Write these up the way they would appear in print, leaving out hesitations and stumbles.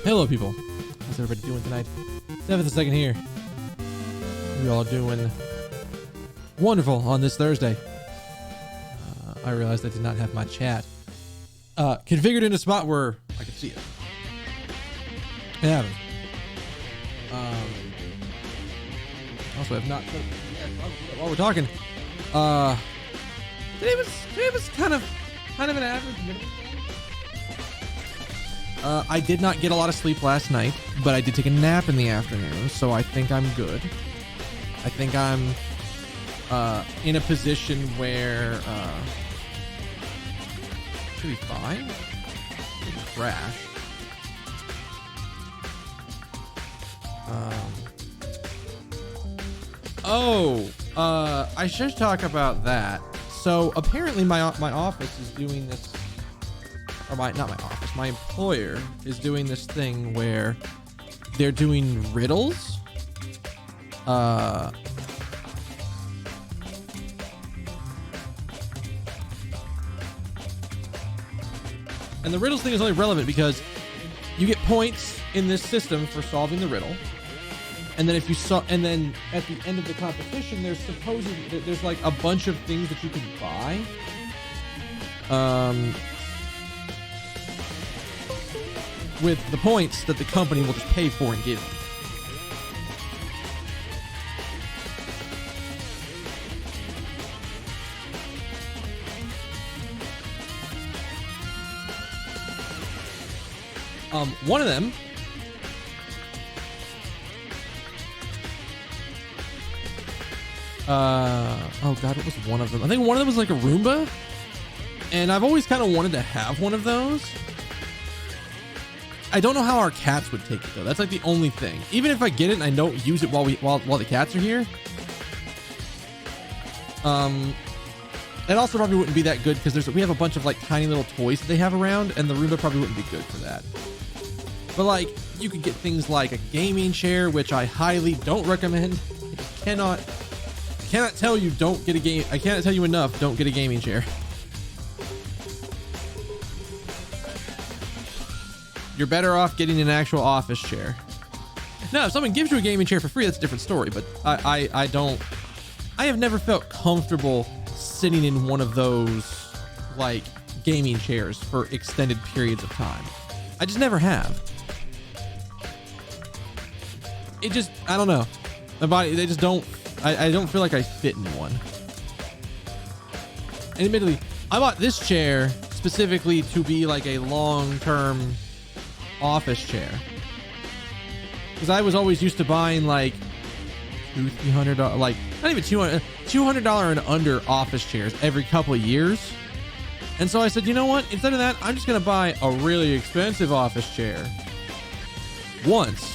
Hello, people. How's everybody doing tonight? 7th second here. We all doing wonderful on this Thursday. I realized I did not have my chat configured in a spot where I could see it. Yeah. Also, I've not. While we're talking, today was kind of an average. I did not get a lot of sleep last night, but I did take a nap in the afternoon, so I think I'm good. I think I'm in a position where should be fine. Crash. I should talk about that. So apparently my office is doing this, or not my office, my employer is doing this thing where they're doing riddles. And the riddles thing is only relevant because you get points in this system for solving the riddle. And then and then at the end of the competition, there's like a bunch of things that you can buy. With the points that the company will just pay for and give you. One of them oh god, what was one of them? I think one of them was like a Roomba, and I've always kind of wanted to have one of those. I don't know how our cats would take it though. That's like the only thing. Even if I get it and I don't use it while the cats are here, it also probably wouldn't be that good because we have a bunch of like tiny little toys that they have around, and the Roomba probably wouldn't be good for that. But like, you could get things like a gaming chair, which I highly don't recommend. I cannot tell you don't get a game. I cannot tell you enough. Don't get a gaming chair. You're better off getting an actual office chair. Now, if someone gives you a gaming chair for free, that's a different story. But I have never felt comfortable sitting in one of those like gaming chairs for extended periods of time. I just never have. It just, I don't know. My body, they just don't, I don't feel like I fit in one. And admittedly, I bought this chair specifically to be like a long-term office chair. Because I was always used to buying like $200-$300, like not even $200 and under office chairs every couple of years. And so I said, you know what? Instead of that, I'm just going to buy a really expensive office chair once.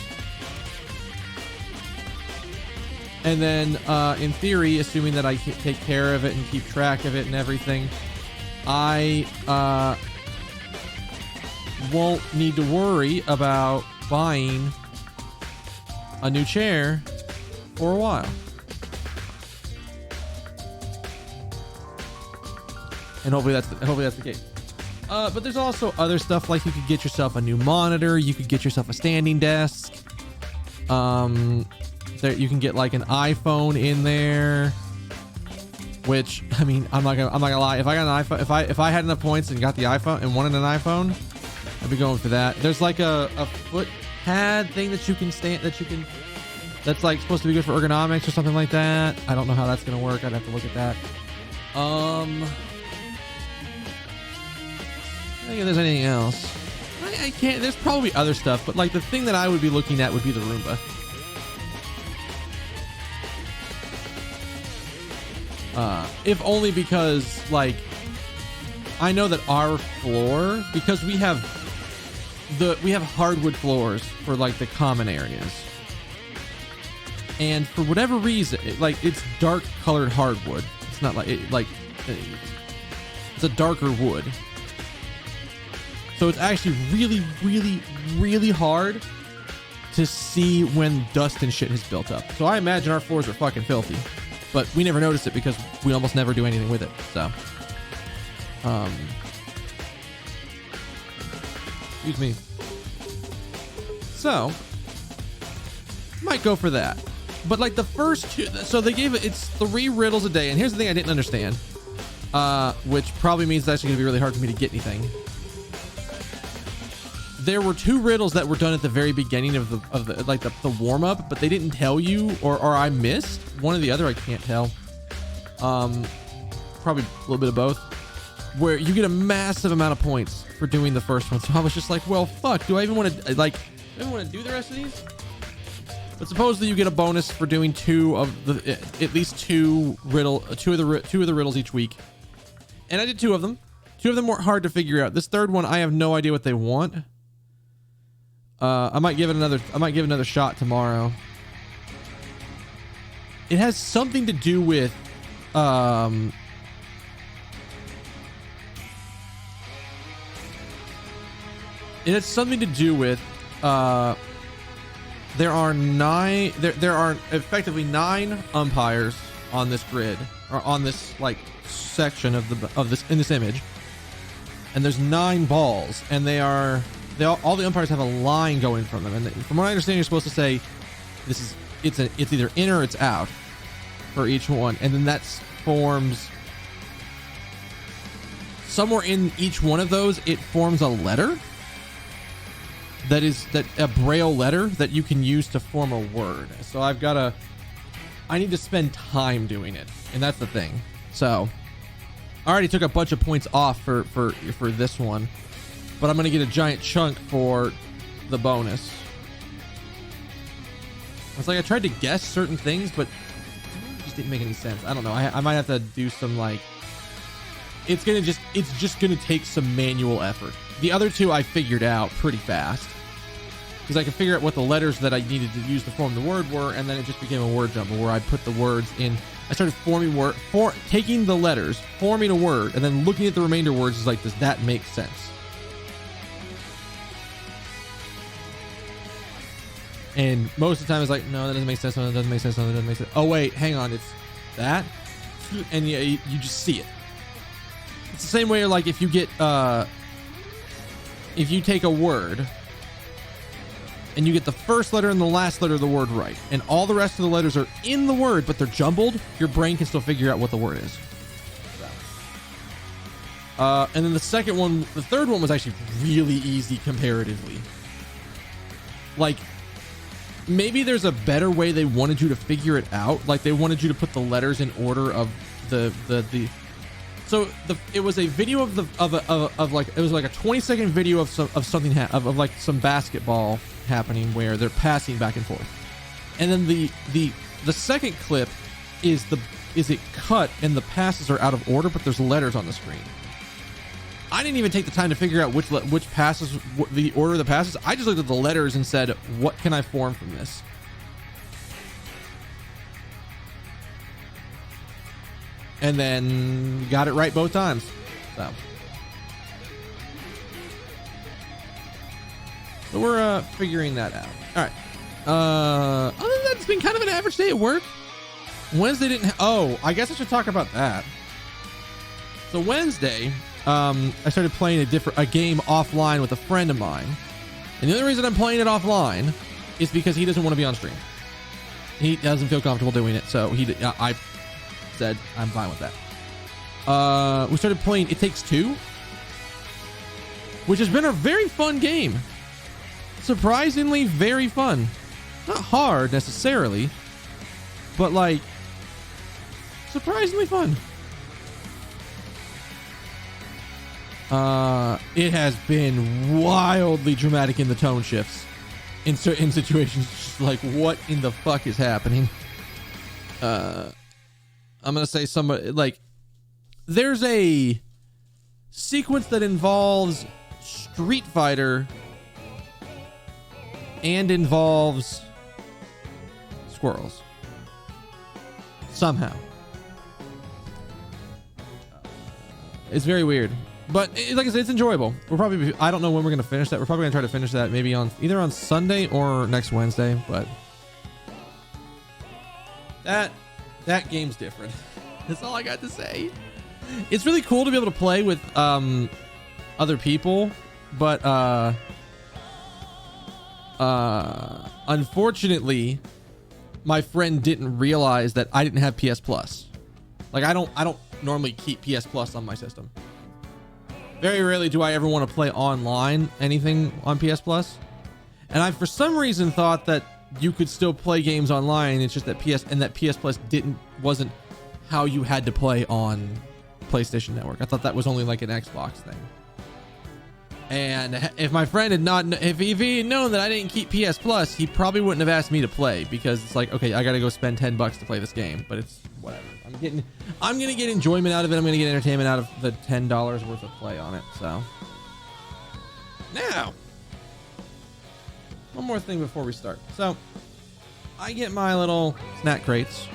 And then, in theory, assuming that I take care of it and keep track of it and everything, I won't need to worry about buying a new chair for a while. And hopefully that's the case. But there's also other stuff like you could get yourself a new monitor, you could get yourself a standing desk. There you can get like an iPhone in there, which I mean, I'm not gonna lie. If I got an iPhone, if I had enough points and got the iPhone and wanted an iPhone, I'd be going for that. There's like a foot pad thing that you can that's like supposed to be good for ergonomics or something like that. I don't know how that's gonna work. I'd have to look at that. I think if there's anything else, I can't. There's probably other stuff, but like the thing that I would be looking at would be the Roomba. If only because like I know that our floor, because we have hardwood floors for like the common areas, and for whatever reason, it's dark colored hardwood. It's not like it's a darker wood. So it's actually really, really, really hard to see when dust and shit has built up. So I imagine our floors are fucking filthy, but we never notice it because we almost never do anything with it. So, excuse me. So, Might go for that. But like the first two, so they gave it's 3 riddles a day. And here's the thing I didn't understand, which probably means it's actually gonna be really hard for me to get anything. There were 2 riddles that were done at the very beginning of the warm up, but they didn't tell you, or I missed one or the other. I can't tell. Probably a little bit of both, where you get a massive amount of points for doing the first one. So I was just like, well, fuck, do I even want to do the rest of these? But supposedly you get a bonus for doing 2 of the, at least 2 of the riddles each week. And I did 2 of them. 2 of them weren't hard to figure out. This third one, I have no idea what they want. I might give it another shot tomorrow. It has something to do with, it has something to do with, there are effectively 9 umpires on this grid, or on this like section of this in this image, and there's 9 balls, and all the umpires have a line going from them, and from what I understand, you're supposed to say it's either in or it's out for each one, and then that forms somewhere in each one of those. It forms a letter. A braille letter that you can use to form a word. So I need to spend time doing it, and that's the thing. So I already took a bunch of points off for this one, but I'm gonna get a giant chunk for the bonus. It's like I tried to guess certain things, but it just didn't make any sense. I don't know. I might have to do some like. It's just gonna take some manual effort. The other 2 I figured out pretty fast, because I could figure out what the letters that I needed to use to form the word were, and then it just became a word jumble where I put the words in. I started taking the letters, forming a word, and then looking at the remainder words is like, does that make sense? And most of the time it's like, no, that doesn't make sense. No, that doesn't make sense. No, that doesn't make sense. Oh wait, hang on, it's that, and you just see it. It's the same way, like if you get if you take a word and you get the first letter and the last letter of the word right, and all the rest of the letters are in the word but they're jumbled, your brain can still figure out what the word is. And then the third one was actually really easy comparatively. Like, maybe there's a better way they wanted you to figure it out. Like they wanted you to put the letters in order of so it was a video of like, it was like a 20-second video of something of like some basketball happening where they're passing back and forth, and then the second clip is it cut and the passes are out of order, but there's letters on the screen. I didn't even take the time to figure out which passes, the order of the passes. I just looked at the letters and said, what can I form from this? And then got it right both times. So we're figuring that out. All right. Other than that, it's been kind of an average day at work. Wednesday didn't. I guess I should talk about that. So Wednesday, I started playing a game offline with a friend of mine, and the only reason I'm playing it offline is because he doesn't want to be on stream. He doesn't feel comfortable doing it, so I said I'm fine with that. We started playing It Takes Two, which has been a very fun game. Surprisingly very fun. Not hard necessarily, but like surprisingly fun. It has been wildly dramatic in the tone shifts in certain situations. Just like, what in the fuck is happening? I'm gonna say somebody, like, there's a sequence that involves Street Fighter and involves squirrels somehow. It's very weird, but like I said, it's enjoyable. I don't know when we're gonna finish that. We're probably gonna try to finish that maybe either on Sunday or next Wednesday, but that game's different. That's all I got to say. It's really cool to be able to play with other people, but Unfortunately, my friend didn't realize that I didn't have PS Plus. Like I don't normally keep PS Plus on my system. Very rarely do I ever want to play online anything on PS Plus. And I for some reason thought that you could still play games online. It's just that PS Plus wasn't how you had to play on PlayStation Network. I thought that was only like an Xbox thing. And if my friend had not, if he had known that I didn't keep PS Plus, he probably wouldn't have asked me to play, because it's like, okay, I got to go spend $10 to play this game, but it's whatever. I'm going to get enjoyment out of it. I'm going to get entertainment out of the $10 worth of play on it. So now, one more thing before we start. So I get my little snack crates,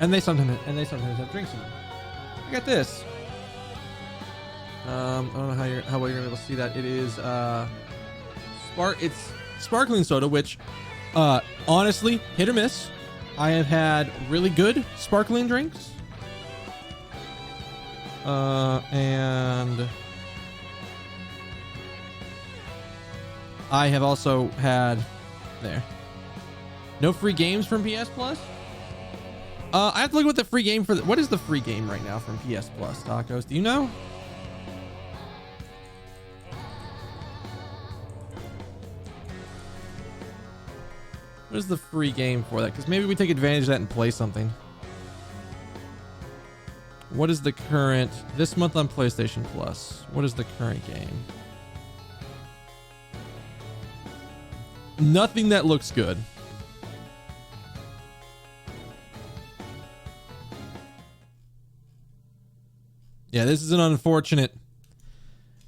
and they sometimes have drinks in them. I got this. I don't know how well you're gonna be able to see that. It is it's sparkling soda, which honestly, hit or miss. I have had really good sparkling drinks, and I have also had no free games from PS Plus. I have to look at the free game for what is the free game right now from PS Plus, Tacos? Do you know? What is the free game for that? Because maybe we take advantage of that and play something. What is the current this month on PlayStation Plus? What is the current game? Nothing that looks good. Yeah, this is an unfortunate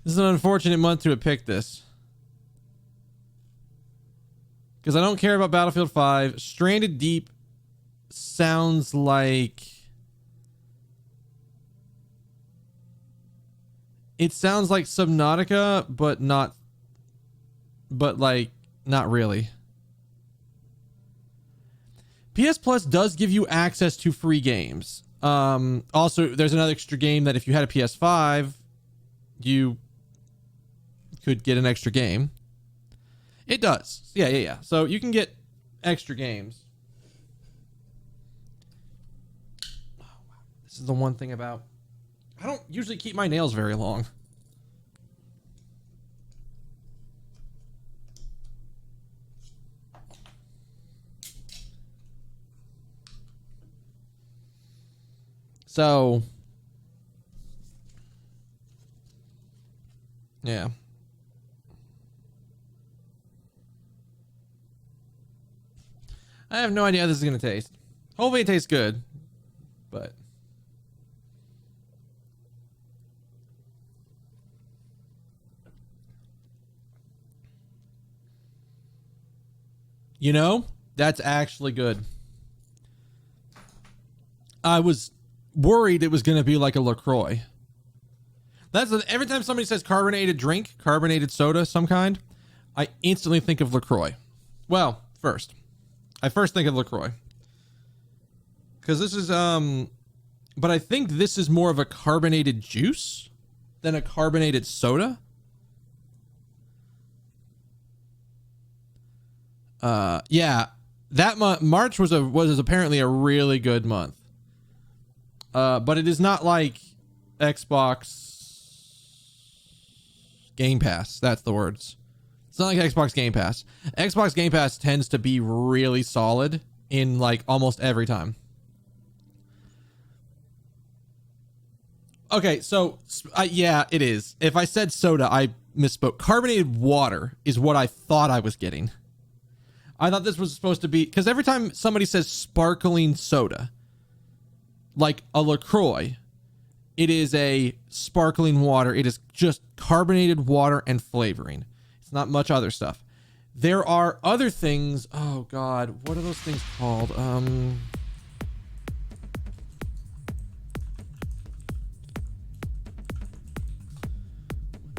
month to have picked this. Because I don't care about Battlefield 5. Stranded Deep sounds like... It sounds like Subnautica, but not really. PS Plus does give you access to free games. Also, there's another extra game that if you had a PS5, you could get an extra game. It does. Yeah. So you can get extra games. Oh, wow. This is the one thing about... I don't usually keep my nails very long. So... yeah. I have no idea how this is going to taste. Hopefully it tastes good, but... You know, that's actually good. I was worried it was going to be like a LaCroix. Every time somebody says carbonated drink, carbonated soda, some kind, I instantly think of LaCroix. Well, I first think of LaCroix. Because this is, but I think this is more of a carbonated juice than a carbonated soda. Yeah, that month, March was apparently a really good month. But it is not like Xbox Game Pass. That's the words. It's not like Xbox Game Pass. Xbox Game Pass tends to be really solid in like almost every time. Okay, so yeah, it is. If I said soda, I misspoke. Carbonated water is what I thought I was getting. I thought this was supposed to be, because every time somebody says sparkling soda, like a LaCroix, it is a sparkling water. It is just carbonated water and flavoring. It's not much other stuff. There are other things. Oh God, what are those things called?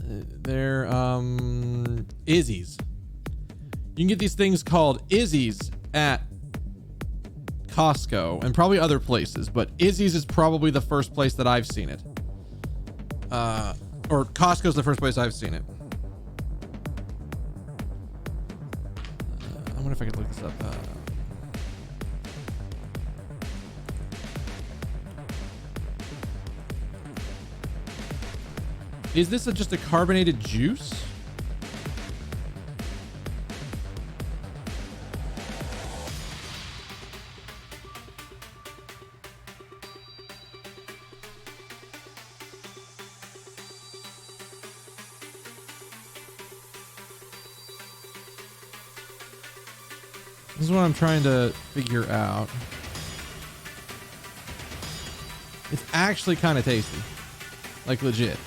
They're Izzy's. You can get these things called Izzy's at Costco and probably other places, but Izzy's is probably the first place that I've seen it. Or Costco's the first place I've seen it. wonder if I could look this up. Is this just a carbonated juice? This is what I'm trying to figure out. It's actually kind of tasty. Like legit.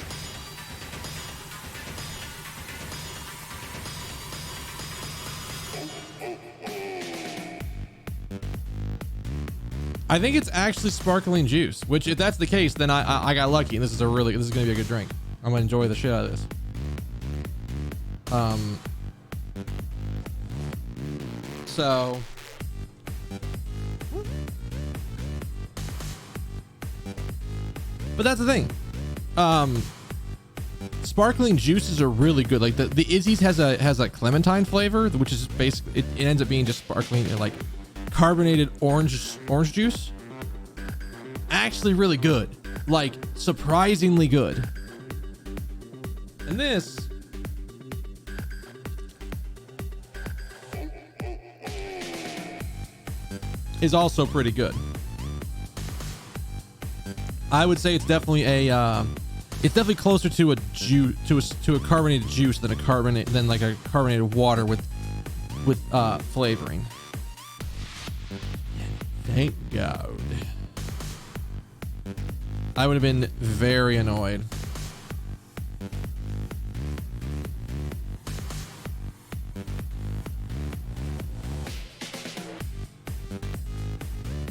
I think it's actually sparkling juice, which if that's the case, then I got lucky. And this is gonna be a good drink. I'm gonna enjoy the shit out of this. So but that's the thing. Sparkling juices are really good. Like the Izzy's has a clementine flavor, which is basically it ends up being just sparkling, like carbonated orange juice. Actually really good, like surprisingly good. And this is also pretty good. I would say it's definitely it's definitely closer to a juice, to a carbonated juice than like a carbonated water with flavoring. Thank God. I would have been very annoyed.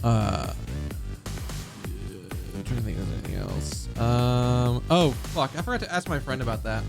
I'm trying to think if there's anything else. Oh fuck, I forgot to ask my friend about that.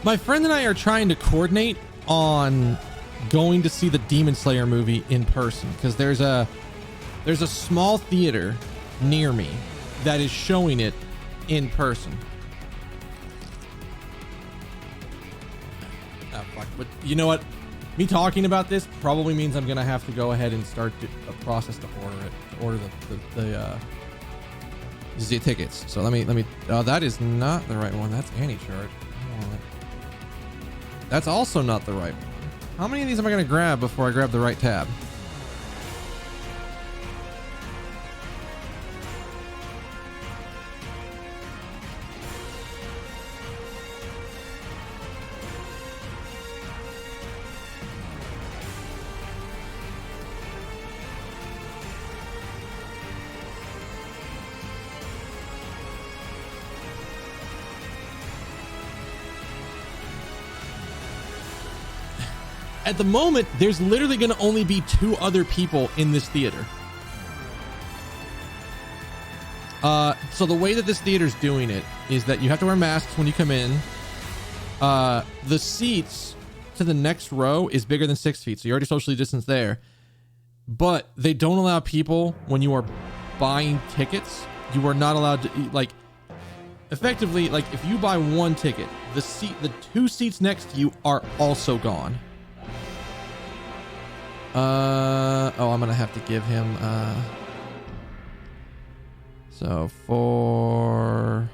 My friend and I are trying to coordinate on going to see the Demon Slayer movie in person, because there's a small theater near me that is showing it in person. Oh, fuck. But you know what? Me talking about this probably means I'm gonna have to go ahead and start a process to order the tickets. So let me. Oh, that is not the right one. That's anti-charge. That's also not the right one. How many of these am I going to grab before I grab the right tab? At the moment, there's literally going to only be 2 other people in this theater. So the way that this theater's doing it is that you have to wear masks when you come in. The seats to the next row is bigger than 6 feet, so you're already socially distanced there. But they don't allow people, when you are buying tickets, you are not allowed to, like, effectively, like, if you buy 1 ticket, the 2 seats next to you are also gone. Oh, I'm gonna have to give him, so for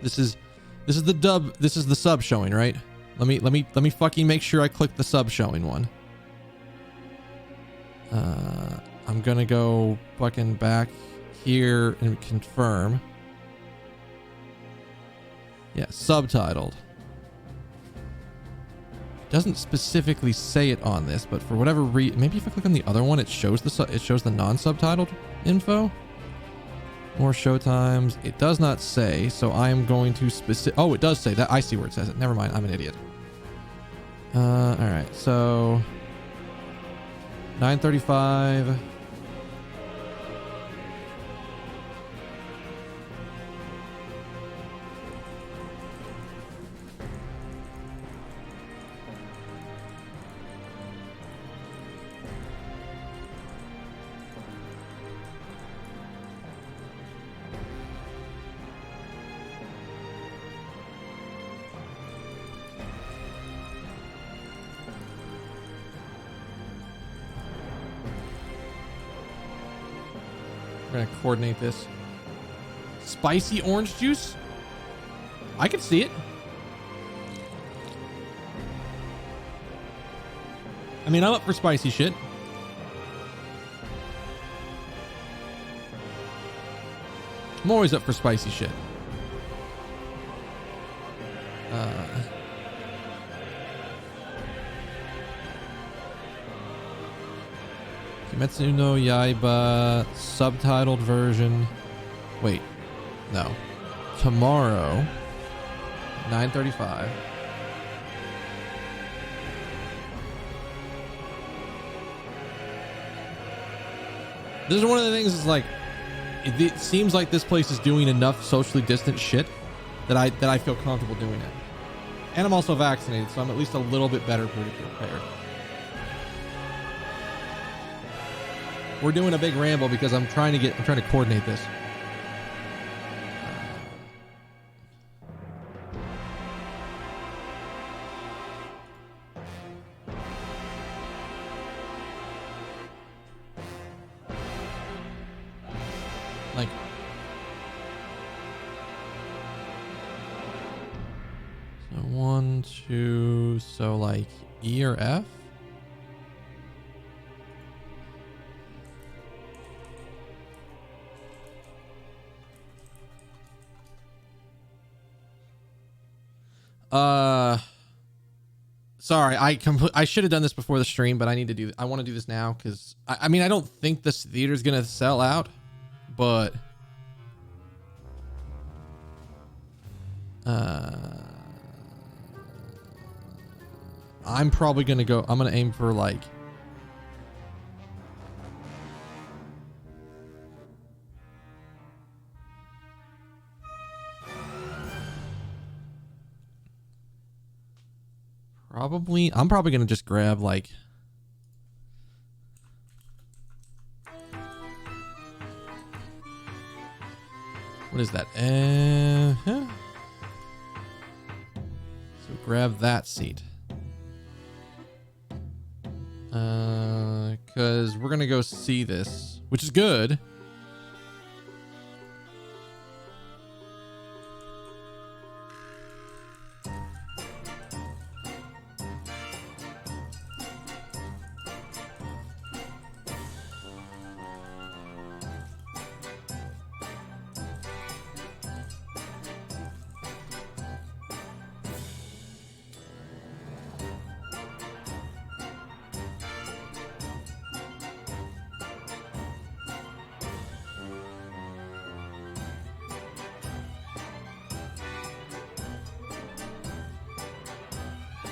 this is the sub showing, right? Let me fucking make sure I click the sub showing one. I'm gonna go fucking back here and confirm. Yeah, subtitled. Doesn't specifically say it on this, but for whatever reason, maybe if I click on the other one, it shows the non-subtitled info. More showtimes. It does not say, so I am going to oh, it does say that. I see where it says it. Never mind. I'm an idiot. All right. So 9:35. We're gonna coordinate this. Spicy orange juice? I can see it. I mean, I'm up for spicy shit. I'm always up for spicy shit. Kimetsu no Yaiba subtitled version. Wait, no. Tomorrow, 9:35. This is one of the things. Is like, it seems like this place is doing enough socially distant shit that I feel comfortable doing it. And I'm also vaccinated, so I'm at least a little bit better prepared. We're doing a big ramble because I'm trying to coordinate this. Like, so 1, 2, so like E or F? Sorry, I should have done this before the stream, but I want to do this now because I mean, I don't think this theater is gonna sell out, but I'm probably gonna go. I'm gonna aim for like I'm probably gonna just grab like what is that? So grab that seat. Because we're gonna go see this, which is good.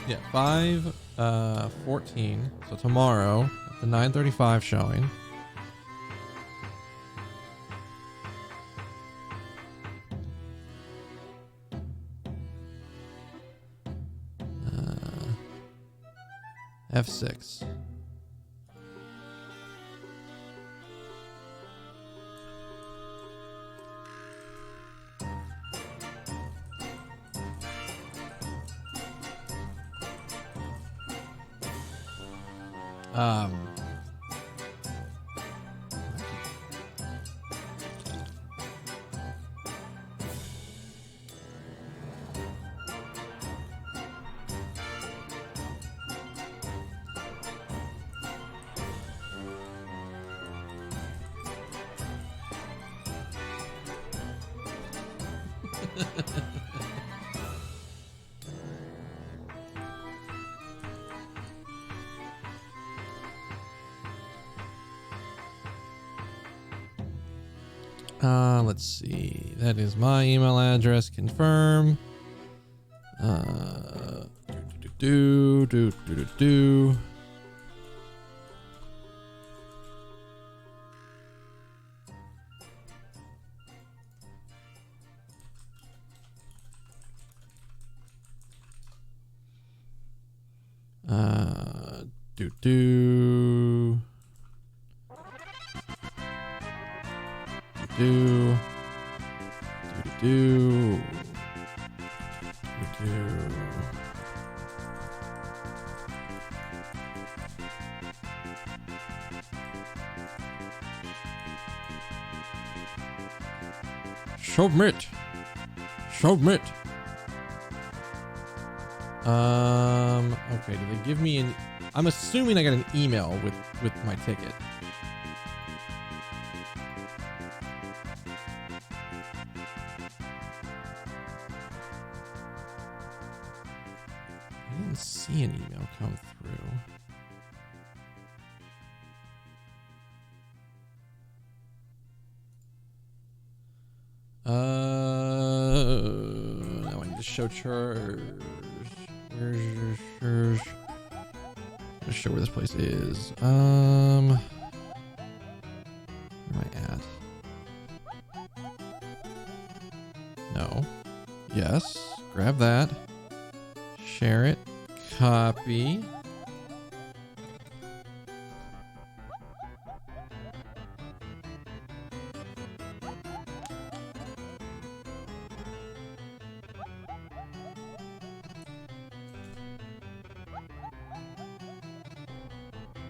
Yeah, 5:14. So tomorrow at the 9:35 showing. F6. Let's see. That is my email address. Confirm. Do. Submit. Okay, do they give me an... I'm assuming I got an email with my ticket. I didn't see an email come through. Now I need to show charge. Where's your charge? I'm not sure where this place is. Where am I at? No. Yes. Grab that. Share it. Copy.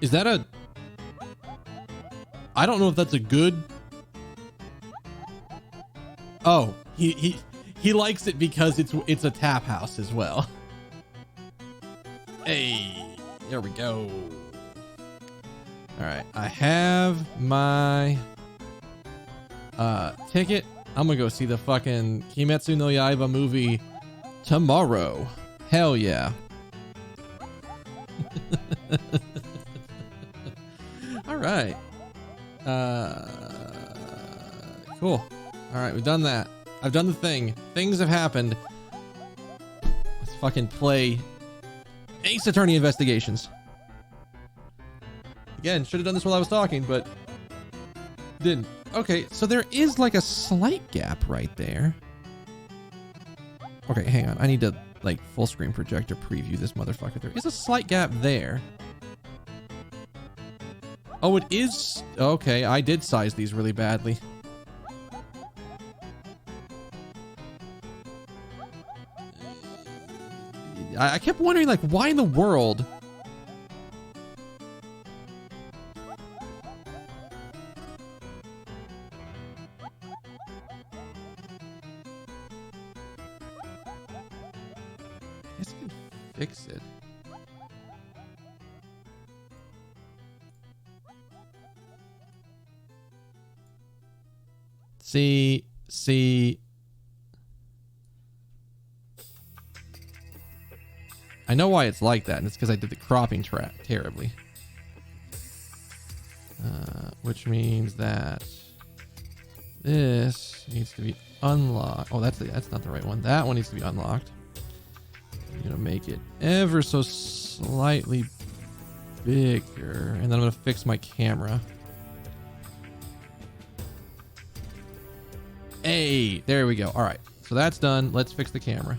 Is that a... I don't know if that's a good... Oh, he likes it because it's a tap house as well. Hey, there we go. All right, I have my ticket. I'm gonna go see the fucking Kimetsu no Yaiba movie tomorrow. Hell yeah. All right. Cool. All right, we've done that. I've done the thing. Things have happened. Let's fucking play Ace Attorney Investigations. Again, should have done this while I was talking, but didn't. Okay, so there is like a slight gap right there. Okay, hang on. I need to like full screen projector preview this motherfucker. There is a slight gap there. Oh, it is. Okay, I did size these really badly. I kept wondering, like, why in the world? I guess I can fix it. See. I know why it's like that, and it's because I did the cropping terribly. Which means that this needs to be unlocked. Oh, that's not the right one. That one needs to be unlocked. I'm gonna make it ever so slightly bigger, and then I'm gonna fix my camera. Hey, there we go. All right, so that's done. Let's fix the camera.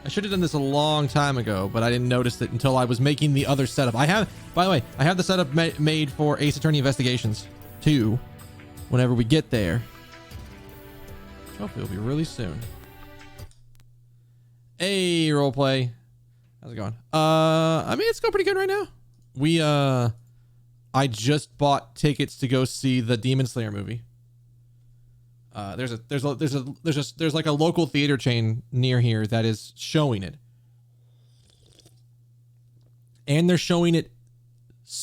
I should have done this a long time ago, but I didn't notice it until I was making the other setup. By the way, I have the setup made for Ace Attorney Investigations 2 whenever we get there. Which hopefully will be really soon. Hey, roleplay. How's it going? I mean, it's going pretty good right now. I just bought tickets to go see the Demon Slayer movie. There's like a local theater chain near here that is showing it. And they're showing it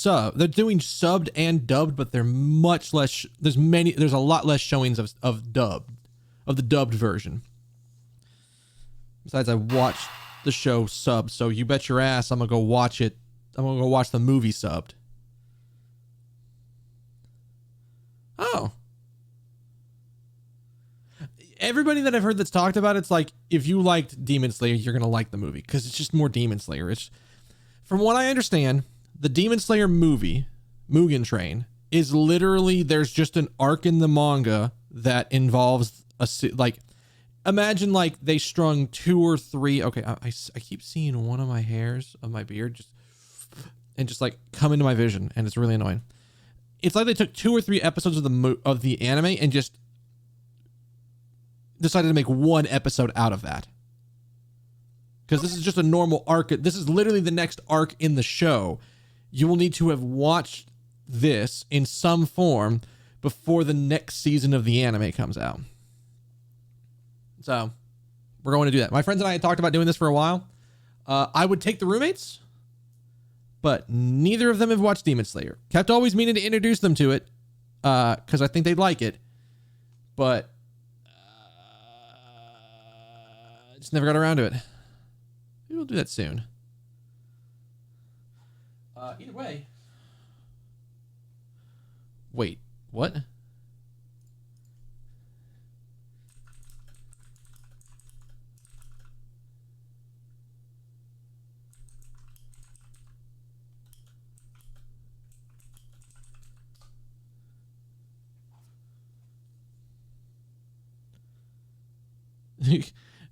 they're doing subbed and dubbed, but they're much less there's a lot less showings of the dubbed version. Besides, I watched the show subbed, so you bet your ass I'm gonna go watch it. I'm gonna go watch the movie subbed. Oh. Everybody that I've heard that's talked about it's like, if you liked Demon Slayer, you're gonna like the movie because it's just more Demon Slayer. It's, from what I understand, the Demon Slayer movie, Mugen Train, is literally, there's just an arc in the manga that involves like, imagine like they strung 2 or 3. Okay, I keep seeing one of my hairs of my beard just like come into my vision, and it's really annoying. It's like they took 2 or 3 episodes of the anime and just decided to make one episode out of that. Because this is just a normal arc. This is literally the next arc in the show. You will need to have watched this in some form before the next season of the anime comes out. So, we're going to do that. My friends and I had talked about doing this for a while. I would take the roommates, but neither of them have watched Demon Slayer. Kept always meaning to introduce them to it, because I think they'd like it. But just never got around to it. Maybe we'll do that soon. Either way. Wait, what?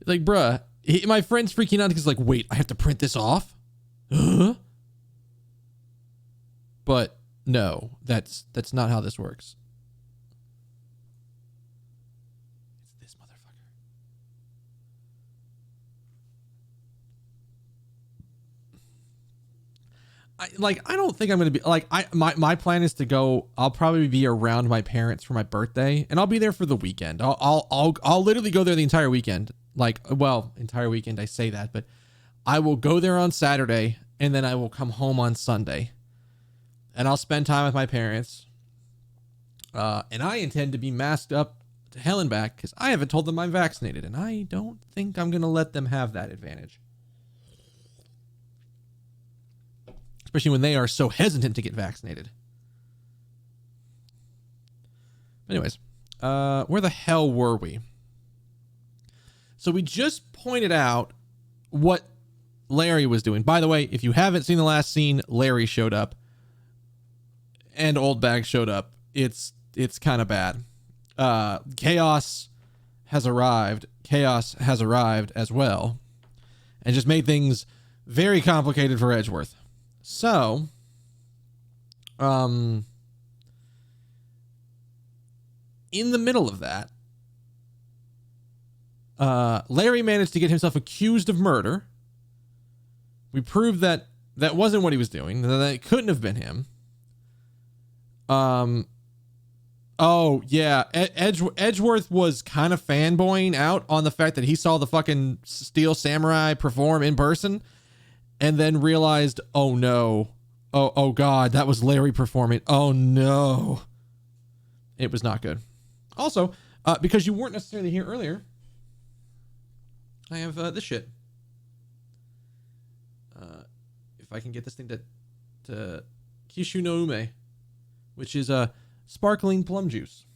Like, bruh, my friend's freaking out because, like, wait, I have to print this off? Huh? But no, that's not how this works. It's this motherfucker. I don't think I'm gonna be like, my plan is to go. I'll probably be around my parents for my birthday, and I'll be there for the weekend. I'll literally go there the entire weekend. Like, well, entire weekend, I say that, but I will go there on Saturday, and then I will come home on Sunday, and I'll spend time with my parents. And I intend to be masked up to hell and back because I haven't told them I'm vaccinated, and I don't think I'm gonna let them have that advantage. Especially when they are so hesitant to get vaccinated. Anyways, where the hell were we? So we just pointed out what Larry was doing. By the way, if you haven't seen the last scene, Larry showed up. And Old Bag showed up. It's kind of bad. Chaos has arrived. Chaos has arrived as well. And just made things very complicated for Edgeworth. So, in the middle of that, Larry managed to get himself accused of murder. We proved that that wasn't what he was doing, that it couldn't have been him. Oh, yeah, Edgeworth was kind of fanboying out on the fact that he saw the fucking Steel Samurai perform in person. And then realized, oh no, oh god, that was Larry performing. Oh no, it was not good. Also, because you weren't necessarily here earlier, I have this shit. If I can get this thing to Kishu no Ume, which is a sparkling plum juice.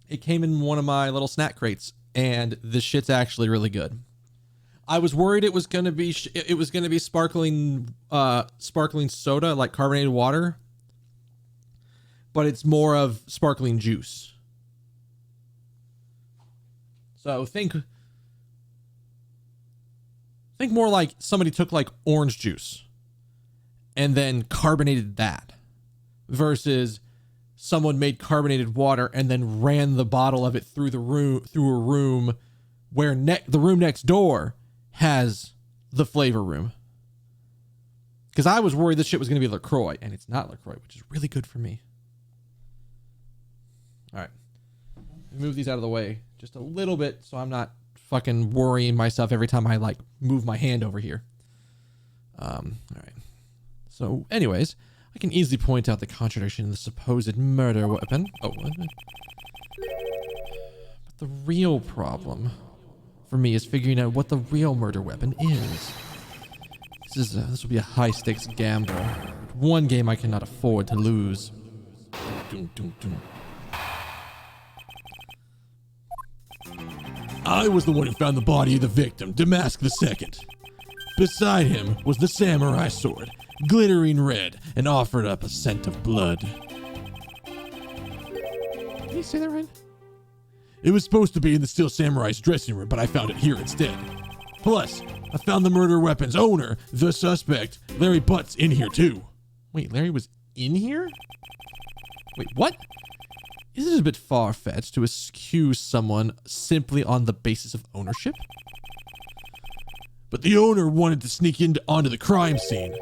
It came in one of my little snack crates. And this shit's actually really good. I was worried it was gonna be sparkling soda, like carbonated water, but it's more of sparkling juice. So think more like somebody took like orange juice and then carbonated that, versus someone made carbonated water and then ran the bottle of it through a room where the room next door has the flavor room. Because I was worried this shit was going to be LaCroix, and it's not LaCroix, which is really good for me. All right. Move these out of the way just a little bit so I'm not fucking worrying myself every time I like move my hand over here. All right. So anyways, I can easily point out the contradiction in the supposed murder weapon. Oh, put The real problem for me is figuring out what the real murder weapon is. This will be a high-stakes gamble. One game I cannot afford to lose. Doom, doom, doom. I was the one who found the body of the victim, Damask II. Beside him was the samurai sword, glittering red, and offered up a scent of blood. Did he say that right? It was supposed to be in the Steel Samurai's dressing room, but I found it here instead. Plus, I found the murder weapon's owner, the suspect, Larry Butts, in here too. Wait, Larry was in here? Wait, what? Is it a bit far-fetched to accuse someone simply on the basis of ownership? But the owner wanted to sneak onto the crime scene.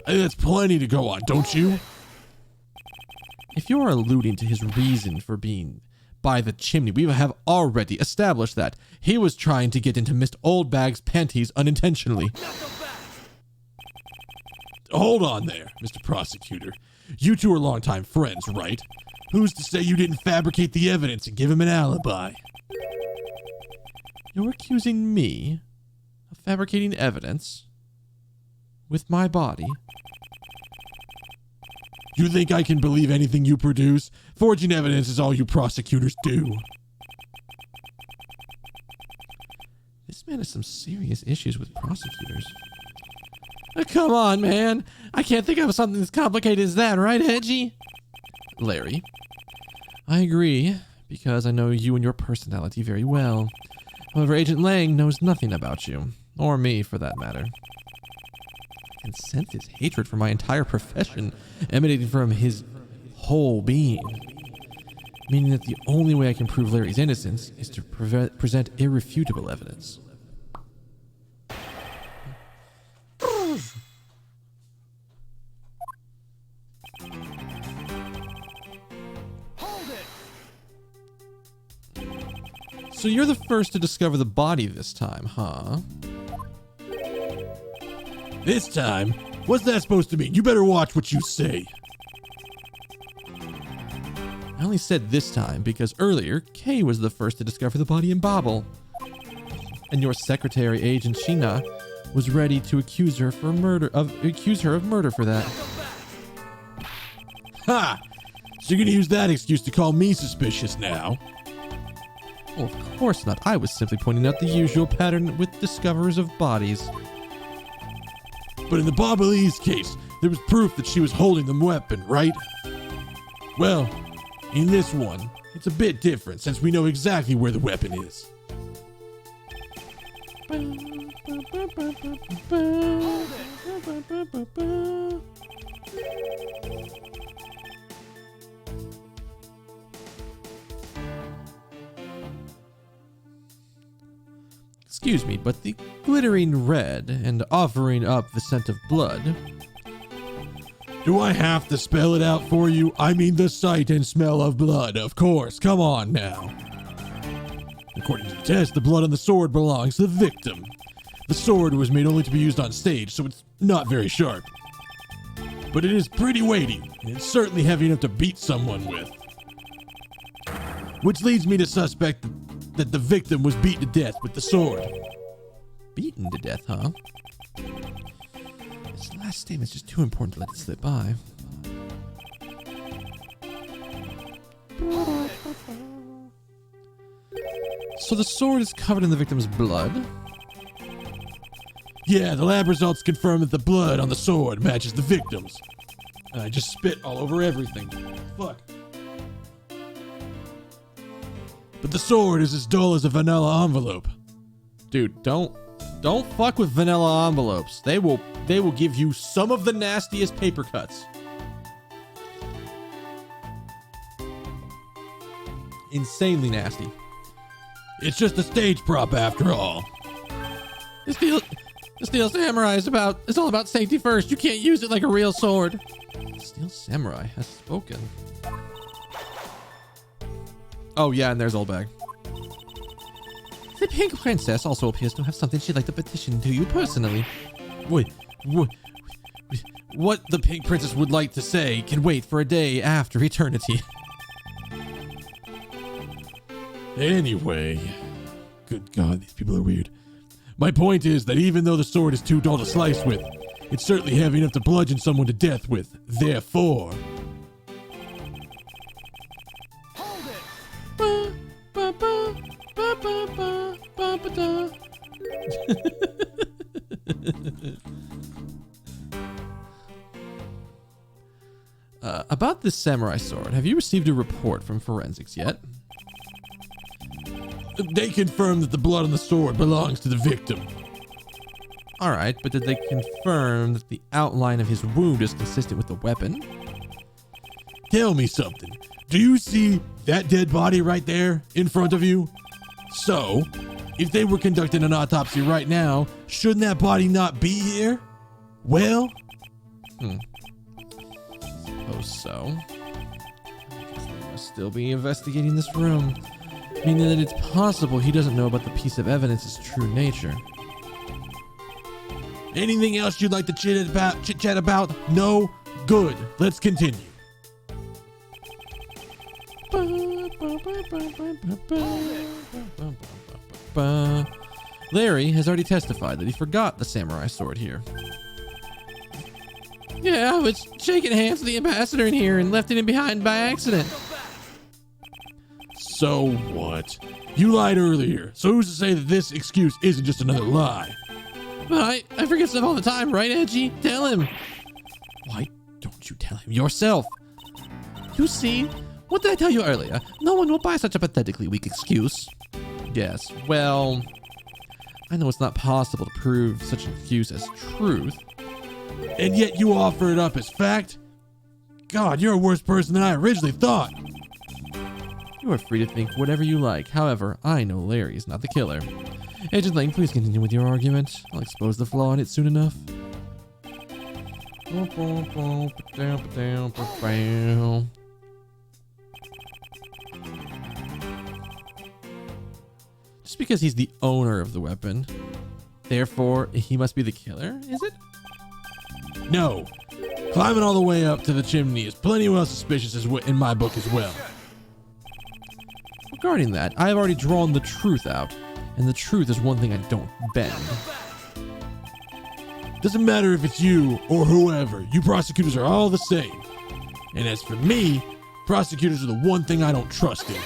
I think that's plenty to go on, don't you? If you're alluding to his reason for being by the chimney, we have already established that he was trying to get into Miss Oldbag's panties unintentionally. Hold on there, Mr. Prosecutor. You two are longtime friends, right? Who's to say you didn't fabricate the evidence and give him an alibi? You're accusing me of fabricating evidence with my body? You think I can believe anything you produce? Forging evidence is all you prosecutors do. This man has some serious issues with prosecutors. Come on, man. I can't think of something as complicated as that, right, Hedgie? Larry, I agree, because I know you and your personality very well. However, Agent Lang knows nothing about you, or me for that matter. I can sense his hatred for my entire profession emanating from his whole being, meaning that the only way I can prove Larry's innocence is to present irrefutable evidence. So you're the first to discover the body this time, huh? This time? What's that supposed to mean? You better watch what you say. I only said this time because earlier, Kay was the first to discover the body in Babel. And your secretary, Agent Sheena, was ready to accuse her of murder for that. Ha! So you're gonna use that excuse to call me suspicious now? Well, of course not. I was simply pointing out the usual pattern with discoverers of bodies. But in the Babelese case, there was proof that she was holding the weapon, right? Well, in this one, it's a bit different since we know exactly where the weapon is. Excuse me, but the glittering red and offering up the scent of blood. Do I have to spell it out for you? I mean the sight and smell of blood, of course. Come on now. According to the test, the blood on the sword belongs to the victim. The sword was made only to be used on stage, so it's not very sharp. But it is pretty weighty, and it's certainly heavy enough to beat someone with. Which leads me to suspect that the victim was beaten to death with the sword. Beaten to death, huh? This last statement's just too important to let it slip by. So the sword is covered in the victim's blood? Yeah, the lab results confirm that the blood on the sword matches the victim's. And I just spit all over everything. Fuck. But the sword is as dull as a vanilla envelope. Dude, don't fuck with vanilla envelopes. They will give you some of the nastiest paper cuts. Insanely nasty. It's just a stage prop after all. The Steel Samurai is all about safety first. You can't use it like a real sword. The Steel Samurai has spoken. Oh yeah, and there's Oldbag. The Pink Princess also appears to have something she'd like to petition to you personally. Wait, what the Pink Princess would like to say can wait for a day after eternity. Anyway, good God, these people are weird. My point is that even though the sword is too dull to slice with, it's certainly heavy enough to bludgeon someone to death with. Therefore... Hold it! About this samurai sword, have you received a report from forensics yet? They confirm that the blood on the sword belongs to the victim. All right, but did they confirm that the outline of his wound is consistent with the weapon? Tell me something. Do you see that dead body right there in front of you? So, if they were conducting an autopsy right now, shouldn't that body not be here? Well? Suppose so. I guess they must still be investigating this room, meaning that it's possible he doesn't know about the piece of evidence's true nature. Anything else you'd like to chit-chat about? No? Good. Let's continue. Larry has already testified that he forgot the samurai sword here. Yeah, I was shaking hands with the ambassador in here and left it in behind by accident. So what? You lied earlier, so who's to say that this excuse isn't just another lie? But I forget stuff all the time, right, Edgy? Tell him. Why don't you tell him yourself? You see, what did I tell you earlier? No one will buy such a pathetically weak excuse. Yes, well, I know it's not possible to prove such an excuse as truth. And yet you offer it up as fact? God, you're a worse person than I originally thought. You are free to think whatever you like. However, I know Larry is not the killer. Agent Lang, please continue with your argument. I'll expose the flaw in it soon enough. Just because he's the owner of the weapon, therefore he must be the killer, is it? No. Climbing all the way up to the chimney is plenty well suspicious in my book as well. Regarding that, I have already drawn the truth out, and the truth is one thing I don't bend. Doesn't matter if it's you or whoever, you prosecutors are all the same. And as for me, prosecutors are the one thing I don't trust in.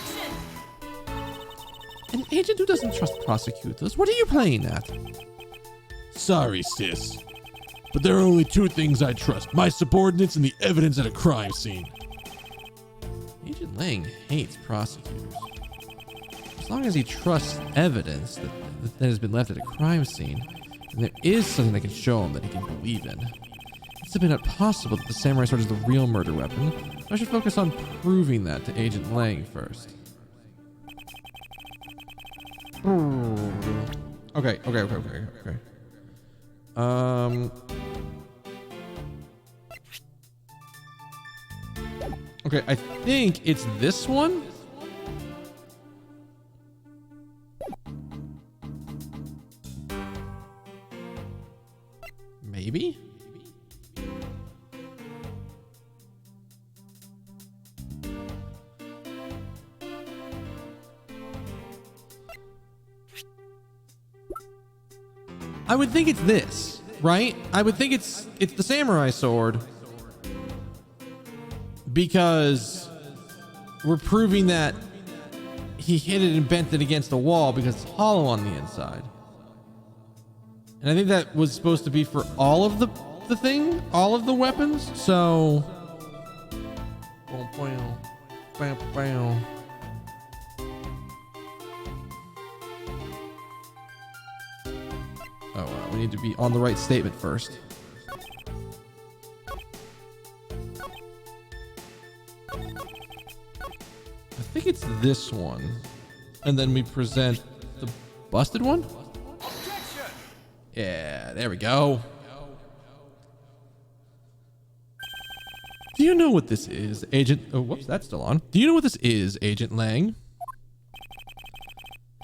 An agent who doesn't trust prosecutors? What are you playing at? Sorry, sis. But there are only two things I trust. My subordinates and the evidence at a crime scene. Agent Lang hates prosecutors. As long as he trusts evidence that has been left at a crime scene, and there is something that can show him that he can believe in. It's simply not possible that the samurai sword is the real murder weapon. I should focus on proving that to Agent Lang first. Okay. Okay, I think it's this one. Maybe? I would think it's this, right? I would think it's the samurai sword, because we're proving that he hit it and bent it against the wall because it's hollow on the inside. And I think that was supposed to be for all of the thing, all of the weapons. So, we need to be on the right statement first. I think it's this one. And then we present the busted one? Yeah, there we go. Do you know what this is, Agent... Oh, whoops, that's still on. Do you know what this is, Agent Lang?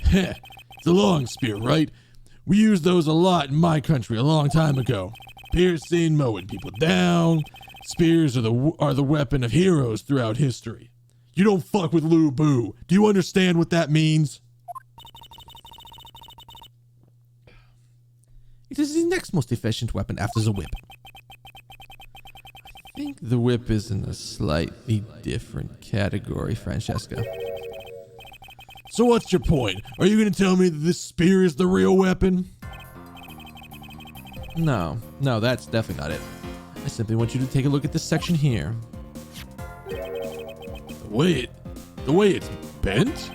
Heh, it's a long spear, right? We used those a lot in my country a long time ago. Piercing, mowing people down. Spears are the weapon of heroes throughout history. You don't fuck with Lu Bu. Do you understand what that means? It is the next most efficient weapon after the whip. I think the whip is in a slightly different category, Francesca. So what's your point? Are you going to tell me that this spear is the real weapon? No, that's definitely not it. I simply want you to take a look at this section here. The way it's bent?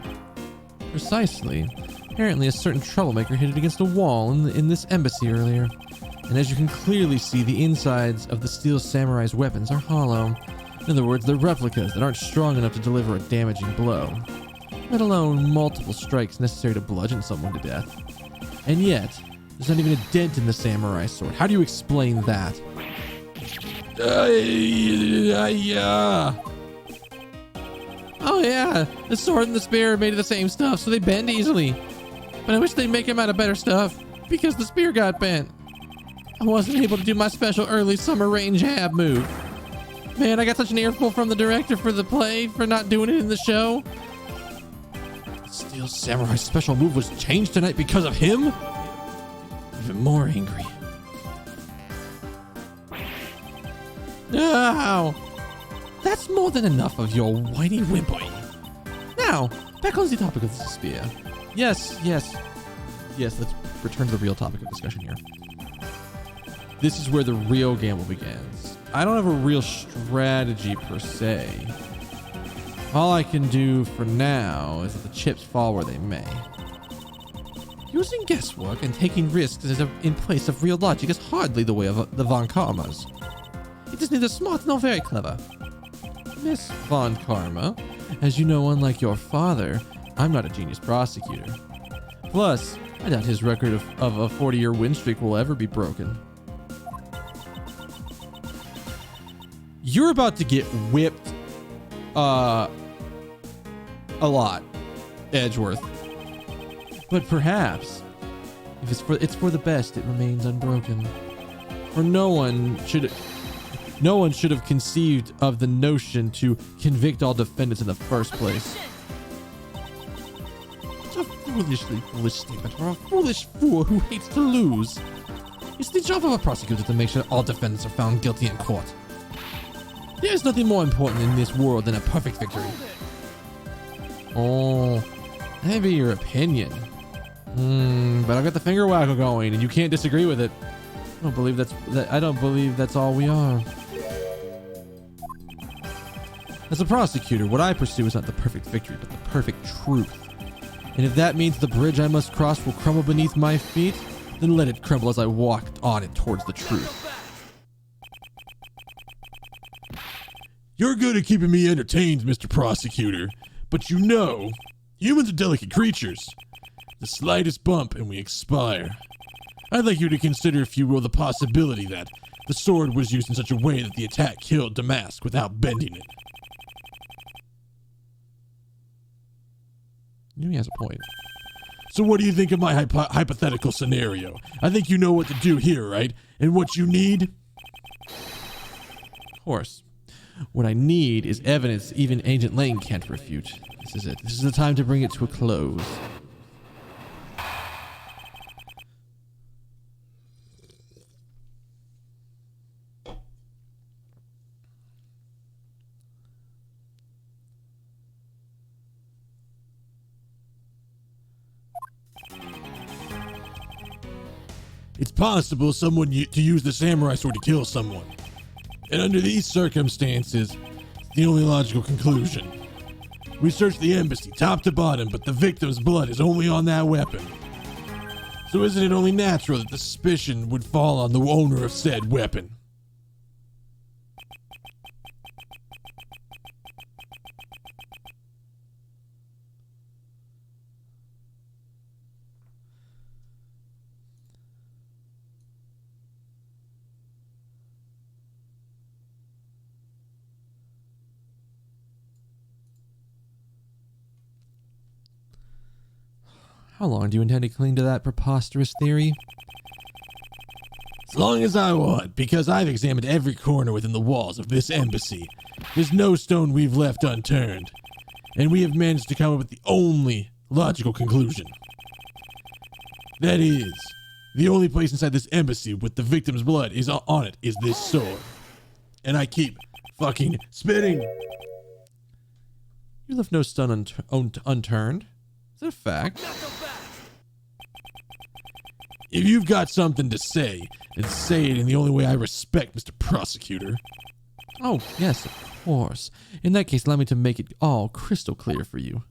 Precisely. Apparently a certain troublemaker hit it against a wall in this embassy earlier. And as you can clearly see, the insides of the steel samurai's weapons are hollow. In other words, they're replicas that aren't strong enough to deliver a damaging blow, let alone multiple strikes necessary to bludgeon someone to death. And yet, there's not even a dent in the samurai sword. How do you explain that? Oh yeah, the sword and the spear are made of the same stuff, so they bend easily. But I wish they'd make them out of better stuff, because the spear got bent. I wasn't able to do my special early summer rain jab move. Man, I got such an earful from the director for the play for not doing it in the show. The Steel Samurai special move was changed tonight because of him? Even more angry. Ow! That's more than enough of your whiny whimpering. Now, back on the topic of the spear. Yes, let's return to the real topic of discussion here. This is where the real gamble begins. I don't have a real strategy per se. All I can do for now is that the chips fall where they may. Using guesswork and taking risks in place of real logic is hardly the way of the Von Karmas. It is neither smart nor very clever. Miss Von Karma, as you know, unlike your father, I'm not a genius prosecutor. Plus, I doubt his record of a 40-year win streak will ever be broken. You're about to get whipped a lot, Edgeworth. But perhaps, if it's for the best, it remains unbroken. For no one should have conceived of the notion to convict all defendants in the first place. It's a foolish statement for a foolish fool who hates to lose. It's the job of a prosecutor to make sure all defendants are found guilty in court. There is nothing more important in this world than a perfect victory. Oh, that may be your opinion. But I've got the finger waggle going, and you can't disagree with it. I don't believe that's all we are. As a prosecutor, what I pursue is not the perfect victory, but the perfect truth. And if that means the bridge I must cross will crumble beneath my feet, then let it crumble as I walk on it towards the truth. You're good at keeping me entertained, Mr. Prosecutor, but you know, humans are delicate creatures. The slightest bump and we expire. I'd like you to consider, if you will, the possibility that the sword was used in such a way that the attack killed Damask without bending it. He has a point. So what do you think of my hypothetical scenario? I think you know what to do here, right? And what you need? Of course. What I need is evidence even Agent Lane can't refute. This is it. This is the time to bring it to a close. It's possible someone to use the samurai sword to kill someone. And under these circumstances, it's the only logical conclusion. We searched the embassy top to bottom, but the victim's blood is only on that weapon. So isn't it only natural that the suspicion would fall on the owner of said weapon? How long do you intend to cling to that preposterous theory? As long as I want, because I've examined every corner within the walls of this embassy. There's no stone we've left unturned. and we have managed to come up with the only logical conclusion. That is, the only place inside this embassy with the victim's blood is on it is this sword. And I keep fucking spitting. You left no stone unturned. Is that a fact? If you've got something to say, then say it in the only way I respect, Mr. Prosecutor. Oh, yes, of course. In that case, allow me to make it all crystal clear for you.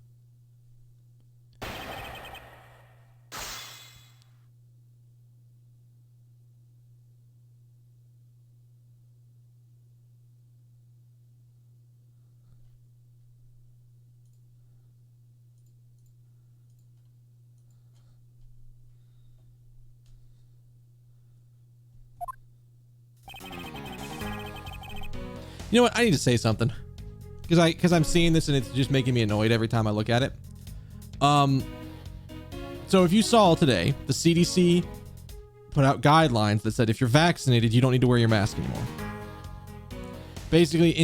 You know what? I need to say something because I'm seeing this and it's just making me annoyed every time I look at it. So if you saw today, the CDC put out guidelines that said if you're vaccinated, you don't need to wear your mask anymore. Basically,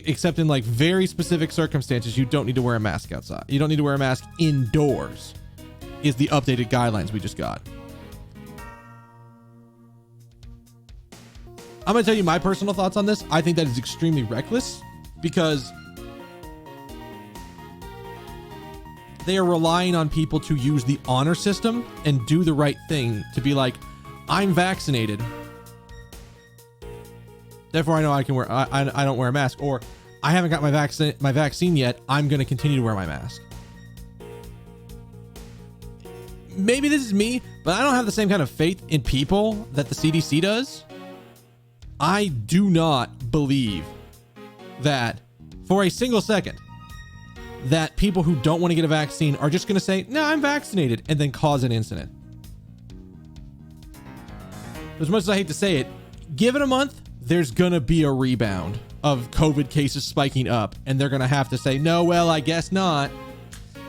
except in like very specific circumstances, you don't need to wear a mask outside. You don't need to wear a mask indoors. Is the updated guidelines we just got. I'm going to tell you my personal thoughts on this. I think that is extremely reckless because they are relying on people to use the honor system and do the right thing to be like, I'm vaccinated. Therefore, I know I can wear, I don't wear a mask, or I haven't got my vaccine yet. I'm going to continue to wear my mask. Maybe this is me, but I don't have the same kind of faith in people that the CDC does. I do not believe that for a single second that people who don't want to get a vaccine are just going to say, no, I'm vaccinated, and then cause an incident. As much as I hate to say it, give it a month, there's going to be a rebound of COVID cases spiking up, and they're going to have to say, no, well, I guess not.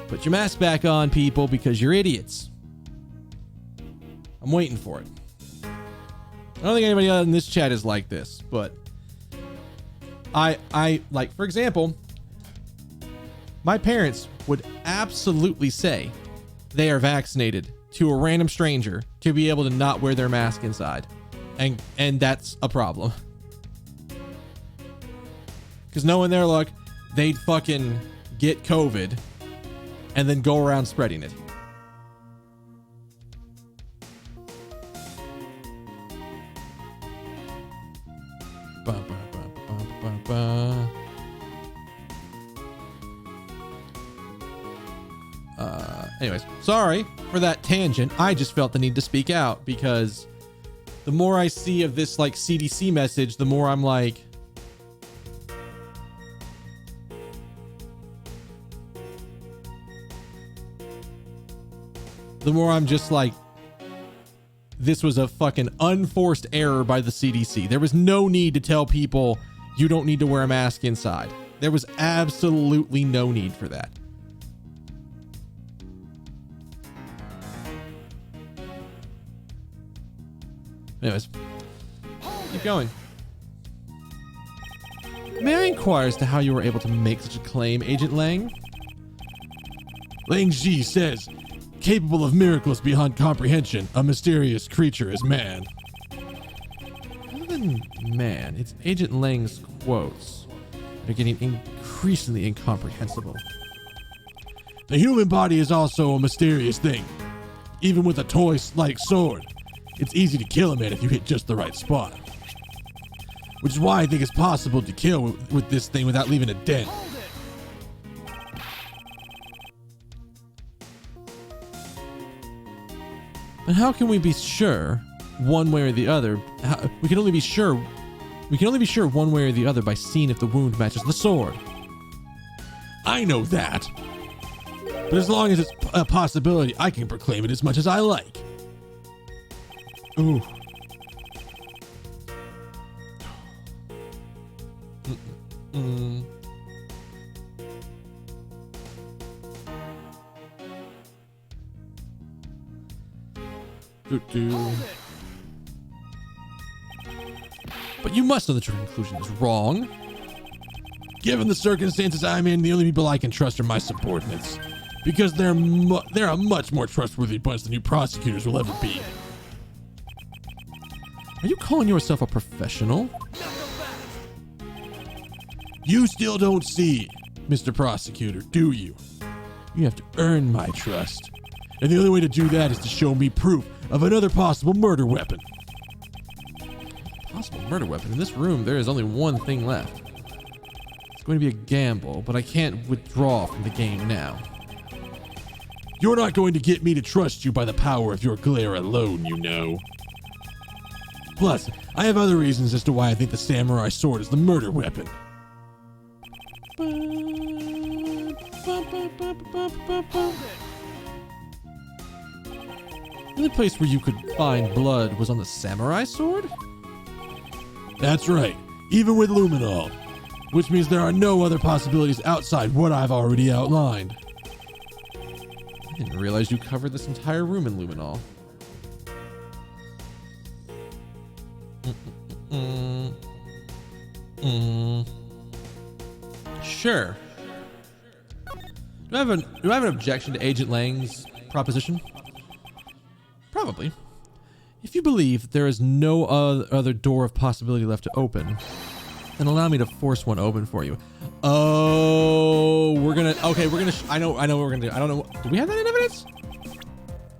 Put your mask back on, people, because you're idiots. I'm waiting for it. I don't think anybody in this chat is like this, but I like, for example, my parents would absolutely say they are vaccinated to a random stranger to be able to not wear their mask inside. And that's a problem. Because knowing their luck, they'd fucking get COVID and then go around spreading it. Anyways, sorry for that tangent. I just felt the need to speak out because the more I see of this like CDC message, the more I'm like, the more I'm just like, this was a fucking unforced error by the CDC. There was no need to tell people you don't need to wear a mask inside. There was absolutely no need for that. Anyways, keep going. May I inquire as to how you were able to make such a claim, Agent Lang? Lang Ji says, capable of miracles beyond comprehension, a mysterious creature is man. Other than man, it's Agent Lang's quotes. They're getting increasingly incomprehensible. The human body is also a mysterious thing. Even with a toy-like sword, it's easy to kill a man if you hit just the right spot. Which is why I think it's possible to kill with this thing without leaving a dent. But how can we be sure one way or the other? We can only be sure one way or the other by seeing if the wound matches the sword. I know that. But as long as it's a possibility, I can proclaim it as much as I like. Ooh. But you must know that your conclusion is wrong. Given the circumstances I'm in, the only people I can trust are my subordinates. Because they're a much more trustworthy bunch than you prosecutors will ever be. Are you calling yourself a professional? You still don't see, Mr. Prosecutor, do you? You have to earn my trust. And the only way to do that is to show me proof of another possible murder weapon. Possible murder weapon? In this room, there is only one thing left. It's going to be a gamble, but I can't withdraw from the game now. You're not going to get me to trust you by the power of your glare alone, you know. Plus, I have other reasons as to why I think the samurai sword is the murder weapon. The only place where you could find blood was on the samurai sword? That's right, even with luminol, which means there are no other possibilities outside what I've already outlined. I didn't realize you covered this entire room in luminol. Sure. Do I have an objection to Agent Lang's proposition? Probably. If you believe that there is no other door of possibility left to open, then allow me to force one open for you. Oh, I know what we're gonna do. I don't know. Do we have that in evidence?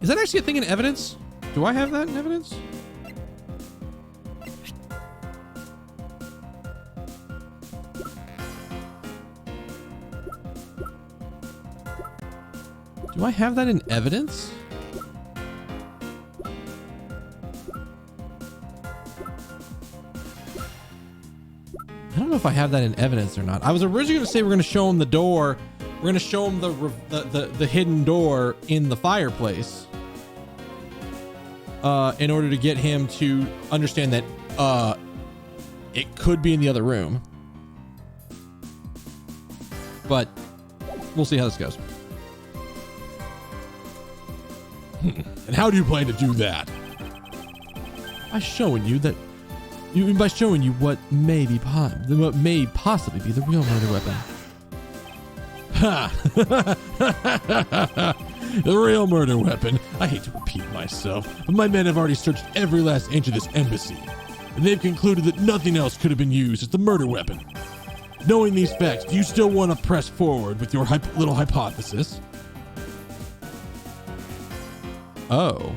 Is that actually a thing in evidence? Do I have that in evidence? Do I have that in evidence? I don't know if I have that in evidence or not. I was originally going to say we're going to show him the door. We're going to show him the hidden door in the fireplace. In order to get him to understand that it could be in the other room. But we'll see how this goes. And how do you plan to do that? By showing you that, by showing you what may possibly be the real murder weapon. Ha! The real murder weapon. I hate to repeat myself, but my men have already searched every last inch of this embassy, and they've concluded that nothing else could have been used as the murder weapon. Knowing these facts, do you still want to press forward with your little hypothesis? Oh.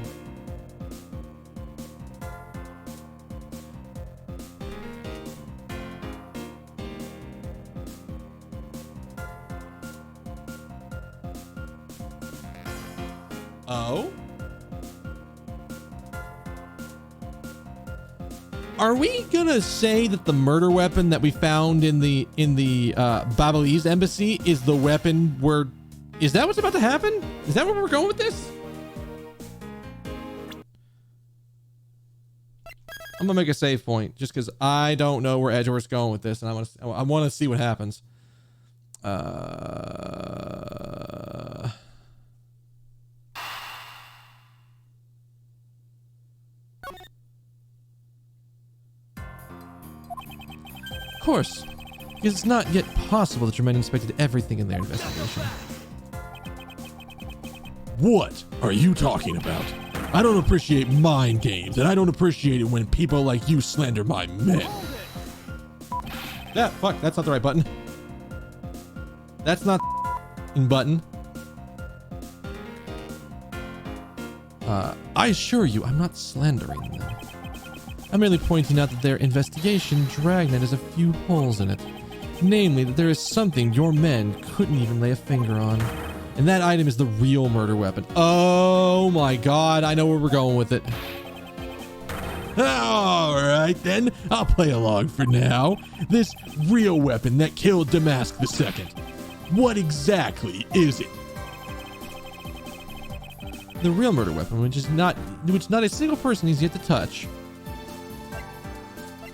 Oh? Are we gonna say that the murder weapon that we found in the Babalese embassy is the weapon is that what's about to happen? Is that where we're going with this? I'm gonna make a save point just because I don't know where Edgeworth's going with this, and I want to see what happens. Of course, because it's not yet possible that your men inspected everything in their investigation. What are you talking about? I don't appreciate mind games, and I don't appreciate it when people like you slander my men. Yeah, fuck, that's not the right button. That's not the button. I assure you, I'm not slandering them. I'm merely pointing out that their investigation dragnet has a few holes in it. Namely, that there is something your men couldn't even lay a finger on. And that item is the real murder weapon. Oh my god, I know where we're going with it. All right, then. I'll play along for now. This real weapon that killed Damask II. What exactly is it? The real murder weapon, which not a single person is yet to touch.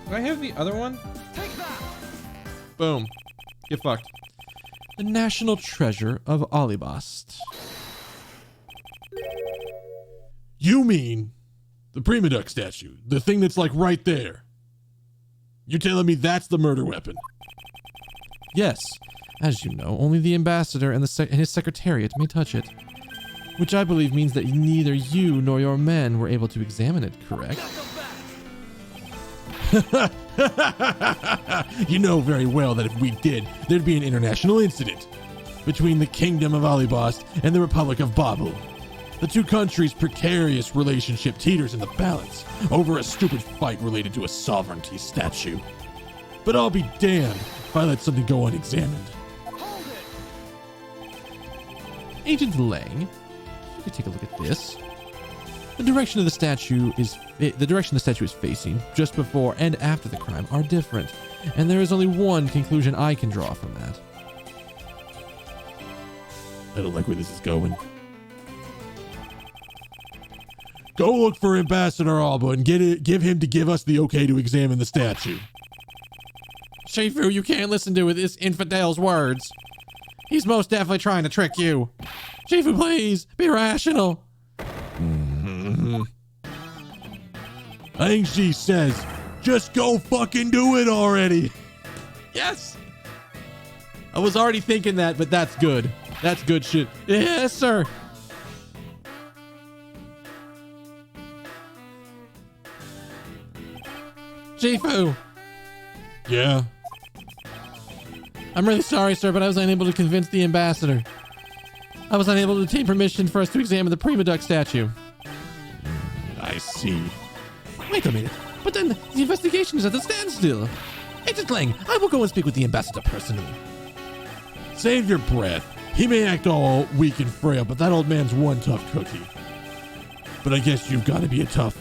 Do I have the other one? Take that! Boom. Get fucked. The national treasure of Alibast. You mean the Prima Duck statue, the thing that's like right there? You're telling me that's the murder weapon? Yes, as you know, only the ambassador and his secretariat may touch it. Which I believe means that neither you nor your men were able to examine it, correct? You know very well that if we did, there'd be an international incident between the Kingdom of Alibast and the Republic of Babel. The two countries' precarious relationship teeters in the balance over a stupid fight related to a sovereignty statue. But I'll be damned if I let something go unexamined. Hold it. Agent Lang, you could take a look at this. The direction the statue is facing just before and after the crime are different, and there is only one conclusion I can draw from that. I don't like where this is going. Go look for Ambassador Alba and give him to give us the okay to examine the statue. Shifu, you can't listen to this infidel's words. He's most definitely trying to trick you. Shifu, please, be rational. Angshi says, just go fucking do it already. Yes. I was already thinking that, but that's good. That's good shit. Yes, sir. Shifu. Yeah. I'm really sorry, sir, but I was unable to convince the ambassador. I was unable to obtain permission for us to examine the Prima Duck statue. I see. Wait a minute. But then the investigation is at a standstill. Agent Lang, I will go and speak with the ambassador personally. Save your breath. He may act all weak and frail, but that old man's one tough cookie. But I guess you've got to be tough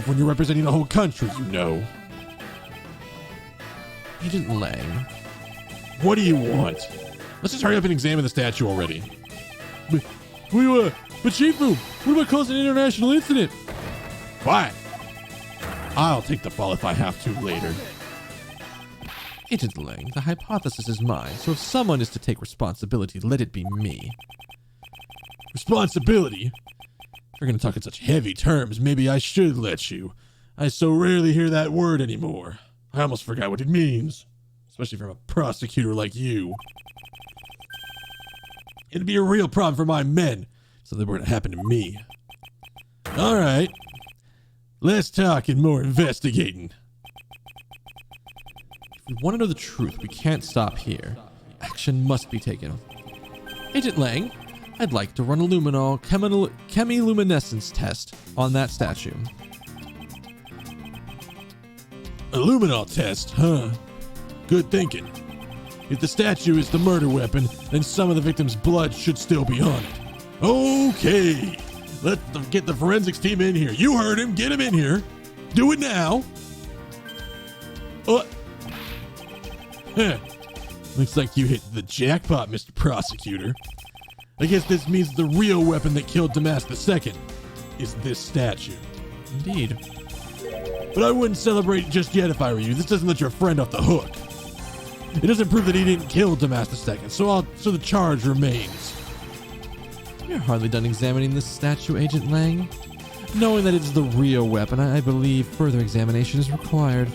when you're representing the whole country, you know. Agent Lang. What do you want? Let's just hurry up and examine the statue already. But Shifu, what about causing an international incident? What? I'll take the fall if I have to later. Agent Lang, the hypothesis is mine, so if someone is to take responsibility, let it be me. Responsibility? If you're gonna talk in such heavy terms, maybe I should let you. I so rarely hear that word anymore. I almost forgot what it means. Especially from a prosecutor like you. It'd be a real problem for my men, so they were to happen to me. Alright. Less talk and more investigating. If we want to know the truth, we can't stop here. Action must be taken. Agent Lang, I'd like to run a luminol chemiluminescence test on that statue. A luminol test, huh? Good thinking. If the statue is the murder weapon, then some of the victim's blood should still be on it. Okay. Let's get the forensics team in here. You heard him. Get him in here. Do it now. Looks like you hit the jackpot, Mr. Prosecutor. I guess this means the real weapon that killed Damas II is this statue. Indeed. But I wouldn't celebrate just yet if I were you. This doesn't let your friend off the hook. It doesn't prove that he didn't kill Damas II, so the charge remains. You're hardly done examining this statue, Agent Lang. Knowing that it's the real weapon, I believe further examination is required.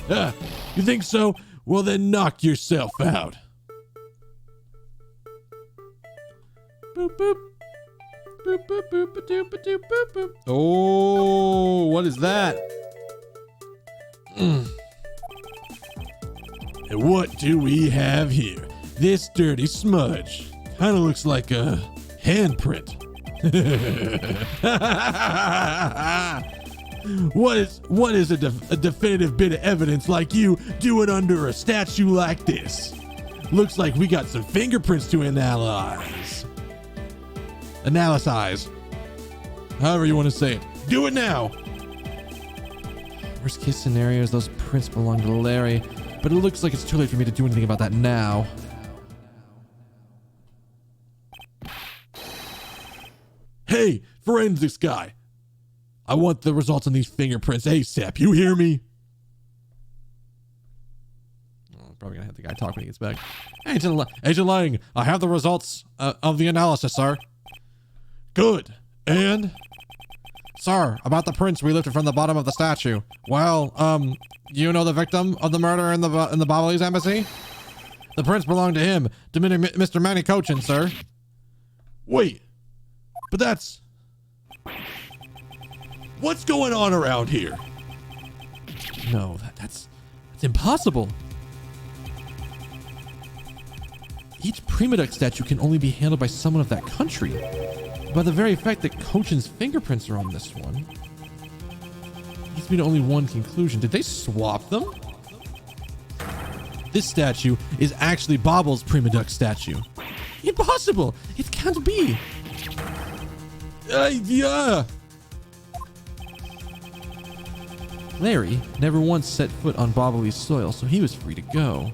You think so? Well, then knock yourself out. Boop, boop. Boop, boop, boop, boop, boop, boop, boop. Oh, what is that? And what do we have here? This dirty smudge. Kind of looks like a handprint. What is a definitive bit of evidence like you doing under a statue like this? Looks like we got some fingerprints to analyze. Analyze. However you want to say it. Do it now. Worst case scenario is those prints belong to Larry, but it looks like it's too late for me to do anything about that now. Hey, forensics guy. I want the results on these fingerprints ASAP. You hear me? Oh, I'm probably gonna have the guy talk when he gets back. Agent Lang, I have the results of the analysis, sir. Good. And? Sir, about the prints we lifted from the bottom of the statue. Well, you know the victim of the murder in the Babalese embassy? The prince belonged to him, to Mr. Manicochin, sir. Wait, but that's... What's going on around here? No, that's impossible. Each Prima Duck statue can only be handled by someone of that country. By the very fact that Cochin's fingerprints are on this one, leads me to only one conclusion. Did they swap them? This statue is actually Bobble's Prima Duck statue. Impossible! It can't be! Yeah. Larry never once set foot on Bobbly's soil, so he was free to go.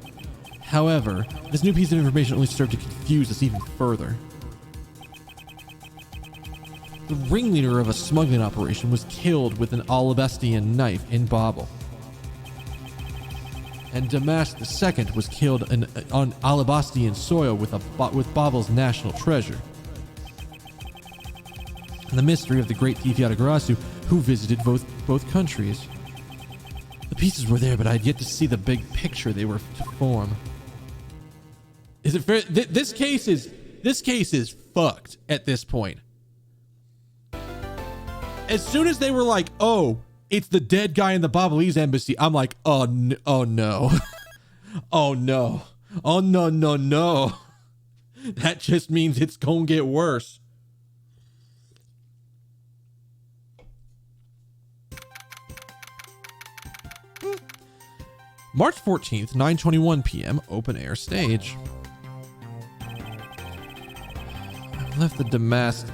However, this new piece of information only served to confuse us even further. The ringleader of a smuggling operation was killed with an Alabastian knife in Bobble. And Damask II was killed on Alabastian soil with Bobble's national treasure. And the mystery of the great thief Yatagarasu, who visited both countries. The pieces were there, but I had yet to see the big picture they were to form. Is it fair? This case is fucked at this point. As soon as they were like, "Oh, it's the dead guy in the Bobblese embassy," I'm like, "Oh no, oh no, oh no, oh no, no, no." That just means it's gonna get worse. March 14th, 9:21 p.m. Open air stage. I left the Damask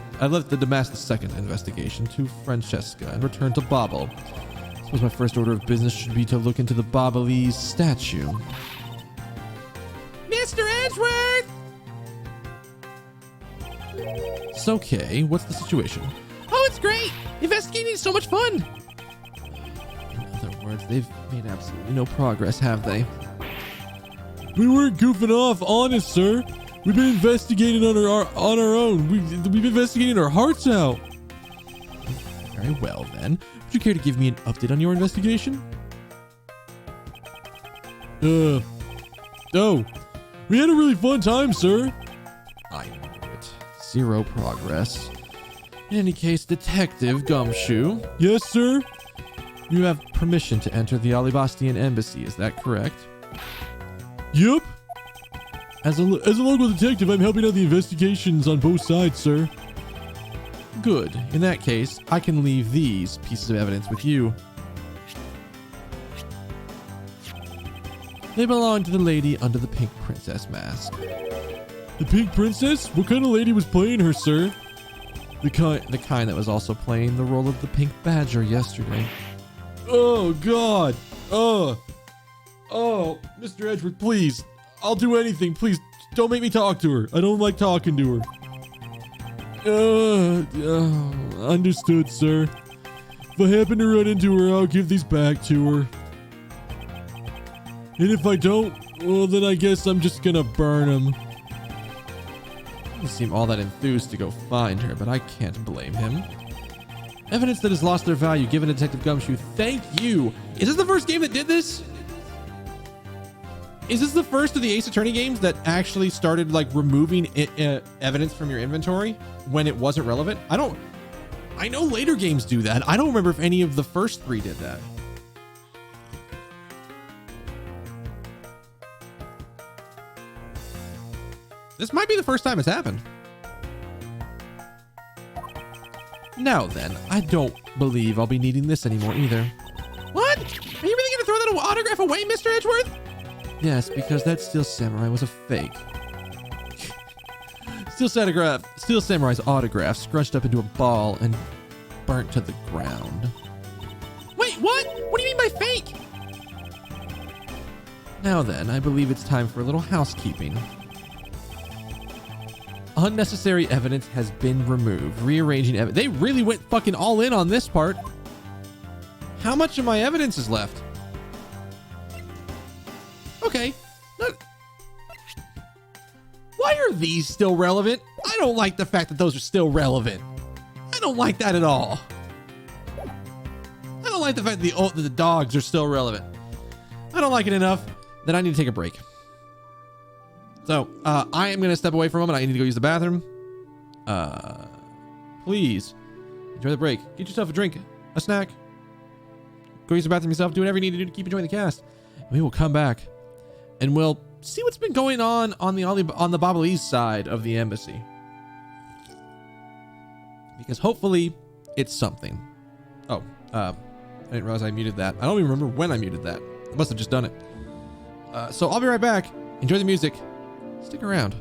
II investigation to Francesca and returned to Bobble. I suppose my first order of business should be to look into the Bobblese statue. Mr. Edgeworth! It's okay. What's the situation? Oh, it's great! Investigating is so much fun! In other words, they've made absolutely no progress, have they? We weren't goofing off, honest, sir. We've been investigating on our own. We've been investigating our hearts out. Very well, then. Would you care to give me an update on your investigation? Oh, we had a really fun time, sir. I knew it. Zero progress. In any case, Detective Gumshoe. Yes, sir. You have permission to enter the Alabastian embassy, is that correct? Yep. As a local detective, I'm helping out the investigations on both sides, sir. Good. In that case, I can leave these pieces of evidence with you. They belong to the lady under the pink princess mask. The pink princess? What kind of lady was playing her, sir? The kind that was also playing the role of the pink badger yesterday. Oh, God. Oh, Mr. Edgeworth, please. I'll do anything. Please don't make me talk to her. I don't like talking to her. Understood, sir. If I happen to run into her, I'll give these back to her. And if I don't, well, then I guess I'm just gonna burn them. He doesn't seem all that enthused to go find her, but I can't blame him. Evidence that has lost their value given to Detective Gumshoe. Thank you. Is this the first game that did this? Is this the first of the Ace Attorney games that actually started like removing evidence from your inventory when it wasn't relevant? I know later games do that. I don't remember if any of the first three did that. This might be the first time it's happened. Now then, I don't believe I'll be needing this anymore either. What? Are you really gonna throw that autograph away, Mr. Edgeworth? Yes, because that Steel Samurai was a fake. Steel Samurai's autograph scrunched up into a ball and burnt to the ground. Wait, what? What do you mean by fake? Now then, I believe it's time for a little housekeeping. Unnecessary evidence has been removed. Rearranging evidence. They really went fucking all in on this part. How much of my evidence is left? Okay. Look. Why are these still relevant? I don't like the fact that those are still relevant. I don't like that at all. I don't like the fact that the dogs are still relevant. I don't like it enough that I need to take a break. So I am going to step away for a moment. I need to go use the bathroom. Please enjoy the break. Get yourself a drink, a snack. Go use the bathroom yourself. Do whatever you need to do to keep enjoying the cast. We will come back and we'll see what's been going on the Babalese side of the embassy. Because hopefully it's something. Oh, I didn't realize I muted that. I don't even remember when I muted that. I must have just done it. So I'll be right back. Enjoy the music. Stick around.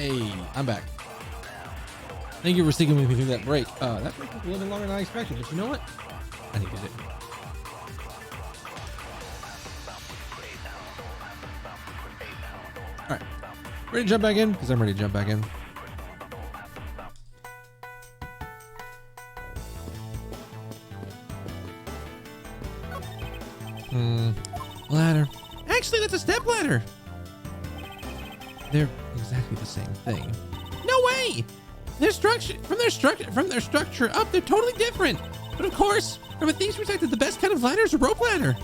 Hey, I'm back. Thank you for sticking with me through that break. That break took a little bit longer than I expected, but you know what? I needed it. All right, ready to jump back in? Because I'm ready to jump back in. Ladder. Actually, that's a step ladder. They're exactly the same thing. No way! Their structure from their structure up, they're totally different. But of course, from a thieves' perspective, the best kind of ladder is a rope ladder.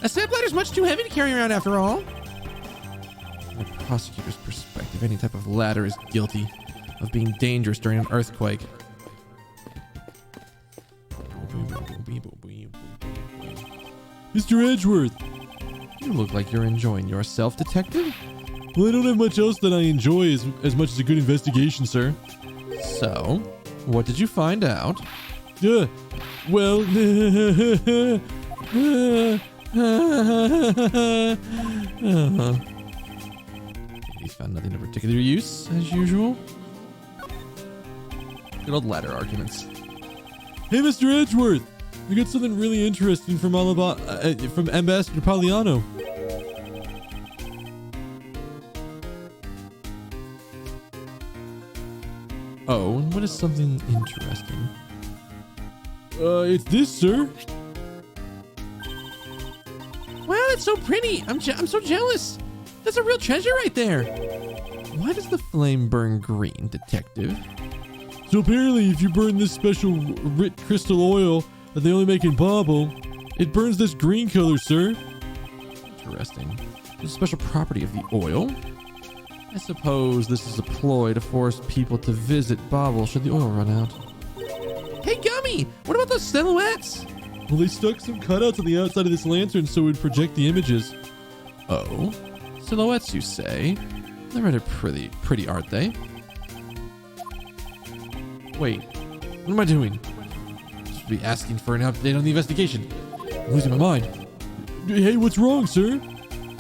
A step ladder is much too heavy to carry around after all. From a prosecutor's perspective, any type of ladder is guilty of being dangerous during an earthquake. Mr. Edgeworth. You look like you're enjoying yourself, detective. Well, I don't have much else that I enjoy as much as a good investigation, sir. So, what did you find out? Well, You found nothing of particular use, as usual. Good old ladder arguments. hey, Mr. Edgeworth. I got something really interesting from from Ambassador Pagliano. Oh, and what is something interesting? It's this, sir. Wow, that's so pretty. I'm so jealous. That's a real treasure right there. Why does the flame burn green, detective? So apparently, if you burn this special Rit crystal oil that they only make in Bobble, it burns this green color, sir. Interesting. There's a special property of the oil. I suppose this is a ploy to force people to visit Bobble should the oil run out. Hey, Gummy! What about those silhouettes? Well, they stuck some cutouts on the outside of this lantern so it would project the images. Oh, silhouettes, you say? They're rather pretty, aren't they? Wait, what am I doing? Should be asking for an update on the investigation. I'm losing my mind. Hey, what's wrong, sir?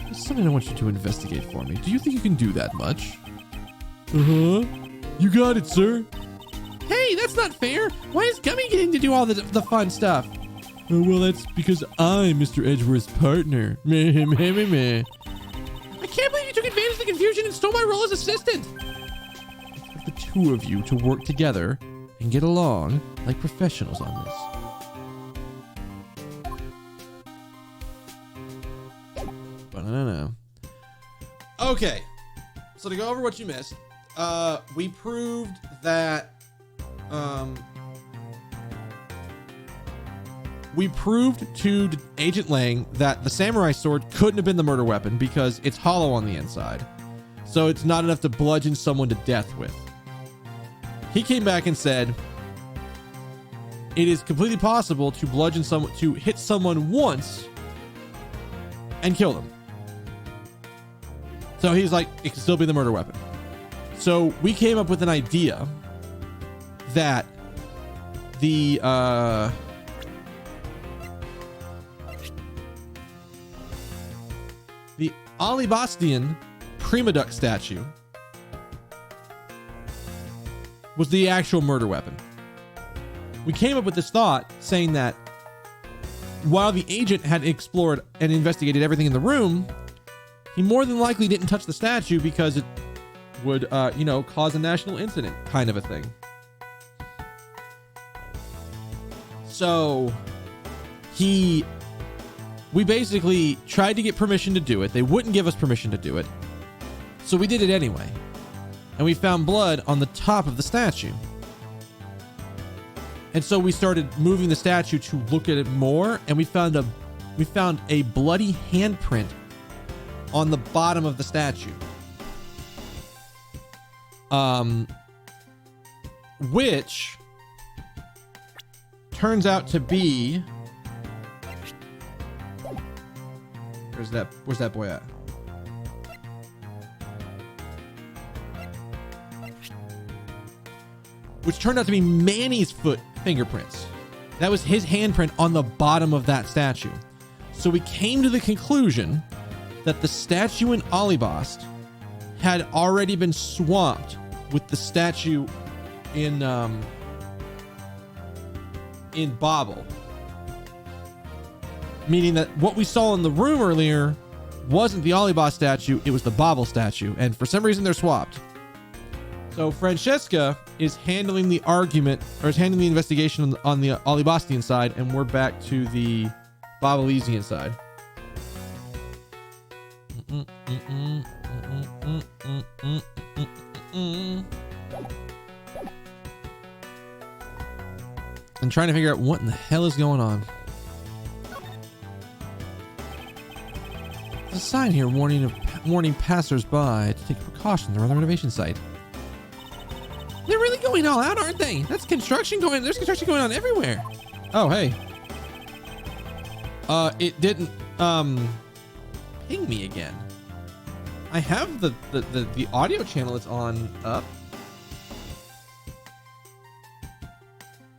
There's something I want you to investigate for me. Do you think you can do that much? Uh-huh. You got it, sir. Hey, that's not fair. Why is Gummy getting to do all the fun stuff? Well, that's because I'm Mr. Edgeworth's partner. Meh, meh, meh, meh. I can't believe you took advantage of the confusion and stole my role as assistant. It's for the two of you to work together and get along like professionals on this. Ba-na-na-na. Okay, so to go over what you missed, we proved that we proved to Agent Lang that the samurai sword couldn't have been the murder weapon because it's hollow on the inside. So it's not enough to bludgeon someone to death with. He came back and said it is completely possible to bludgeon someone, to hit someone once and kill them. So he's like, it can still be the murder weapon. So we came up with an idea that the Alibastian Prima Duck statue was the actual murder weapon. We came up with this thought saying that while the agent had explored and investigated everything in the room, he more than likely didn't touch the statue because it would, cause a national incident kind of a thing. So we basically tried to get permission to do it. They wouldn't give us permission to do it. So we did it anyway. And we found blood on the top of the statue. And so we started moving the statue to look at it more, and we found a bloody handprint on the bottom of the statue. Which turns out to be, where's that boy at? Which turned out to be Manny's foot fingerprints. That was his handprint on the bottom of that statue. So we came to the conclusion that the statue in Alibast had already been swamped with the statue in Bobble. Meaning that what we saw in the room earlier wasn't the Olibas statue, it was the Bobble statue. And for some reason, they're swapped. So Francesca is handling the argument, or is handling the investigation on the Olibastian side, and we're back to the Bobblesian side. I'm trying to figure out what in the hell is going on. There's a sign here warning passers-by to take precautions around the renovation site. They're really going all out, aren't they? There's construction going on everywhere. Oh, hey. It didn't ping me again. I have the audio channel it's on up.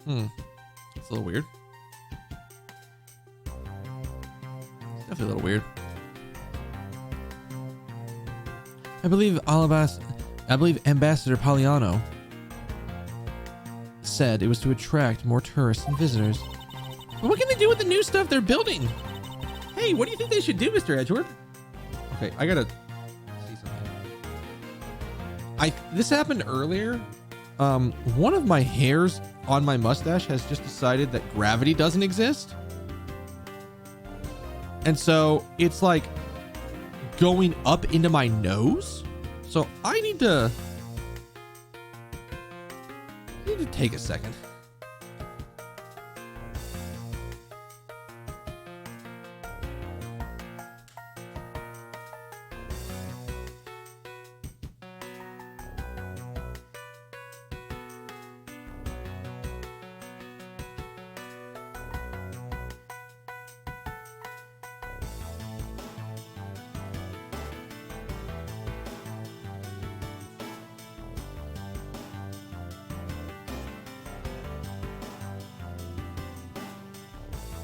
It's a little weird. It's definitely a little weird. I believe Ambassador Poliano said it was to attract more tourists and visitors. But what can they do with the new stuff they're building? Hey, what do you think they should do, Mr. Edgeworth? Okay, I gotta see something. This happened earlier. One of my hairs on my mustache has just decided that gravity doesn't exist. And so it's like going up into my nose. So I need to take a second.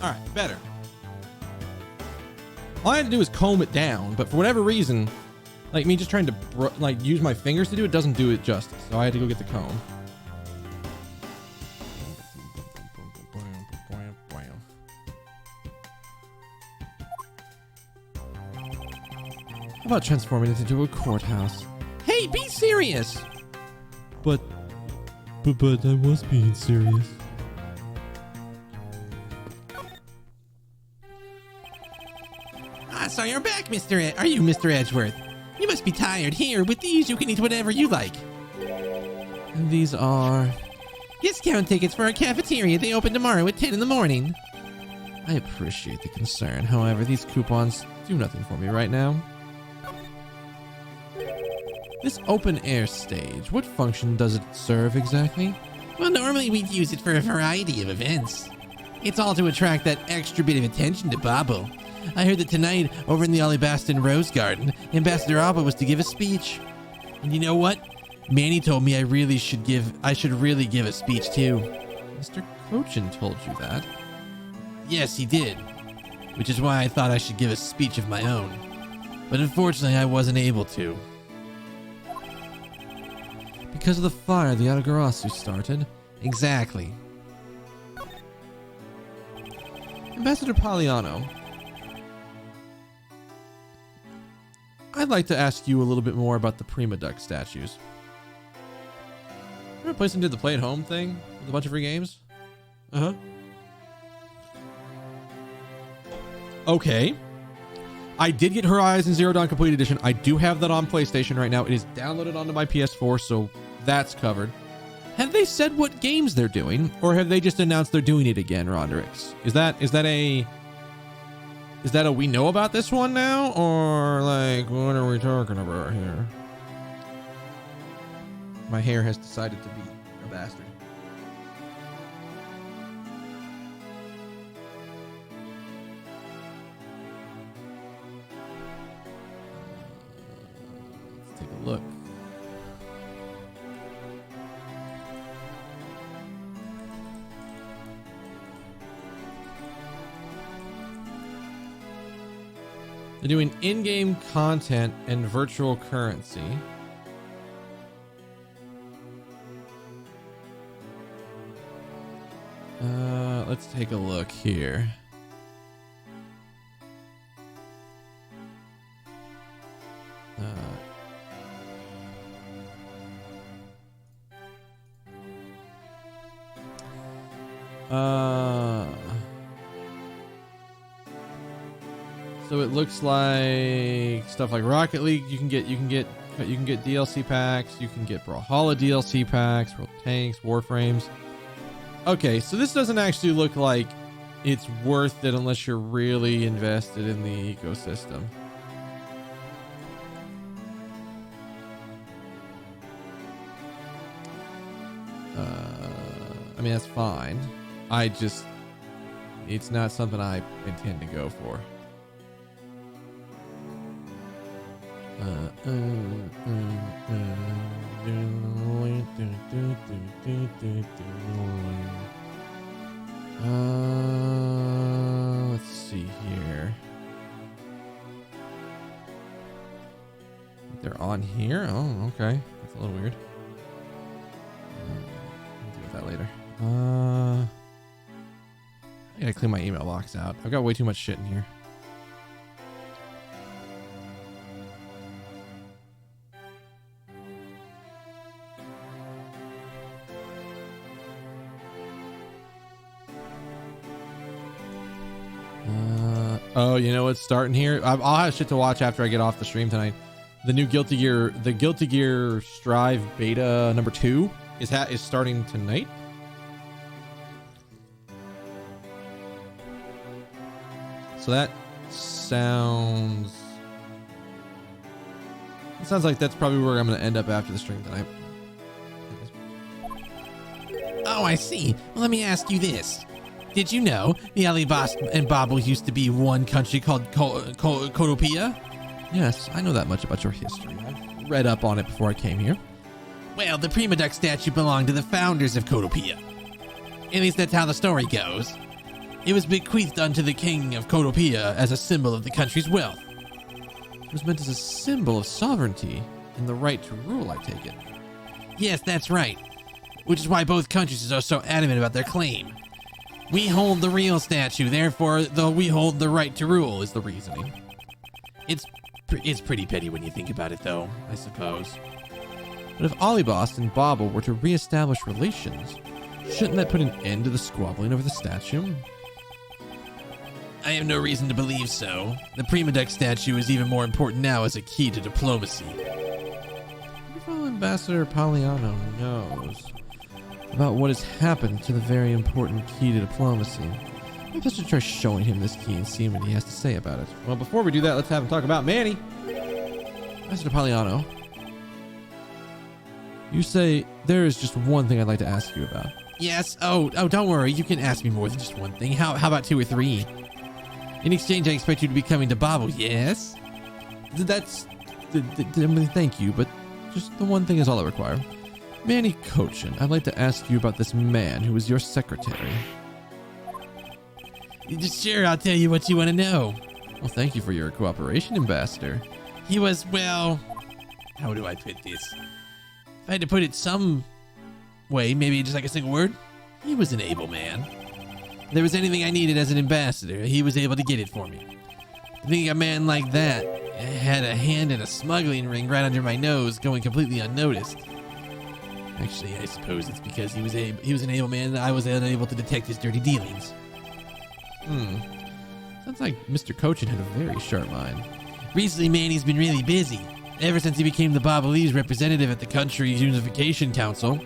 All right, better. All I had to do is comb it down, but for whatever reason, like me just trying to use my fingers to do it doesn't do it justice. So I had to go get the comb. How about transforming it into a courthouse? Hey, be serious! But I was being serious. So you're back, Are you Mr. Edgeworth? You must be tired. Here, with these, you can eat whatever you like. And these are discount tickets for our cafeteria. They open tomorrow at 10 in the morning. I appreciate the concern. However, these coupons do nothing for me right now. This open-air stage, what function does it serve exactly? Well, normally we'd use it for a variety of events. It's all to attract that extra bit of attention to Bobble. I heard that tonight, over in the Olibaston Rose Garden, Ambassador Alba was to give a speech. And you know what? Manny told me I should really give a speech too. Mr. Cochin told you that? Yes, he did. Which is why I thought I should give a speech of my own. But unfortunately, I wasn't able to. Because of the fire the Adagarasu started? Exactly. Ambassador Poliano, I'd like to ask you a little bit more about the Prima Duck statues. Remember Place and did the play at home thing with a bunch of free games? Uh-huh. Okay. I did get Horizon Zero Dawn Complete Edition. I do have that on PlayStation right now. It is downloaded onto my PS4, so that's covered. Have they said what games they're doing, or have they just announced they're doing it again, Rodrix? Is that a we know about this one now, or like what are we talking about here? My hair has decided to be a bastard. Let's take a look. They're doing in-game content and virtual currency. Let's take a look here. So it looks like stuff like Rocket League. You can get DLC packs. You can get Brawlhalla DLC packs, World Tanks, Warframes. Okay, so this doesn't actually look like it's worth it unless you're really invested in the ecosystem. I mean, that's fine. It's not something I intend to go for. Let's see here. They're on here? Oh, okay. That's a little weird. I'll deal with that later. I gotta clean my email box out. I've got way too much shit in here. Oh, you know what's starting here? I'll have shit to watch after I get off the stream tonight. The new Guilty Gear Strive beta number 2 is starting tonight. So that sounds like that's probably where I'm going to end up after the stream tonight. Oh, I see. Well, let me ask you this. Did you know the Ali Boss and Bobble used to be one country called Kotopia? Yes, I know that much about your history. I've read up on it before I came here. Well, the Prima Duck statue belonged to the founders of Kotopia. At least that's how the story goes. It was bequeathed unto the king of Kotopia as a symbol of the country's wealth. It was meant as a symbol of sovereignty and the right to rule, I take it. Yes, that's right. Which is why both countries are so adamant about their claim. We hold the real statue, therefore, though we hold the right to rule, is the reasoning. It's pretty petty when you think about it, though, I suppose. But if Alibost and Bobble were to re-establish relations, shouldn't that put an end to the squabbling over the statue? I have no reason to believe so. The Prima Duck statue is even more important now as a key to diplomacy. If Ambassador Poliano knows about what has happened to the very important key to diplomacy, maybe I should try showing him this key and seeing what he has to say about it. Well, before we do that, let's have him talk about Manny. Ambassador Poliano, you say there is just one thing I'd like to ask you about. Yes. Oh, don't worry. You can ask me more than just one thing. How about 2 or 3? In exchange, I expect you to be coming to Bobble, yes? Thank you, but just the one thing is all I require. Manny Cochin, I'd like to ask you about this man who was your secretary. Sure, I'll tell you what you want to know. Well, thank you for your cooperation, Ambassador. He was, well, how do I put this? If I had to put it some way, maybe just like a single word, he was an able man. If there was anything I needed as an ambassador, he was able to get it for me. Thinking a man like that had a hand in a smuggling ring right under my nose, going completely unnoticed. Actually, I suppose it's because he was an able man and I was unable to detect his dirty dealings. Sounds like Mr. Cochin had a very sharp mind. Recently, Manny's been really busy. Ever since he became the Bobbalese representative at the country's Unification Council,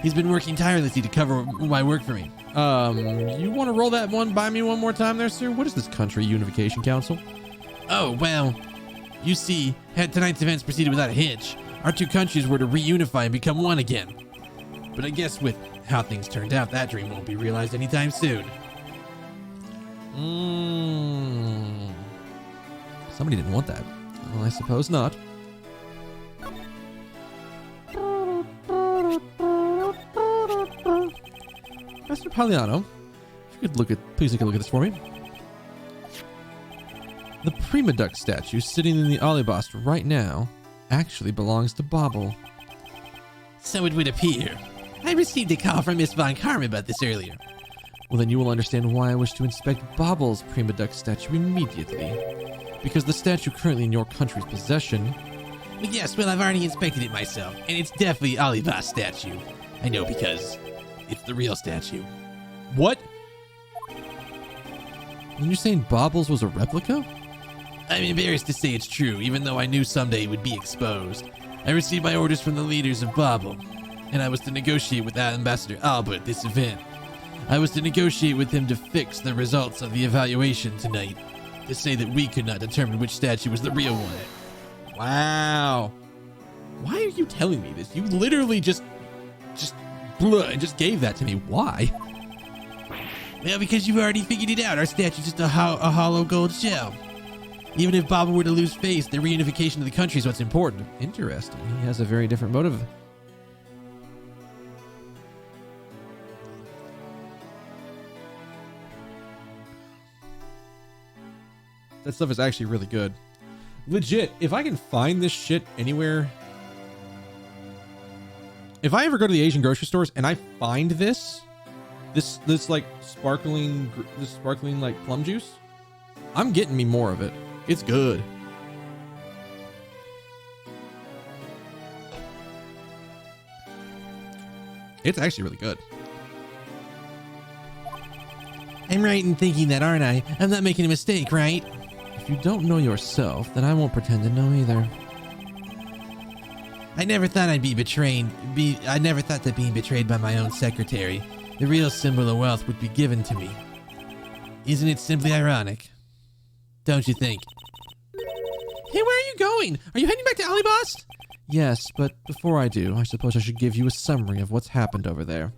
he's been working tirelessly to cover my work for me. You want to roll that one by me one more time there, sir? What is this country Unification Council? Oh, well, you see, had tonight's events proceeded without a hitch, our 2 countries were to reunify and become one again. But I guess with how things turned out, that dream won't be realized anytime soon. Somebody didn't want that. Well, I suppose not. Mr. Poliano, if you could please take a look at this for me. The Prima Duck statue sitting in the Alibast right now actually belongs to Bobble. So it would appear. I received a call from Miss Von Karma about this earlier. Well, then you will understand why I wish to inspect Bobble's Prima Duck statue immediately. Because the statue currently in your country's possession... Yes, well, I've already inspected it myself, and it's definitely Alibast statue. I know because it's the real statue. What? Are you saying Bobble's was a replica? I'm embarrassed to say it's true, even though I knew someday it would be exposed. I received my orders from the leaders of Bobble, and I was to negotiate with Ambassador Alba at this event. I was to negotiate with him to fix the results of the evaluation tonight, to say that we could not determine which statue was the real one. Wow. Why are you telling me this? You literally just gave that to me. Why? Well, because you've already figured it out. Our statue's just a hollow gold shell. Even if Bobble were to lose face, the reunification of the country is what's important. Interesting. He has a very different motive. That stuff is actually really good. Legit, if I can find this shit anywhere... If I ever go to the Asian grocery stores and I find this like sparkling like plum juice, I'm getting me more of it. It's good. It's actually really good. I'm right in thinking that, aren't I? I'm not making a mistake, right? If you don't know yourself, then I won't pretend to know either. I never thought I'd be betrayed. I never thought that being betrayed by my own secretary, the real symbol of wealth, would be given to me. Isn't it simply ironic? Don't you think? Hey, where are you going? Are you heading back to Alibast? Yes, but before I do, I suppose I should give you a summary of what's happened over there.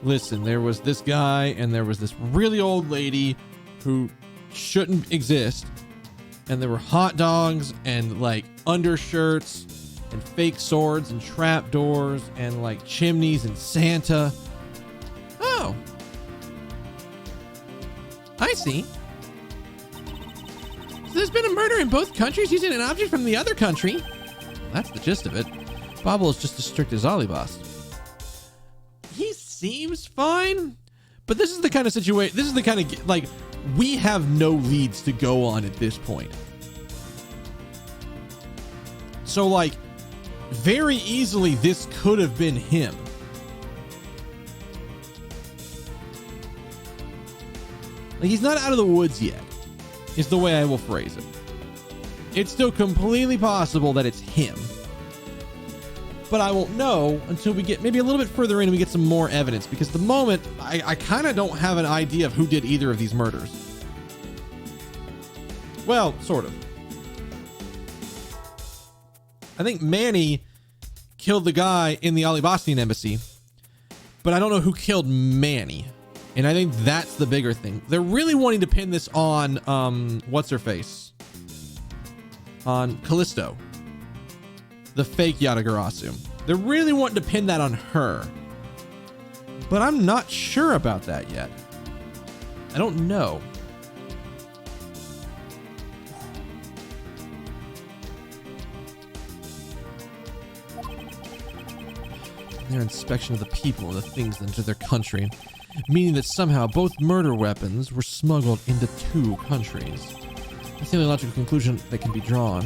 Listen, there was this guy and there was this really old lady who shouldn't exist. And there were hot dogs and like undershirts and fake swords and trapdoors and like chimneys and Santa. Oh. I see. So there's been a murder in both countries using an object from the other country. That's the gist of it. Bobble is just as strict as Alibast. He seems fine, but this is the kind of situation, this is the kind of, like, we have no leads to go on at this point. So, like, very easily this could have been him. Like, he's not out of the woods yet, is the way I will phrase it. It's still completely possible that it's him. But I won't know until we get maybe a little bit further in and we get some more evidence. Because at the moment, I kind of don't have an idea of who did either of these murders. Well, sort of. I think Manny killed the guy in the Alibastian embassy. But I don't know who killed Manny. And I think that's the bigger thing. They're really wanting to pin this on, what's-her-face? On Callisto. The fake Yatagarasu. They're really wanting to pin that on her. But I'm not sure about that yet. I don't know. Their inspection of the people and the things that enter their country, meaning that somehow both murder weapons were smuggled into two countries. That's the only logical conclusion that can be drawn.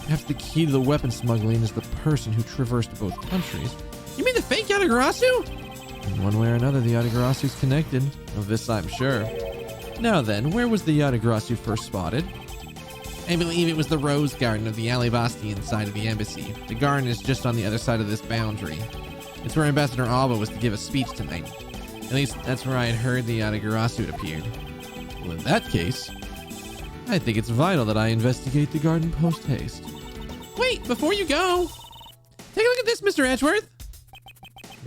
Perhaps the key to the weapon smuggling is the person who traversed both countries. You mean the fake Yatagarasu? In one way or another, the Yatagarasu's connected. Of this I'm sure. Now then, where was the Yatagarasu first spotted? I believe it was the rose garden of the Alibastian side of the embassy. The garden is just on the other side of this boundary. It's where Ambassador Alba was to give a speech tonight. At least that's where I had heard the Yatagarasu appeared. Well, in that case, I think it's vital that I investigate the garden post-haste. Wait, before you go, take a look at this, Mr. Edgeworth.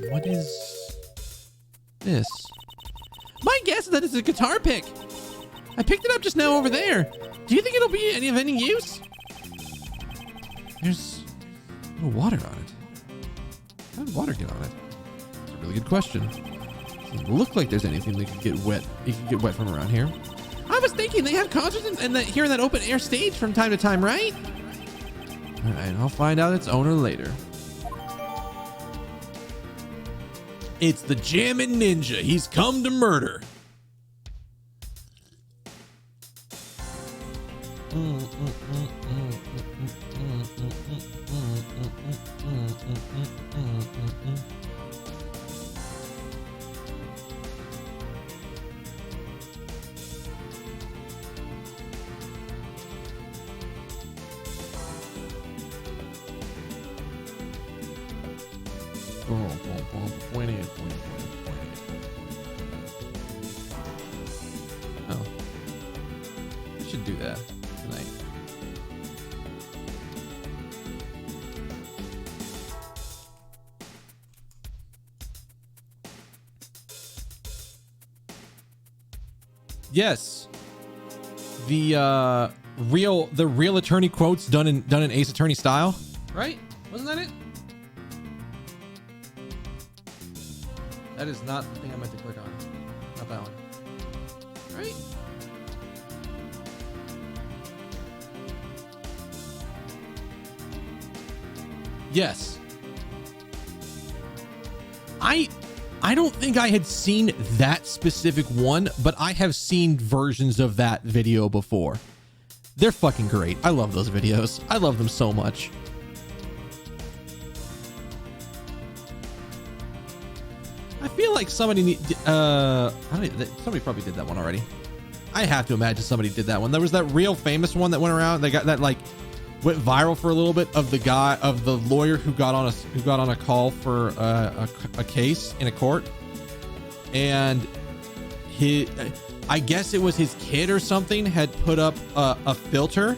What is this? My guess is that it's a guitar pick. I picked it up just now over there. Do you think it'll be of any use? There's no water on it. How did water get on it? That's a really good question. Doesn't look like there's anything that could get wet. It could get wet from around here. I was was thinking they have concerts and that here in that open air stage from time to time, right? All right, I'll find out its owner later. It's the Jammin' Ninja. He's come to murder. Oh, I should do that tonight. Yes, the real attorney quotes done in Ace Attorney style, right? Wasn't that it? That is not the thing I meant to click on. Not that one. Right? Yes. I don't think I had seen that specific one, but I have seen versions of that video before. They're fucking great. I love those videos. I love them so much. I feel like somebody somebody probably did that one already. I have to imagine somebody did that one. There was that real famous one that went around. They got that like went viral for a little bit of the lawyer who got on a call for a case in a court, and I guess it was his kid or something had put up a filter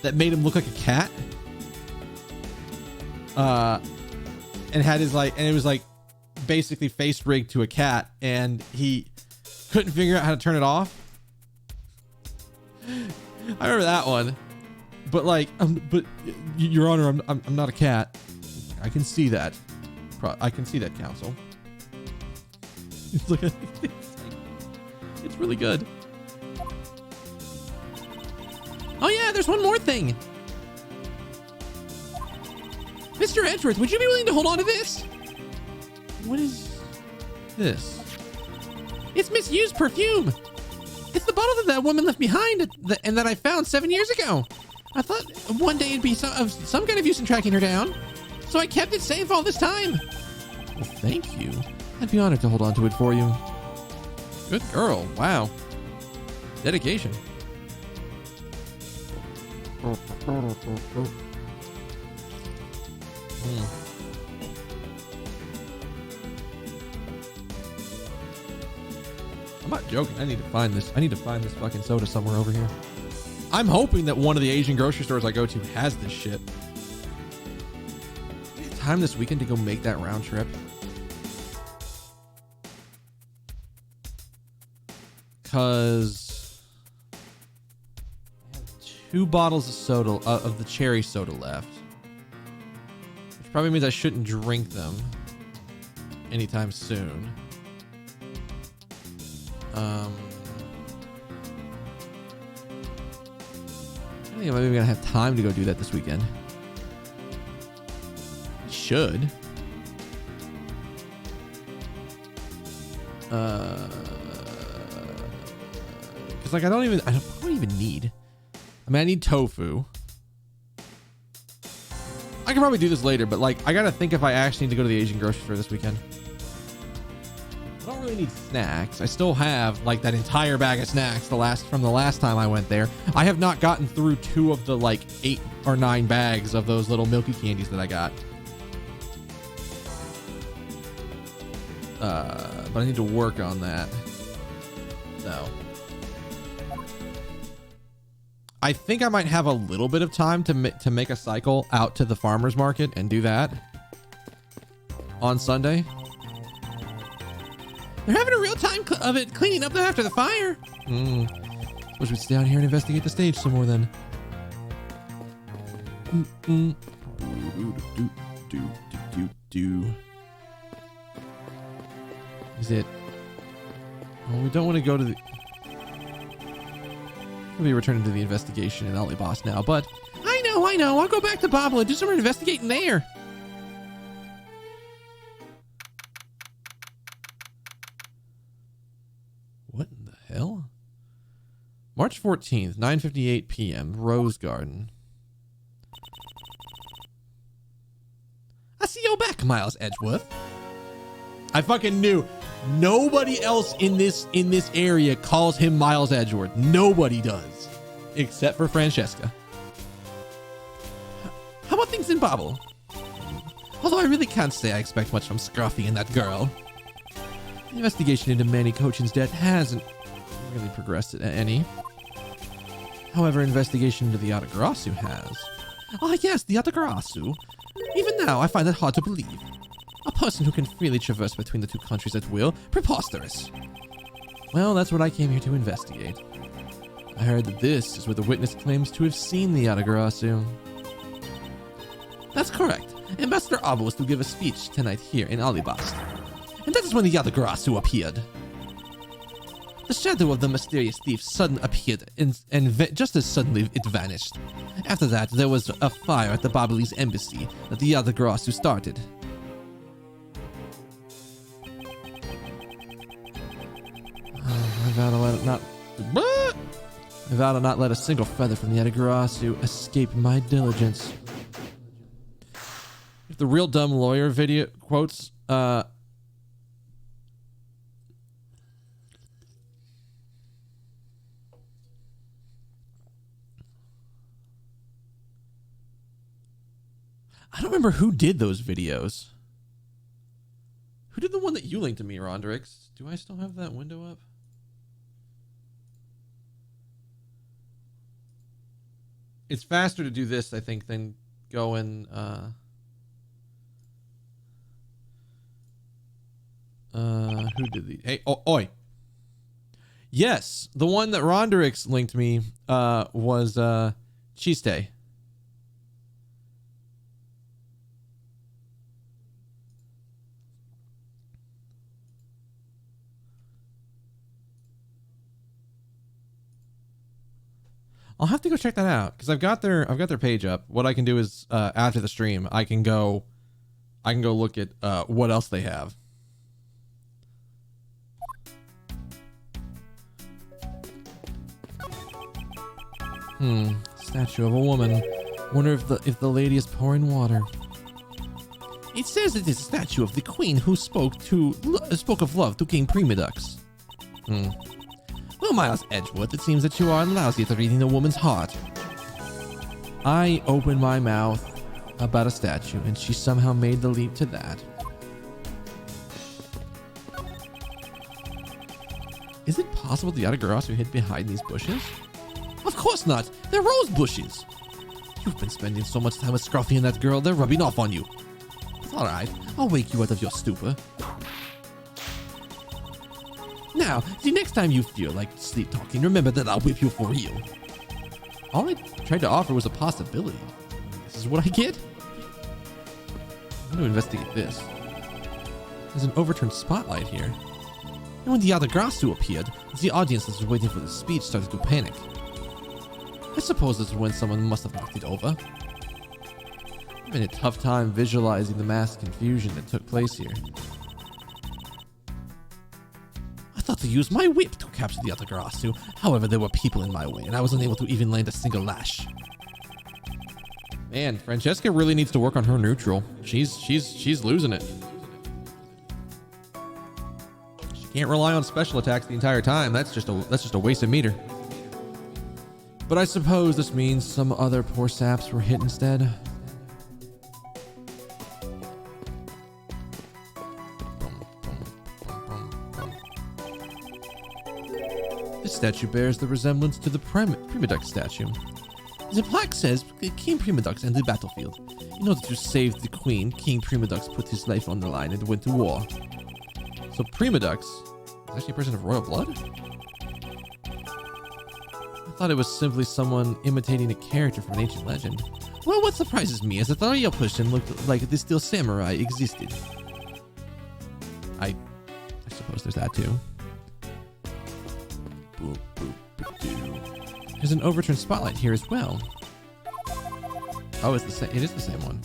that made him look like a cat, and had his and it was like basically face rigged to a cat, and he couldn't figure out how to turn it off. I remember that one. But but Your Honor, I'm not a cat. I can see that. I can see that, counsel. It's really good. Oh yeah, there's one more thing. Mr. Edgeworth, would you be willing to hold on to this? What is this? It's misused perfume. It's the bottle that that woman left behind and that I found 7 years ago. I thought one day it'd be some kind of use in tracking her down, so I kept it safe all this time. Well, thank you. I'd be honored to hold on to it for you. Good girl. Wow. Dedication. I'm not joking. I need to find this. I need to find this fucking soda somewhere over here. I'm hoping that one of the Asian grocery stores I go to has this shit. Time this weekend to go make that round trip. Cause I have 2 bottles of soda of the cherry soda left, which probably means I shouldn't drink them anytime soon. I think I'm maybe gonna have time to go do that this weekend. Should. Cause like I don't even need. I mean, I need tofu. I can probably do this later, but like I gotta think if I actually need to go to the Asian grocery store this weekend. I don't really need snacks. I still have like that entire bag of snacks from the last time I went there. I have not gotten through 2 of the like 8 or 9 bags of those little milky candies that I got. But I need to work on that. So I think I might have a little bit of time to make a cycle out to the farmer's market and do that on Sunday. They're having a real time of it cleaning up after the fire. Suppose we'd stay out here and investigate the stage some more then. Is it? Well, we don't want to go to the. We'll be returning to the investigation in Alibas now, but I know. I'll go back to Bobble and do some more investigating there. What in the hell? March 14th, 9:58 p.m. Rose Garden. I see you back, Miles Edgeworth. I fucking knew. Nobody else in this area calls him Miles Edgeworth. Nobody does, except for Francesca. How about things in Bobble? Although I really can't say I expect much from Scruffy and that girl. The investigation into Manny Cochin's death hasn't really progressed any. However, investigation into the Yatagarasu has. Ah, yes, the Yatagarasu. Even now, I find it hard to believe. A person who can freely traverse between the two countries at will? Preposterous. Well, that's what I came here to investigate. I heard that this is where the witness claims to have seen the Yatagarasu. That's correct. Ambassador Abo was to give a speech tonight here in Alibast. And that is when the Yatagarasu appeared. The shadow of the mysterious thief suddenly appeared, and just as suddenly it vanished. After that, there was a fire at the Babalese embassy that the Yatagarasu started. I vow to not let a single feather from the Yatagarasu escape my diligence. If the real dumb lawyer video quotes, I don't remember who did those videos. Who did the one that you linked to me, Rondrix? Do I still have that window up? It's faster to do this, I think, than going, who did the, hey, oi. Yes, the one that Rondrix linked me, was, Chiste. I'll have to go check that out because I've got their page up. What I can do is after the stream, I can go look at what else they have. Statue of a woman. Wonder if the lady is pouring water. It says it is a statue of the queen who spoke of love to King Primidux. Well, Miles Edgeworth, it seems that you are lousy at reading a woman's heart. I opened my mouth about a statue, and she somehow made the leap to that. Is it possible the Yatagarasu hid behind these bushes? Of course not! They're rose bushes! You've been spending so much time with Scruffy and that girl, they're rubbing off on you. It's alright, I'll wake you out of your stupor. Now, the next time you feel like sleep talking, remember that I'll whip you for real. All I tried to offer was a possibility. This is what I get? I'm going to investigate this. There's an overturned spotlight here. And when the Yatagarasu appeared, the audience that was waiting for the speech started to panic. I suppose this is when someone must have knocked it over. I'm having a tough time visualizing the mass confusion that took place here. I thought to use my whip to capture the Yatagarasu. However, there were people in my way, and I was unable to even land a single lash. Man, Francesca really needs to work on her neutral. She's losing it. She can't rely on special attacks the entire time. That's just a waste of meter. But I suppose this means some other poor saps were hit instead. This statue bears the resemblance to the Primidux statue. The plaque says King Primidux entered the battlefield. In order to save the queen, King Primidux put his life on the line and went to war. So Primidux is actually a person of royal blood? I thought it was simply someone imitating a character from an ancient legend. Well, what surprises me is that the real person looked like the steel samurai existed. I suppose there's that too. There's an overturned spotlight here as well. Oh, it's the same. It is the same one.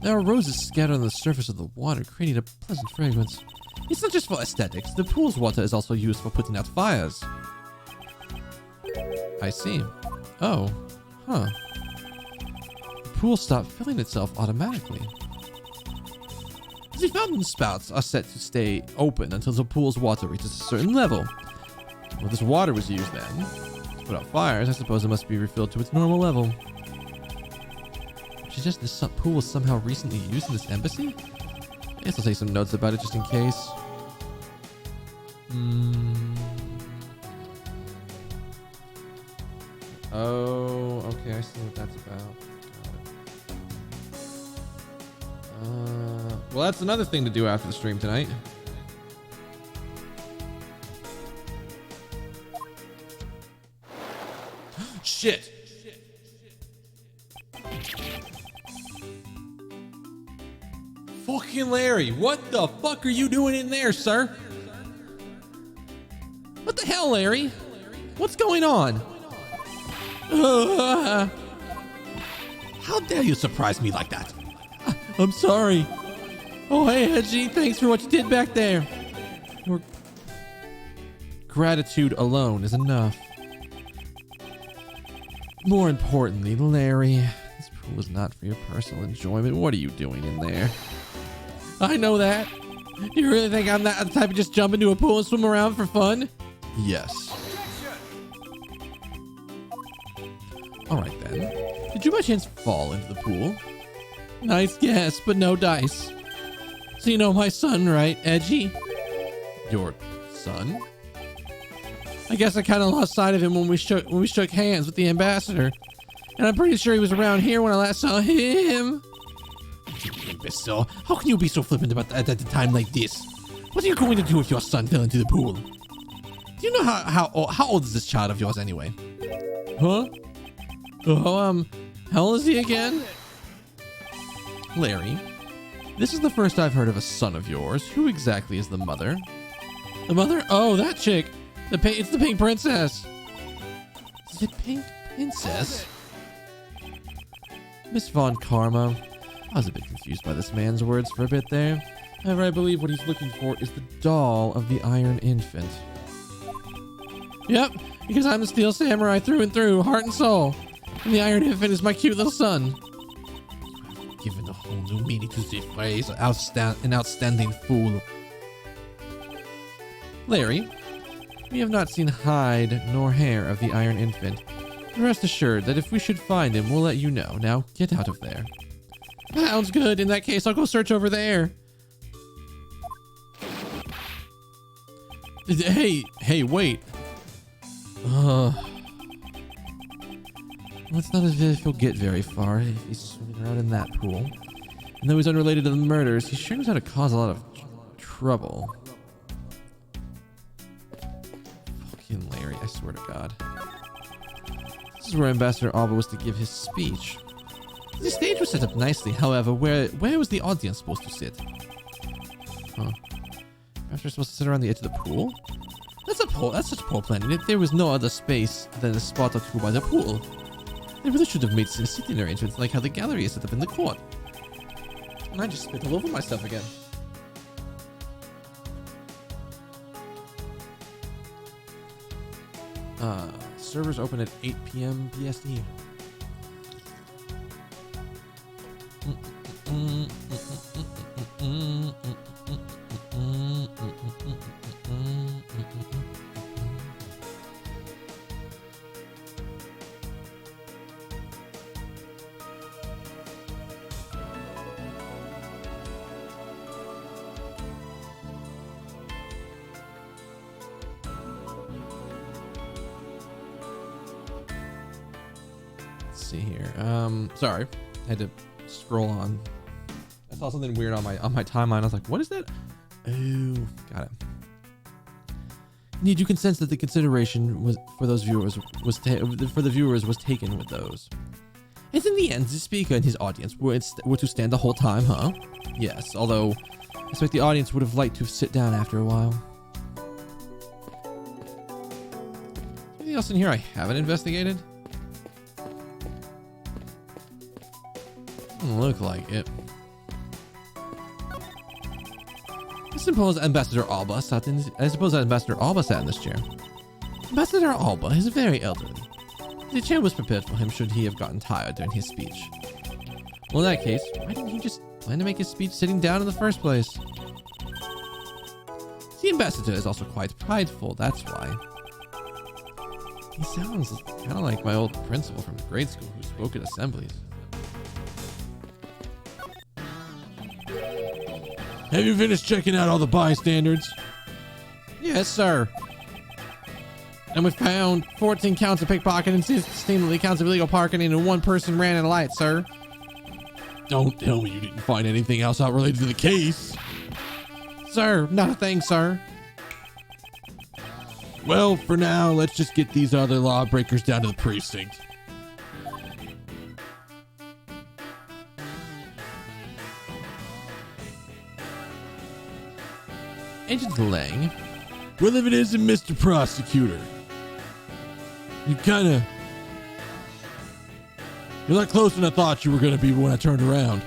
There are roses scattered on the surface of the water, creating a pleasant fragrance. It's not just for aesthetics. The pool's water is also used for putting out fires. I see. Oh. Huh. The pool stopped filling itself automatically. The fountain spouts are set to stay open until the pool's water reaches a certain level. Well, this water was used then to put out fires. I suppose it must be refilled to its normal level. She just this pool was somehow recently used in this embassy? I guess I'll take some notes about it just in case. Oh, okay, I see what that's about. Well, that's another thing to do after the stream tonight. Shit! Fucking Larry, what the fuck are you doing in there, sir? What the hell, Larry? What's going on? How dare you surprise me like that? I'm sorry. Oh, hey, Edgy, thanks for what you did back there. Gratitude alone is enough. More importantly, Larry, this pool was not for your personal enjoyment. What are you doing in there? I know that. You really think I'm that type of just jump into a pool and swim around for fun? Yes. Alright then. Did you by chance fall into the pool? Nice guess, but no dice. So you know my son, right, Edgy? Your son? I guess I kind of lost sight of him when we shook hands with the ambassador. And I'm pretty sure he was around here when I last saw him. You imbecile. How can you be so flippant about that at a time like this? What are you going to do if your son fell into the pool? Do you know how old is this child of yours anyway? Huh? Oh, how old is he again? Larry, this is the first I've heard of a son of yours. Who exactly is the mother? The mother? Oh, that chick. It's the Pink Princess. Is it Pink Princess? Miss Von Karma. I was a bit confused by this man's words for a bit there. However, I believe what he's looking for is the doll of the Iron Infant. Yep, because I'm the Steel Samurai through and through, heart and soul. And the Iron Infant is my cute little son. Given a whole new meaning to the phrase, an outstanding fool. Larry, we have not seen hide nor hair of the Iron Infant. Rest assured that if we should find him, we'll let you know. Now, get out of there. Sounds good. In that case, I'll go search over there. Hey, wait. Well, it's not as if he'll get very far if he's swimming around in that pool. And though he's unrelated to the murders, he sure knows how to cause a lot of trouble. Fucking Larry, I swear to God. This is where Ambassador Alba was to give his speech. The stage was set up nicely, however, where was the audience supposed to sit? Huh. Perhaps we're supposed to sit around the edge of the pool? That's such poor planning. If there was no other space than a spot or two by the pool, they really should have made some sitting arrangements like how the gallery is set up in the court. And I just spit all over myself again. Servers open at 8 p.m. PST. See here. Sorry, I had to scroll on. I saw something weird on my timeline. I was like, "What is that?" Oh, got it. Indeed, you can sense that the consideration was for the viewers was taken with those. And in the end, the speaker and his audience were to stand the whole time, huh? Yes. Although, I expect the audience would have liked to sit down after a while. Anything else in here I haven't investigated? Doesn't look like it. I suppose Ambassador Alba sat in this chair. Ambassador Alba is very elderly. The chair was prepared for him should he have gotten tired during his speech. Well, in that case, why didn't he just plan to make his speech sitting down in the first place? The ambassador is also quite prideful, that's why. He sounds kind of like my old principal from grade school who spoke at assemblies. Have you finished checking out all the bystanders? Yes, sir. And we found 14 counts of pickpocketing and 16 counts of illegal parking, and one person ran at a light, sir. Don't tell me you didn't find anything else out related to the case. Sir, not a thing, sir. Well, for now, let's just get these other lawbreakers down to the precinct. Agent Lang. Well, if it isn't Mr. Prosecutor. You're not closer than I thought you were going to be when I turned around.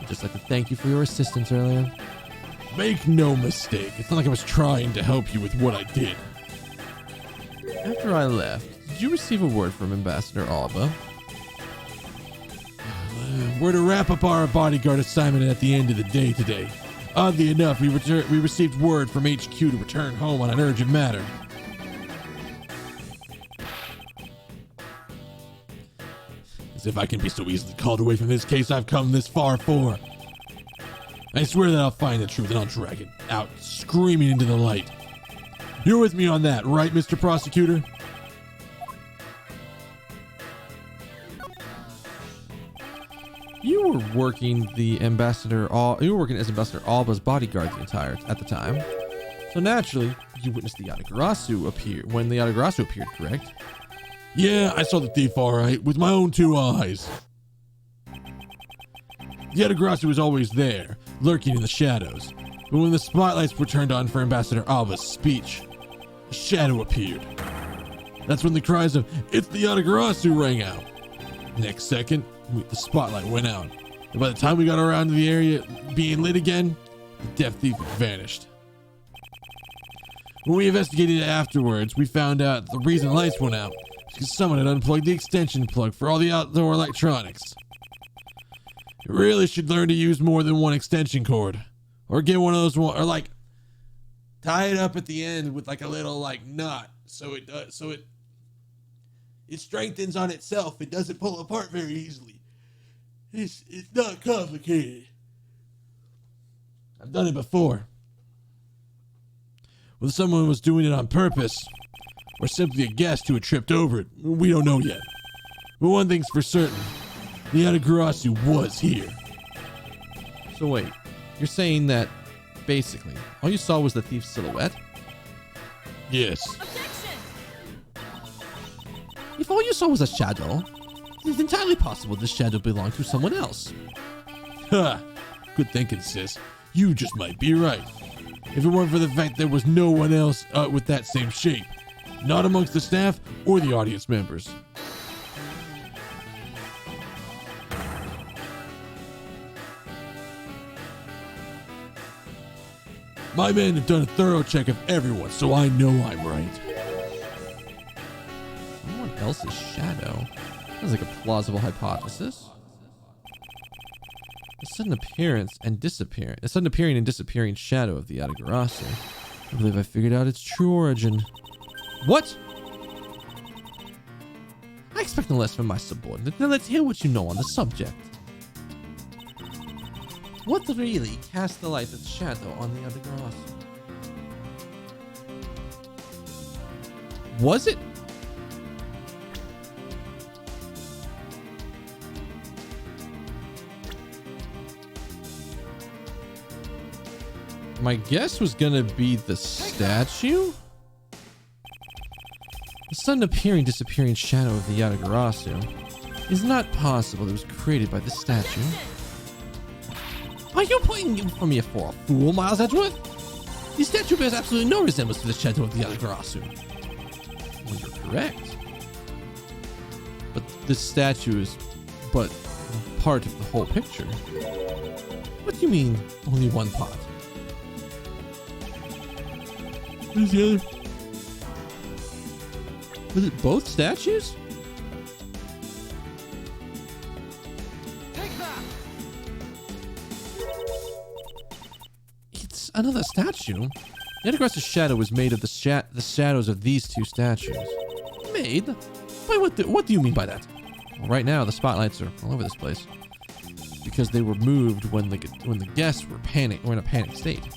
I'd just like to thank you for your assistance earlier. Make no mistake, it's not like I was trying to help you with what I did. After I left, did you receive a word from Ambassador Alba? We're to wrap up our bodyguard assignment at the end of the day today. Oddly enough, we received word from HQ to return home on an urgent matter. As if I can be so easily called away from this case I've come this far for. I swear that I'll find the truth and I'll drag it out, screaming into the light. You're with me on that, right, Mr. Prosecutor? You were working as Ambassador Alba's bodyguard at the time. So naturally, you witnessed the Yatagarasu appear when the Yatagarasu appeared, correct? Yeah, I saw the thief all right, with my own two eyes. The Yatagarasu was always there, lurking in the shadows. But when the spotlights were turned on for Ambassador Alba's speech, a shadow appeared. That's when the cries of, "It's the Yatagarasu" rang out. Next second, the spotlight went out. And by the time we got around to the area being lit again, the deaf thief had vanished. When we investigated it afterwards, we found out the reason the lights went out was because someone had unplugged the extension plug for all the outdoor electronics. You really should learn to use more than one extension cord. Or get one of those, or like, tie it up at the end with like a little like knot so it strengthens on itself. It doesn't pull apart very easily. It's not complicated. I've done it before. Whether someone was doing it on purpose or simply a guest who had tripped over it, we don't know yet. But one thing's for certain, the Yatagarasu was here. So wait, you're saying that basically all you saw was the thief's silhouette? Yes. If all you saw was a shadow, it's entirely possible this shadow belonged to someone else. Ha! Good thinking, sis. You just might be right. If it weren't for the fact there was no one else with that same shape. Not amongst the staff or the audience members. My men have done a thorough check of everyone, so I know I'm right. Someone else's shadow? Sounds like a plausible hypothesis. A sudden appearing and disappearing shadow of the Yatagarasu. I believe I figured out its true origin. What? I expect no less from my subordinate. Now let's hear what you know on the subject. What really cast the light of shadow on the Yatagarasu? Was it? My guess was gonna be the statue? The sudden appearing, disappearing shadow of the Yatagarasu is not possible. It was created by the statue. Are you putting me for a fool, Miles Edgeworth? The statue bears absolutely no resemblance to the shadow of the Yatagarasu. Well, you're correct. But this statue is but part of the whole picture. What do you mean, only one pot? Where's the other? Was it both statues? Take that! It's another statue. Yatagarasu's shadow was made of the shadows of these two statues. Made? By what do you mean by that? Well, right now, the spotlights are all over this place because they were moved when the guests were in a panic state.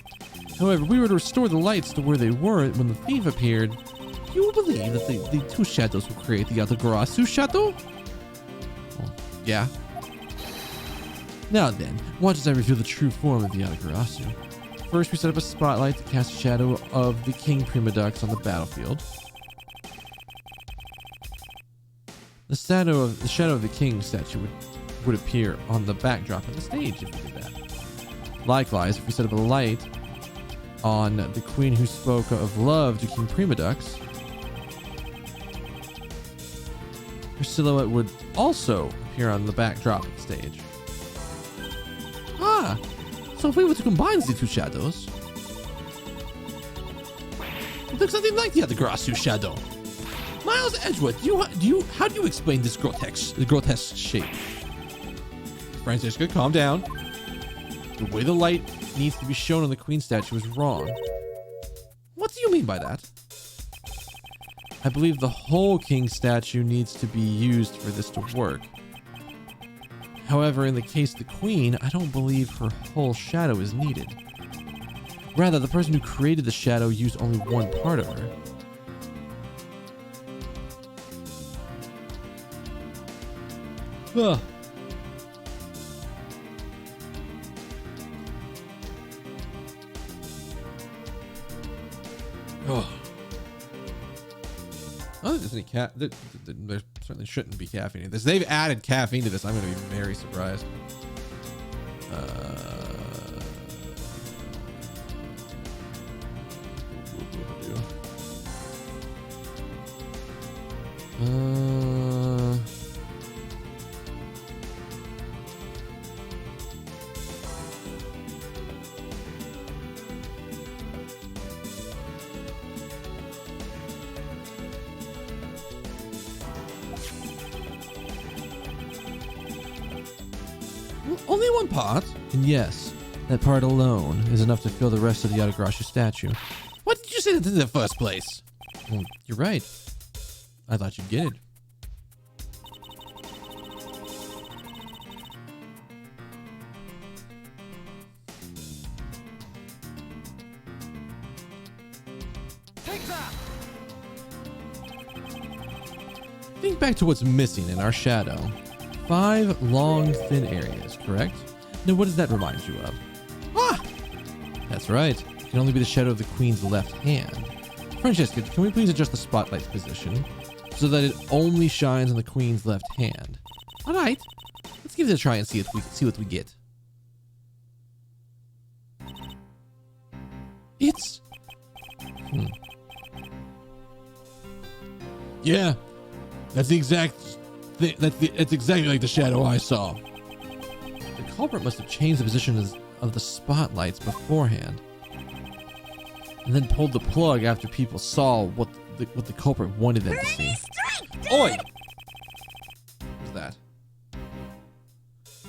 However, we were to restore the lights to where they were when the thief appeared. Do you believe that the two shadows will create the Yatagarasu shadow? Well, yeah. Now then, Watch as I reveal the true form of the Yatagarasu. First, we set up a spotlight to cast a shadow of the King Prima Ducks on the battlefield. The shadow of the King statue would appear on the backdrop of the stage if we did that. Likewise, if we set up a light on the Queen who spoke of love to King Prima Ducks, her silhouette would also appear on the backdrop of the stage. Ah, so if we were to combine the two shadows, it looks nothing like the Yatagarasu shadow. Miles Edgewood, how do you explain this grotesque shape? Francisca, calm down. The way the light needs to be shown on the Queen statue is wrong. What do you mean by that? I believe the whole King statue needs to be used for this to work. However, in the case of the Queen, I don't believe her whole shadow is needed. Rather, the person who created the shadow used only one part of her. Ugh. Oh. I don't think there's any there certainly shouldn't be caffeine in this. They've added caffeine to this. I'm going to be very surprised. Only one part? And yes, that part alone is enough to fill the rest of the Yatagarasu statue. Why did you say that in the first place? Well, you're right. I thought you'd get it. Take that! Think back to what's missing in our shadow. 5 long, thin areas, correct? Now, what does that remind you of? Ah! That's right. It can only be the shadow of the Queen's left hand. Francesca, can we please adjust the spotlight's position so that it only shines on the Queen's left hand? All right. Let's give it a try and see what we get. It's... Yeah, that's the exact thing. It's exactly like the shadow I saw. The culprit must have changed the position of the spotlights beforehand, and then pulled the plug after people saw what the culprit wanted them to see. Oi! What's that?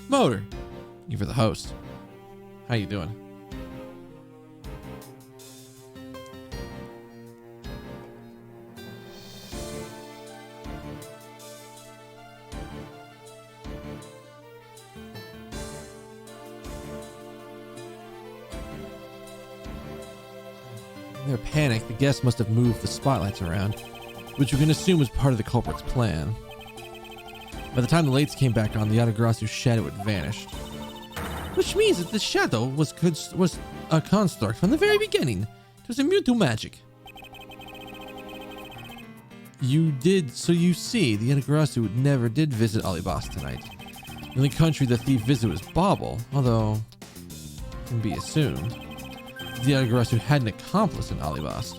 Motor. You for the host. How you doing? In their panic, the guests must have moved the spotlights around, which we can assume was part of the culprit's plan. By the time the lights came back on, the Yatagarasu's shadow had vanished. Which means that the shadow was a construct from the very beginning. It was immune to magic. So you see, the Yatagarasu never did visit Alibas tonight. The only country the thief visited was Bauble, although it can be assumed. the Yatagarasu had an accomplice in Alibast.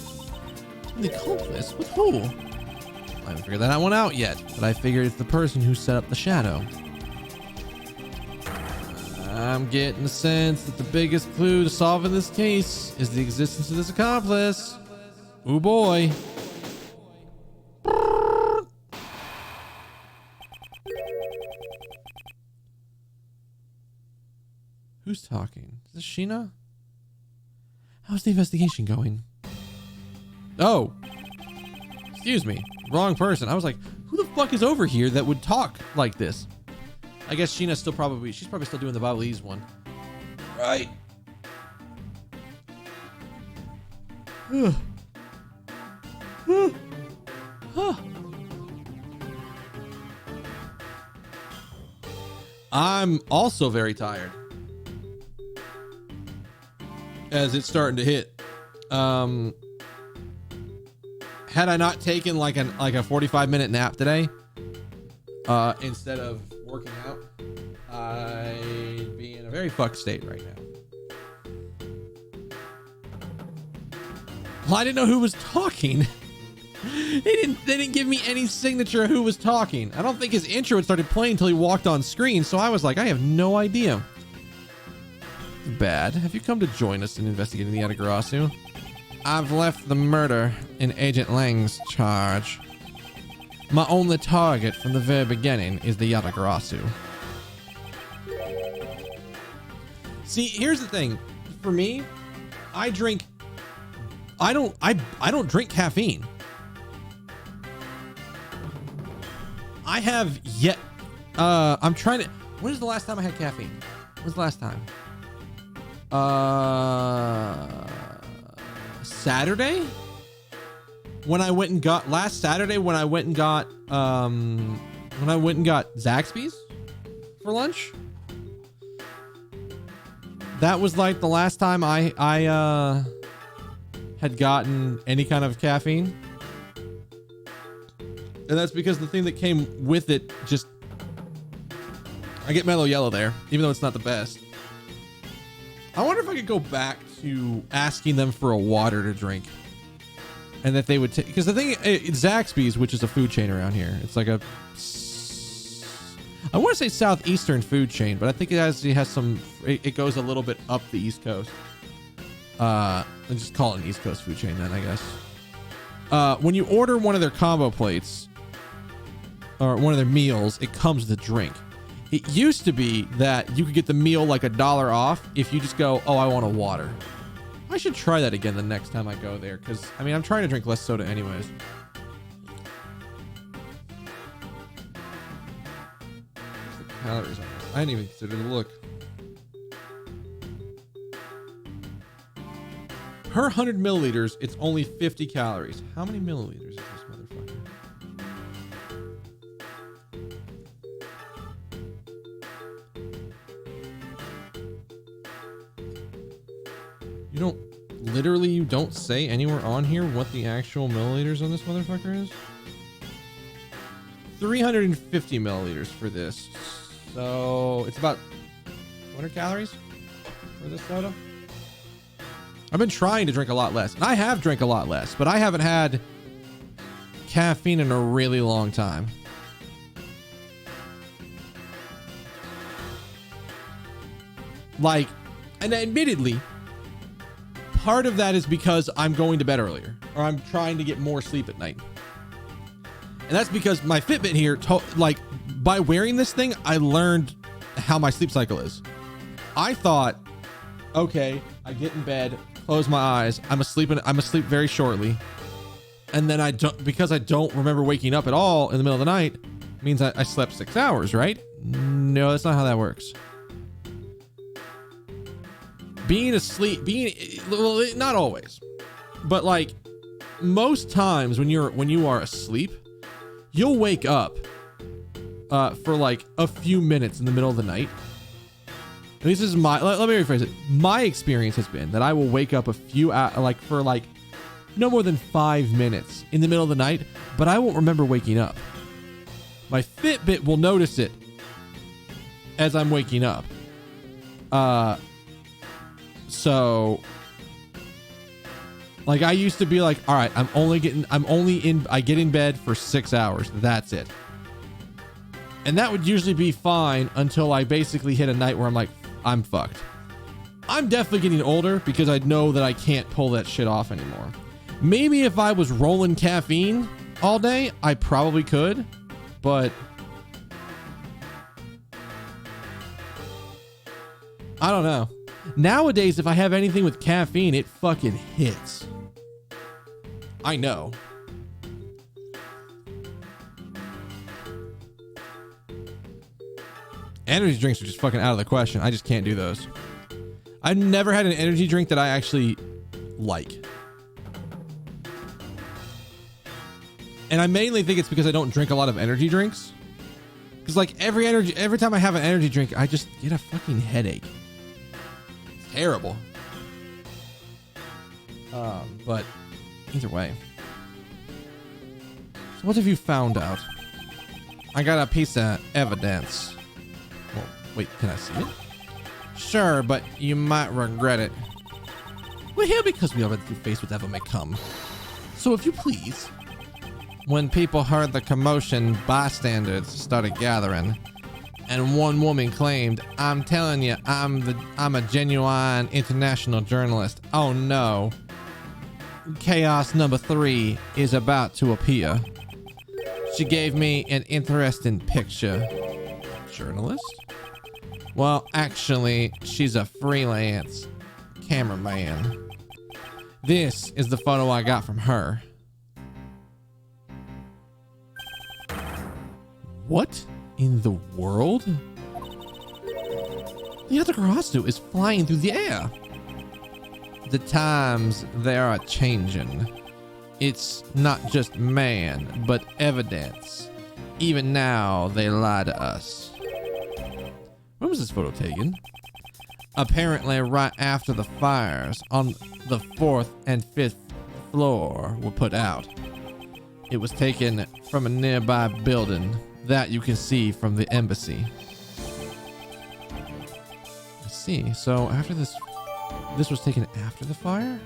An accomplice? With who? I haven't figured that one out yet, but I figured it's the person who set up the shadow. I'm getting the sense that the biggest clue to solving this case is the existence of this accomplice. Ooh boy. Who's talking? Is this Sheena? How's the investigation going? Oh. Excuse me. Wrong person. I was like, who the fuck is over here that would talk like this? I guess Sheena's still probably, she's probably still doing the Babalese one. Right. I'm also very tired. As it's starting to hit. Had I not taken like a 45-minute nap today, instead of working out, I'd be in a very fucked state right now. Well, I didn't know who was talking. They didn't give me any signature of who was talking. I don't think his intro had started playing until he walked on screen, so I was like, I have no idea. Bad. Have you come to join us in investigating the Yatagarasu? I've left the murder in Agent Lang's charge. My only target from the very beginning is the Yatagarasu. See, here's the thing. For me, I don't drink caffeine. I have yet I'm trying to, when is the last time I had caffeine? When's the last time? Saturday? When I went and got Zaxby's for lunch. That was like the last time I had gotten any kind of caffeine. And that's because the thing that came with it just, I get mellow yellow there, even though it's not the best. I wonder if I could go back to asking them for a water to drink, and that they would take, because the thing, Zaxby's, which is a food chain around here, it's like a, I want to say southeastern food chain, but I think it actually has some, it goes a little bit up the East Coast. Let's just call it an East Coast food chain then, I guess. When you order one of their combo plates or one of their meals, it comes with a drink. It used to be that you could get the meal like $1 off if you just go, oh, I want a water. I should try that again the next time I go there, because, I mean, I'm trying to drink less soda anyways. What's the calories on this? I didn't even consider the look. Per 100 milliliters, it's only 50 calories. How many milliliters is this motherfucker? You don't say anywhere on here what the actual milliliters on this motherfucker is? 350 milliliters for this. So it's about 200 calories for this soda. I've been trying to drink a lot less, and I have drank a lot less, but I haven't had caffeine in a really long time. Like, and admittedly, part of that is because I'm going to bed earlier, or I'm trying to get more sleep at night. And that's because my Fitbit here, like, by wearing this thing, I learned how my sleep cycle is. I thought, okay, I get in bed, close my eyes, I'm asleep very shortly, and then because I don't remember waking up at all in the middle of the night, means I slept 6 hours, right? No, that's not how that works. Being asleep, well, not always, but like most times when you are asleep, you'll wake up for like a few minutes in the middle of the night. And this is let me rephrase it. My experience has been that I will wake up for no more than 5 minutes in the middle of the night, but I won't remember waking up. My Fitbit will notice it as I'm waking up. So Like I used to be like, all right, I get in bed for 6 hours. That's it. And that would usually be fine until I basically hit a night where I'm like, I'm fucked. I'm definitely getting older because I know that I can't pull that shit off anymore. Maybe if I was rolling caffeine all day, I probably could, but I don't know. Nowadays, if I have anything with caffeine, it fucking hits. I know. Energy drinks are just fucking out of the question. I just can't do those. I've never had an energy drink that I actually like. And I mainly think it's because I don't drink a lot of energy drinks. Because like every time I have an energy drink, I just get a fucking headache. It's terrible. But either way. So what have you found out? I got a piece of evidence. Well, wait, can I see it? Sure, but you might regret it. We're here because we already face whatever may come. So if you please. When people heard the commotion, bystanders started gathering, and one woman claimed, "I'm telling you, I'm a genuine international journalist. Oh no. Chaos number 3 is about to appear." She gave me an interesting picture. Journalist? Well, actually, she's a freelance cameraman. This is the photo I got from her. What in the world? The other Karasu is flying through the air. The times they are changing. It's not just man, but evidence. Even now, they lie to us. When was this photo taken? Apparently right after the fires on the 4th and 5th floor were put out. It was taken from a nearby building that you can see from the embassy. I see. So after this was taken after the fire?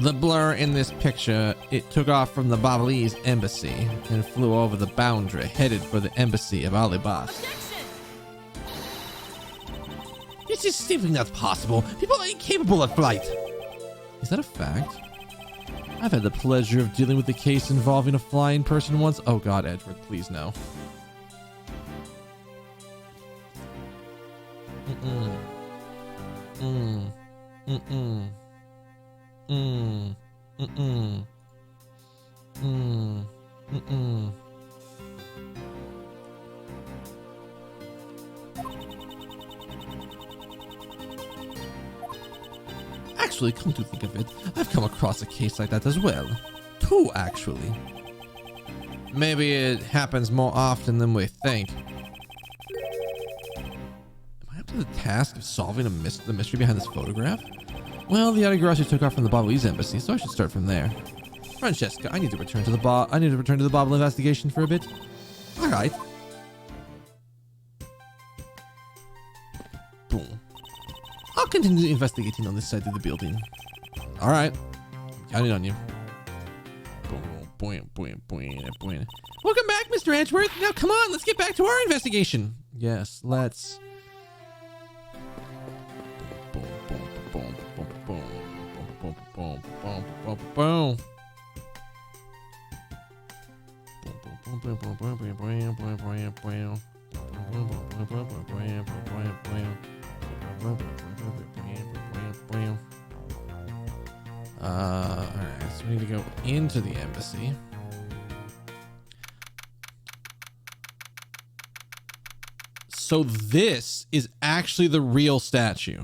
The blur in this picture, it took off from the Babalese embassy and flew over the boundary, headed for the embassy of Alibas. This is simply not possible. People are incapable of flight. Is that a fact? I've had the pleasure of dealing with a case involving a flying person once. Oh God, Edward, please no. Actually, come to think of it, I've come across a case like that as well. 2, actually. Maybe it happens more often than we think. Am I up to the task of solving the mystery behind this photograph? Well, the Yadagarasu took off from the Babalese embassy, so I should start from there. Francesca, I need to return to the Babel investigation for a bit. All right. Boom. I'll continue investigating on this side of the building. All right. I'm counting on you. Welcome back, Mr. Edgeworth. Now, come on, let's get back to our investigation. Yes, let's. Alright, so we need to go into the embassy. So this is actually the real statue.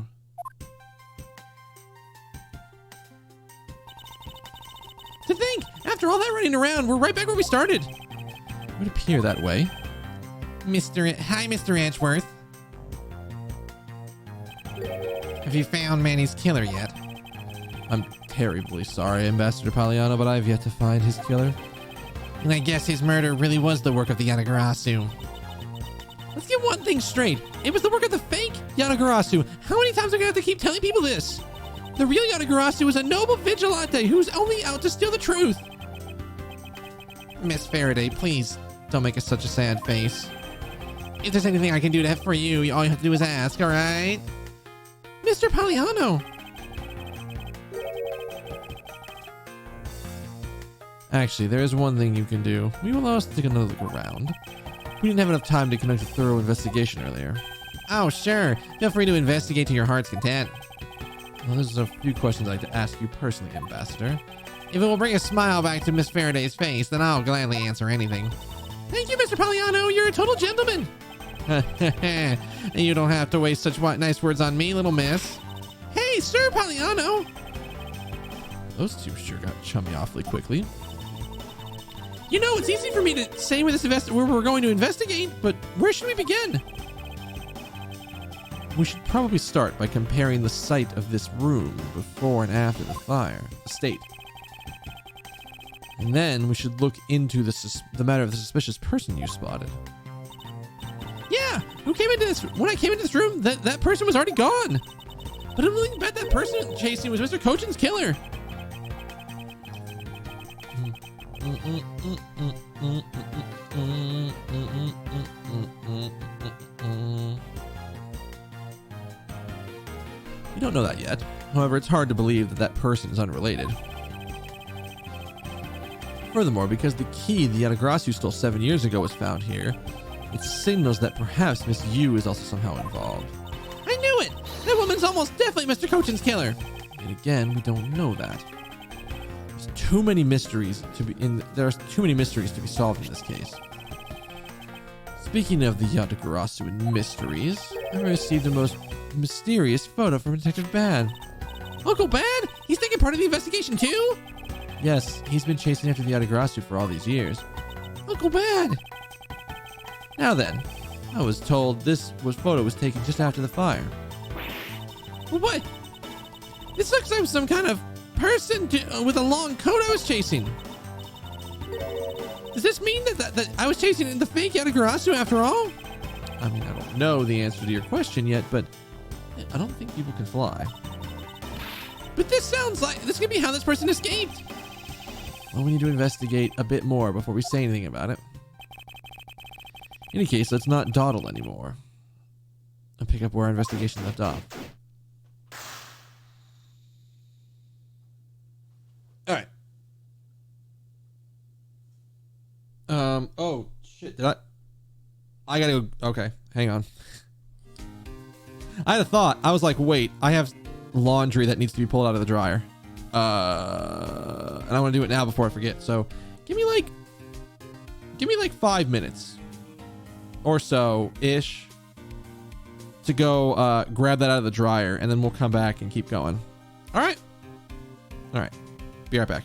To think, after all that running around, we're right back where we started. It would appear that way. Hi, Mr. Edgeworth. Have you found Manny's killer yet? I'm terribly sorry, Ambassador Paliano, but I've yet to find his killer. And I guess his murder really was the work of the Yatagarasu. Let's get one thing straight. It was the work of the fake Yatagarasu. How many times are we gonna have to keep telling people this? The real Yatagarasu is a noble vigilante who's only out to steal the truth. Miss Faraday, please don't make us such a sad face. If there's anything I can do for you, all you have to do is ask, all right? Mr. Poliano. Actually, there is one thing you can do. We will allow us to take another look around. We didn't have enough time to conduct a thorough investigation earlier. Oh, sure. Feel free to investigate to your heart's content. Well, there's a few questions I'd like to ask you personally, Ambassador. If it will bring a smile back to Miss Faraday's face, then I'll gladly answer anything. Thank you, Mr. Poliano. You're a total gentleman. You don't have to waste such nice words on me, little miss. Hey, Sir Poliano. Those two sure got chummy awfully quickly. You know, it's easy for me to say where we're going to investigate, but where should we begin? We should probably start by comparing the site of this room before and after the fire, the state. And then we should look into the matter of the suspicious person you spotted. Yeah, when I came into this room, that person was already gone. But I don't bet that person chasing was Mr. Cochin's killer. We don't know that yet. However, it's hard to believe that person is unrelated. Furthermore, because the key the Yatagarasu stole 7 years ago was found here, it signals that perhaps Miss Yu is also somehow involved. I knew it! That woman's almost definitely Mr. Cochin's killer. And again, we don't know that. There's too many mysteries there are too many mysteries to be solved in this case. Speaking of the Yatagarasu and mysteries, I received a most mysterious photo from Detective Bad. Uncle Bad? He's taking part of the investigation too? Yes, he's been chasing after the Yatagarasu for all these years. Uncle Bad! Now then, I was told photo was taken just after the fire. Well, what? This looks like some kind of person with a long coat I was chasing. Does this mean that I was chasing the fake Yatagarasu after all? I mean, I don't know the answer to your question yet, but I don't think people can fly. But this sounds like this could be how this person escaped. Well, we need to investigate a bit more before we say anything about it. In any case, let's not dawdle anymore and pick up where our investigation left off. All right. Oh shit! Did I gotta go. Okay, hang on. I had a thought. I was like, wait, I have laundry that needs to be pulled out of the dryer. And I want to do it now before I forget. So, give me like 5 minutes or so ish to go grab that out of the dryer, and then we'll come back and keep going. All right. Be right back.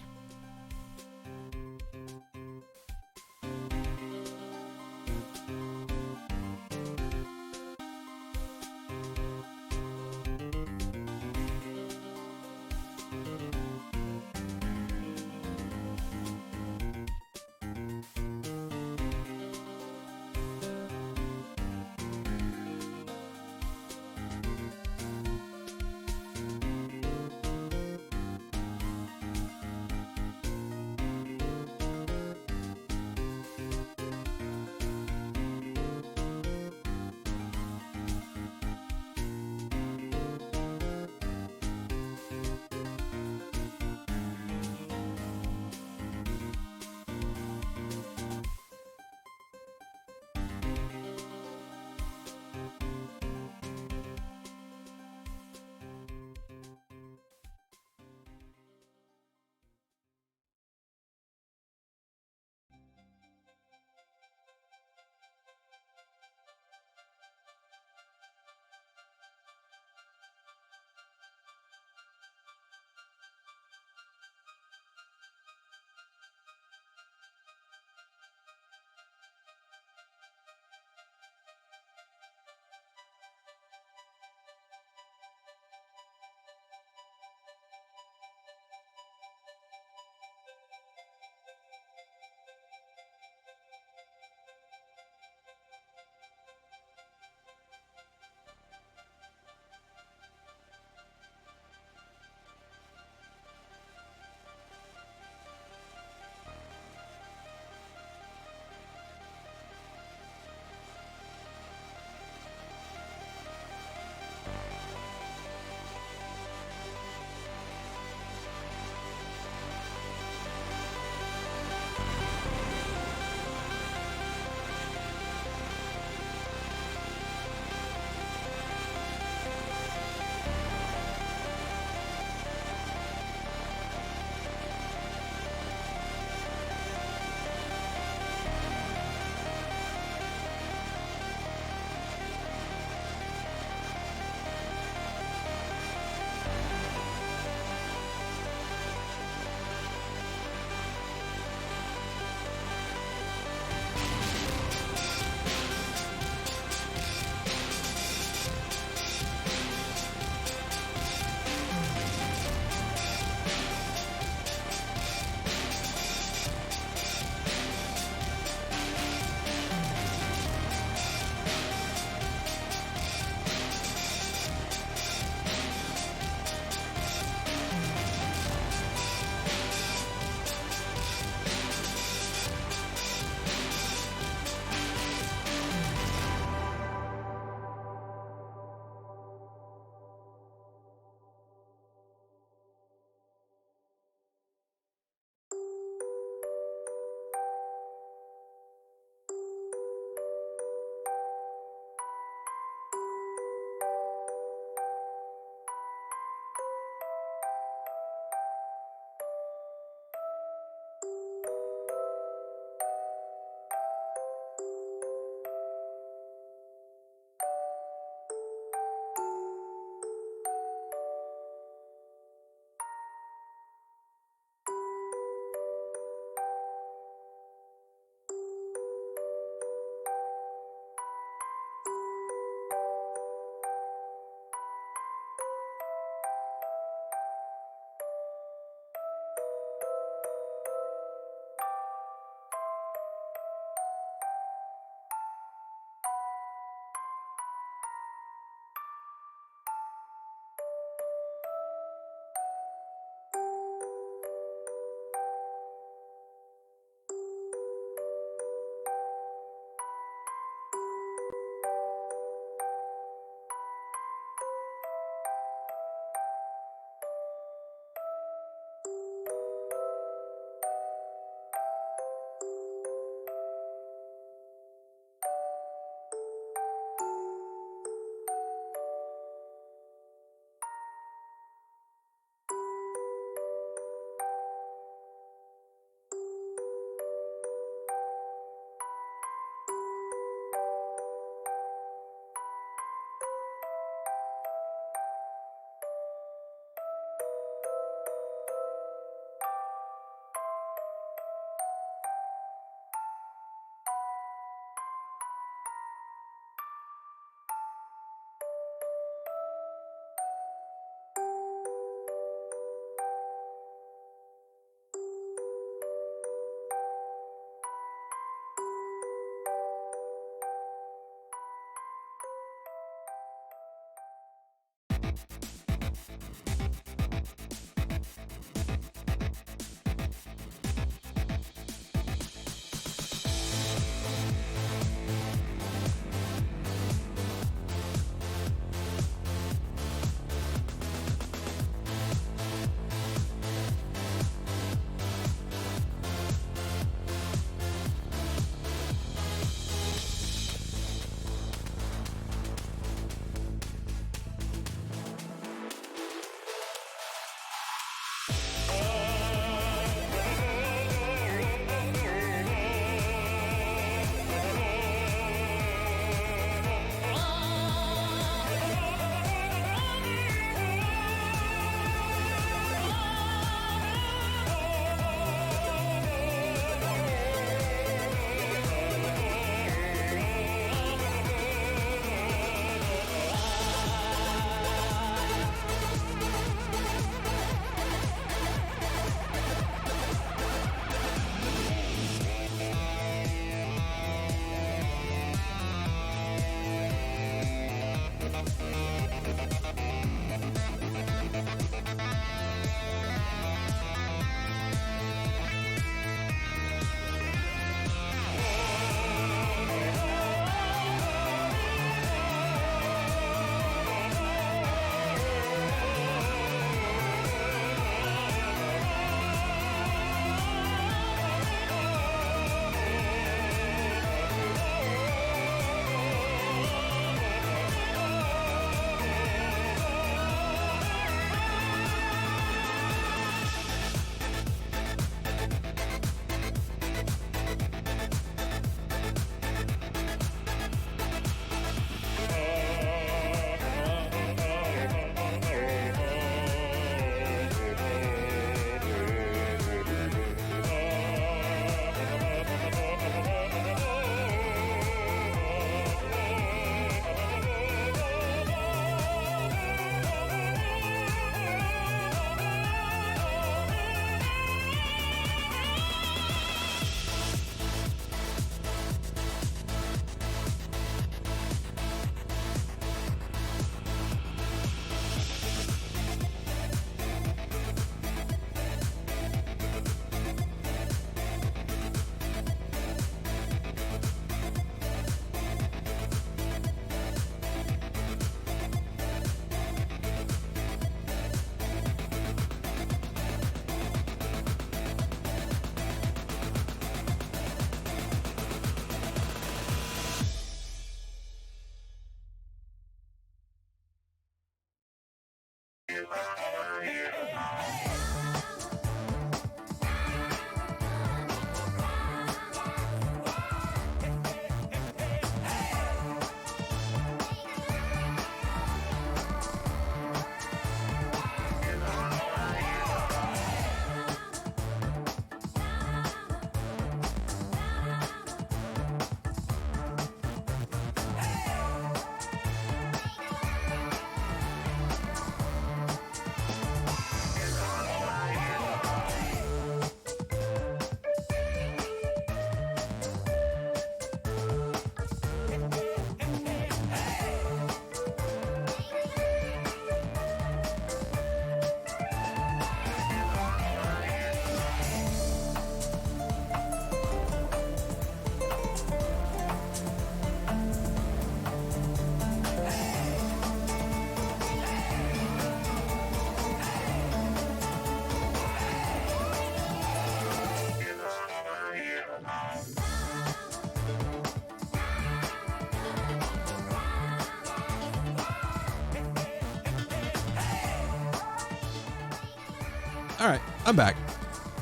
All right, I'm back.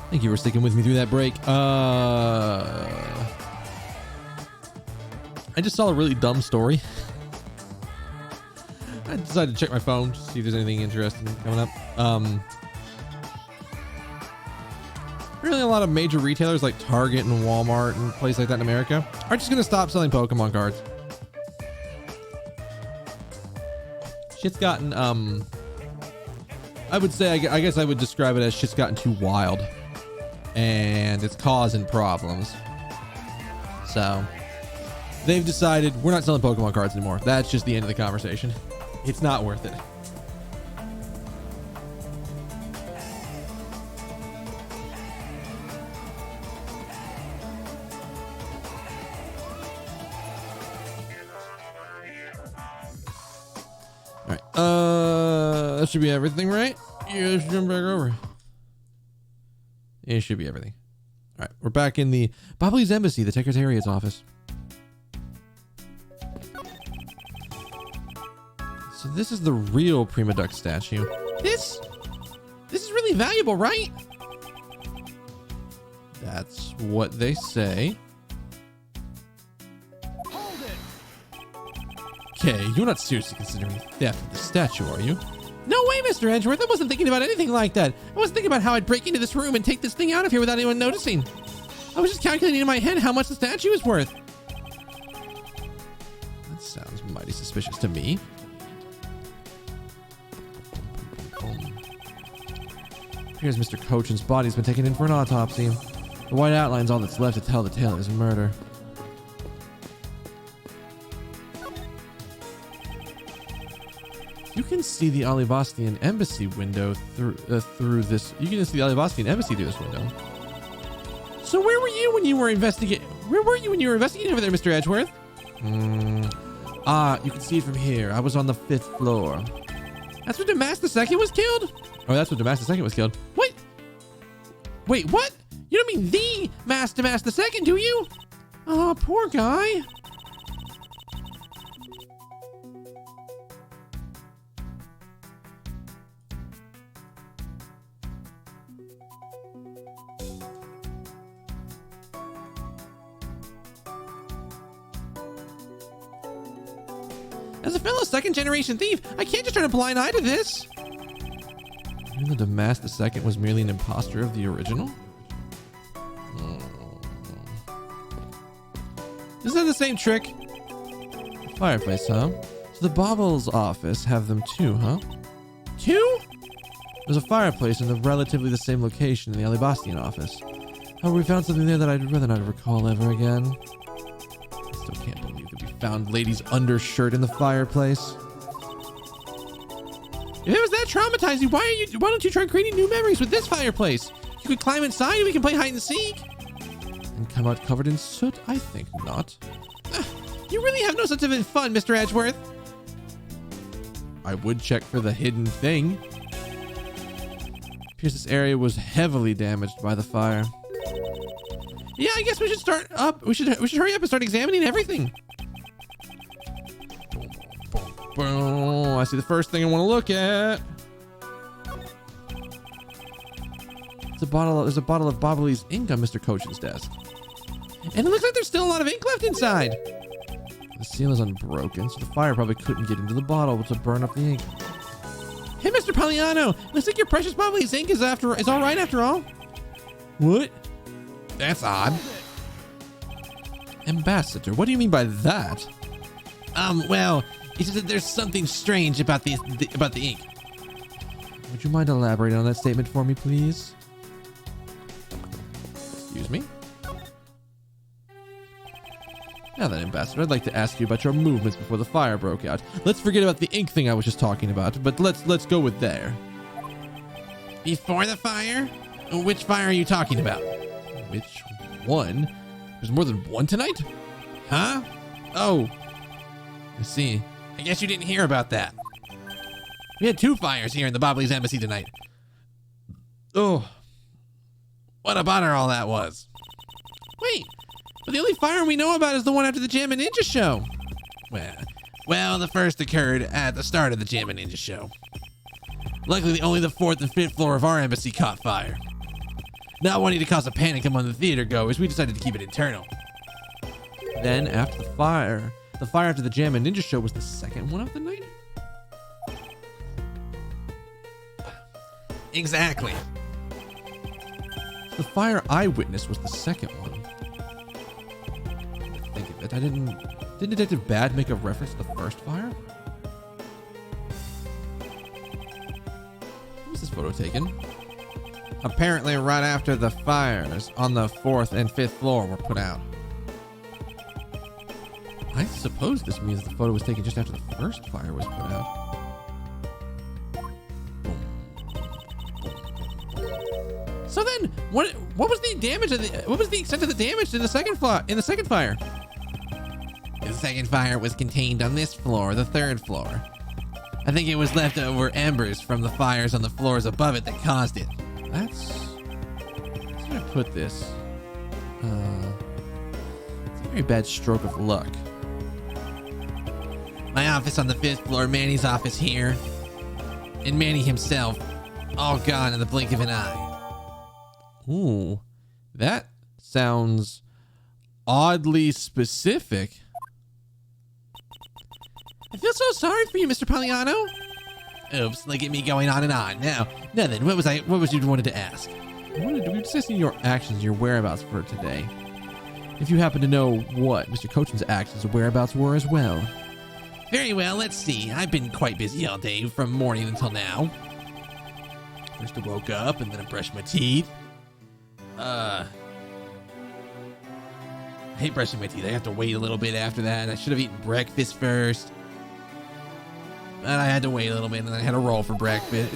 Thank you for sticking with me through that break. I just saw a really dumb story. I decided to check my phone to see if there's anything interesting coming up. Really, a lot of major retailers like Target and Walmart and places like that in America are just gonna stop selling Pokemon cards. Shit's gotten I would say, I guess I would describe it as shit's gotten too wild and it's causing problems. So they've decided we're not selling Pokemon cards anymore. That's just the end of the conversation. It's not worth it. All right. That should be everything, right? Yeah, let's jump back over. It should be everything. All right, we're back in the Bobbly's Embassy, the Secretariat's office. So this is the real Prima Duck statue. This is really valuable, right? That's what they say. Hold it! Okay, you're not seriously considering theft of the statue, are you? No way, Mr. Edgeworth. I wasn't thinking about anything like that. I wasn't thinking about how I'd break into this room and take this thing out of here without anyone noticing. I was just calculating in my head how much the statue is worth. That sounds mighty suspicious to me. Here's Mr. Cochin's body's been taken in for an autopsy. The white outline's all that's left to tell the tale of his murder. You can see the Alibastian embassy window through this. You can see the Alibastian embassy through this window. So where were you when you were investigating? Where were you when you were investigating over there, Mr. Edgeworth? You can see it from here. I was on the 5th floor. That's where Damas II was killed? Oh, that's where Damas II was killed. What? Wait, what? You don't mean the Damas II, do you? Oh, poor guy. As a fellow second-generation thief, I can't just turn a blind eye to this. You know, Damas II was merely an imposter of the original? Isn't that the same trick? Fireplace, huh? So the Bobble's office have them too, huh? Two? There's a fireplace in the relatively the same location in the Alibastian office. However, we found something there that I'd rather not recall ever again. I still can't believe that we found Lady's undershirt in the fireplace. If it was that traumatizing, why don't you try creating new memories with this fireplace? You could climb inside and we can play hide and seek. And come out covered in soot? I think not. You really have no sense of fun, Mr. Edgeworth. I would check for the hidden thing. Appears this area was heavily damaged by the fire. Yeah, I guess we should start up. We should hurry up and start examining everything. Boom, I see the first thing I want to look at. There's a bottle of Bobbly's ink on Mr. Cochin's desk. And it looks like there's still a lot of ink left inside. The seal is unbroken, so the fire probably couldn't get into the bottle to burn up the ink. Hey, Mr. Poliano, looks like your precious Bobbly's ink is all right after all. What? That's odd. Ambassador, what do you mean by that? Well, it's just that there's something strange about the ink. Would you mind elaborating on that statement for me, please? Excuse me? Now then, Ambassador, I'd like to ask you about your movements before the fire broke out. Let's forget about the ink thing I was just talking about, but let's go with there. Before the fire? Which fire are you talking about? Which one? There's more than one tonight? Huh? Oh, I see. I guess you didn't hear about that. We had 2 fires here in the Bobbly's embassy tonight. Oh, What a bother all that was. wait. But the only fire we know about is the one after the Jam and Ninja show. Well, the first occurred at the start of the Jam and Ninja show. Luckily, only the 4th and 5th floor of our embassy caught fire. Not wanting to cause a panic among the theater goers, we decided to keep it internal. Then after the fire after the Jam and Ninja show was the second one of the night? Exactly. The fire I witnessed was the second one. Think of it. Didn't Detective Bad make a reference to the first fire? When was this photo taken? Apparently right after the fires on the 4th and 5th floor were put out. I suppose this means the photo was taken just after the first fire was put out. So then, what was the damage what was the extent of the damage in the second fire? The second fire was contained on this floor, the 3rd floor. I think it was leftover embers from the fires on the floors above it that caused it. That's how I put this. It's a very bad stroke of luck. My office on the 5th floor, Manny's office here, and Manny himself, all gone in the blink of an eye. Ooh, that sounds oddly specific. I feel so sorry for you, Mr. Poliano. Oops, look at me going on and on. Now then, what was you wanted to ask? I wanted to be discussing your actions and your whereabouts for today. If you happen to know what Mr. Cochin's actions and whereabouts were as well. Very well, let's see. I've been quite busy all day from morning until now. First I woke up and then I brushed my teeth. I hate brushing my teeth. I have to wait a little bit after that. I should have eaten breakfast first. But I had to wait a little bit and I had a roll for breakfast.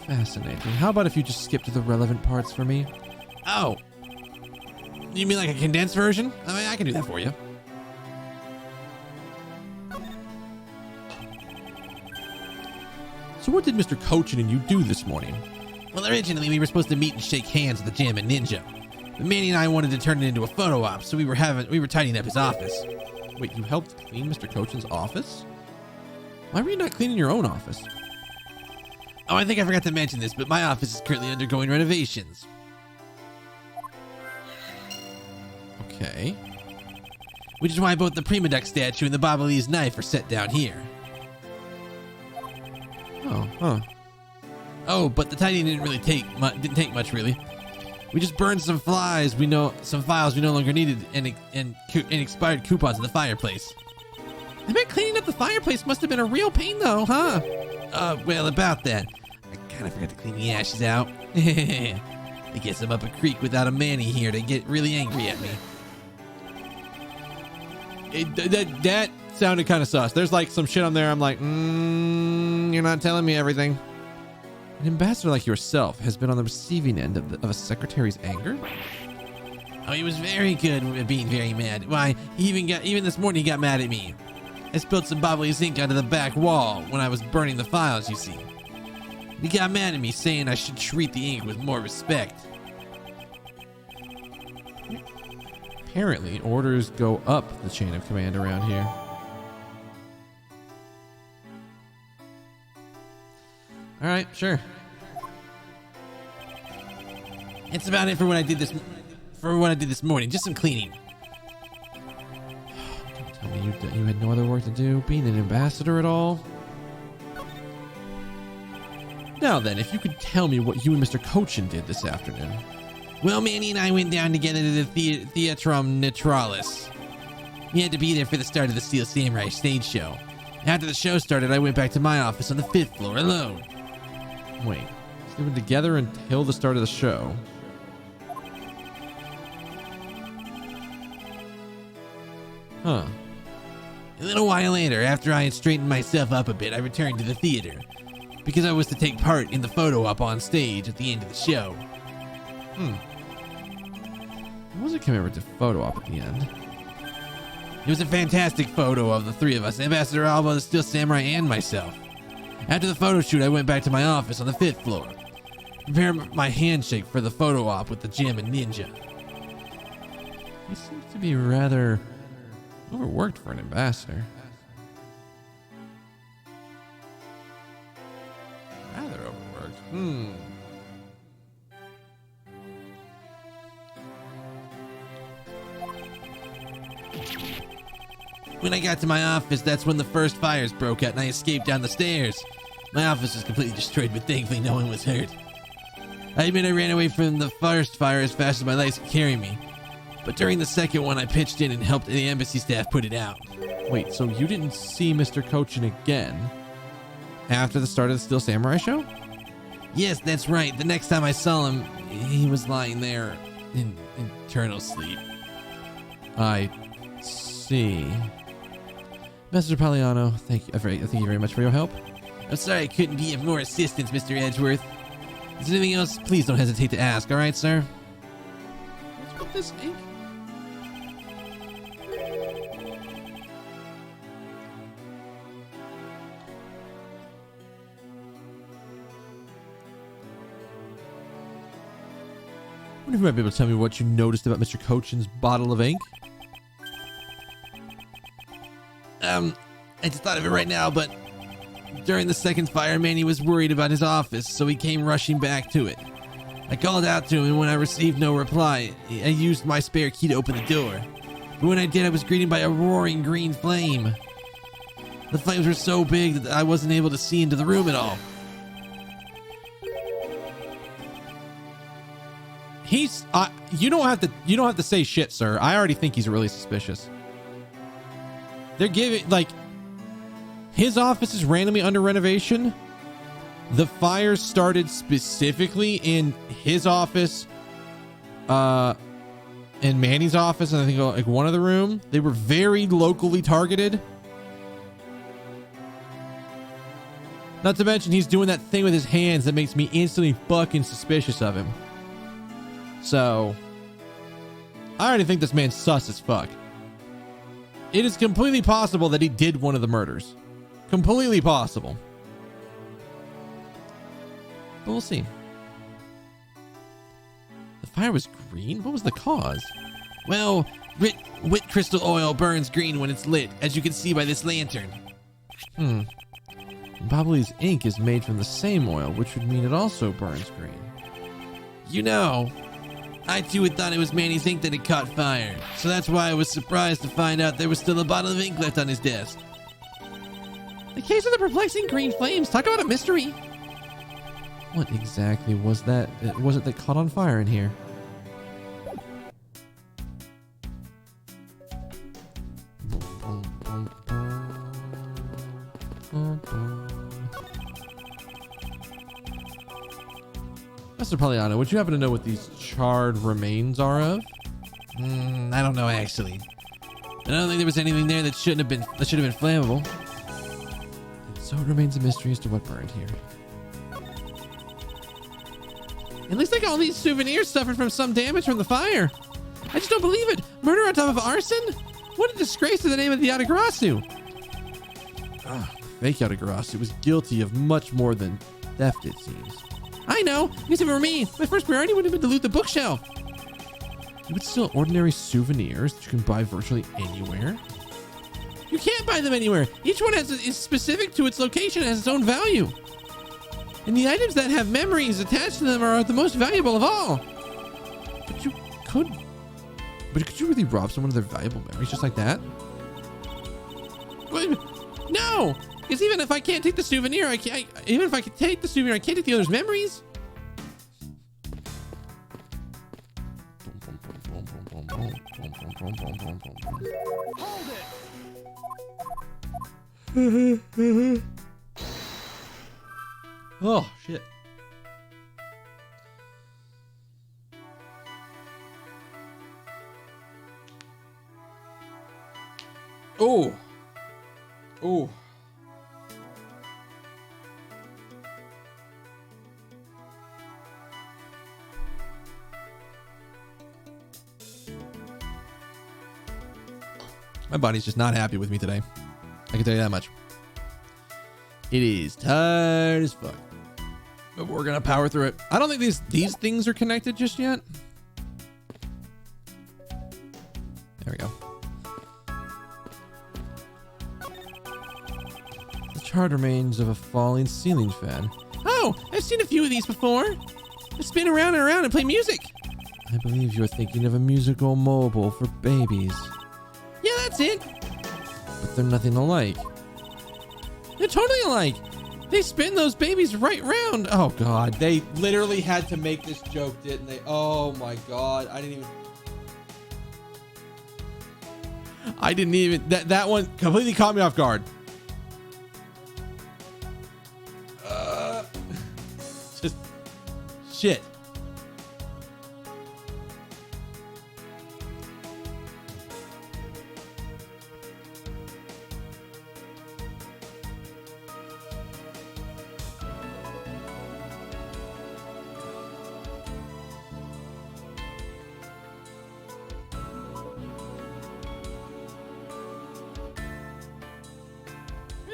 Fascinating. How about if you just skip to the relevant parts for me? Oh. You mean like a condensed version? I mean, I can do that for you. So what did Mr. Cochin and you do this morning? Well, originally we were supposed to meet and shake hands at the Jam and Ninja. But Manny and I wanted to turn it into a photo op, so we were tidying up his office. Wait, you helped clean Mr. Cochin's office? Why were you not cleaning your own office? Oh, I think I forgot to mention this, but my office is currently undergoing renovations. Okay. Which is why both the Prima Duck statue and the Bobbly's knife are set down here. Oh, huh. Oh, but the tidying didn't take much really. We just burned some files we no longer needed and expired coupons in the fireplace. I bet cleaning up the fireplace must have been a real pain though, huh? Well, about that. I kind of forgot to clean the ashes out. I guess I'm up a creek without a Manny here to get really angry at me. That sounded kind of sus. There's like some shit on there. I'm like, you're not telling me everything. An ambassador like yourself has been on the receiving end of a secretary's anger? Oh, he was very good at being very mad. Why, even this morning he got mad at me. I spilled some Bobbly's ink onto the back wall when I was burning the files, you see. He got mad at me, saying I should treat the ink with more respect. Apparently, orders go up the chain of command around here. All right, sure. That's about it for what I did this morning. Just some cleaning. Don't tell me you had no other work to do, being an ambassador at all. Now then, if you could tell me what you and Mr. Cochin did this afternoon. Well, Manny and I went down together to the Theatrum Naturalis. We had to be there for the start of the Steel Samurai stage show. After the show started, I went back to my office on the 5th floor alone. Wait, so they were together until the start of the show. Huh. A little while later, after I had straightened myself up a bit, I returned to the theater because I was to take part in the photo op on stage at the end of the show. What was it coming over to photo op at the end? It was a fantastic photo of the three of us, Ambassador Alba, the Steel Samurai, and myself. After the photo shoot, I went back to my office on the 5th floor. Prepare my handshake for the photo op with the Gem and Ninja. He seems to be rather overworked for an ambassador. Rather overworked. When I got to my office, that's when the first fires broke out and I escaped down the stairs. My office was completely destroyed, but thankfully no one was hurt. I admit I ran away from the first fire as fast as my legs could carry me. But during the second one, I pitched in and helped the embassy staff put it out. Wait, so you didn't see Mr. Cochin again after the start of the Steel Samurai show? Yes, that's right. The next time I saw him, he was lying there in eternal sleep. I see. Mr. Palliano, thank you very much for your help. I'm sorry I couldn't be of more assistance, Mr. Edgeworth. Is there anything else? Please don't hesitate to ask, all right, sir? What's with this ink? I wonder if you might be able to tell me what you noticed about Mr. Cochin's bottle of ink. I just thought of it right now, but during the second fire, Manny was worried about his office, so he came rushing back to it. I called out to him, and when I received no reply, I used my spare key to open the door. But when I did, I was greeted by a roaring green flame. The flames were so big that I wasn't able to see into the room at all. He's you don't have to say shit, sir. I already think he's really suspicious. They're giving, like, his office is randomly under renovation. The fires started specifically in his office, in Manny's office, and I think like one other room. They were very locally targeted. Not to mention he's doing that thing with his hands that makes me instantly fucking suspicious of him. So I already think this man's sus as fuck. It is completely possible that he did one of the murders. Completely possible. But we'll see. The fire was green? What was the cause? Well, wet crystal oil burns green when it's lit, as you can see by this lantern. Bobbly's ink is made from the same oil, which would mean it also burns green. You know, I too had thought it was Manny's ink that had caught fire, so that's why I was surprised to find out there was still a bottle of ink left on his desk. The case of the perplexing green flames. Talk about a mystery. What exactly was that? Was it that caught on fire in here? Mr. Palliano, would you happen to know what these charred remains are of? I don't know actually. I don't think there was anything there that should have been flammable. And so it remains a mystery as to what burned here. At least I got all these souvenirs suffered from some damage from the fire. I just don't believe it. Murder on top of arson? What a disgrace to the name of the Yatagarasu. Fake Yatagarasu was guilty of much more than theft, it seems. I know. Because if it were me, my first priority would have been to loot the bookshelf. You would steal ordinary souvenirs that you can buy virtually anywhere? You can't buy them anywhere. Each one is specific to its location and has its own value. And the items that have memories attached to them are the most valuable of all. But you could. But could you really rob someone of their valuable memories just like that? No, because even if I can't take the souvenir, I can't. Even if I can take the souvenir, I can't take the other's memories. Hold it! Oh, shit. Oh. Oh. My body's just not happy with me today. I can tell you that much. It is tired as fuck. But we're gonna power through it. I don't think these things are connected just yet. There we go. The charred remains of a falling ceiling fan. Oh, I've seen a few of these before. They spin around and around and play music. I believe you're thinking of a musical mobile for babies. Yeah, that's it. But they're nothing alike. They're totally alike. They spin those babies right round. Oh god, they literally had to make this joke, didn't they? Oh my god, I didn't even that one completely caught me off guard. Just shit.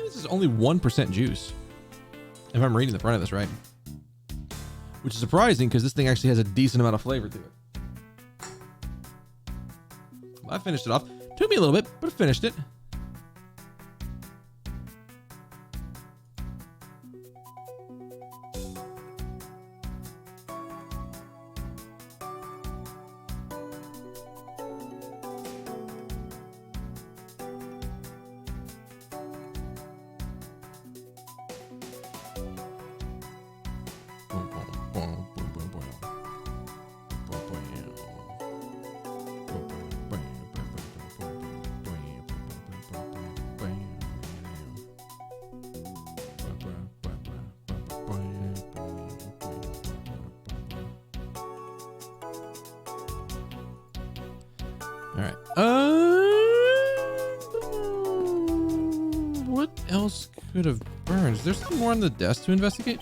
This is only 1% juice, if I'm reading the front of this right, which is surprising because this thing actually has a decent amount of flavor to it. I finished it off. Took me a little bit, but I finished it. All right. What else could have burned? Is there something more on the desk to investigate?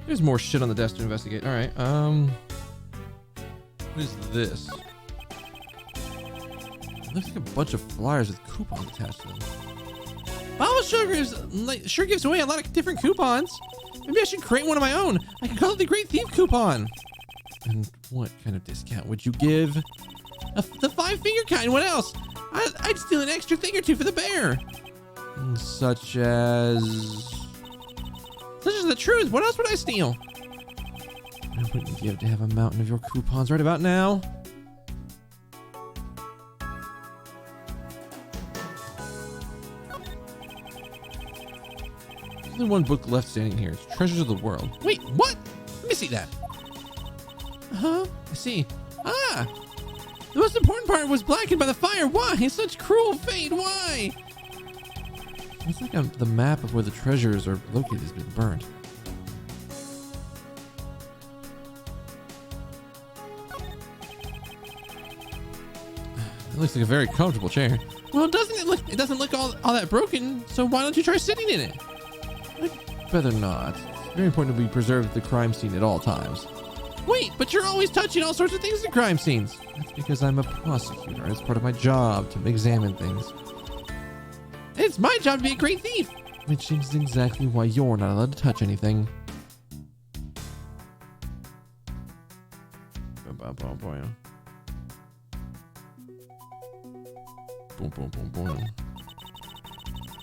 There's more shit on the desk to investigate. All right. What is this? It looks like a bunch of flyers with coupons attached to them. Bottle Sugar sure gives away a lot of different coupons. Maybe I should create one of my own. I can call it the Great Thief Coupon. And what kind of discount would you give? The 5-finger kind. What else? I'd steal an extra thing or two for the bear. Such as the truth. What else would I steal? I wouldn't give to have a mountain of your coupons right about now. There's only one book left standing here. It's Treasures of the World. Wait, what? Let me see that. I see. The most important part was blackened by the fire. Why? Such cruel fate. Why? It's like the map of where the treasures are located has been burned. It looks like a very comfortable chair. Well, doesn't it look? It doesn't look all that broken. So why don't you try sitting in it? I'd rather not. It's very important to be preserved at the crime scene at all times. Wait, but you're always touching all sorts of things at crime scenes. That's because I'm a prosecutor. It's part of my job to examine things. It's my job to be a great thief. Which is exactly why you're not allowed to touch anything.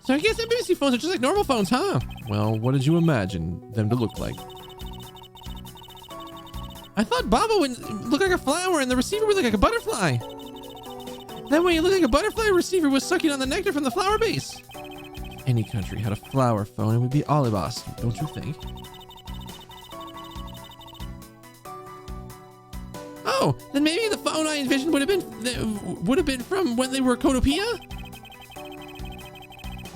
So I guess embassy phones are just like normal phones, huh? Well, what did you imagine them to look like? I thought Baba would look like a flower and the receiver would look like a butterfly. That way it looked like a butterfly receiver was sucking on the nectar from the flower base. Any country had a flower phone, it would be Alibas, don't you think? Oh, then maybe the phone I envisioned would have been from when they were Cotopia?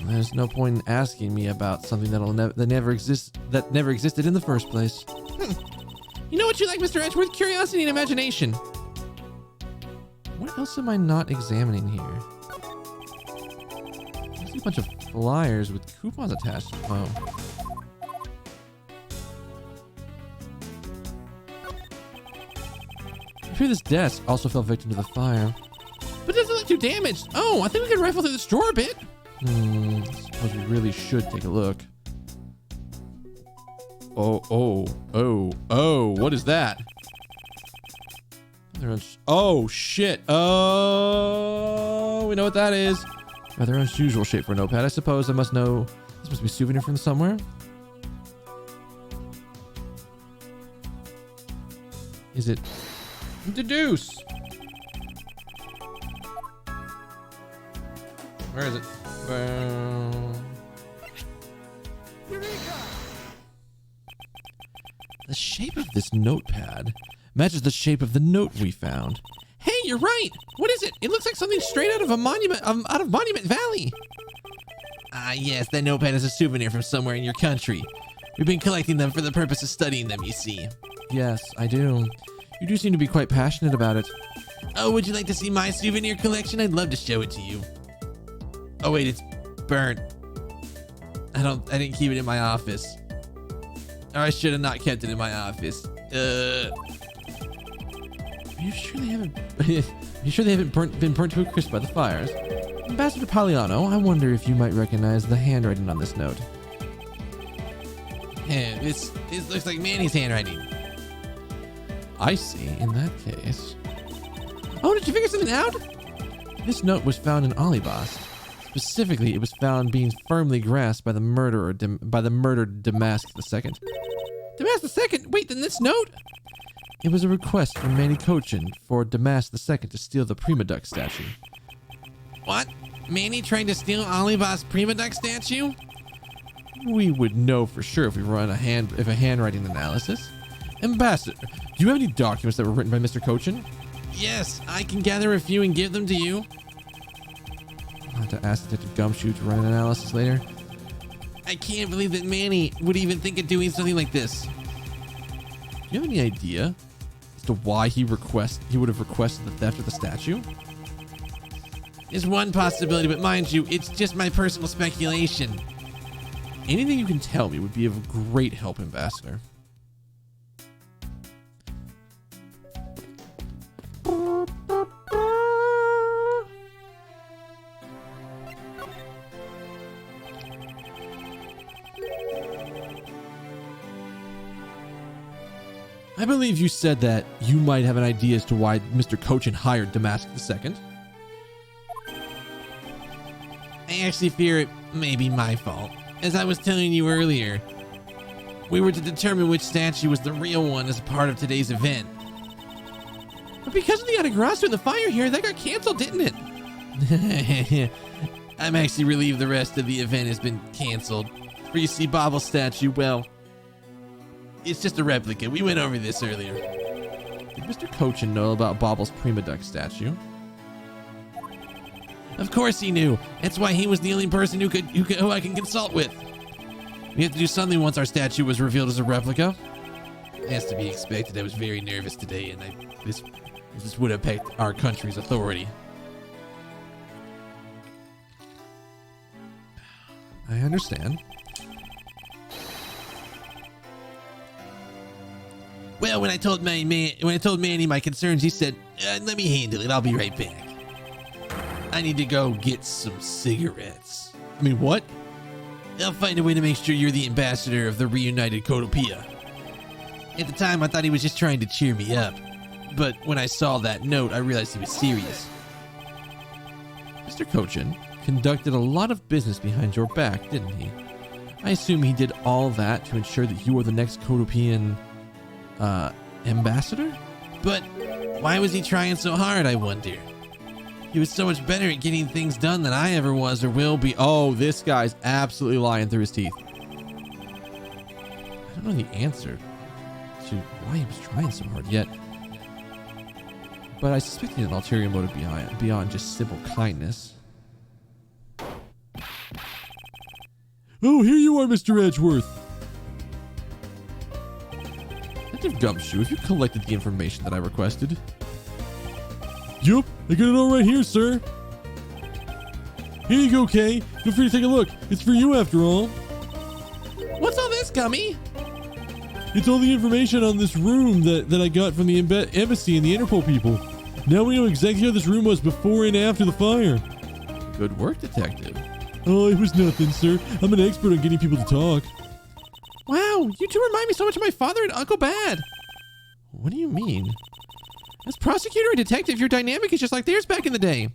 There's no point in asking me about something that never existed in the first place. You know what you like, Mr. Edgeworth? Curiosity and imagination. What else am I not examining here? I see a bunch of flyers with coupons attached. Oh. I fear this desk also fell victim to the fire. But it doesn't look too damaged. Oh, I think we can rifle through this drawer a bit. I suppose we really should take a look. Oh, what is that? Oh, shit. Oh, we know what that is. Rather unusual shape for a notepad. I suppose I must know. This must be a souvenir from somewhere. Is it? Deduce. Where is it? The shape of this notepad matches the shape of the note we found. Hey, you're right. What is it? It looks like something straight out of Monument Valley. Ah, yes, that notepad is a souvenir from somewhere in your country. We've been collecting them for the purpose of studying them, you see. Yes, I do. You do seem to be quite passionate about it. Oh, would you like to see my souvenir collection? I'd love to show it to you. Oh wait, it's burnt. I didn't keep it in my office. Or I should have not kept it in my office. Are you sure they haven't been burnt to a crisp by the fires? Ambassador Paliano, I wonder if you might recognize the handwriting on this note. Yeah, this looks like Manny's handwriting. I see. In that case. Oh, did you figure something out? This note was found in Alibas. Specifically, it was found being firmly grasped by the murdered Damask II. Damask II? Wait, then this note? It was a request from Manny Cochin for Damask II to steal the Prima Duck statue. What? Manny trying to steal Alibas' Prima Duck statue? We would know for sure if we run a handwriting analysis. Ambassador, do you have any documents that were written by Mr. Cochin? Yes, I can gather a few and give them to you. I'll have to ask Detective Gumshoe to run an analysis later. I can't believe that Manny would even think of doing something like this. Do you have any idea as to why he would have requested the theft of the statue? There's one possibility, but mind you, it's just my personal speculation. Anything you can tell me would be of great help, Ambassador. I believe you said that you might have an idea as to why Mr. Cochin hired Damask II. I actually fear it may be my fault. As I was telling you earlier, we were to determine which statue was the real one as a part of today's event. But because of the Adagrasso and the fire here, that got canceled, didn't it? I'm actually relieved the rest of the event has been canceled. For you see, Bobble's statue, well, it's just a replica. We went over this earlier. Did Mr. Cochin know about Bobble's Prima Duck statue? Of course he knew. That's why he was the only person who I can consult with. We have to do something once our statue was revealed as a replica. It has to be expected. I was very nervous today, and this would affect our country's authority. I understand. Well, when I told Manny my concerns, he said, "Let me handle it. I'll be right back. I need to go get some cigarettes." I mean, what? I'll find a way to make sure you're the ambassador of the reunited Cotopia. At the time, I thought he was just trying to cheer me up. But when I saw that note, I realized he was serious. Mr. Cochin conducted a lot of business behind your back, didn't he? I assume he did all that to ensure that you were the next Cotopian Ambassador? But why was he trying so hard, I wonder? He was so much better at getting things done than I ever was or will be. Oh, this guy's absolutely lying through his teeth. I don't know the answer to why he was trying so hard yet. But I suspect he had an ulterior motive beyond just simple kindness. Oh, here you are, Mr. Edgeworth. Detective Gumshoe, have you collected the information that I requested? Yup, I got it all right here, sir. Here you go, Kay. Feel free to take a look. It's for you after all. What's all this, Gummy? It's all the information on this room that I got from the embassy and the Interpol people. Now we know exactly how this room was before and after the fire. Good work, Detective. Oh, it was nothing, sir. I'm an expert on getting people to talk. Wow, you two remind me so much of my father and Uncle Bad. What do you mean? As prosecutor and detective, your dynamic is just like theirs back in the day.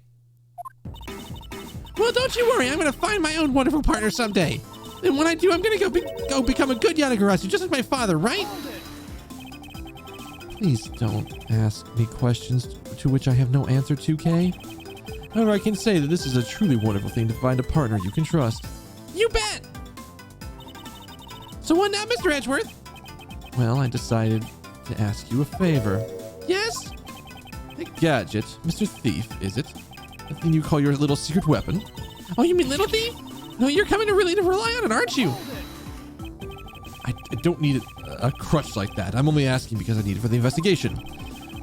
Well, don't you worry. I'm going to find my own wonderful partner someday. And when I do, I'm going to go become a good Yatagarasu, just like my father, right? Please don't ask me questions to which I have no answer to, Kay. However, I can say that this is a truly wonderful thing to find a partner you can trust. You bet! So what now, Mr. Edgeworth? Well, I decided to ask you a favor. Yes? The gadget, Mr. Thief, is it? The thing you call your little secret weapon? Oh, you mean Little Thief? No, you're coming to really rely on it, aren't you? I don't need a crutch like that. I'm only asking because I need it for the investigation.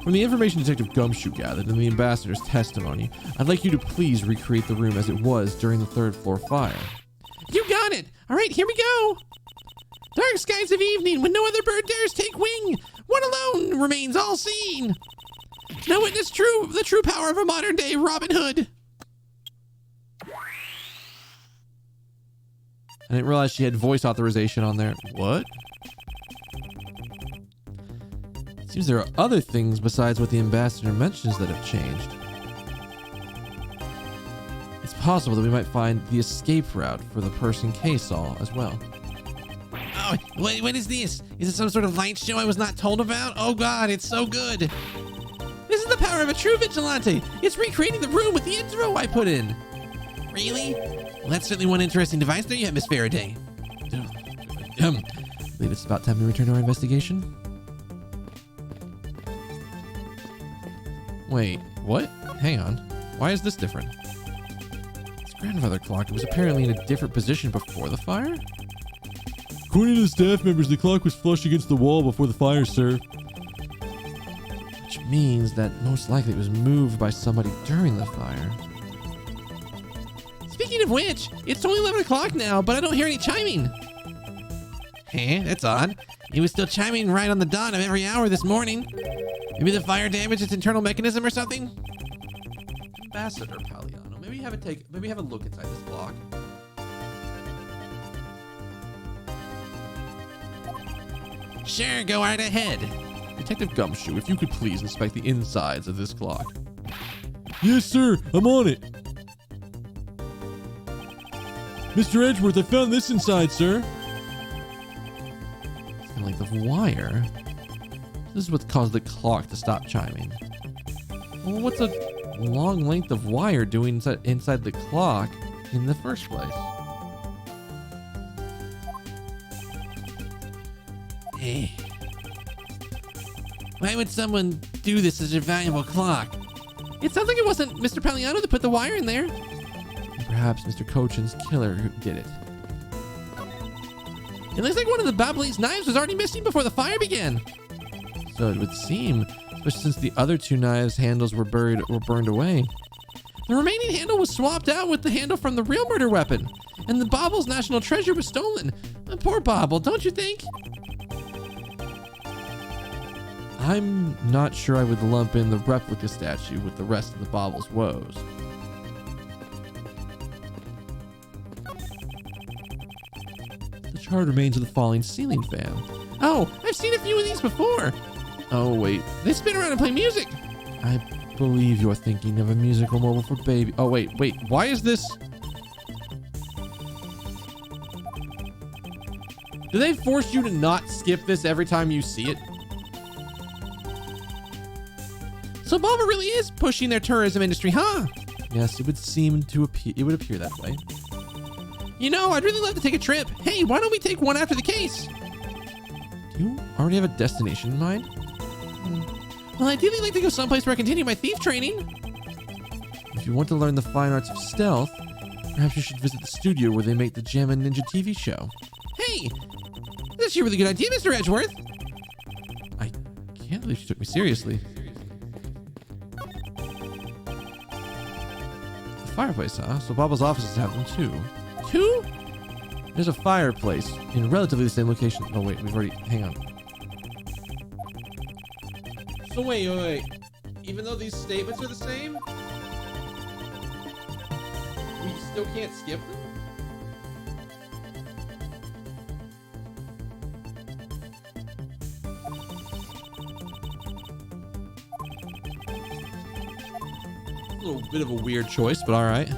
From the information Detective Gumshoe gathered in the ambassador's testimony, I'd like you to please recreate the room as it was during the third floor fire. You got it! All right, here we go! Dark skies of evening, when no other bird dares take wing, one alone remains all seen. Now witness the true power of a modern day Robin Hood. I didn't realize she had voice authorization on there. What? It seems there are other things besides what the ambassador mentions that have changed. It's possible that we might find the escape route for the person Kay saw as well. Oh, what is this? Is it some sort of light show I was not told about? Oh God, it's so good. This is the power of a true vigilante. It's recreating the room with the intro I put in. Really? Well, that's certainly one interesting device there you have, Miss Faraday. I believe it's about time to return to our investigation. Wait, what? Hang on. Why is this different? This grandfather clock was apparently in a different position before the fire? According to the staff members, the clock was flush against the wall before the fire, sir. Which means that most likely it was moved by somebody during the fire. Speaking of which, it's only 11 o'clock now, but I don't hear any chiming. That's odd. It was still chiming right on the dawn of every hour this morning. Maybe the fire damaged its internal mechanism or something? Ambassador Paliano, maybe have a look inside this clock. Sure, go right ahead. Detective Gumshoe, if you could please inspect the insides of this clock. Yes, sir. I'm on it. Mr. Edgeworth, I found this inside, sir. It's a length of wire. This is what caused the clock to stop chiming. Well, what's a long length of wire doing inside the clock in the first place? Why would someone do this as a valuable clock? It sounds like it wasn't Mr. Paliano that put the wire in there. Perhaps Mr. Cochin's killer who did it. It looks like one of the Babbly's knives was already missing before the fire began. So it would seem, especially since the other two knives' handles were burned away. The remaining handle was swapped out with the handle from the real murder weapon, and the Bobble's national treasure was stolen. Poor Bobble, don't you think? I'm not sure I would lump in the replica statue with the rest of the Bobble's woes. The charred remains of the falling ceiling fan. Oh, I've seen a few of these before. Oh, wait. They spin around and play music. I believe you're thinking of a musical mobile for baby. Oh, wait. Why is this? Do they force you to not skip this every time you see it? So Volvo really is pushing their tourism industry, huh? Yes, it would seem to appear. It would appear that way. You know, I'd really love to take a trip. Hey, why don't we take one after the case? Do you already have a destination in mind? Well, I'd ideally like to go someplace where I continue my thief training. If you want to learn the fine arts of stealth, perhaps you should visit the studio where they make the Jammin' Ninja TV show. Hey, that's a really good idea, Mr. Edgeworth. I can't believe she took me seriously. A fireplace, huh? So Bobble's offices have them too. Two? There's a fireplace in relatively the same location. Oh wait, we've already. Hang on. So wait. Even though these statements are the same, we still can't skip them? A little bit of a weird choice, but all right.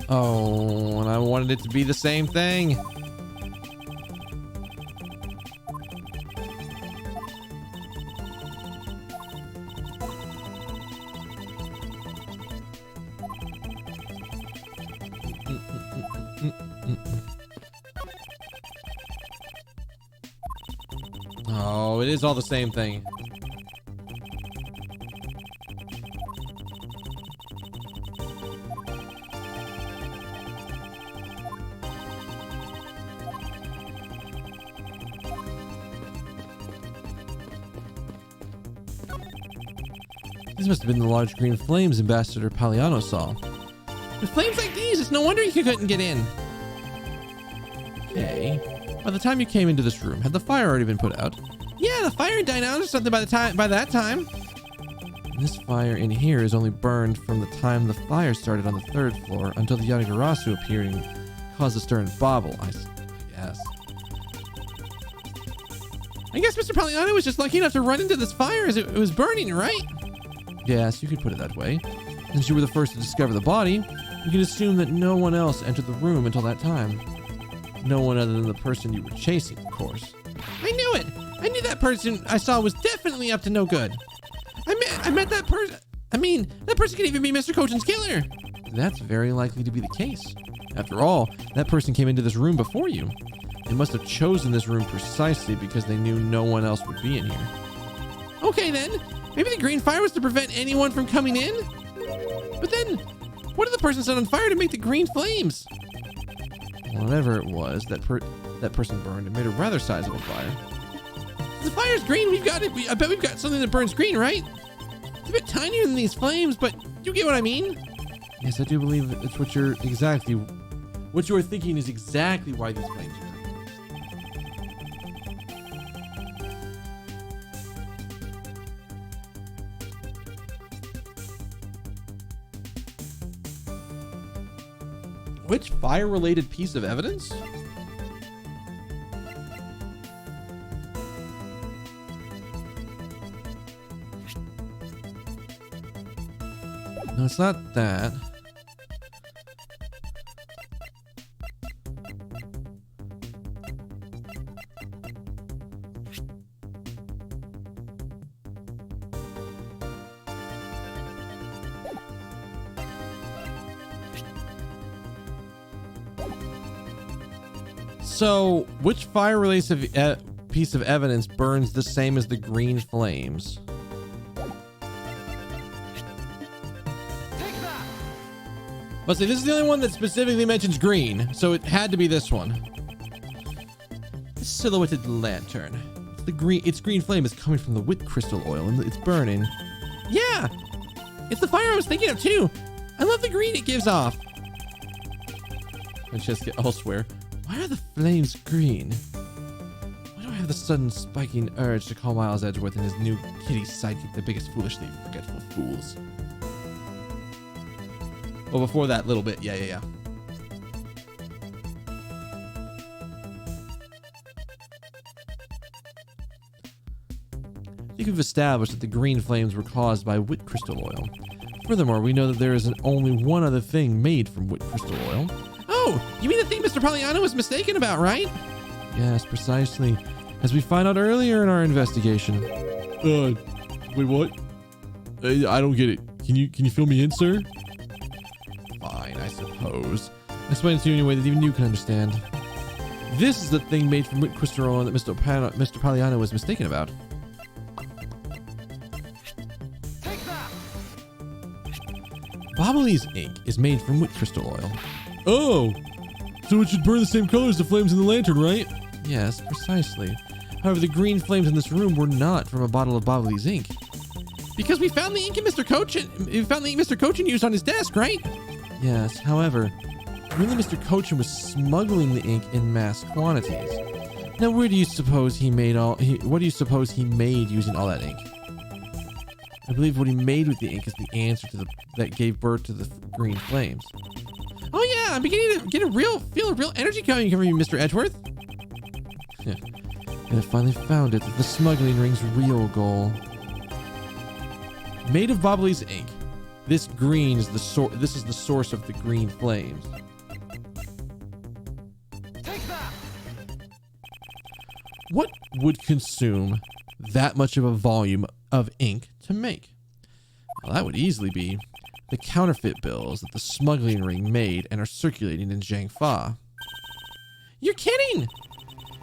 Oh, and I wanted it to be the same thing. Oh, it is all the same thing. This must have been the large green flames Ambassador Paliano saw. With flames like these, it's no wonder you couldn't get in. Okay. By the time you came into this room, had the fire already been put out? Yeah, the fire died out or something by that time. And this fire in here is only burned from the time the fire started on the 3rd floor until the Yanagarasu appeared and caused a stir and bobble, I guess. I guess Mr. Paliano was just lucky enough to run into this fire as it was burning, right? Yes, you could put it that way. Since you were the first to discover the body, you can assume that no one else entered the room until that time. No one other than the person you were chasing, of course. I knew it! I knew that person I saw was definitely up to no good. I met that person. I mean, that person could even be Mr. Kojin's killer. That's very likely to be the case. After all, that person came into this room before you. They must have chosen this room precisely because they knew no one else would be in here. Okay then, maybe the green fire was to prevent anyone from coming in? But then, what if the person set on fire to make the green flames? Whatever it was, that person burned and made a rather sizable fire. The fire's green. I bet we've got something that burns green, right? It's a bit tinier than these flames, but you get what I mean. Yes, I do believe it's what you're thinking is exactly why these flames are green. Which fire-related piece of evidence? No, it's not that. So, which fire-related piece of evidence burns the same as the green flames? Let's see, this is the only one that specifically mentions green, so it had to be this one. This silhouetted lantern. Its green flame is coming from the wit crystal oil, and it's burning. Yeah, it's the fire I was thinking of too. I love the green it gives off. Francesca elsewhere. Why are the flames green? Why do I have the sudden spiking urge to call Miles Edgeworth and his new kitty sidekick the biggest foolishly forgetful fools? Well, before that little bit. Yeah. I think we've established that the green flames were caused by wit crystal oil. Furthermore, we know that there is only one other thing made from wit crystal oil. Oh, you mean the thing Mr. Paliano was mistaken about, right? Yes, precisely. as we find out earlier in our investigation. Wait, what? I don't get it. Can you fill me in, sir? Fine, I suppose. Explain it to you in a way that even you can understand. This is the thing made from wheat crystal oil that Mr. Paliano was mistaken about. Take that. Bobbly's ink is made from wheat crystal oil. Oh, so it should burn the same color as the flames in the lantern, right? Yes, precisely. However, the green flames in this room were not from a bottle of Bobbly's ink. Because we found the ink in Mr. Cochin. We found the ink Mr. Cochin used on his desk, right? Yes, however, really Mr. Cochin was smuggling the ink in mass quantities. Now, where do you suppose he made what do you suppose he made using all that ink? I believe what he made with the ink is the answer to that gave birth to the green flames. Oh yeah, I'm beginning to feel a real energy coming from you, Mr. Edgeworth. And I finally found it, the smuggling ring's real goal. Made of Bobbly's ink, this green is this is the source of the green flames. Take that. What would consume that much of a volume of ink to make? Well, that would easily be the counterfeit bills that the smuggling ring made and are circulating in Zhangfa. You're kidding!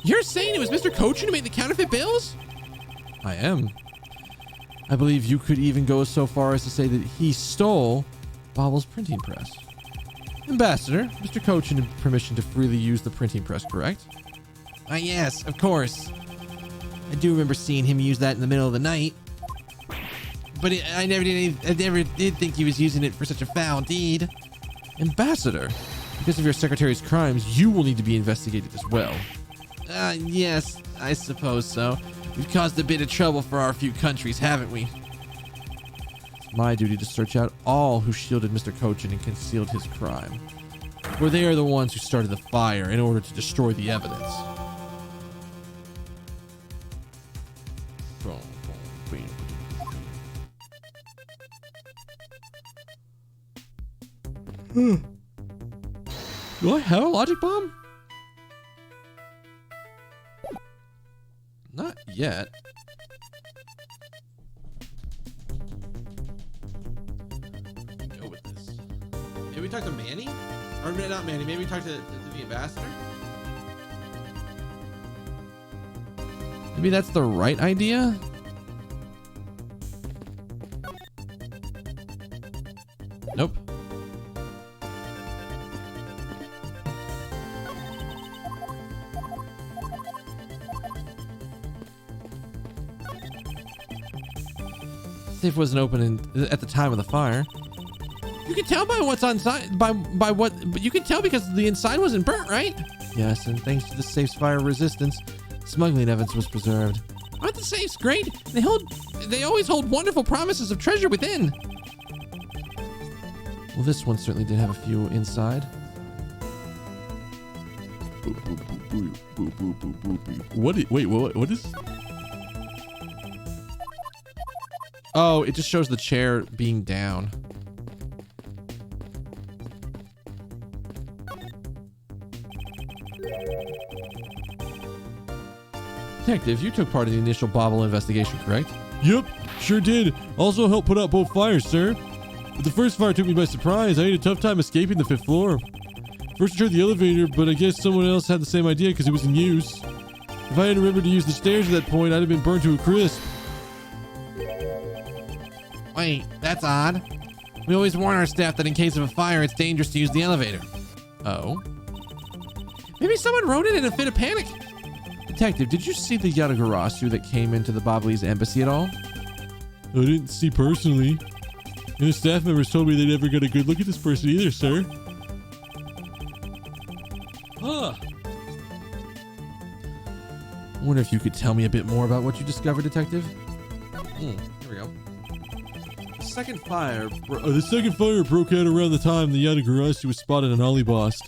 You're saying it was Mr. Cochin who made the counterfeit bills? I am. I believe you could even go so far as to say that he stole Bobble's printing press. Ambassador, Mr. Cochin had permission to freely use the printing press, correct? Yes, of course. I do remember seeing him use that in the middle of the night. But I never did think he was using it for such a foul deed. Ambassador, because of your secretary's crimes, you will need to be investigated as well. Yes, I suppose so. We've caused a bit of trouble for our few countries, haven't we? It's my duty to search out all who shielded Mr. Cochin and concealed his crime. For they are the ones who started the fire in order to destroy the evidence. Do I have a logic bomb? Not yet. Go with this. Maybe we talk to Manny? Or not Manny, maybe we talk to the ambassador? Maybe that's the right idea? Nope. Safe wasn't open at the time of the fire. You can tell by what's inside, by what, but you can tell because the inside wasn't burnt, right? Yes, and thanks to the safe's fire resistance, smuggling evidence was preserved. Aren't the safes great? They always hold wonderful promises of treasure within. Well, this one certainly did have a few inside. What is? Oh, it just shows the chair being down. Detective, you took part in the initial Bobble investigation, correct? Yep, sure did. Also helped put out both fires, sir. But the first fire took me by surprise. I had a tough time escaping the 5th floor. First I tried the elevator, but I guess someone else had the same idea because it was in use. If I had remembered to use the stairs at that point, I'd have been burned to a crisp. Wait, that's odd. We always warn our staff that in case of a fire, it's dangerous to use the elevator. Oh? Maybe someone wrote it in a fit of panic. Detective, did you see the Yatagarasu that came into the Bobbly's embassy at all? I didn't see personally. And the staff members told me they never got a good look at this person either, sir. Huh. I wonder if you could tell me a bit more about what you discovered, Detective? Here we go. The second fire broke out around the time the Yatagarasu was spotted on Olibast.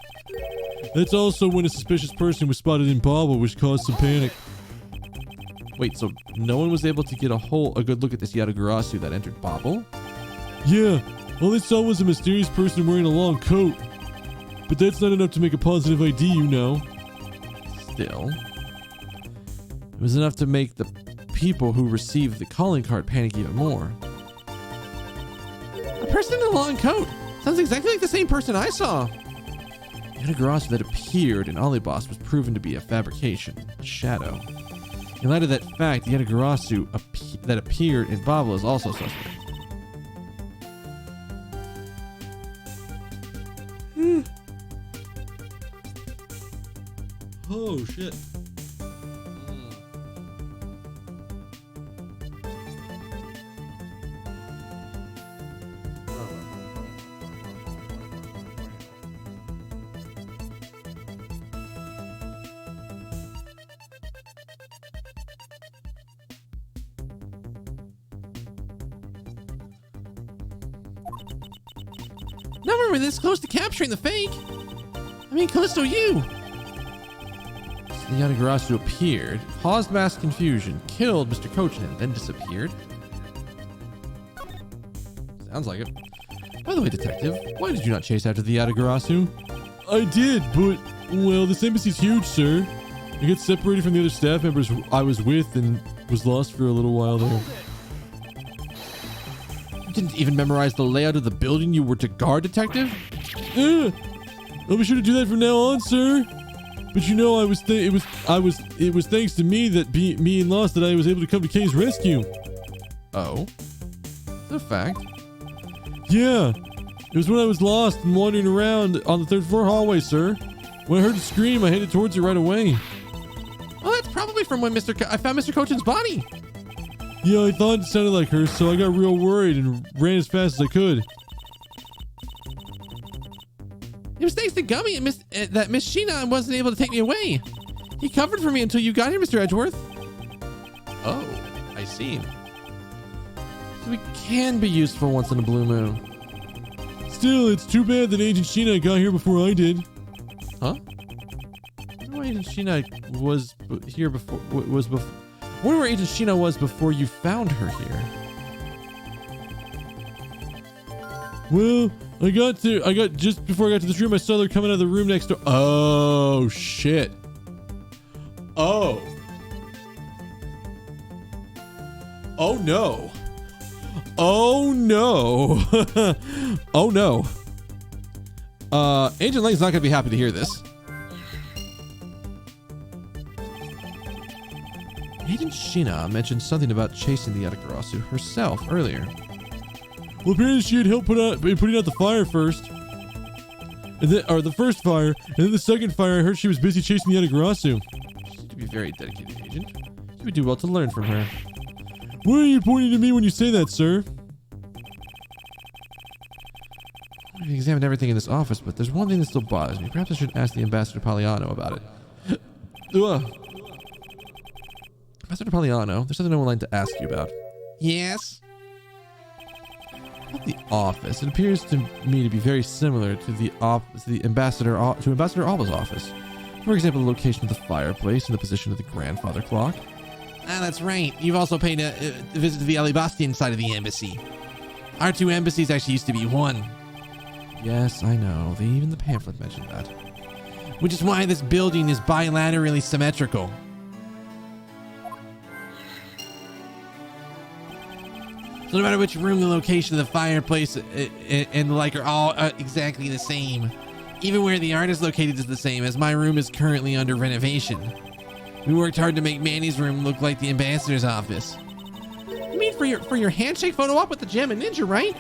That's also when a suspicious person was spotted in Bobble, which caused some panic. Wait, so no one was able to get a good look at this Yatagarasu that entered Bobble? Yeah, all they saw was a mysterious person wearing a long coat. But that's not enough to make a positive ID, you know. Still. It was enough to make the people who received the calling card panic even more. A person in a long coat. Sounds exactly like the same person I saw. The Yatagarasu that appeared in Alibas was proven to be a fabrication, a shadow. In light of that fact, the Yatagarasu that appeared in Babel is also suspect. Oh, shit. Never were this close to capturing the fake. I mean, Callisto, you. So the Yatagarasu appeared, caused mass confusion, killed Mr. Kochinen, then disappeared. Sounds like it. By the way, detective, why did you not chase after the Yatagarasu? I did, but, well, this embassy's huge, sir. I got separated from the other staff members I was with and was lost for a little while there. You didn't even memorize the layout of the building you were to guard, detective? I'll be sure to do that from now on, sir. But you know, it was thanks to me that being lost that I was able to come to Kay's rescue. Oh? Is that a fact? Yeah. It was when I was lost and wandering around on the 3rd floor hallway, sir. When I heard a scream, I headed towards it right away. Well, that's probably from when I found Mr. Cochin's body. Yeah, I thought it sounded like her, so I got real worried and ran as fast as I could. It was thanks to Gummy and that Miss Sheena wasn't able to take me away. He covered for me until you got here, Mr. Edgeworth. Oh, I see. So we can be useful once in a blue moon. Still, it's too bad that Agent Sheena got here before I did. Huh? I wonder why Agent Sheena was here before. I wonder where Agent Sheena was before you found her here. Well, I got just before I got to this room, I saw her coming out of the room next door. Oh, shit. Oh. Oh, no. Oh, no. Oh, no. Agent Lang's not going to be happy to hear this. Agent Sheena mentioned something about chasing the Yatagarasu herself earlier. Well, apparently she had helped putting out the fire first. And then, or the first fire, and then the second fire, I heard she was busy chasing the Yatagarasu. She seemed to be a very dedicated agent. You would do well to learn from her. Why are you pointing to me when you say that, sir? We've examined everything in this office, but there's one thing that still bothers me. Perhaps I should ask the Ambassador Pagliano about it. Ambassador Pagliano, there's something I would like to ask you about. Yes? About the office, it appears to me to be very similar to Ambassador Alba's office. For example, the location of the fireplace and the position of the grandfather clock. Ah, that's right. You've also paid a visit to the Alibastian side of the embassy. Our two embassies actually used to be one. Yes, I know. Even the pamphlet mentioned that. Which is why this building is bilaterally symmetrical. So no matter which room, the location of the fireplace and the like are all exactly the same. Even where the art is located is the same, as my room is currently under renovation. We worked hard to make Manny's room look like the ambassador's office. You mean for your handshake photo op with the Gem and Ninja, right?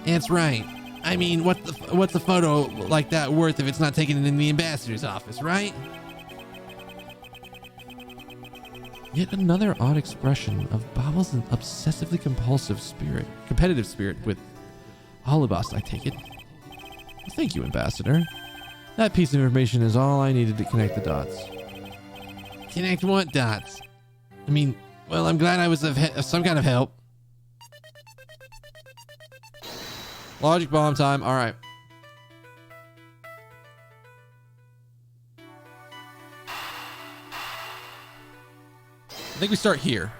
That's right. I mean, what's a photo like that worth if it's not taken in the ambassador's office, right? Yet another odd expression of Babel's obsessively competitive spirit with Alibast, I take it. Thank you, Ambassador. That piece of information is all I needed to connect the dots. Connect what dots? I mean, well, I'm glad I was of some kind of help. Logic bomb time. All right. I think we start here.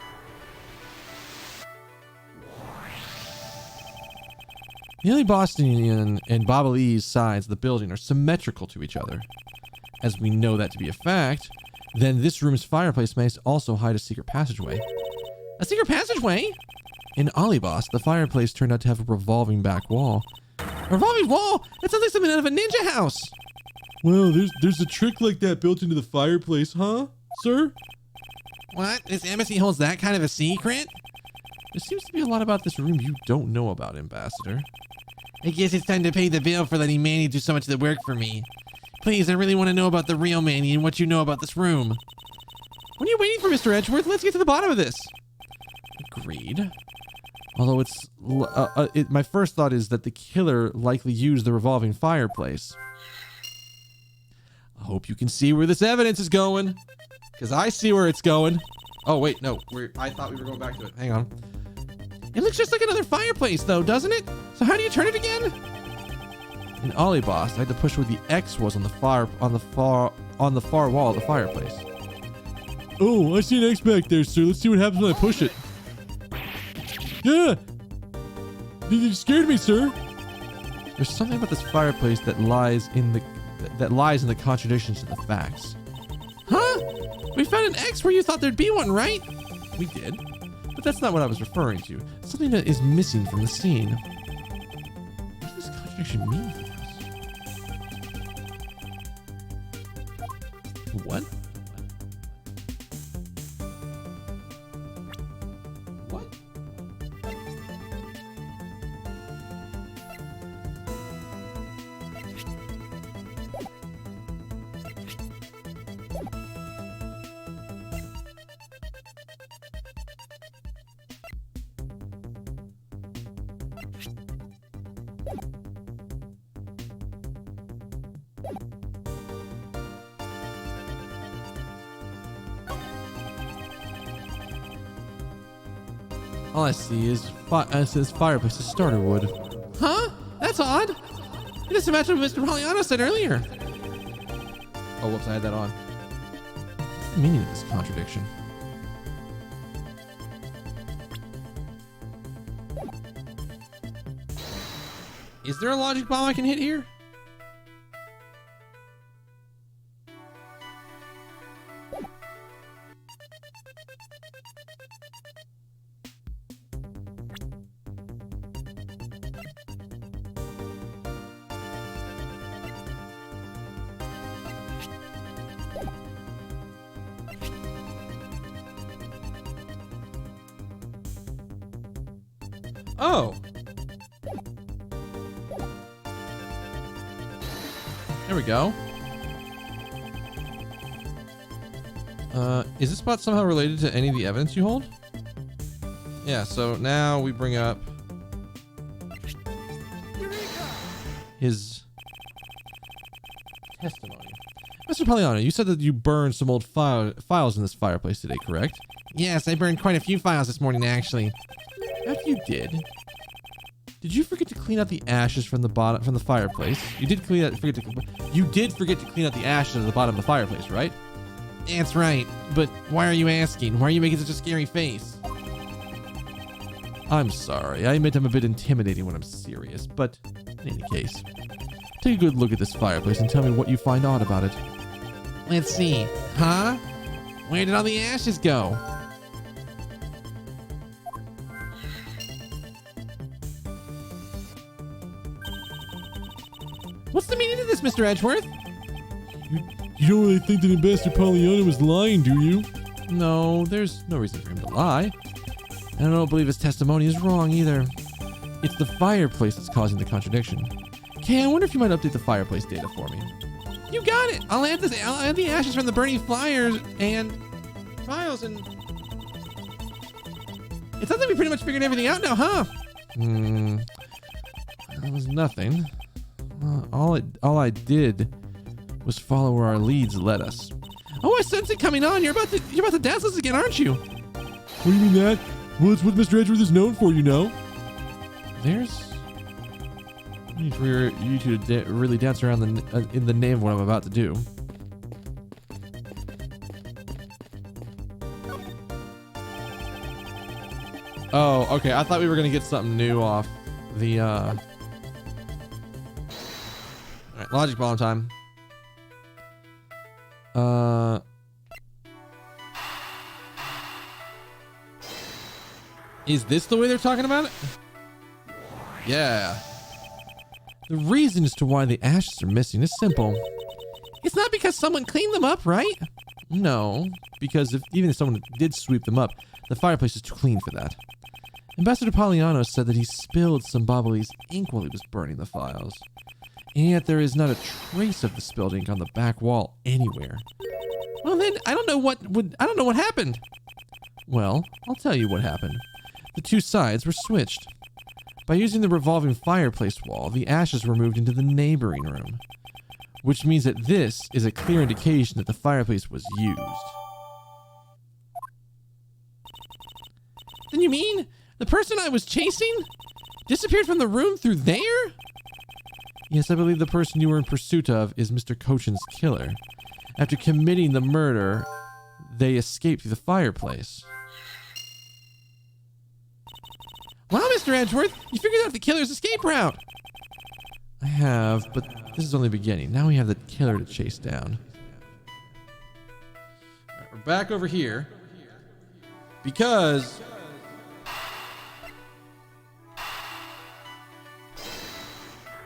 The only Bostonian and Babalese sides of the building are symmetrical to each other. As we know that to be a fact, then this room's fireplace may also hide a secret passageway. A secret passageway? In Olibos, the fireplace turned out to have a revolving back wall. A revolving wall? That sounds like something out of a ninja house. Well, there's a trick like that built into the fireplace, huh, sir? What? This embassy holds that kind of a secret? There seems to be a lot about this room you don't know about, Ambassador. I guess it's time to pay the bill for letting Manny do so much of the work for me. Please, I really want to know about the real Manny and what you know about this room. What are you waiting for, Mr. Edgeworth? Let's get to the bottom of this. Agreed. Although my first thought is that the killer likely used the revolving fireplace. I hope you can see where this evidence is going, because I see where it's going. Oh wait, no, I thought we were going back to it. Hang on. It looks just like another fireplace, though, doesn't it? So how do you turn it again? In Olibos, I had to push where the X was on the far wall of the fireplace. Oh, I see an X back there, sir. Let's see what happens when I push it. Yeah! You scared me, sir. There's something about this fireplace that lies in the contradictions to the facts. Huh? We found an X where you thought there'd be one, right? We did, but that's not what I was referring to. Something that is missing from the scene. What does this contradiction mean for us? What? What? All I see is it says fireplace is starter wood. Huh? That's odd. It doesn't match what Mr. Poliano said earlier. Oh, whoops, I had that on. What's the meaning of this contradiction? Is there a logic bomb I can hit here? Oh. There we go. Is this spot somehow related to any of the evidence you hold? Yeah, so now we bring up his testimony. Mr. Poliano, you said that you burned some old files in this fireplace today, correct? Yes, I burned quite a few files this morning, actually. After you did you forget to clean out the ashes from the fireplace? You did forget to clean out the ashes at the bottom of the fireplace, right? That's right. But why are you asking? Why are you making such a scary face? I'm sorry. I admit I'm a bit intimidating when I'm serious, but in any case, take a good look at this fireplace and tell me what you find odd about it. Let's see. Huh? Where did all the ashes go? What's the meaning of this, Mr. Edgeworth? You don't really think that Ambassador Poliano was lying, do you? No, there's no reason for him to lie. And I don't believe his testimony is wrong either. It's the fireplace that's causing the contradiction. Kay, I wonder if you might update the fireplace data for me. You got it. I'll add the ashes from the burning flyers and files, and it sounds like we pretty much figured everything out now, huh? That was nothing. All I did was follow where our leads led us. Oh, I sense it coming on. You're about to dazzle us again, aren't you? What do you mean that? Well, it's what Mr. Edgeworth is known for, you know. I need for you to really dance around in the name of what I'm about to do. Oh, okay. I thought we were gonna get something new off the. All right, logic bomb time. Is this the way they're talking about it? Yeah. The reason as to why the ashes are missing is simple. It's not because someone cleaned them up, right? No, because even if someone did sweep them up, the fireplace is too clean for that. Ambassador Poliano said that he spilled some Bobbly's ink while he was burning the files. And yet there is not a trace of the spilled ink on the back wall anywhere. Well then, I don't know what happened. Well, I'll tell you what happened. The two sides were switched. By using the revolving fireplace wall, the ashes were moved into the neighboring room, which means that this is a clear indication that the fireplace was used. Then you mean the person I was chasing disappeared from the room through there? Yes, I believe the person you were in pursuit of is Mr. Cochin's killer. After committing the murder, they escaped through the fireplace. Wow, Mr. Edgeworth, you figured out the killer's escape route. I have, but this is only the beginning. Now we have the killer to chase down. All right, we're back over here because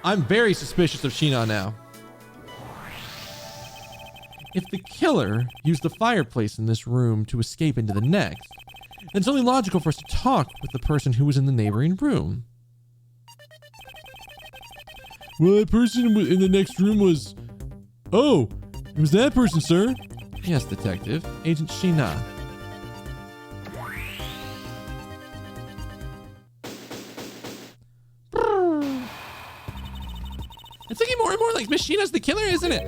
I'm very suspicious of Shi-Long now. If the killer used the fireplace in this room to escape into the next, then it's only logical for us to talk with the person who was in the neighboring room. Well, that person in the next room was... Oh, it was that person, sir. Yes, Detective. Agent Shi-Na. It's looking more and more like Miss Sheena's the killer, isn't it?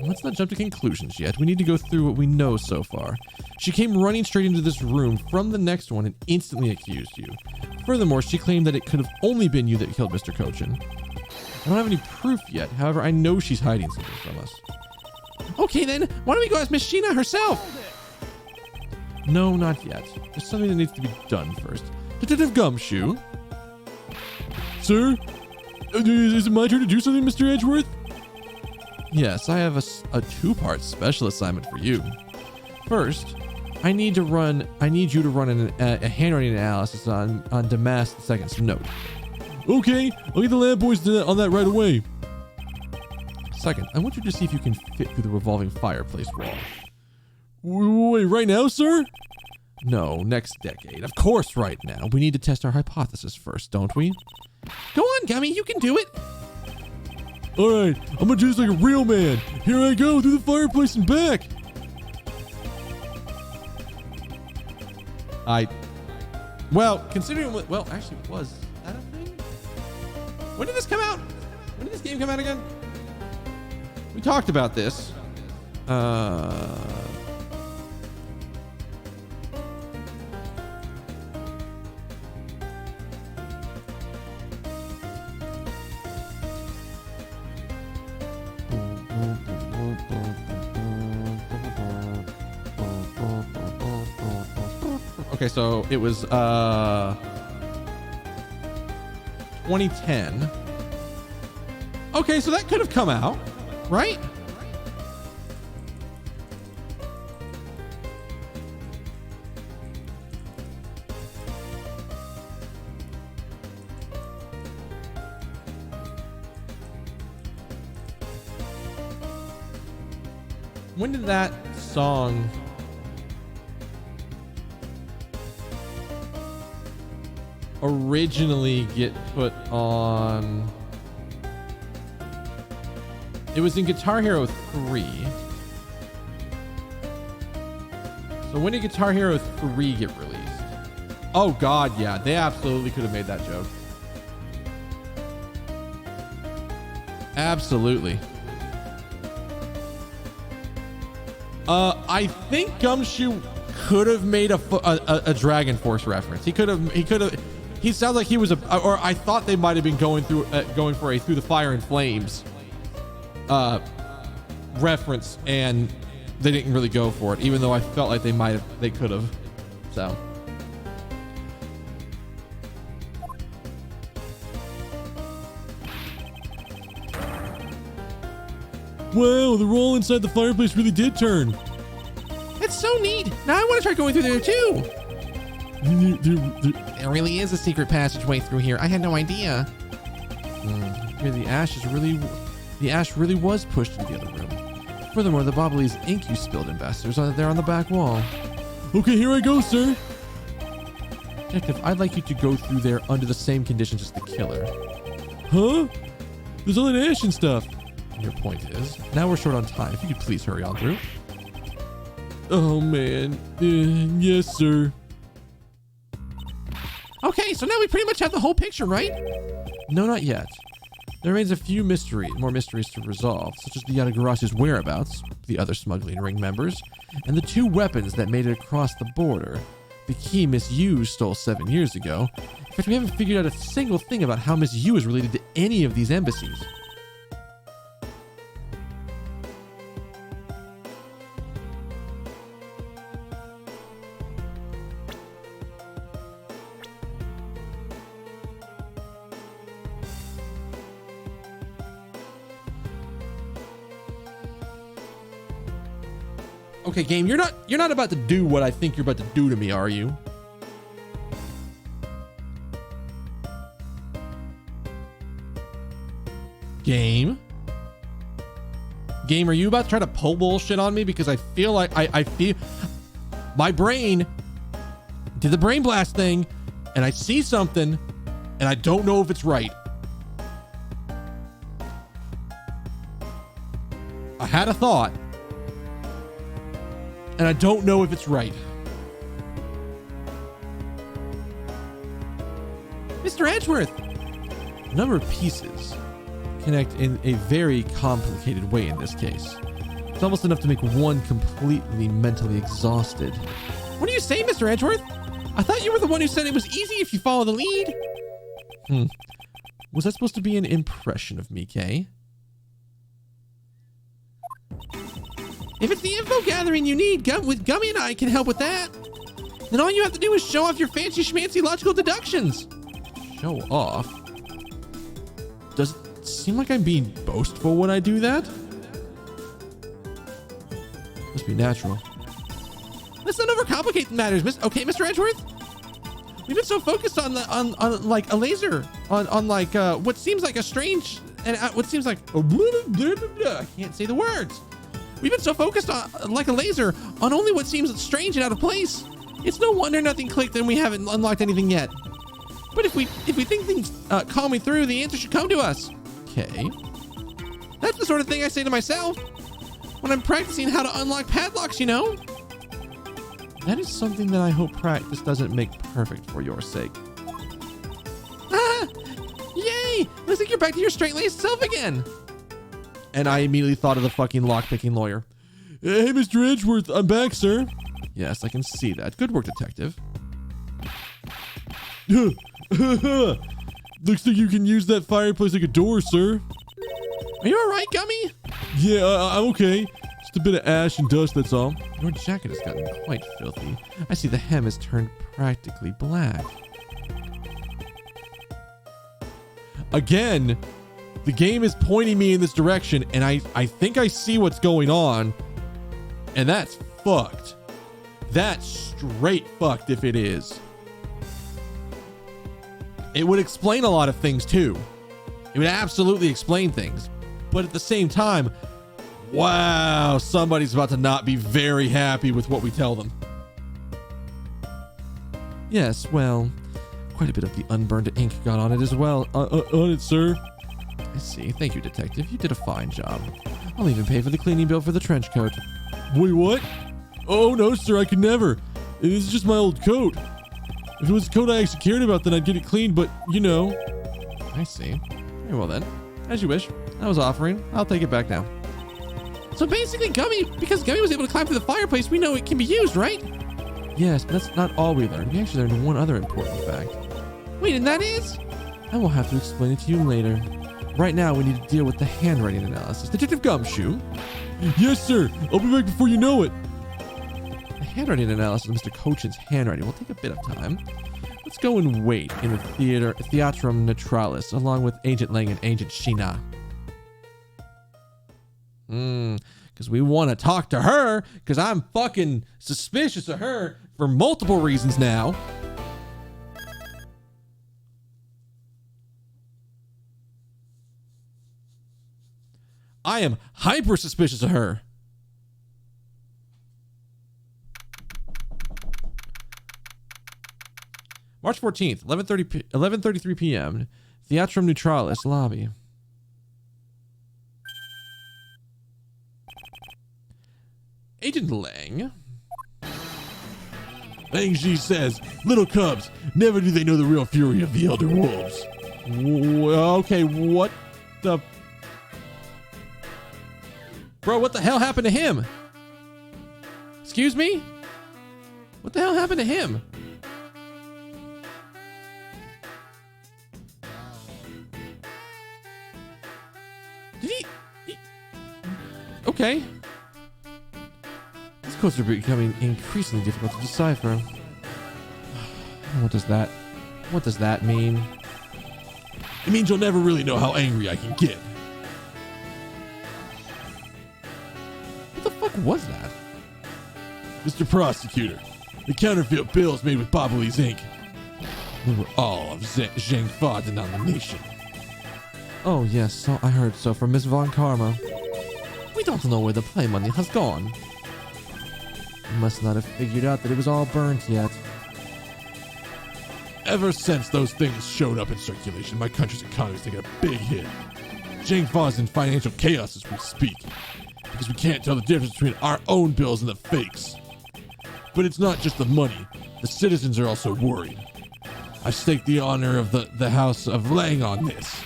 Let's not jump to conclusions yet. We need to go through what we know so far. She came running straight into this room from the next one and instantly accused you. Furthermore, she claimed that it could have only been you that killed Mr. Cochin. I don't have any proof yet. However, I know she's hiding something from us. Okay then, why don't we go ask Miss Shi-Na herself? No, not yet. There's something that needs to be done first. Detective Gumshoe? Sir? Is it my turn to do something, Mr. Edgeworth? Yes, I have a two-part special assignment for you. First, I need you to run a handwriting analysis on Damas II's note. Okay, I'll get the lab boys on that right away. Second, I want you to see if you can fit through the revolving fireplace wall. Wait, right now, sir? No, next decade. Of course, right now. We need to test our hypothesis first, don't we? Go on, Gummy, you can do it. All right, I'm gonna do this like a real man. Here I go, through the fireplace and back. Well, considering what, well, actually, was that a thing? When did this come out? When did this game come out again? We talked about this. Okay, so it was 2010. Okay, so that could have come out, right? When did that song originally get put on? It was in Guitar Hero 3. So when did Guitar Hero 3 get released? Oh god, yeah, they absolutely could have made that joke. Absolutely. I think Gumshoe could have made a Dragon Force reference. He sounds like he was or I thought they might have been going for a Through the Fire and Flames reference, and they didn't really go for it, even though I felt like they could have. So Wow, the roll inside the fireplace really did turn. it's so neat. Now I want to try going through there too. There really is a secret passageway through here. I had no idea. Here the ash really was pushed into the other room. Furthermore, the Bobbly's ink you spilled, Ambassadors, are there on the back wall. Okay, here I go, sir. Detective, I'd like you to go through there under the same conditions as the killer. Huh? There's all that ash and stuff. Your point is, now we're short on time. If you could please hurry on through. Oh, man. Yes, sir. Okay, so now we pretty much have the whole picture, right? No, not yet. There remains a few more mysteries to resolve, such as the Yatagarashi's whereabouts, the other smuggling ring members, and the 2 weapons that made it across the border. The key Miss Yu stole 7 years ago. In fact, we haven't figured out a single thing about how Miss Yu is related to any of these embassies. Okay, game, you're not about to do what I think you're about to do to me, are you? Game? Game, are you about to try to pull bullshit on me? Because I feel like I feel my brain did the brain blast thing and I see something and I don't know if it's right. I had a thought and I don't know if it's right. Mr. Edgeworth! A number of pieces connect in a very complicated way in this case. It's almost enough to make one completely mentally exhausted. What do you say, Mr. Edgeworth? I thought you were the one who said it was easy if you follow the lead. Was that supposed to be an impression of me, Kay? If it's the info gathering you need, with Gummy and I can help with that. Then all you have to do is show off your fancy schmancy logical deductions. Show off? Does it seem like I'm being boastful when I do that? Must be natural. Let's not overcomplicate matters, Mr. Edgeworth. We've been so focused on like a laser, on like what seems like a strange and what seems like I can't say the words. We've been so focused on like a laser on only what seems strange and out of place. It's no wonder nothing clicked and we haven't unlocked anything yet. But if we think things calm me through, the answer should come to us. Okay. That's the sort of thing I say to myself when I'm practicing how to unlock padlocks, you know? That is something that I hope practice doesn't make perfect for your sake. Ah! Yay! Looks like you're back to your straight-laced self again. And I immediately thought of the fucking lockpicking lawyer. Hey, Mr. Edgeworth, I'm back, sir. Yes, I can see that. Good work, detective. Looks like you can use that fireplace like a door, sir. Are you alright, Gummy? Yeah, I'm okay. Just a bit of ash and dust, that's all. Your jacket has gotten quite filthy. I see the hem has turned practically black. Again, the game is pointing me in this direction, and I think I see what's going on, and that's fucked. That's straight fucked if it is. It would explain a lot of things too. It would absolutely explain things. But at the same time, wow, somebody's about to not be very happy with what we tell them. Yes, well, quite a bit of the unburned ink got on it as well. On it, sir. I see. Thank you, detective. You did a fine job. I'll even pay for the cleaning bill for the trench coat. Wait, what? Oh, no, sir, I could never. This is just my old coat. If it was a coat I actually cared about, then I'd get it cleaned, but, you know. I see. Very well then. As you wish. I was offering. I'll take it back now. So basically, because Gummy was able to climb through the fireplace, we know it can be used, right? Yes, but that's not all we learned. We actually learned one other important fact. Wait, and that is? I will have to explain it to you later. Right now, we need to deal with the handwriting analysis. Detective Gumshoe? Yes, sir. I'll be back before you know it. The handwriting analysis of Mr. Cochin's handwriting will take a bit of time. Let's go and wait in the Theatrum Neutralis, along with Agent Lang and Agent Sheena. Because we want to talk to her, because I'm fucking suspicious of her for multiple reasons now. I am hyper suspicious of her. March 14th, 11:33 p.m. Theatrum Neutralis lobby. Agent Lang. Lang Shi says, little cubs, never do they know the real fury of the elder wolves. Okay, what the... Bro, what the hell happened to him? Excuse me? What the hell happened to him? Did he... Okay. These codes are becoming increasingly difficult to decipher. What does that mean? It means you'll never really know how angry I can get. What the fuck was that? Mr. Prosecutor, the counterfeit bills made with Boboli's ink. They were all of Zhang Fa denomination. Oh yes, so I heard so from Miss Von Karma. We don't know where the play money has gone. You must not have figured out that it was all burnt yet. Ever since those things showed up in circulation, my country's economy's taken a big hit. Zhang Fa's in financial chaos as we speak, because we can't tell the difference between our own bills and the fakes. But it's not just the money. The citizens are also worried. I've staked the honor of the House of Lang on this.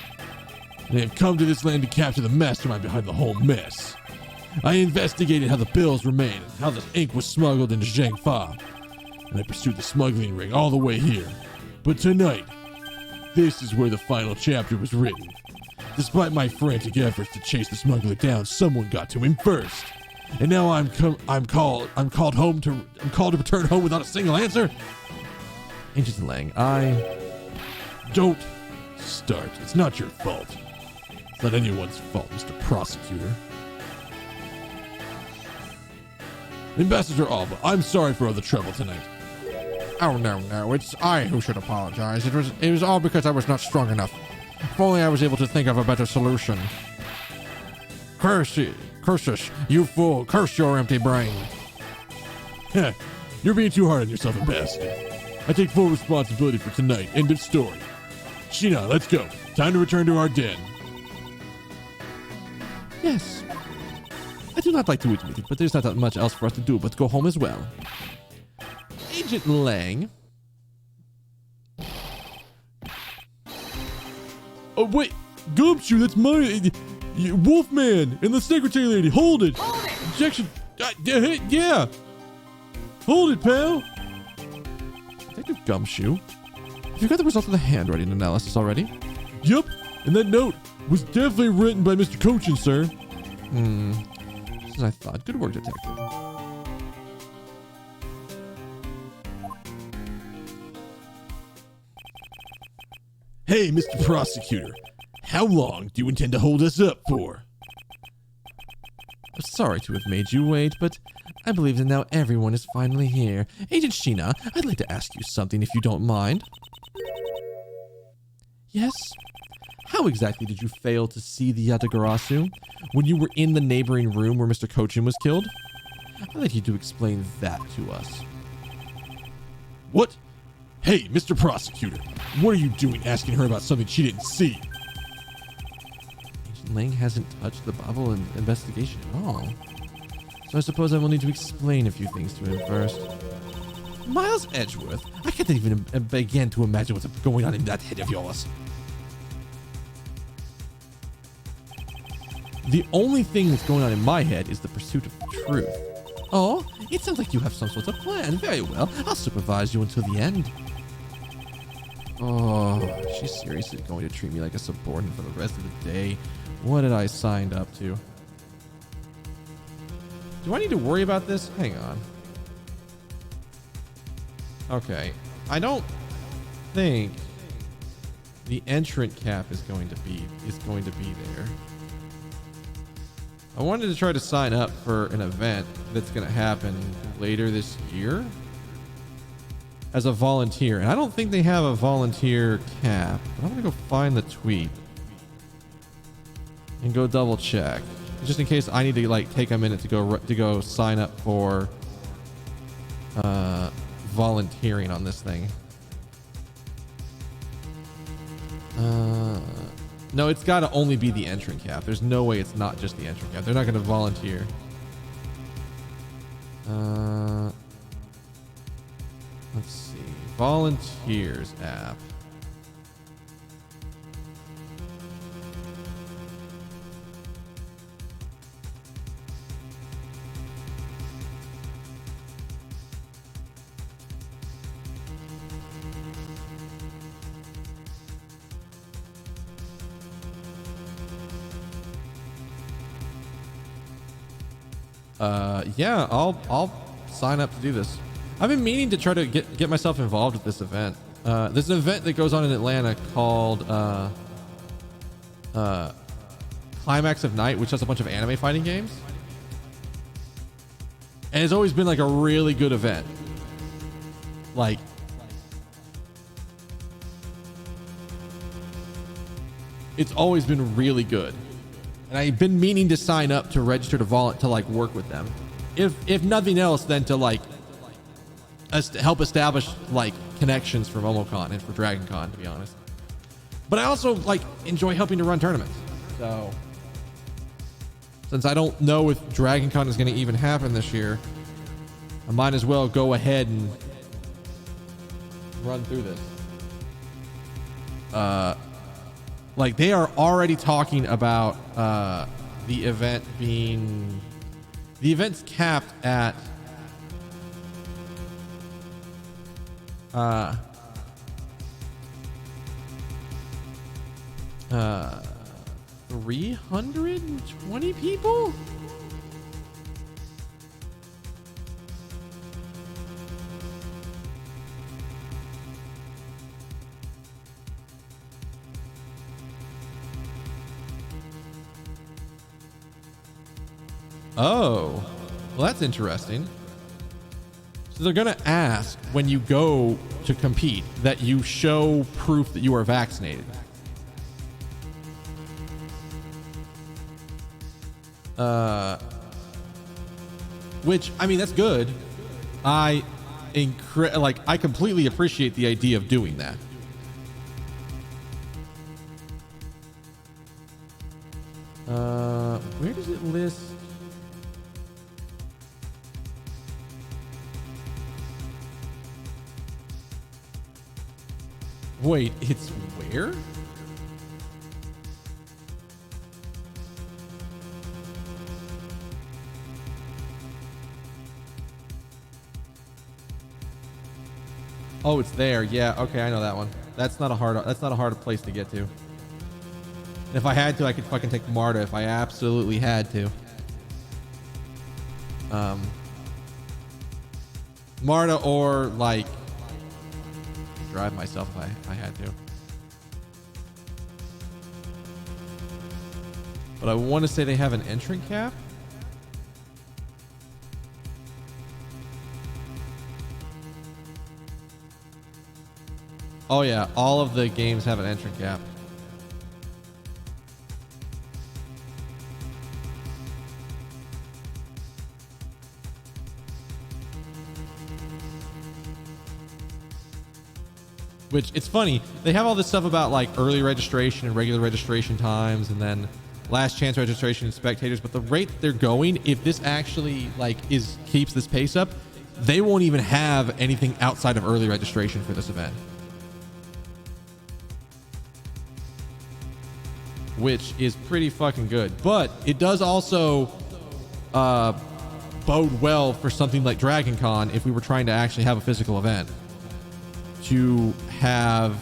They have come to this land to capture the mastermind behind the whole mess. I investigated how the bills were made and how the ink was smuggled into Zhang Fa. And I pursued the smuggling ring all the way here. But tonight, this is where the final chapter was written. Despite my frantic efforts to chase the smuggler down, someone got to him first. And now I'm called to return home without a single answer. Agent Lang, Don't start. It's not your fault. It's not anyone's fault, Mr. Prosecutor. Ambassador Alba, I'm sorry for all the trouble tonight. Oh, no, it's I who should apologize. It was all because I was not strong enough. If only I was able to think of a better solution. Curse us, you fool. Curse your empty brain. Heh, you're being too hard on yourself, Ambassador. I take full responsibility for tonight. End of story. Shi-Long, let's go. Time to return to our den. yes. I do not like to admit it, but there's not that much else for us to do but go home as well. Agent Lang. Oh, wait. Gumshoe, that's my... Wolfman and the secretary lady. Hold it. Objection. Yeah. Hold it, pal. Detective Gumshoe. Have you got the results of the handwriting analysis already? Yup. And that note was definitely written by Mr. Cochin, sir. Just as I thought. Good work, detective. Hey, Mr. Prosecutor. How long do you intend to hold us up for? I'm sorry to have made you wait, but I believe that now everyone is finally here. Agent Sheena, I'd like to ask you something if you don't mind. Yes? How exactly did you fail to see the Yatagarasu when you were in the neighboring room where Mr. Cochin was killed? I'd like you to explain that to us. What? Hey, Mr. Prosecutor. What are you doing asking her about something she didn't see? Agent Lang hasn't touched the Bobble investigation at all. So I suppose I will need to explain a few things to him first. Miles Edgeworth? I can't even begin to imagine what's going on in that head of yours. The only thing that's going on in my head is the pursuit of truth. Oh, it sounds like you have some sort of plan. Very well. I'll supervise you until the end. Oh, she's seriously going to treat me like a subordinate for the rest of the day. What did I sign up to? Do I need to worry about this? Hang on. Okay. I don't think the entrant cap is going to be there. I wanted to try to sign up for an event that's going to happen later this year as a volunteer. And I don't think they have a volunteer cap. But I'm going to go find the tweet and go double check. just in case I need to like take a minute to go sign up for volunteering on this thing. No, it's got to only be the entrant cap. There's no way it's not just the entrant cap. They're not going to volunteer. Let's see. Volunteers app. Yeah, I'll sign up to do this. I've been meaning to try to get myself involved with this event. There's an event that goes on in Atlanta called Climax of Night, which has a bunch of anime fighting games. And it's always been like a really good event. Like, it's always been really good. And I've been meaning to sign up to register to like work with them. If nothing else, then to like help establish like connections for MomoCon and for DragonCon, to be honest. But I also like enjoy helping to run tournaments. So since I don't know if DragonCon is going to even happen this year, I might as well go ahead and run through this. Like they are already talking about the event's capped at 320 people. Oh, well, that's interesting. So they're going to ask when you go to compete that you show proof that you are vaccinated. Which, I mean, that's good. I completely appreciate the idea of doing that. Where does it list? Wait, it's where? Oh, it's there. Yeah, okay, I know that one. That's not a hard place to get to. If I had to, I could fucking take MARTA if I absolutely had to. MARTA or like drive myself if I had to. But I want to say they have an entrant cap. Oh yeah, all of the games have an entrant cap. Which, it's funny, they have all this stuff about like early registration and regular registration times and then last chance registration and spectators, but the rate they're going, if this actually like keeps this pace up, they won't even have anything outside of early registration for this event. Which is pretty fucking good. But it does also bode well for something like DragonCon if we were trying to actually have a physical event. To have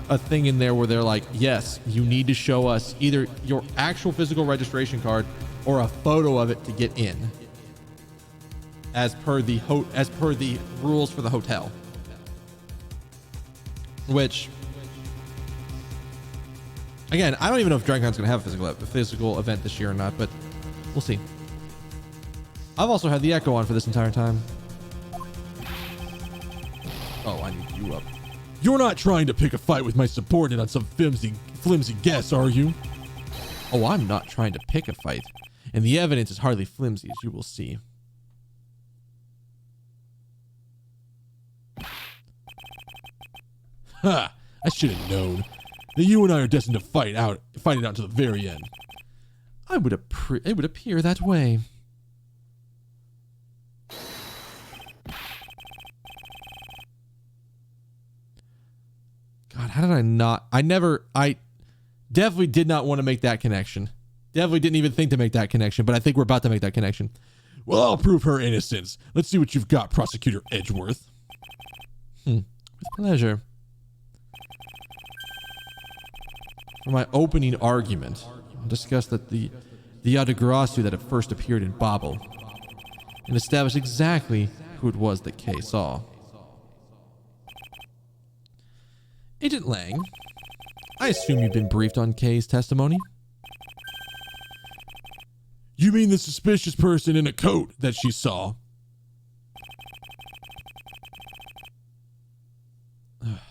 a thing in there where they're like, yes, you need to show us either your actual physical registration card or a photo of it to get in, as per the rules for the hotel. Which, again, I don't even know if DragonCon's going to have a physical event this year or not, but we'll see. I've also had the Echo on for this entire time. Oh, I need you up. You're not trying to pick a fight with my subordinate on some flimsy guess, are you? Oh, I'm not trying to pick a fight. and the evidence is hardly flimsy, as you will see. Ha! I should have known that you and I are destined to fight it out to the very end. It would appear that way. God, how did I not? I definitely did not want to make that connection. Definitely didn't even think to make that connection, but I think we're about to make that connection. Well, I'll prove her innocence. Let's see what you've got, Prosecutor Edgeworth. With pleasure. For my opening argument, I'll discuss that the Yatagarasu that had first appeared in Babel, and establish exactly who it was that Kay saw. Agent Lang, I assume you've been briefed on Kay's testimony? You mean the suspicious person in a coat that she saw?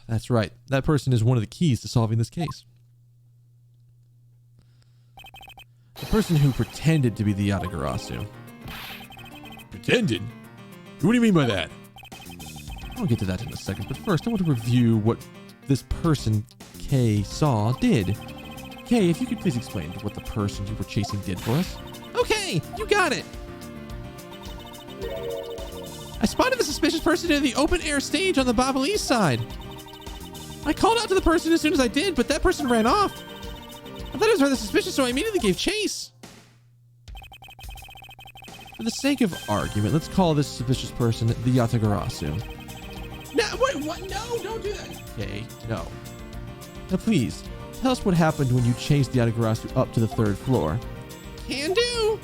That's right. That person is one of the keys to solving this case. The person who pretended to be the Yatagarasu. Pretended? What do you mean by that? I'll get to that in a second, but first I want to review what this person, Kay, saw did. Kay, if you could please explain what the person you were chasing did for us. Okay, you got it. I spotted the suspicious person in the open-air stage on the Babel East side. I called out to the person as soon as I did, but that person ran off. I thought it was rather suspicious, so I immediately gave chase. For the sake of argument, let's call this suspicious person the Yatagarasu. No, wait, what? No, don't do that. Okay, no. Now please, tell us what happened when you chased the Yatagarasu up to the 3rd floor. Can do.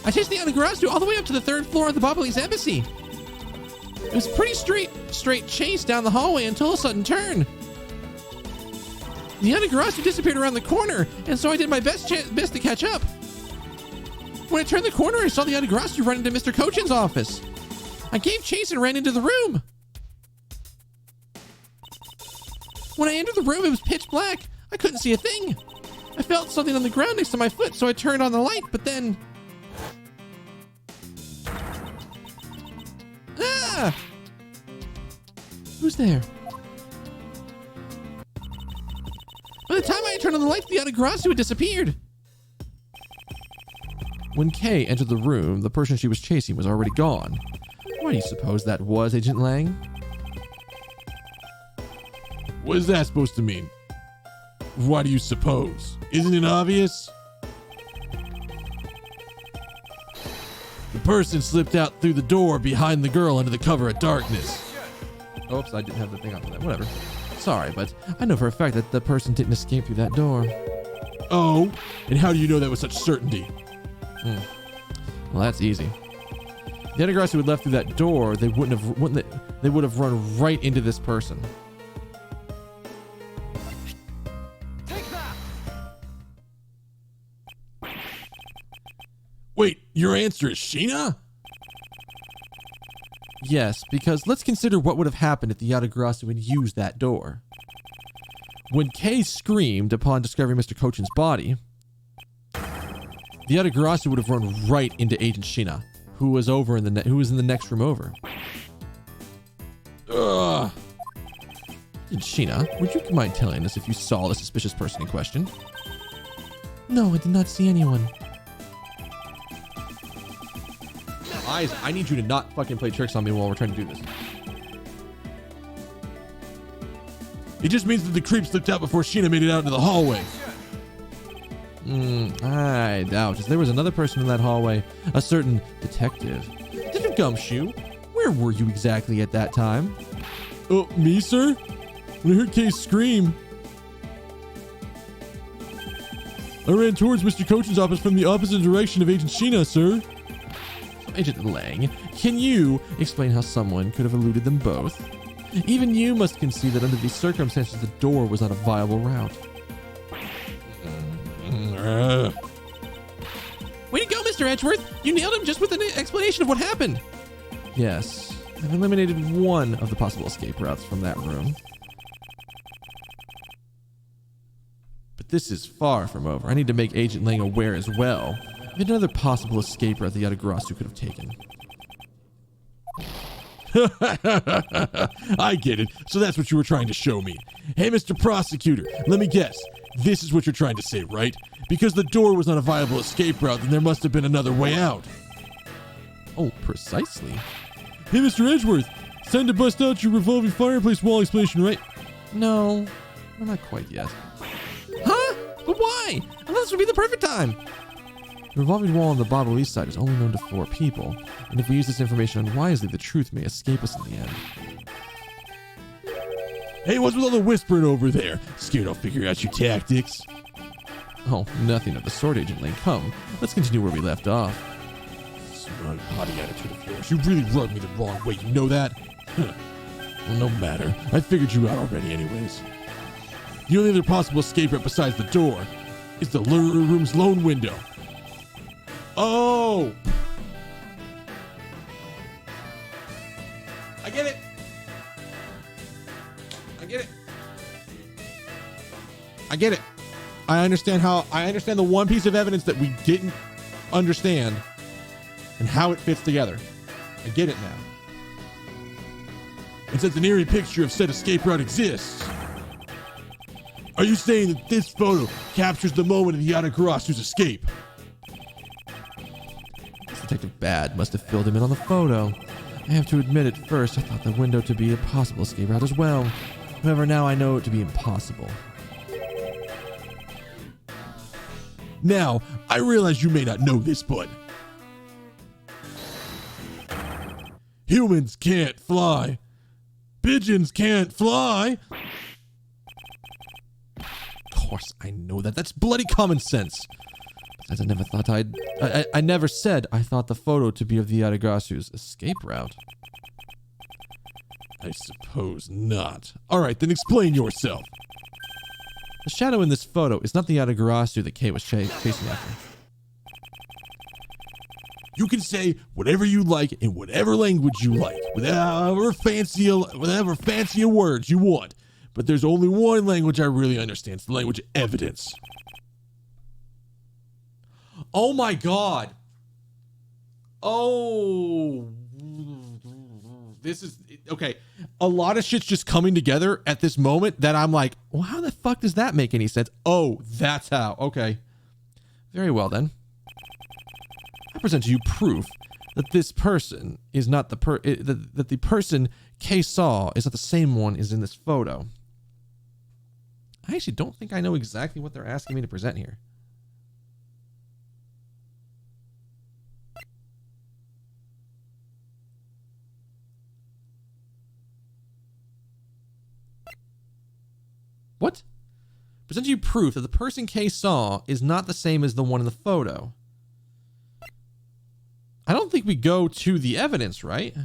I chased the Yatagarasu all the way up to the 3rd floor of the Babalese embassy. It was a pretty straight chase down the hallway until a sudden turn. The Yatagarasu disappeared around the corner, and so I did my best to catch up. When I turned the corner, I saw the Yatagarasu run into Mr. Kochin's office. I gave chase and ran into the room. When I entered the room, it was pitch black. I couldn't see a thing. I felt something on the ground next to my foot, so I turned on the light, but then... Ah! Who's there? By the time I turned on the light, the Yatagarasu had disappeared. When Kay entered the room, the person she was chasing was already gone. Why do you suppose that was, Agent Lang? What is that supposed to mean? Why do you suppose? Isn't it obvious? The person slipped out through the door behind the girl under the cover of darkness. Oops, I didn't have the thing on for that. Whatever. Sorry, but I know for a fact that the person didn't escape through that door. Oh? And how do you know that with such certainty? Well, that's easy. The Yatagarasu had left through that door, they would have run right into this person. Take that! Wait, your answer is Sheena? Yes, because let's consider what would have happened if the Yatagarasu had used that door. When Kay screamed upon discovering Mr. Kochin's body, the Yatagarasu would have run right into Agent Sheena, who was in the next room over. Ugh. Agent Sheena, would you mind telling us if you saw the suspicious person in question? No, I did not see anyone. Eyes, I need you to not fucking play tricks on me while we're trying to do this. It just means that the creep slipped out before Sheena made it out into the hallway. I doubt it. There was another person in that hallway, a certain detective. Detective Gumshoe, where were you exactly at that time? Oh, me, sir? When I heard Kay scream, I ran towards Mr. Kochin's office from the opposite direction of Agent Sheena, sir. Agent Lang, can you explain how someone could have eluded them both? Even you must concede that under these circumstances, the door was not a viable route. Way to go, Mr. Edgeworth! You nailed him just with an explanation of what happened. Yes, I've eliminated one of the possible escape routes from that room. this is far from over. I need to make Agent Lang aware as well. We had another possible escape route the Yatagrasu could have taken. I get it. So that's what you were trying to show me. Hey, Mr. Prosecutor, let me guess. This is what you're trying to say, right? Because the door was not a viable escape route, then there must have been another way out. Oh, precisely. Hey, Mr. Edgeworth, it's time to bust out your revolving fireplace wall explanation, right? No, well, not quite yet. Huh? But why? I thought this would be the perfect time. The revolving wall on the Bobble East side is only known to 4 people, and if we use this information unwisely, the truth may escape us in the end. Hey, what's with all the whispering over there? Scared I'll figure out your tactics? Oh, nothing of the sort, Agent Lane. Come, let's continue where we left off. Smug, haughty attitude of yours. You really rubbed me the wrong way, you know that? Well, no matter. I figured you out already anyways. The only other possible escape route besides the door is the room's lone window. Oh! I get it. I get it. I get it. I understand the one piece of evidence that we didn't understand and how it fits together. I get it now. And since an eerie picture of said escape route exists, are you saying that this photo captures the moment of the Yatagarasu's escape? Detective Bad must have filled him in on the photo. I have to admit, at first I thought the window to be a possible escape route as well. However, now I know it to be impossible. Now, I realize you may not know this, but humans can't fly. Pigeons can't fly. Of course I know that. That's bloody common sense. Besides, I never thought I never said I thought the photo to be of the Yatagarasu's escape route. I suppose not. All right, then explain yourself. The shadow in this photo is not the Yatagarasu that Kay was chasing after. You can say whatever you like in whatever language you like, whatever fancy words you want. But there's only one language I really understand. It's the language of evidence. Oh my god. Oh. This is okay. A lot of shit's just coming together at this moment that I'm like, well, how the fuck does that make any sense? Oh, that's how. Okay. Very well then. I present to you proof that this person is not that the person Kay saw is not the same one as in this photo. I actually don't think I know exactly what they're asking me to present here. What? Present to you proof that the person Kay saw is not the same as the one in the photo. I don't think we go to the evidence, right?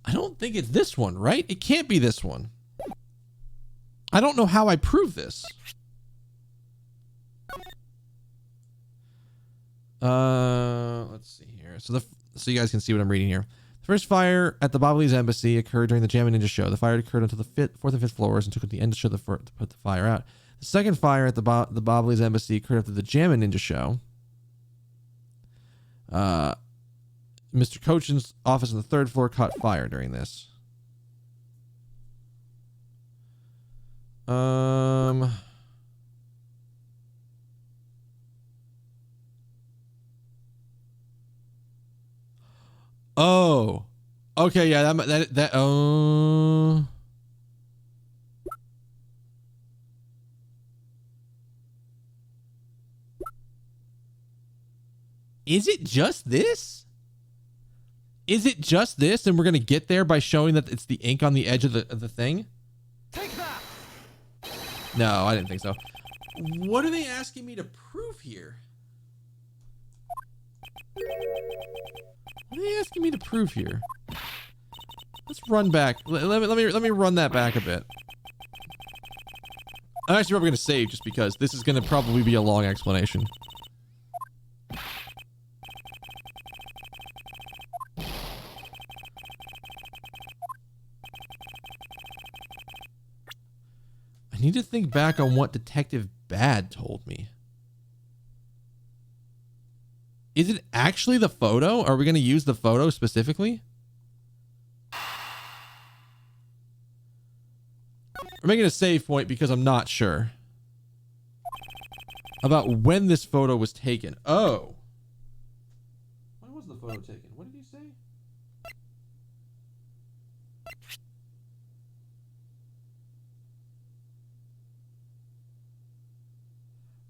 I don't think it's this one, right? It can't be this one. I don't know how I prove this. Let's see here. So you guys can see what I'm reading here. The first fire at the Bobley's embassy occurred during the Jam and Ninja show. The fire occurred until the 4th and 5th floors and took at the end to put the fire out. The second fire at the Bobley's embassy occurred after the Jam and Ninja show. Mr. Cochin's office on the 3rd floor caught fire during this. Oh. Okay, yeah, Is it just this? Is it just this? And we're going to get there by showing that it's the ink on the edge of the thing? Take that. No, I didn't think so. What are they asking me to prove here? What are they asking me to prove here? Let's run back. Let me run that back a bit. I'm actually probably going to save just because this is going to probably be a long explanation. I need to think back on what Detective Bad told me. Is it actually the photo? Are we going to use the photo specifically? We're making a save point because I'm not sure about when this photo was taken. Oh. When was the photo taken? What did he say?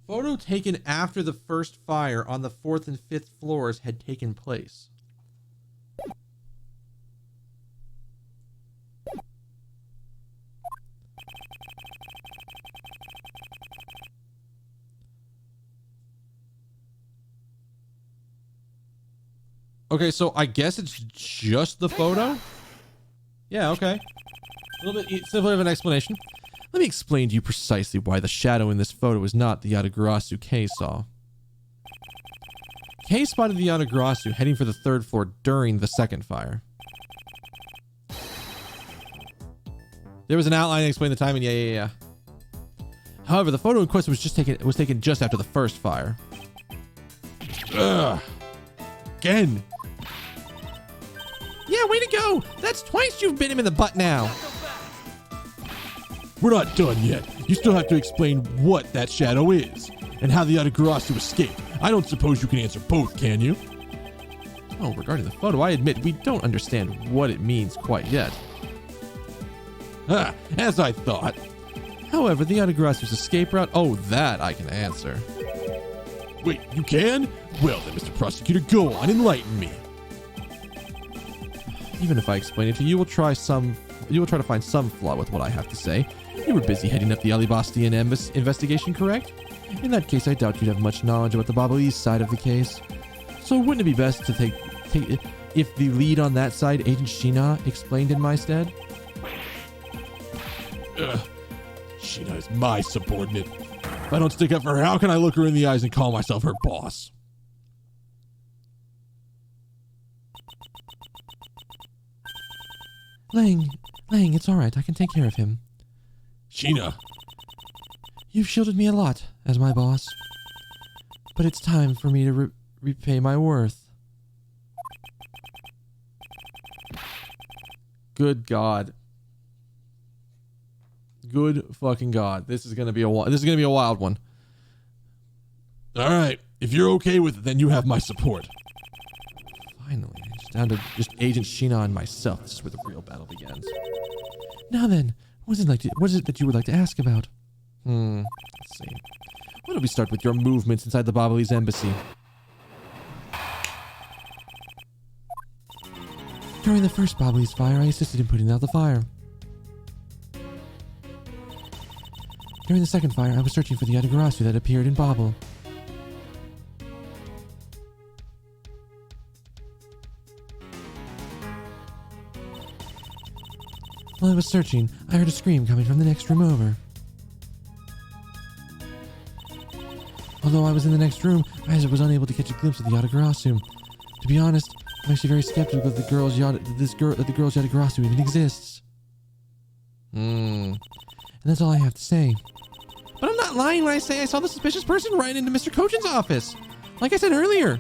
Photo taken after the first fire on the 4th and 5th floors had taken place. Okay, so I guess it's just the photo? Yeah, okay. A little bit simpler of an explanation. Let me explain to you precisely why the shadow in this photo is not the Yatagarasu Kei saw. Kei spotted the Yatagarasu heading for the 3rd floor during the 2nd fire. There was an outline to explain the timing. Yeah. However, the photo in question was taken just after the 1st fire. Ugh. Again. Yeah, way to go! That's twice you've bit him in the butt now. We're not done yet. You still have to explain what that shadow is and how the Yatagarasu escaped. I don't suppose you can answer both, can you? Oh, regarding the photo, I admit we don't understand what it means quite yet. Ah, as I thought. However, the Yatagarasu's escape route, oh, that I can answer. Wait, you can? Well then, Mr. Prosecutor, go on, enlighten me. Even if I explain it to you, you will try to find some flaw with what I have to say. You were busy heading up the Alibastian investigation, correct? In that case, I doubt you'd have much knowledge about the Babalese side of the case. So wouldn't it be best to take if the lead on that side, Agent Shina, explained in my stead? Ugh. Shina is my subordinate. If I don't stick up for her, how can I look her in the eyes and call myself her boss? Lang, it's alright. I can take care of him. Shina. You've shielded me a lot as my boss. But it's time for me to repay my worth. Good God. Good fucking God. This is gonna be a wild one. All right. If you're okay with it, then you have my support. Finally, it's down to just Agent Shina and myself. This is where the real battle begins. Now then, what is it that you would like to ask about? Let's see. Why don't we start with your movements inside the Babalese embassy? During the first Babalese fire, I assisted in putting out the fire. During the second fire, I was searching for the Yatagarasu that appeared in Babel. While I was searching, I heard a scream coming from the next room over. Although I was in the next room, I was unable to catch a glimpse of the Yatagarasu. To be honest, I'm actually very skeptical that the girl's Yatagarasu even exists. And that's all I have to say. But I'm not lying when I say I saw the suspicious person right into Mr. Kochin's office. Like I said earlier,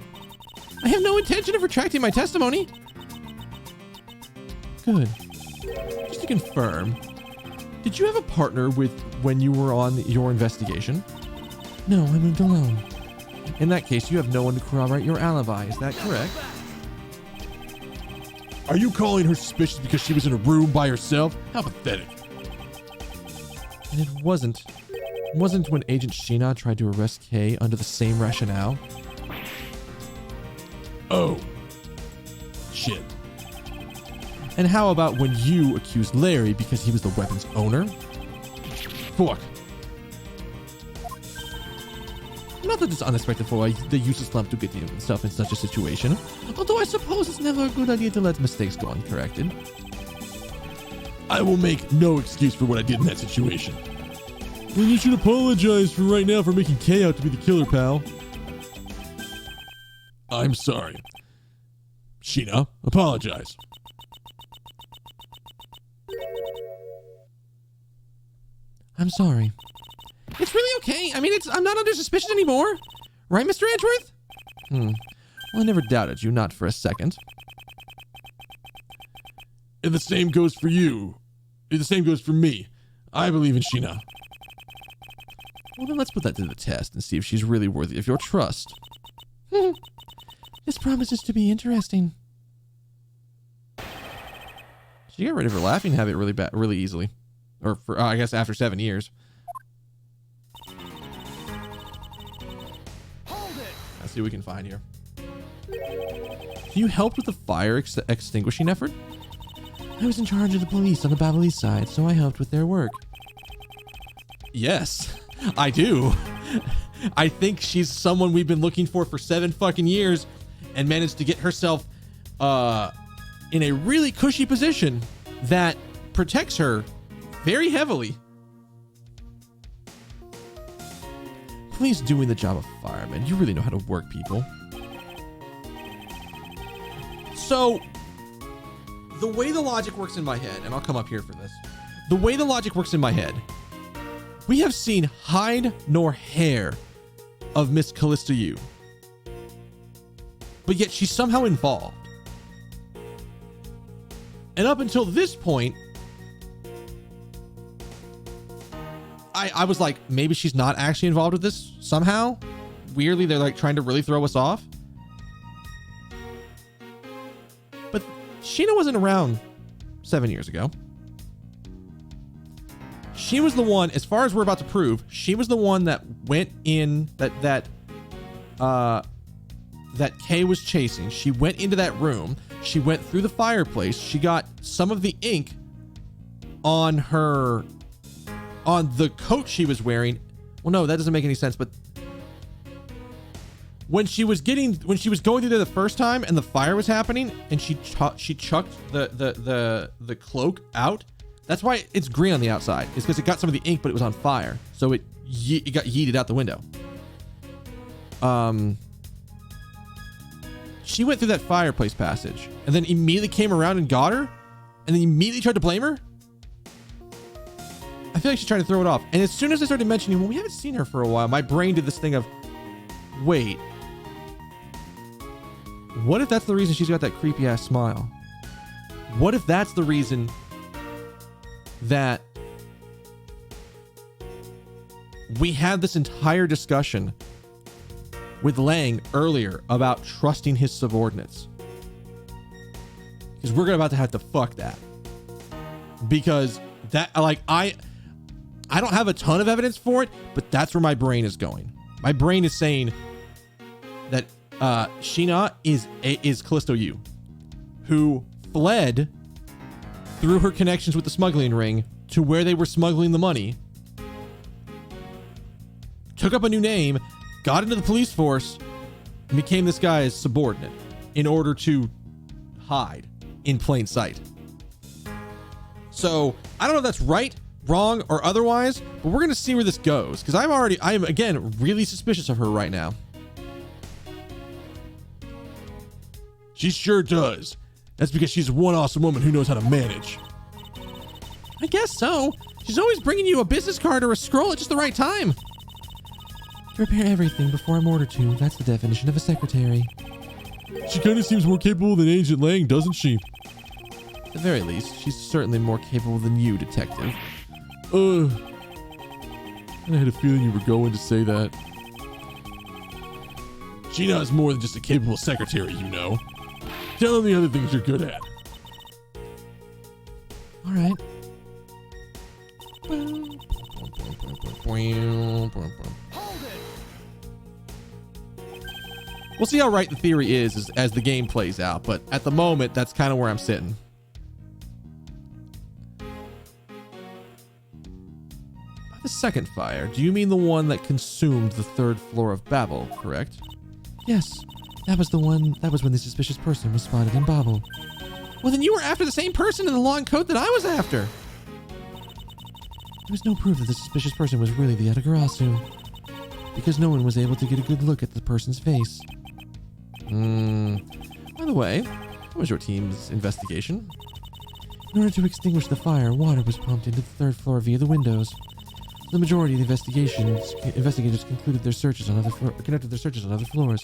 I have no intention of retracting my testimony. Good. Just to confirm, did you have a partner when you were on your investigation? No, I moved alone. In that case, you have no one to corroborate your alibi. Is that correct? Are you calling her suspicious because she was in a room by herself? How pathetic. And it wasn't when Agent Shina tried to arrest Kei under the same rationale? Oh. Shit. And how about when you accused Larry because he was the weapon's owner? Fuck. Not that it's unexpected for the useless lump to get himself in such a situation, although I suppose it's never a good idea to let mistakes go uncorrected. I will make no excuse for what I did in that situation. Then you should apologize for right now for making Kay out to be the killer, pal. I'm sorry. Sheena, apologize. I'm sorry. It's really okay. I mean, I'm not under suspicion anymore. Right, Mr. Edgeworth? Well, I never doubted you, not for a second. And the same goes for you. And the same goes for me. I believe in Sheena. Well, then let's put that to the test and see if she's really worthy of your trust. This promises to be interesting. She got rid of her laughing habit really easily. Or for, I guess after 7 years. Hold it. Let's see what we can find here. You helped with the fire extinguishing effort? I was in charge of the police on the Babalese side, so I helped with their work. Yes, I do. I think she's someone we've been looking for 7 fucking years and managed to get herself in a really cushy position that protects her very heavily. Please doing the job of fireman. You really know how to work people. So, the way the logic works in my head, and I'll come up here for this. The way the logic works in my head, we have seen hide nor hair of Miss Callista Yu. But yet she's somehow involved. And up until this point, I was like, maybe she's not actually involved with this somehow. Weirdly, they're like trying to really throw us off. But Sheena wasn't around 7 years ago. She was the one, as far as we're about to prove, she was the one that went in that Kay was chasing. She went into that room. She went through the fireplace. She got some of the ink on the coat she was wearing. Well, no, that doesn't make any sense, but when she was going through there the first time and the fire was happening and she chucked the cloak out. That's why it's green on the outside. It's because it got some of the ink, but it was on fire. So it got yeeted out the window. She went through that fireplace passage and then immediately came around and got her and then immediately tried to blame her. I feel like she's trying to throw it off. And as soon as I started mentioning, well, we haven't seen her for a while, my brain did this thing of, wait, what if that's the reason she's got that creepy ass smile? What if that's the reason that we had this entire discussion with Lang earlier about trusting his subordinates? Because we're about to have to fuck that. Because that, like, I don't have a ton of evidence for it, but that's where my brain is going. My brain is saying that Sheena is Callisto Yu, who fled through her connections with the smuggling ring to where they were smuggling the money, took up a new name, got into the police force, and became this guy's subordinate in order to hide in plain sight. So I don't know if that's right, wrong, or otherwise, but we're gonna see where this goes, because I am again really suspicious of her right now. She sure does. That's because she's one awesome woman who knows how to manage. I guess so. She's always bringing you a business card or a scroll at just the right time. Prepare everything before I'm ordered to. That's the definition of a secretary. She kind of seems more capable than Agent Lang, doesn't she? At the very least, she's certainly more capable than you, detective. I had a feeling you were going to say that. Sheena is more than just a capable secretary, you know. Tell him the other things you're good at. All right. Hold it. We'll see how right the theory is as the game plays out, but at the moment, that's kind of where I'm sitting. By the second fire, do you mean the one that consumed the 3rd floor of Babel, correct? Yes, that was the one. That was when the suspicious person was spotted in Babel. Well, then you were after the same person in the long coat that I was after. There was no proof that the suspicious person was really the Yatagarasu, because no one was able to get a good look at the person's face. By the way, what was your team's investigation? In order to extinguish the fire, water was pumped into the 3rd floor via the windows. The majority of the investigators concluded their searches on conducted their searches on other floors.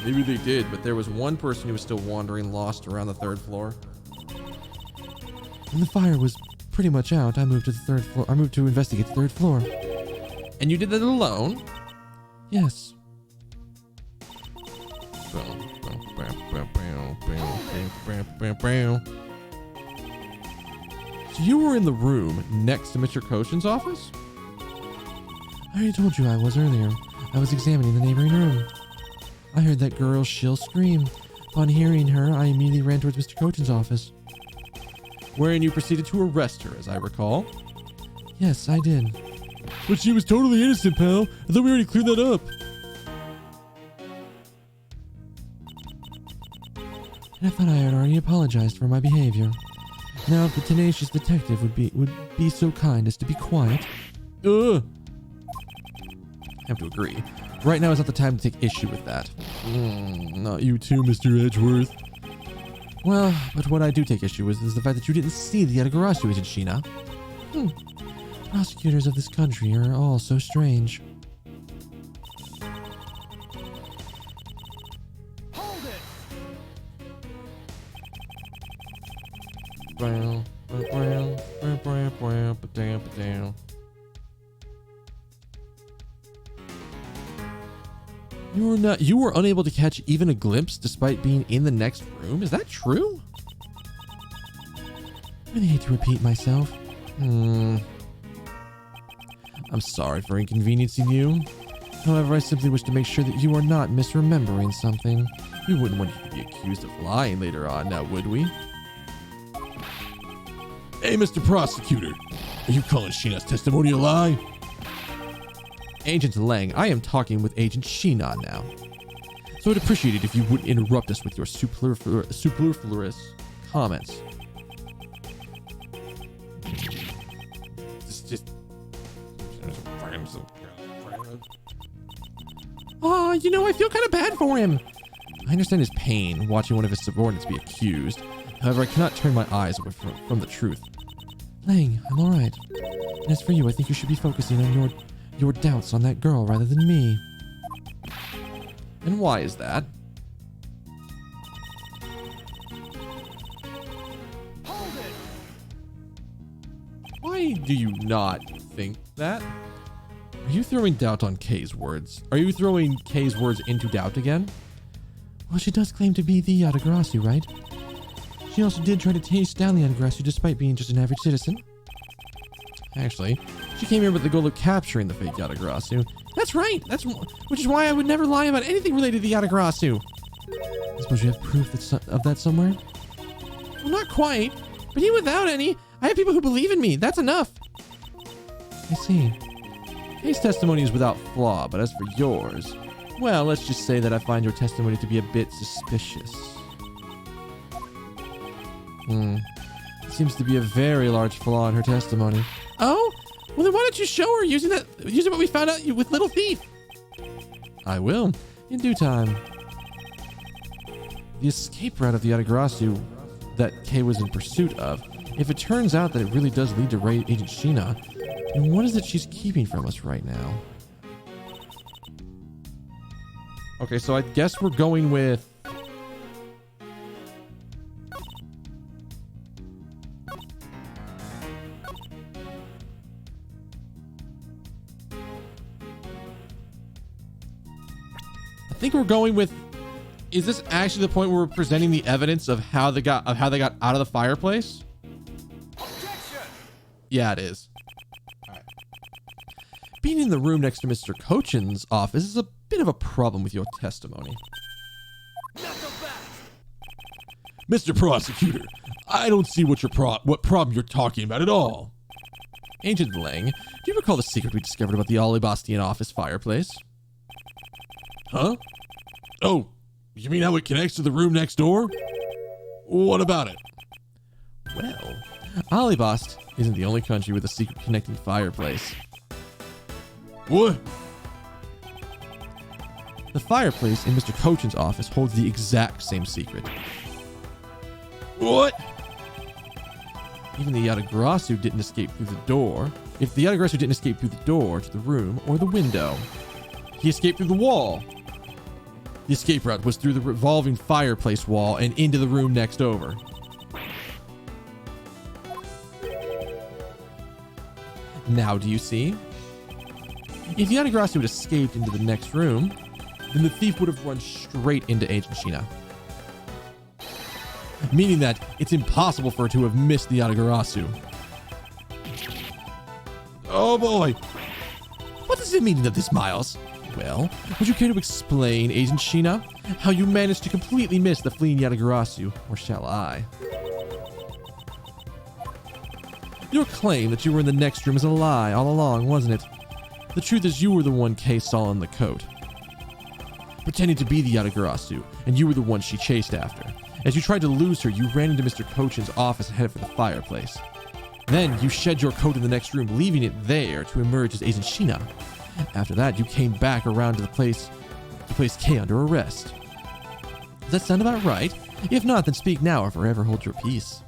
Maybe they did, but there was one person who was still wandering lost around the 3rd floor. When the fire was pretty much out, I moved to the 3rd floor. I moved to investigate the 3rd floor. And you did that alone? Yes. So you were in the room next to Mr. Koshin's office? I already told you I was earlier. I was examining the neighboring room. I heard that girl's shrill scream. Upon hearing her, I immediately ran towards Mr. Kochin's office. Wherein you proceeded to arrest her, as I recall. Yes, I did. But she was totally innocent, pal. I thought we already cleared that up. And I thought I had already apologized for my behavior. Now, if the tenacious detective would be so kind as to be quiet. I have to agree. Right now is not the time to take issue with that. Not you too, Mr. Edgeworth. Well, but what I do take issue with is the fact that you didn't see the Yatagarasu, Agent Shina. Prosecutors of this country are all so strange. Hold it! You were unable to catch even a glimpse despite being in the next room? Is that true? I really hate to repeat myself. I'm sorry for inconveniencing you. However, I simply wish to make sure that you are not misremembering something. We wouldn't want you to be accused of lying later on, now would we? Hey, Mr. Prosecutor. Are you calling Sheena's testimony a lie? Agent Lang, I am talking with Agent Shina now. So I'd appreciate it if you wouldn't interrupt us with your superfluous comments. Oh, you know, I feel kind of bad for him. I understand his pain watching one of his subordinates be accused. However, I cannot turn my eyes away from the truth. Lang, I'm alright. And as for you, I think you should be focusing on your doubts on that girl rather than me. And why is that? Hold it! Why do you not think that? Are you throwing doubt on Kay's words? Are you throwing Kay's words into doubt again? Well, she does claim to be the Yatagarasu, right? She also did try to chase down the Yatagarasu despite being just an average citizen. Actually, she came here with the goal of capturing the fake Yatagarasu. That's right. Which is why I would never lie about anything related to the Yatagarasu. I suppose you have proof of that somewhere? Well, not quite. But even without any, I have people who believe in me. That's enough. I see. Kay's testimony is without flaw, but as for yours, well, let's just say that I find your testimony to be a bit suspicious. There seems to be a very large flaw in her testimony. Oh? Well, then why don't you show her using what we found out with Little Thief? I will, in due time. The escape route of the Yatagarasu that Kay was in pursuit of, if it turns out that it really does lead to Agent Shina, then what is it she's keeping from us right now? Okay, so I guess we're going with... I think we're going with... Is this actually the point where we're presenting the evidence of how they got out of the fireplace? Objection! Yeah, it is. Being in the room next to Mr. Kochin's office is a bit of a problem with your testimony. Knuckle back. Mr. Prosecutor, I don't see what problem you're talking about at all. Agent Lang, do you recall the secret we discovered about the Alibastian office fireplace? Huh? Oh, you mean how it connects to the room next door? What about it? Well, Alibast isn't the only country with a secret connecting fireplace. What? The fireplace in Mr. Cochin's office holds the exact same secret. What? Even the Yatagarasu didn't escape through the door. If the Yatagarasu didn't escape through the door to the room or the window, he escaped through the wall. The escape route was through the revolving fireplace wall and into the room next over. Now do you see? If the Yatagarasu had escaped into the next room, then the thief would have run straight into Agent Shina. Meaning that it's impossible for her to have missed the Yatagarasu. Oh boy. What is the meaning of this, Miles? Well, would you care to explain, Agent Shina, how you managed to completely miss the fleeing Yatagarasu, or shall I? Your claim that you were in the next room is a lie all along, wasn't it? The truth is you were the one Kay saw in the coat, pretending to be the Yatagarasu, and you were the one she chased after. As you tried to lose her, you ran into Mr. Cochin's office and headed for the fireplace. Then you shed your coat in the next room, leaving it there to emerge as Agent Shina. After that, you came back around to place Kay under arrest. Does that sound about right? If not, then speak now or forever hold your peace.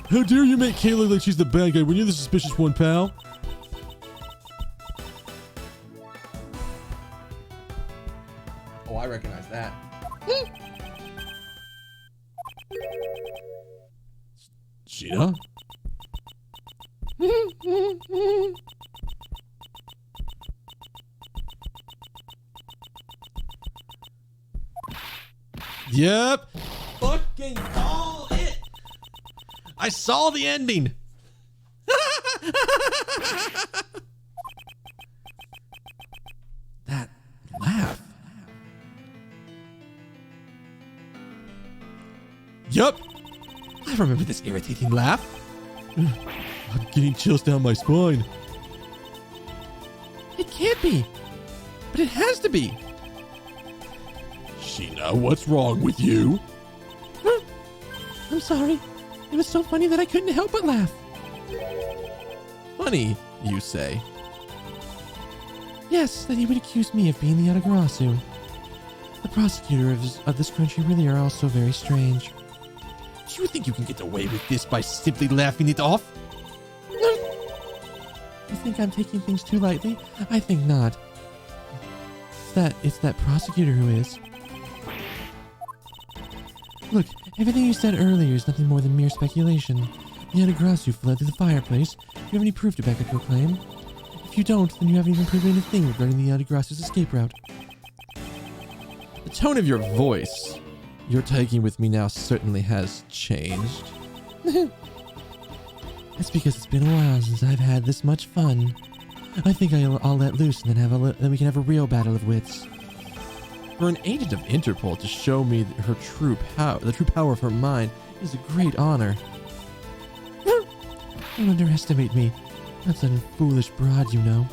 How dare you make Kay look like she's the bad guy when you're the suspicious one, pal? Oh, I recognize that. Shina? Yep. Fucking call it. I saw the ending. That laugh. Yup. I remember this irritating laugh. I'm getting chills down my spine. It can't be. But it has to be. Shina, what's wrong with you? I'm sorry. It was so funny that I couldn't help but laugh. Funny, you say? Yes, that he would accuse me of being the Yatagarasu. The prosecutor of this country really are also very strange. Do you think you can get away with this by simply laughing it off? You think I'm taking things too lightly? I think not. It's that prosecutor who is. Look, everything you said earlier is nothing more than mere speculation. The Yatagarasu fled through the fireplace. Do you have any proof to back up your claim? If you don't, then you haven't even proven anything regarding the Yatagarasu's escape route. The tone of your voice you're taking with me now certainly has changed. That's because it's been a while since I've had this much fun. I think I'll let loose and then we can have a real battle of wits. For an agent of Interpol to show me her true power, the true power of her mind, is a great honor. Don't underestimate me. I'm such a foolish broad, you know.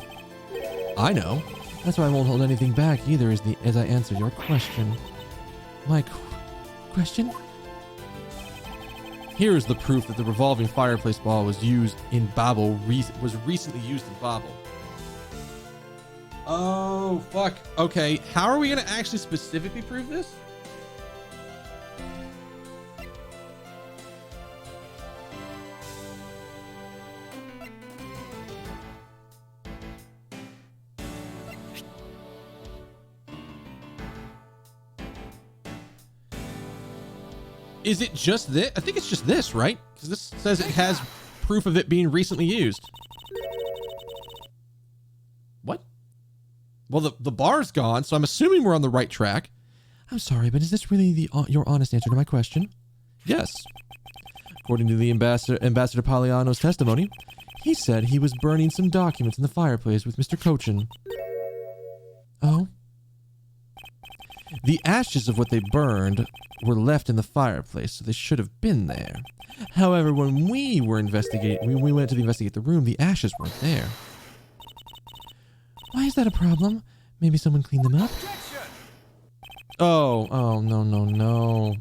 I know. That's why I won't hold anything back either as I answer your question. My question? Here is the proof that the revolving fireplace ball was used in Babel, was recently used in Babel. Oh, fuck. Okay, how are we going to actually specifically prove this? Is it just this? I think it's just this, right? Because this says it has proof of it being recently used. What? Well, the bar's gone, so I'm assuming we're on the right track. I'm sorry, but is this really your honest answer to my question? Yes. According to the Ambassador Poliano's testimony, He said he was burning some documents in the fireplace with Mr. Cochin. Oh? The ashes of what they burned were left in the fireplace, so they should have been there. However, when we were investigating, when we went to investigate the room, the ashes weren't there. Why is that a problem? Maybe someone cleaned them up? Oh, no.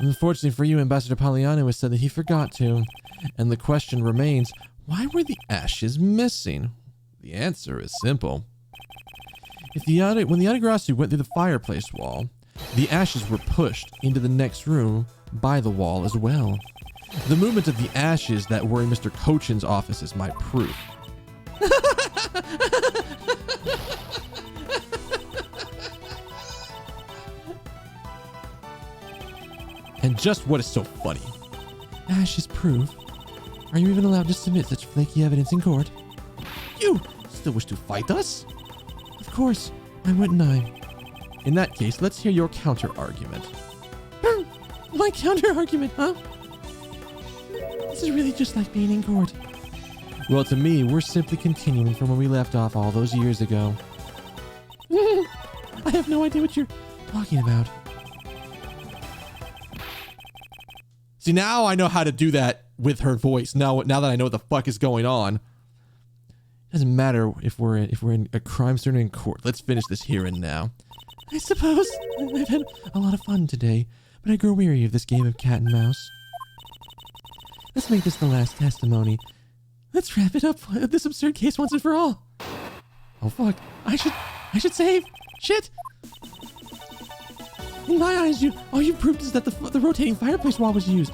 Unfortunately for you, Ambassador Poliano has said that he forgot to. And the question remains, why were the ashes missing? The answer is simple. When the Yatagarasu went through the fireplace wall, the ashes were pushed into the next room by the wall as well. The movement of the ashes that were in Mr. Cochin's office is my proof. And just what is so funny? Ashes proof? Are you even allowed to submit such flaky evidence in court? You still wish to fight us? Of course, why wouldn't I? In that case, let's hear your counter-argument. My counter-argument, huh? This is really just like being in court. Well, to me, we're simply continuing from where we left off all those years ago. I have no idea what you're talking about. See, now I know how to do that with her voice. Now that I know what the fuck is going on. It doesn't matter if we're in a crime scene in court. Let's finish this here and now. I suppose I've had a lot of fun today, but I grow weary of this game of cat and mouse. Let's make this the last testimony. Let's wrap it up with this absurd case once and for all. Oh fuck! I should save. Shit. In my eyes, all you proved is that the rotating fireplace wall was used.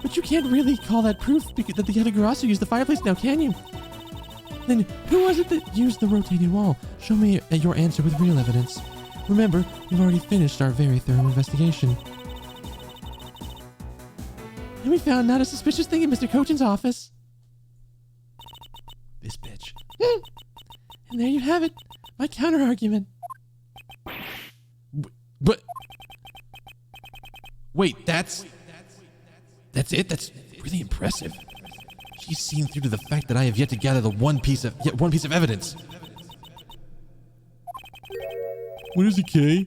But you can't really call that proof that the Yatagarasu used the fireplace now, can you? Then who was it that used the rotating wall? Show me your answer with real evidence. Remember, we've already finished our very thorough investigation. And we found not a suspicious thing in Mr. Cochin's office. This bitch. And there you have it. My counter-argument. But... Wait, that's it? That's really impressive. She's seen through to the fact that I have yet to gather the one piece of evidence. What is it, Kay?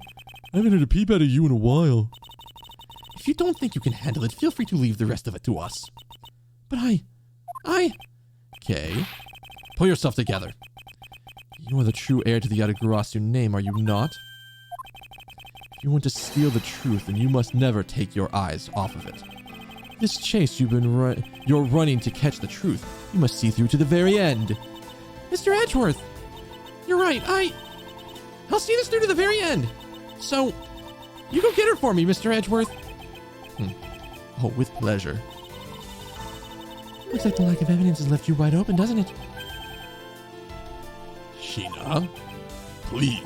I haven't had a peep out of you in a while. If you don't think you can handle it, feel free to leave the rest of it to us. But Kay, pull yourself together. You are the true heir to the Yatagarasu name, are you not? If you want to steal the truth, then you must never take your eyes off of it. This chase you're running to catch the truth, you must see through to the very end. Mr. Edgeworth, you're right, I'll see this through to the very end. So, you go get her for me, Mr. Edgeworth. Oh, with pleasure. Looks like the lack of evidence has left you wide open, doesn't it? Sheena, please,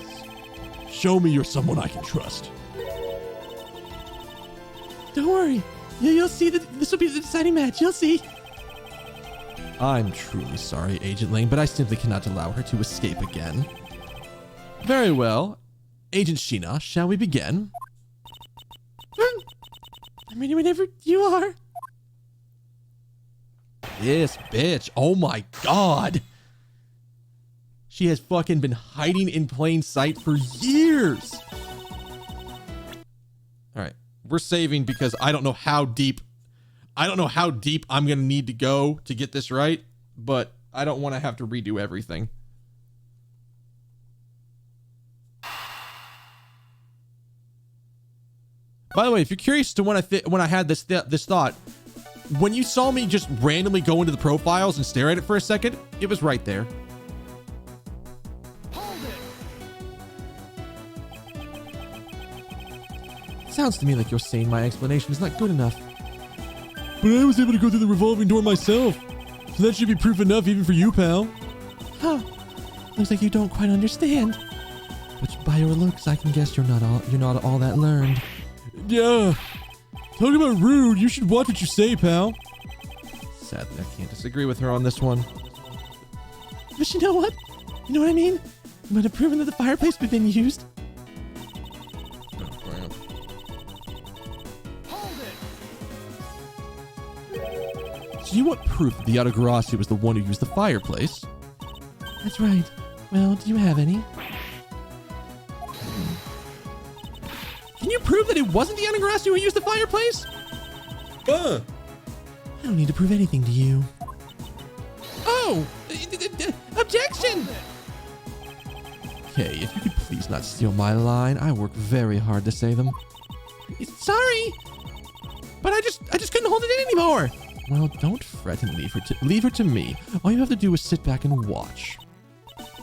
show me you're someone I can trust. Don't worry. You'll see that this will be the deciding match. You'll see. I'm truly sorry, Agent Lane, but I simply cannot allow her to escape again. Very well. Agent Sheena, shall we begin? I'm ready whenever you are. This bitch. Oh my god. She has fucking been hiding in plain sight for years. All right. We're saving because I don't know how deep I'm going to need to go to get this right, but I don't want to have to redo everything. By the way, if you're curious to when I had this thought, when you saw me just randomly go into the profiles and stare at it for a second, it was right there. Sounds to me like you're saying my explanation is not good enough. But I was able to go through the revolving door myself, so that should be proof enough even for you, pal. Huh. Looks like you don't quite understand. But by your looks, I can guess you're not all that learned. Yeah. Talk about rude. You should watch what you say, pal. Sadly, I can't disagree with her on this one. But you know what? You know what I mean? You might have proven that the fireplace had been used. So you want proof that the Yatagarasu was the one who used the fireplace? That's right. Well, do you have any? Can you prove that it wasn't the Yatagarasu who used the fireplace? I don't need to prove anything to you. Oh! Objection! Okay, if you could please not steal my line. I work very hard to say them. Sorry! But I just couldn't hold it in anymore! Well, don't fret and leave her to me. All you have to do is sit back and watch.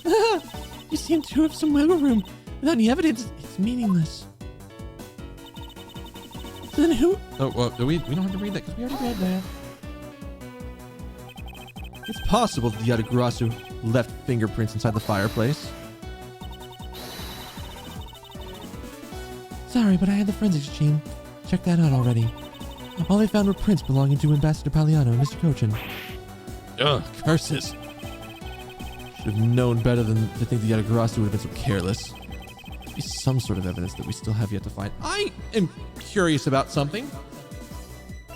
You seem to have some wiggle room. Without any evidence, it's meaningless. So then who? Oh, well, we don't have to read that because we already read that. It's possible that the Yatagarasu left fingerprints inside the fireplace. Sorry, but I had the forensics team. Check that out already. All they found were prints belonging to Ambassador Paliano and Mr. Cochin. Ugh, curses. Should have known better than to think the Yatagarasu would have been so careless. Be some sort of evidence that we still have yet to find. I am curious about something. Do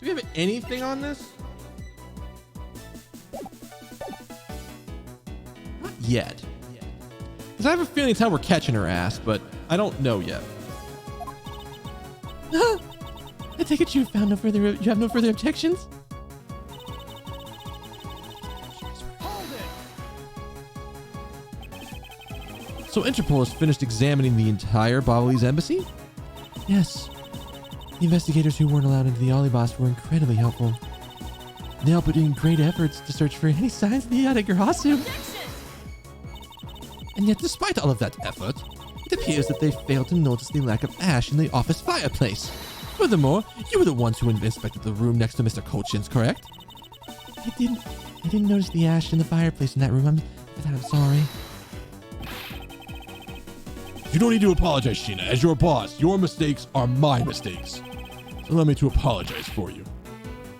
we have anything on this? Not yet. Because I have a feeling it's how we're catching her ass, but I don't know yet. I take it you have no further objections? So Interpol has finished examining the entire Babalese embassy? Yes. The investigators who weren't allowed into the Olibas were incredibly helpful. They all put in great efforts to search for any signs of the Yatagarasu. And yet, despite all of that effort, it appears that they failed to notice the lack of ash in the office fireplace. Furthermore, you were the ones who inspected the room next to Mr. Cochin's, correct? I didn't notice the ash in the fireplace in that room. I'm sorry. You don't need to apologize, Sheena. As your boss, your mistakes are my mistakes. So allow me to apologize for you.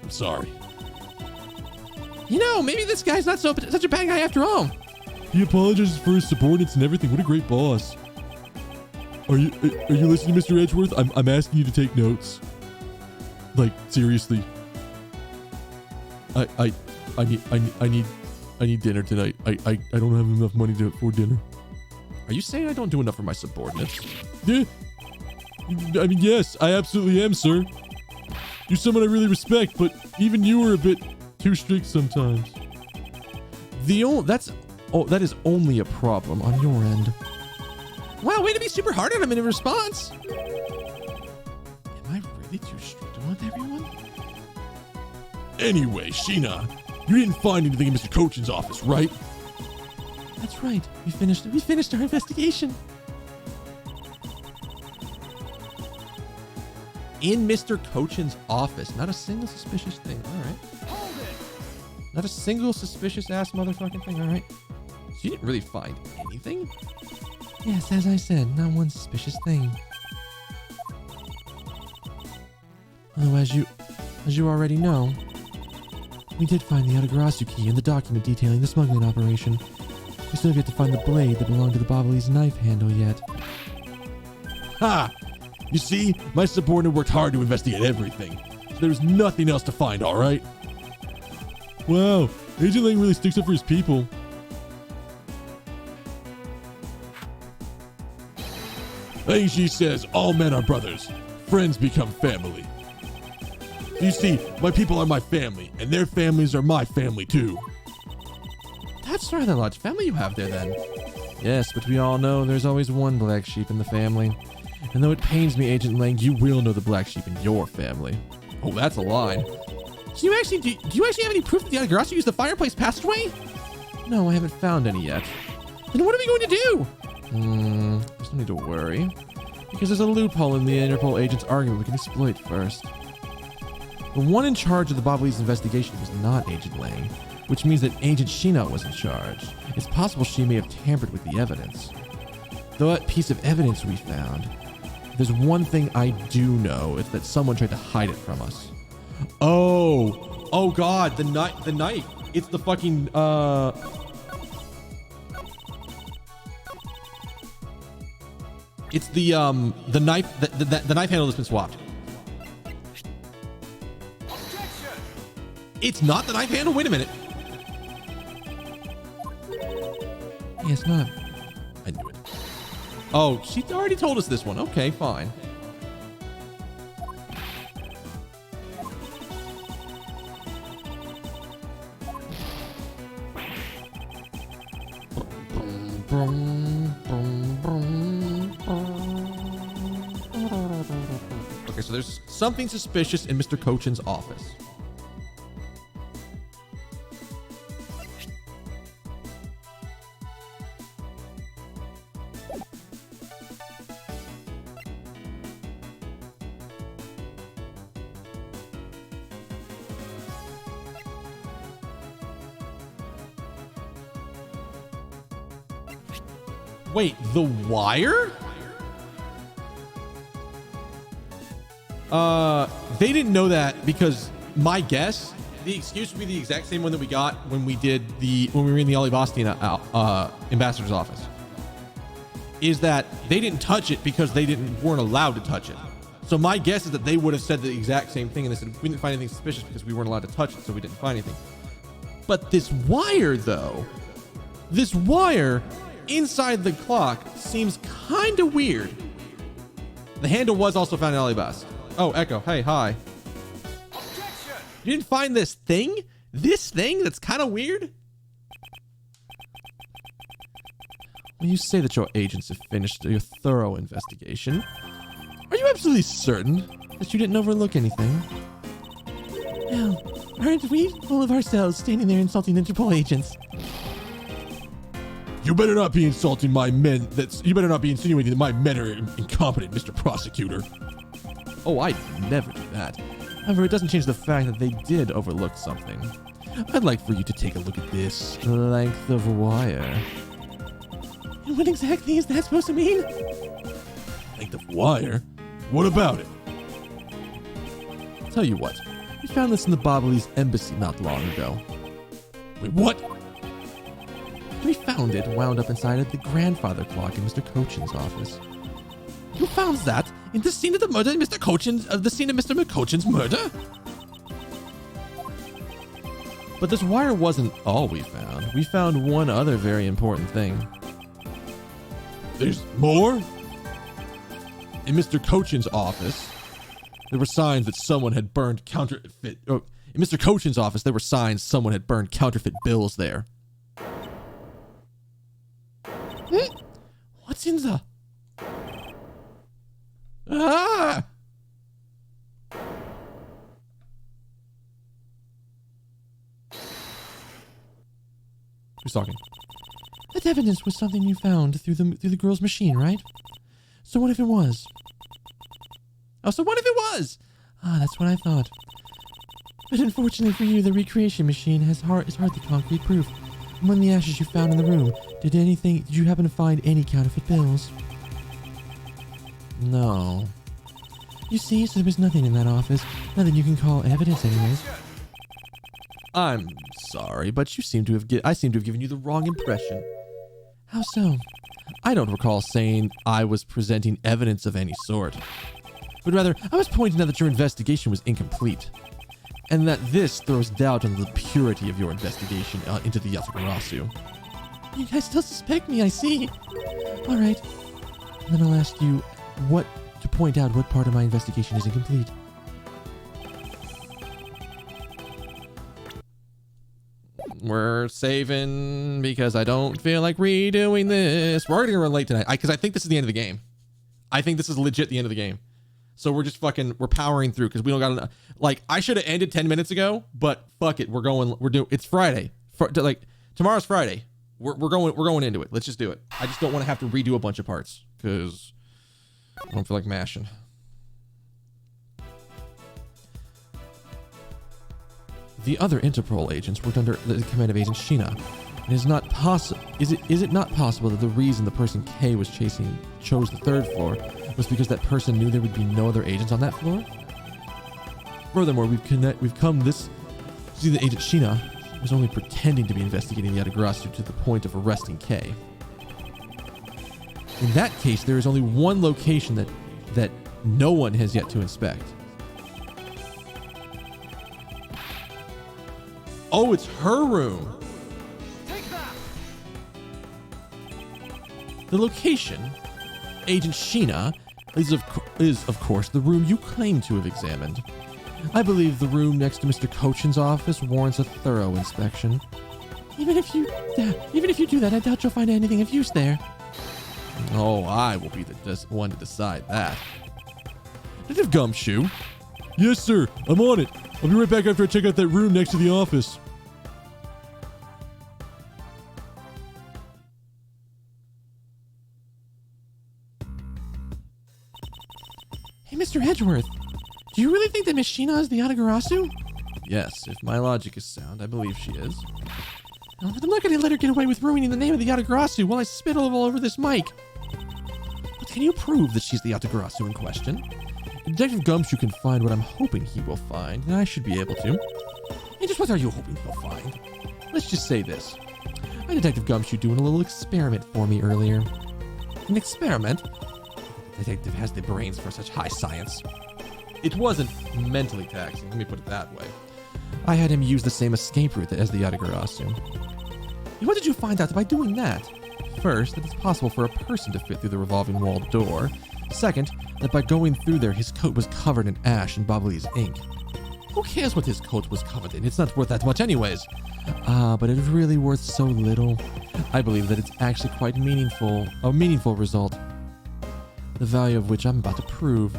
I'm sorry. You know, maybe this guy's not such a bad guy after all. He apologizes for his subordinates and everything. What a great boss. Are you listening, Mr. Edgeworth? I'm asking you to take notes. Like, seriously. I need dinner tonight. I don't have enough money for dinner. Are you saying I don't do enough for my subordinates? Yeah. I mean, yes, I absolutely am, sir. You're someone I really respect, but even you are a bit too strict sometimes. That is only a problem on your end. Wow, way to be super hard on him in response. Am I really too strict with everyone? Anyway, Sheena, you didn't find anything in Mr. Cochin's office, right? That's right. We finished our investigation. In Mr. Cochin's office. Not a single suspicious thing. All right. Hold it. Not a single suspicious ass motherfucking thing. All right. So you didn't really find anything? Yes, as I said, not one suspicious thing. Although, as you already know, we did find the Yatagarasu key and the document detailing the smuggling operation. We still have yet to find the blade that belonged to the Babalese knife handle yet. Ha! You see, my subordinate worked hard to investigate everything. So there's nothing else to find, all right? Wow, Agent Lang really sticks up for his people. Lang Shi says all men are brothers. Friends become family. You see, my people are my family, and their families are my family too. That's rather large family you have there then. Yes, but we all know there's always one black sheep in the family. And though it pains me, Agent Lang, you will know the black sheep in your family. Oh, that's a line. So you actually, do you actually have any proof that the Yatagarasu used the fireplace passageway? No, I haven't found any yet. Then what are we going to do? There's no need to worry. Because there's a loophole in the Interpol agent's argument we can exploit first. The one in charge of the Babalese investigation was not Agent Lang, which means that Agent Shi-Long was in charge. It's possible she may have tampered with the evidence. Though that piece of evidence we found, there's one thing I do know, it's that someone tried to hide it from us. Oh God, the knife. It's the fucking, it's the knife, the knife handle that's been swapped. Objection. It's not the knife handle. Wait a minute. Yeah, it's not. I knew it. Oh, she already told us this one. Okay, fine. Okay, so there's something suspicious in Mr. Cochin's office. Wait, the wire? They didn't know that because my guess, the excuse would be the exact same one that we got when we were in the Olivastian ambassador's office. Is that they didn't touch it because they weren't allowed to touch it. So my guess is that they would have said the exact same thing, and they said we didn't find anything suspicious because we weren't allowed to touch it, so we didn't find anything. But this wire, though, inside the clock seems kind of weird. The handle was also found in Alibas. Oh, Echo. Hey, hi. Objection! You didn't find this thing? This thing that's kind of weird? When you say that your agents have finished your thorough investigation, are you absolutely certain that you didn't overlook anything? Well, aren't we full of ourselves standing there insulting Interpol agents? You better not be insulting my men. You better not be insinuating that my men are incompetent, Mr. Prosecutor. Oh, I'd never do that. However, it doesn't change the fact that they did overlook something. I'd like for you to take a look at this length of wire. What exactly is that supposed to mean? Length of wire? What about it? Tell you what, we found this in the Bobbly's embassy not long ago. Wait, what? We found it wound up inside of the grandfather clock in Mr. Cochin's office. You found that in the scene of the murder, Mr. McCochin's murder? But this wire wasn't all we found. We found one other very important thing. There's more? In Mr. Cochin's office, there were signs that someone had burned counterfeit. In Mr. Cochin's office, there were signs someone had burned counterfeit bills there. What's in the... Ah! Who's talking? That evidence was something you found through the girl's machine, right? So what if it was? Oh, so what if it was? Ah, that's what I thought. But unfortunately for you, the recreation machine is hardly concrete proof. Among the ashes you found in the room, did you happen to find any counterfeit bills? No. You see, so there was nothing in that office. Nothing you can call evidence anyways. I'm sorry, but I seem to have given you the wrong impression. How so? I don't recall saying I was presenting evidence of any sort. But rather, I was pointing out that your investigation was incomplete. And that this throws doubt on the purity of your investigation into the Yatagarasu. You guys still suspect me, I see. Alright. And then I'll ask you to point out what part of my investigation is incomplete. We're saving because I don't feel like redoing this. We're already gonna run late tonight because I think this is the end of the game. I think this is legit the end of the game. So we're just we're powering through because we don't got enough. Like, I should have ended 10 minutes ago, but fuck it. It's Friday. Tomorrow's Friday. We're going into it. Let's just do it. I just don't want to have to redo a bunch of parts because I don't feel like mashing. The other Interpol agents worked under the command of Agent Shina. It is not possible. Is it not possible that the reason the person K was chasing chose the third floor was because that person knew there would be no other agents on that floor? Furthermore, we've come this to see that Agent Shina was only pretending to be investigating the Yatagarasu to the point of arresting K. In that case, there is only one location that no one has yet to inspect. Oh, it's her room. Take that. The location, Agent Sheena, is of course the room you claim to have examined. I believe the room next to Mr. Cochin's office warrants a thorough inspection. Even if you do that, I doubt you'll find anything of use there. Oh, I will be the one to decide that. Detective Gumshoe. Yes, sir. I'm on it. I'll be right back after I check out that room next to the office. Hey, Mr. Edgeworth, do you really think that Miss Sheena is the Yatagarasu? Yes, if my logic is sound, I believe she is. Oh, but I'm not going to let her get away with ruining the name of the Yatagarasu while I spit all over this mic. But can you prove that she's the Yatagarasu in question? Detective Gumshoe can find what I'm hoping he will find, and I should be able to. And just what are you hoping he'll find? Let's just say this. I had Detective Gumshoe doing a little experiment for me earlier. An experiment? The detective has the brains for such high science. It wasn't mentally taxing, let me put it that way. I had him use the same escape route as the Yatagarasu. And what did you find out by doing that? First, that it's possible for a person to fit through the revolving wall door. Second, that by going through there, his coat was covered in ash and bubbly's ink. Who cares what his coat was covered in? It's not worth that much anyways. But it is really worth so little. I believe that it's actually quite meaningful, a meaningful result. The value of which I'm about to prove.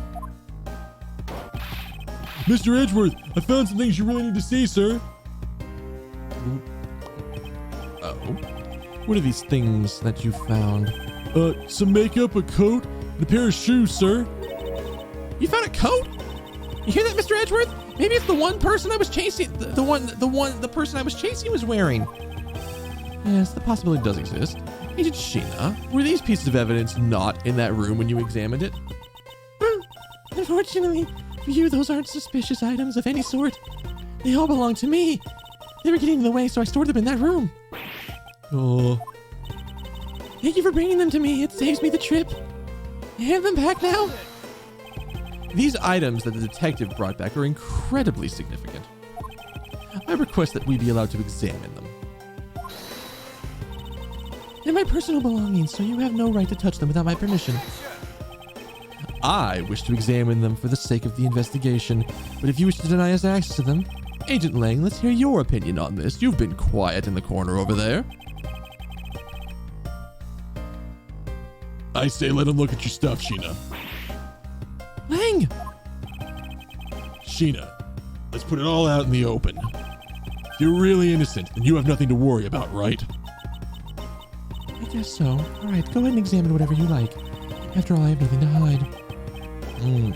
Mr. Edgeworth, I found some things you really need to see, sir. Oh? What are these things that you found? Some makeup, a coat, and a pair of shoes, sir. You found a coat? You hear that, Mr. Edgeworth? Maybe it's the one person I was chasing. The person I was chasing was wearing. Yes, the possibility does exist. Agent Sheena, were these pieces of evidence not in that room when you examined it? Unfortunately, for you, those aren't suspicious items of any sort. They all belong to me. They were getting in the way, so I stored them in that room. Oh. Thank you for bringing them to me. It saves me the trip. I have them back now. These items that the detective brought back are incredibly significant. I request that we be allowed to examine them. They're my personal belongings, so you have no right to touch them without my permission. I wish to examine them for the sake of the investigation, but if you wish to deny us access to them, Agent Lang, let's hear your opinion on this. You've been quiet in the corner over there. I say let him look at your stuff, Sheena. Lang! Sheena, let's put it all out in the open. If you're really innocent, then you have nothing to worry about, right? I guess so. All right, go ahead and examine whatever you like. After all, I have nothing to hide.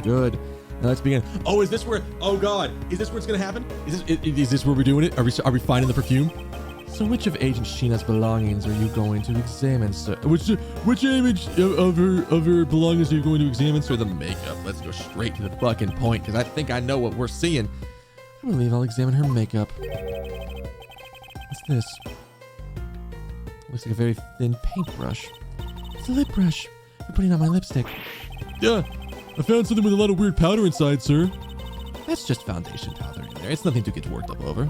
Good. Now let's begin. Oh, is this where? Oh God, is this where it's gonna happen? Is this where we're doing it? Are we finding the perfume? So, which of Agent Sheena's belongings are you going to examine, sir? Which image of her belongings are you going to examine, sir? The makeup. Let's go straight to the fucking point, because I think I know what we're seeing. I believe I'll examine her makeup. What's this? Looks like a very thin paintbrush. It's a lip brush for putting on my lipstick. Yeah, I found something with a lot of weird powder inside, sir. That's just foundation powder in there. It's nothing to get worked up over.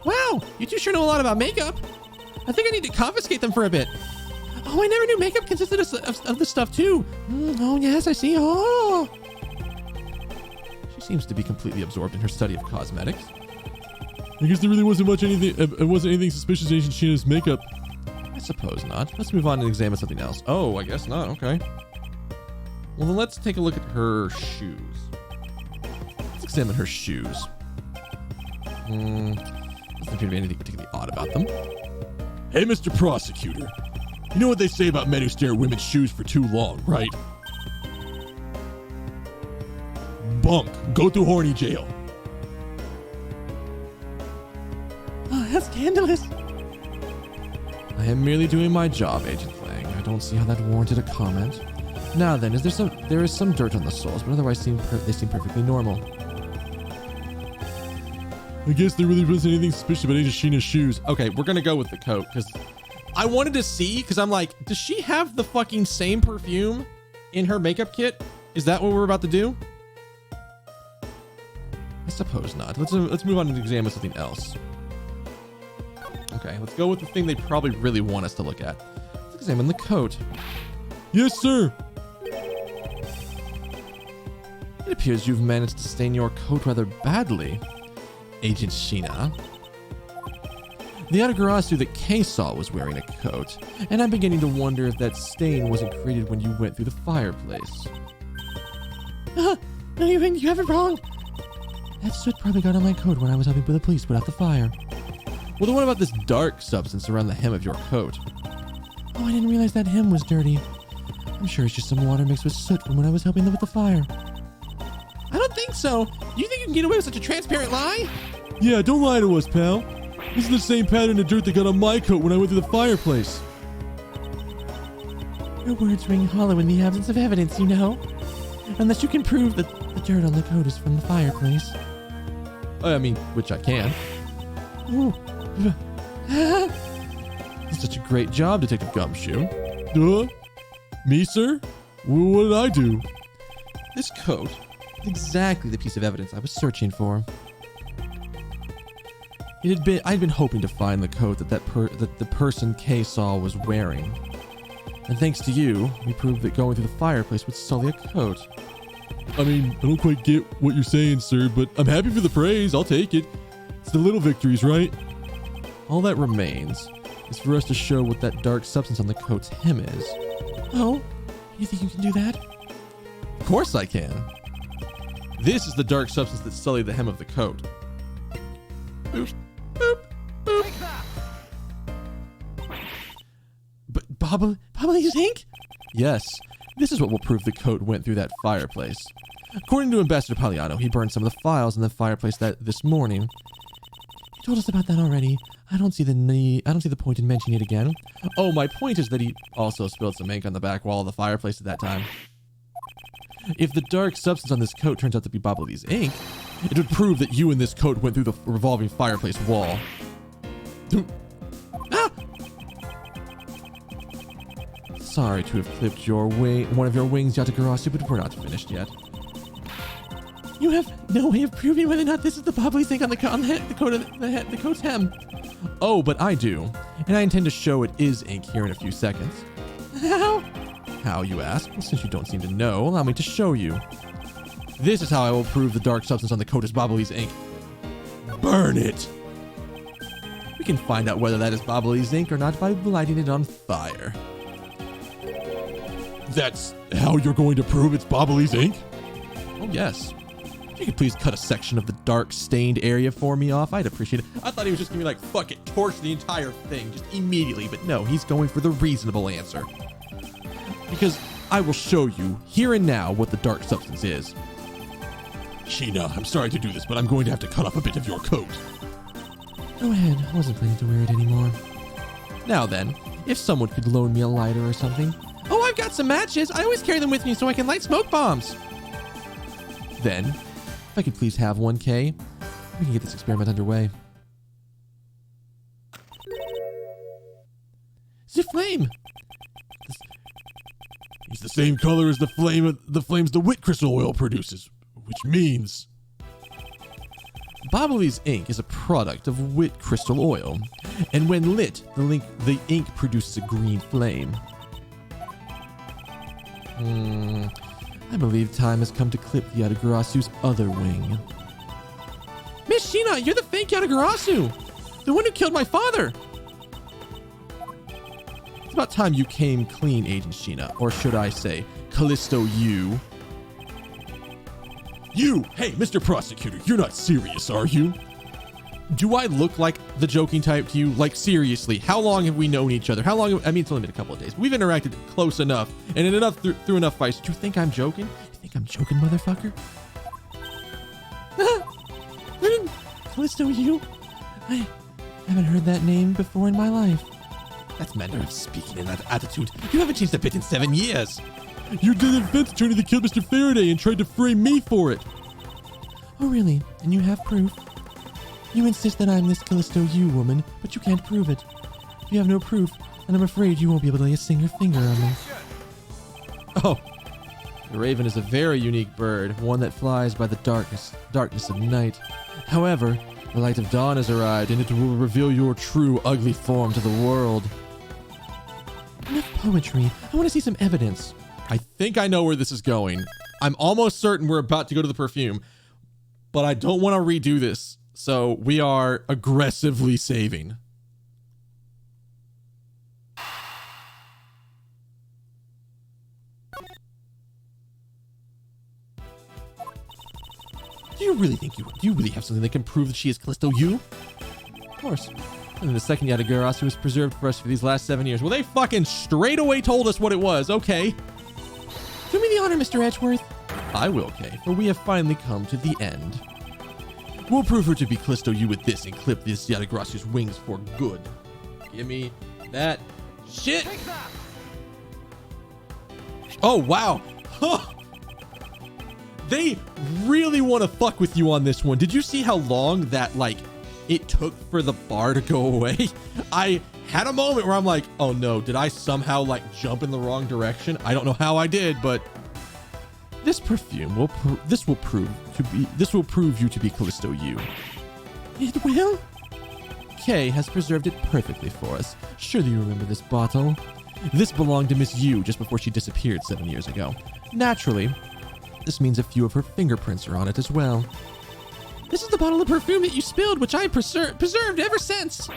Wow, you two sure know a lot about makeup. I think I need to confiscate them for a bit. Oh, I never knew makeup consisted of this stuff too. Oh, yes, I see. Oh. She seems to be completely absorbed in her study of cosmetics. I guess there really wasn't anything suspicious in Agent Sheena's makeup. I suppose not. Let's move on and examine something else. Oh, I guess not. Okay. Well, then let's take a look at her shoes. Let's examine her shoes. Doesn't appear to be anything particularly odd about them. Hey, Mr. Prosecutor. You know what they say about men who stare at women's shoes for too long, right? Bunk. Go to horny jail. Oh, that's scandalous. I am merely doing my job, Agent Lang. I don't see how that warranted a comment. Now then, there is some dirt on the soles, but otherwise they seem perfectly normal. I guess there really wasn't anything suspicious about Agent Sheena's shoes. Okay, we're gonna go with the coat, because I wanted to see, because I'm like, does she have the fucking same perfume in her makeup kit? Is that what we're about to do? I suppose not. Let's move on and examine something else. Okay, let's go with the thing they probably really want us to look at. Let's examine the coat. Yes, sir. It appears you've managed to stain your coat rather badly, Agent Shina. The Yatagarasu that Kay saw was wearing a coat, and I'm beginning to wonder if that stain wasn't created when you went through the fireplace. No, you have it wrong. That soot probably got on my coat when I was helping the police put out the fire. Well, then what about this dark substance around the hem of your coat? Oh, I didn't realize that hem was dirty. I'm sure it's just some water mixed with soot from when I was helping them with the fire. I don't think so. You think you can get away with such a transparent lie? Yeah, don't lie to us, pal. This is the same pattern of dirt that got on my coat when I went through the fireplace. Your words ring hollow in the absence of evidence, you know. Unless you can prove that the dirt on the coat is from the fireplace. I mean, which I can. Ooh. Such a great job, Detective Gumshoe. Me, sir? What did I do? This coat is exactly the piece of evidence I was searching for. I'd been hoping to find the coat that the person Kay saw was wearing. And thanks to you, we proved that going through the fireplace would sully a coat. I mean, I don't quite get what you're saying, sir, but I'm happy for the praise. I'll take it. It's the little victories, right? All that remains is for us to show what that dark substance on the coat's hem is. Oh? You think you can do that? Of course I can. This is the dark substance that sullied the hem of the coat. Boop, boop, boop. Take that. But Bobbly's ink? Yes, this is what will prove the coat went through that fireplace. According to Ambassador Pagliano, he burned some of the files in the fireplace this morning. You told us about that already. I don't see the point in mentioning it again. Oh, my point is that he also spilled some ink on the back wall of the fireplace at that time. If the dark substance on this coat turns out to be Bobbly's ink, it would prove that you and this coat went through the revolving fireplace wall. Ah! Sorry to have clipped one of your wings, Yatagarasu, but we're not finished yet. You have no way of proving whether or not this is the Bobbly's ink on the coat's hem. Oh, but I do, and I intend to show it is ink here in a few seconds. How? How, you ask? Well, since you don't seem to know, allow me to show you. This is how I will prove the dark substance on the coat is Bobbly's ink. Burn it! We can find out whether that is Bobbly's ink or not by lighting it on fire. That's how you're going to prove it's Bobbly's ink? Oh, yes. If you could please cut a section of the dark stained area for me off, I'd appreciate it. I thought he was just gonna be like, fuck it, torch the entire thing, just immediately, but no, he's going for the reasonable answer. Because I will show you, here and now, what the dark substance is. Sheena, I'm sorry to do this, but I'm going to have to cut off a bit of your coat. Go ahead. I wasn't planning to wear it anymore. Now then, if someone could loan me a lighter or something. Oh, I've got some matches. I always carry them with me so I can light smoke bombs. Then, if I could please have one, Kay, we can get this experiment underway. The flame! It's the same color as the flames the wit crystal oil produces, which means Bobbly's ink is a product of wit crystal oil, and when lit, the ink produces a green flame. I believe time has come to clip the Yatagarasu's other wing. Miss Sheena, you're the fake Yatagarasu! The one who killed my father! It's about time you came clean, Agent Sheena, or should I say, Callisto you. you! Hey, Mr. Prosecutor, you're not serious, are you? Do I look like the joking type to you? Like, seriously, how long have we known each other? How long? I mean, it's only been a couple of days. We've interacted close enough, and in enough through enough fights. Do you think I'm joking? You think I'm joking, motherfucker? Callisto, you? I haven't heard that name before in my life. That's manner of speaking in that attitude. You haven't changed a bit in 7 years. You're the defense attorney that killed Mr. Faraday and tried to frame me for it. Oh, really? And you have proof? You insist that I'm this Callisto you woman, but you can't prove it. You have no proof, and I'm afraid you won't be able to lay a single finger on me. Oh, the raven is a very unique bird, one that flies by the darkness of night. However, The light of dawn has arrived, and it will reveal your true ugly form to the world. Enough poetry. I want to see some evidence. I think I know where this is going. I'm almost certain we're about to go to the perfume, but I don't want to redo this. So we are aggressively saving. Do you really think do you really have something that can prove that she is Callisto you? Of course. And then the second Yatagarasu was preserved for us for these last 7 years. Well, they fucking straight away told us what it was. Okay. Do me the honor, Mr. Edgeworth. I will, Kay, for we have finally come to the end. We'll prove her to be Callisto you with this and clip this Yatagarasu's wings for good. Give me that shit. Oh, wow. Huh. They really want to fuck with you on this one. Did you see how long that, like, it took for the bar to go away? I had a moment where I'm like, oh no, did I somehow, like, jump in the wrong direction? I don't know how I did, but this perfume will prove you to be Callisto you. It will? Kay has preserved it perfectly for us. Surely you remember this bottle. This belonged to Miss Yu just before she disappeared 7 years ago. Naturally, this means a few of her fingerprints are on it as well. This is the bottle of perfume that you spilled, which I preserved ever since.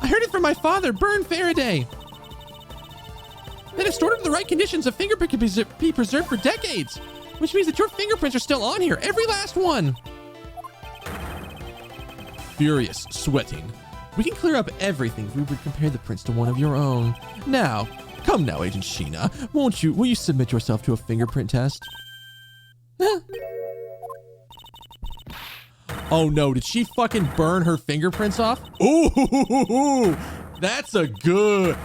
I heard it from my father, Bern Faraday. That if stored under the right conditions, a fingerprint can be preserved for decades, which means that your fingerprints are still on here, every last one. Furious, sweating. We can clear up everything if we would compare the prints to one of your own. Now, come now, Agent Sheena. Will you submit yourself to a fingerprint test? Oh no, did she fucking burn her fingerprints off? Ooh, that's a good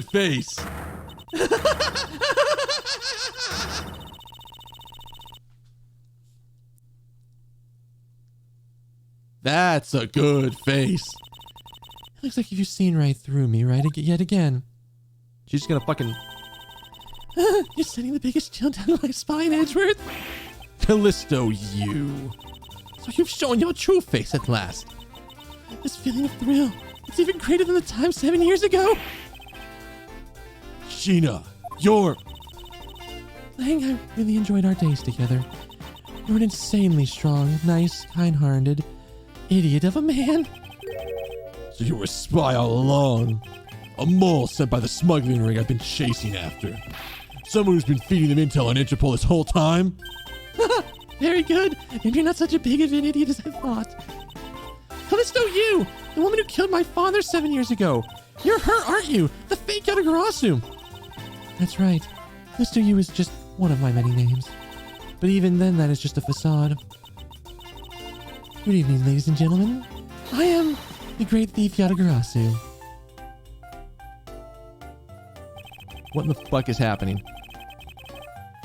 face. That's a good face. It looks like you've seen right through me, right? Yet again. She's just gonna fucking... You're sending the biggest chill down my spine, Edgeworth. Callisto, you. So you've shown your true face at last. This feeling of thrill, it's even greater than the time 7 years ago. Sheena, you're... Lang, I really enjoyed our days together. You're an insanely strong, nice, kind-hearted idiot of a man. So you were a spy all along. A mole sent by the smuggling ring I've been chasing after. Someone who's been feeding them intel on Interpol this whole time. Very good. Maybe you're not such a big of an idiot as I thought. Callisto, you! The woman who killed my father 7 years ago. You're her, aren't you? The fake Yatagarasu. That's right. Callisto, you is just one of my many names. But even then, that is just a facade. Good evening, ladies and gentlemen. I am the great thief Yatagarasu. What in the fuck is happening?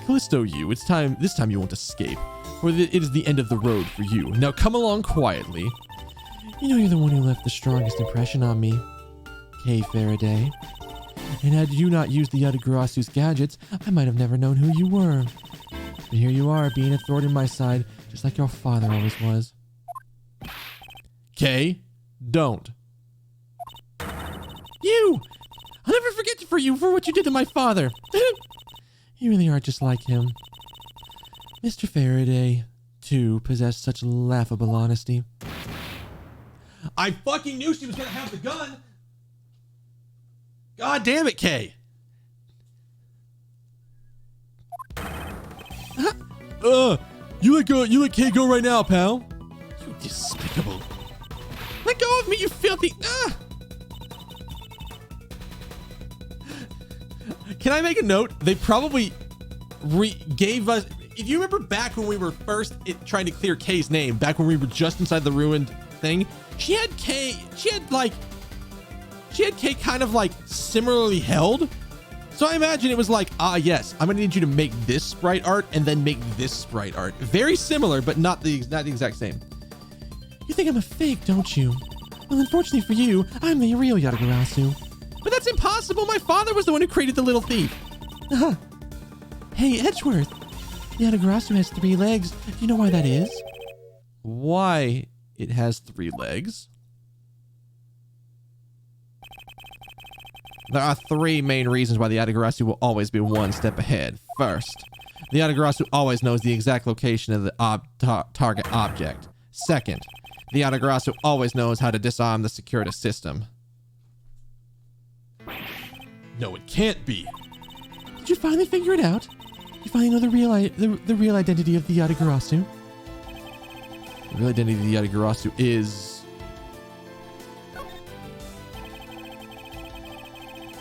Callisto, you. It's time. This time you won't escape. For it is the end of the road for you. Now come along quietly. You know you're the one who left the strongest impression on me, Kay Faraday. And had you not used the Yatagarasu's gadgets, I might have never known who you were. But here you are, being a thorn in my side, just like your father always was. Kay, don't. You! I'll never forget you for what you did to my father. You really are just like him. Mr. Faraday, too, possessed such laughable honesty. I fucking knew she was gonna have the gun. God damn it, Kay. You let Kay go right now, pal. You despicable. Let go of me, you filthy... Can I make a note? They probably gave us... If you remember back when we were first trying to clear Kay's name, back when we were just inside the ruined thing, she had Kay kind of like similarly held. So I imagine it was like, yes, I'm gonna need you to make this sprite art and then make this sprite art. Very similar, but not the exact same. You think I'm a fake, don't you? Well, unfortunately for you, I'm the real Yatagarasu. But that's impossible. My father was the one who created the little thief. Hey, Edgeworth. The Yatagarasu has 3 legs. Do you know why that is? why it has 3 legs. There are 3 main reasons why the Yatagarasu will always be one step ahead. First, the Yatagarasu always knows the exact location of the target object. Second, the Yatagarasu always knows how to disarm the security system. No, it can't be. Did you finally figure it out? You finally know the real identity of the Yatagarasu? The real identity of the Yatagarasu is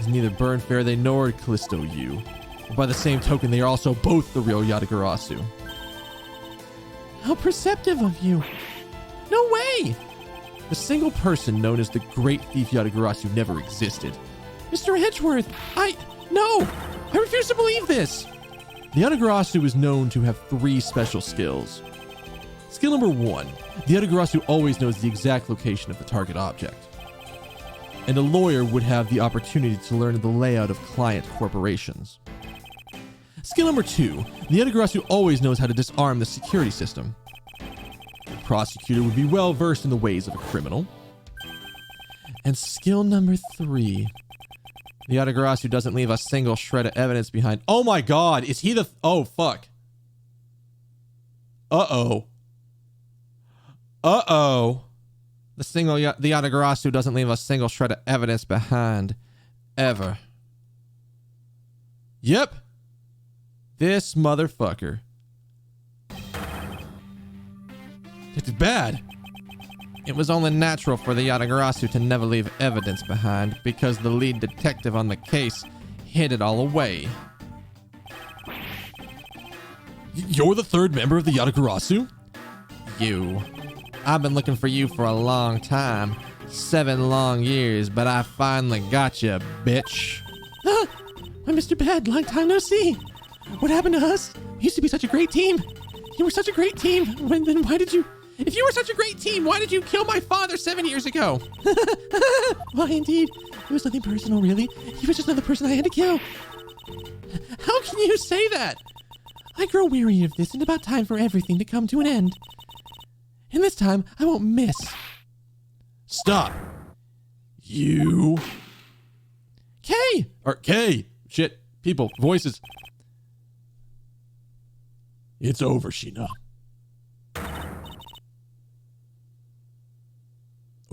neither Burn Faraday nor Callisto U. But by the same token, they are also both the real Yatagarasu. How perceptive of you! No way! The single person known as the Great Thief Yatagarasu never existed. Mr. Edgeworth, no! I refuse to believe this! The Yatagarasu is known to have 3 special skills. Skill number 1, the Yatagarasu always knows the exact location of the target object. And a lawyer would have the opportunity to learn the layout of client corporations. Skill number 2, the Yatagarasu always knows how to disarm the security system. The prosecutor would be well versed in the ways of a criminal. And skill number 3, the Yatagarasu doesn't leave a single shred of evidence behind. Oh my god, is he the... Oh, fuck. Uh-oh. Uh-oh. The Yatagarasu doesn't leave a single shred of evidence behind. Ever. Yep. This motherfucker. It's bad. It was only natural for the Yatagarasu to never leave evidence behind because the lead detective on the case hid it all away. You're the 3rd member of the Yatagarasu? You. I've been looking for you for a long time. 7 long years, but I finally got you, bitch. Why, Mr. Bad, long time no see. What happened to us? We used to be such a great team. You were such a great team. Then why did you... If you were such a great team, why did you kill my father 7 years ago? Why, indeed. It was nothing personal, really. He was just another person I had to kill. How can you say that? I grow weary of this and about time for everything to come to an end. And this time, I won't miss. Stop. You. Kay! Or Kay. Shit. People. Voices. It's over, Shi-Long.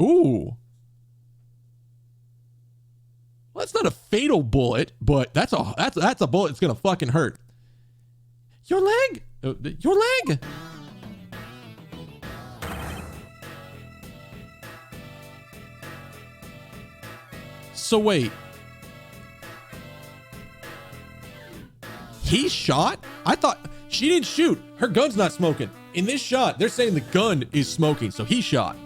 Ooh. Well, that's not a fatal bullet, but that's a bullet that's gonna fucking hurt. Your leg! Your leg! So wait. He shot? I thought she didn't shoot. Her gun's not smoking. In this shot, they're saying the gun is smoking, so he shot.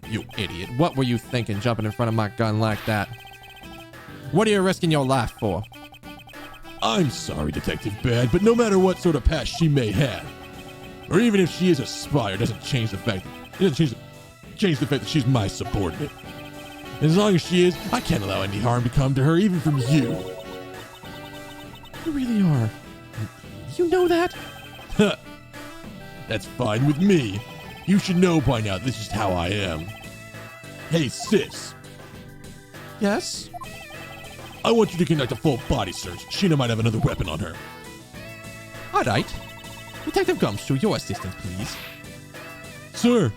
You idiot. What were you thinking jumping in front of my gun like that? What are you risking your life for? I'm sorry, Detective Bad, but no matter what sort of past she may have, or even if she is a spy, it doesn't change the fact that she's my subordinate. As long as she is, I can't allow any harm to come to her, even from you. You really are. You know that? That's fine with me. You should know by now this is how I am. Hey, sis. Yes? I want you to conduct a full body search. Sheena might have another weapon on her. All right. Detective Gumshoe, your assistance, please. Sir.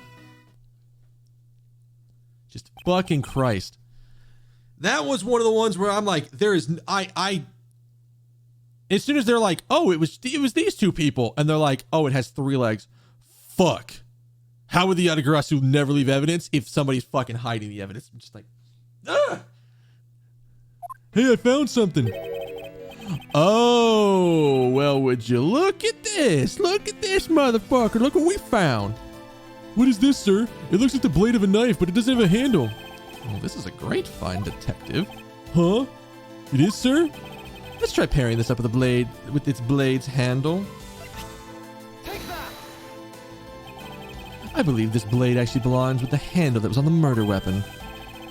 Just fucking Christ. That was one of the ones where I'm like, there is, as soon as they're like, oh, it was these 2 people, and they're like, oh, it has 3 legs. Fuck. How would the Yatagarasu never leave evidence if somebody's fucking hiding the evidence? I'm just like, ah! Hey, I found something. Oh, well, would you look at this? Look at this, motherfucker. Look what we found. What is this, sir? It looks like the blade of a knife, but it doesn't have a handle. Well, this is a great find, detective. Huh? It is, sir? Let's try pairing this up with with its blade's handle. Take that! I believe this blade actually belongs with the handle that was on the murder weapon.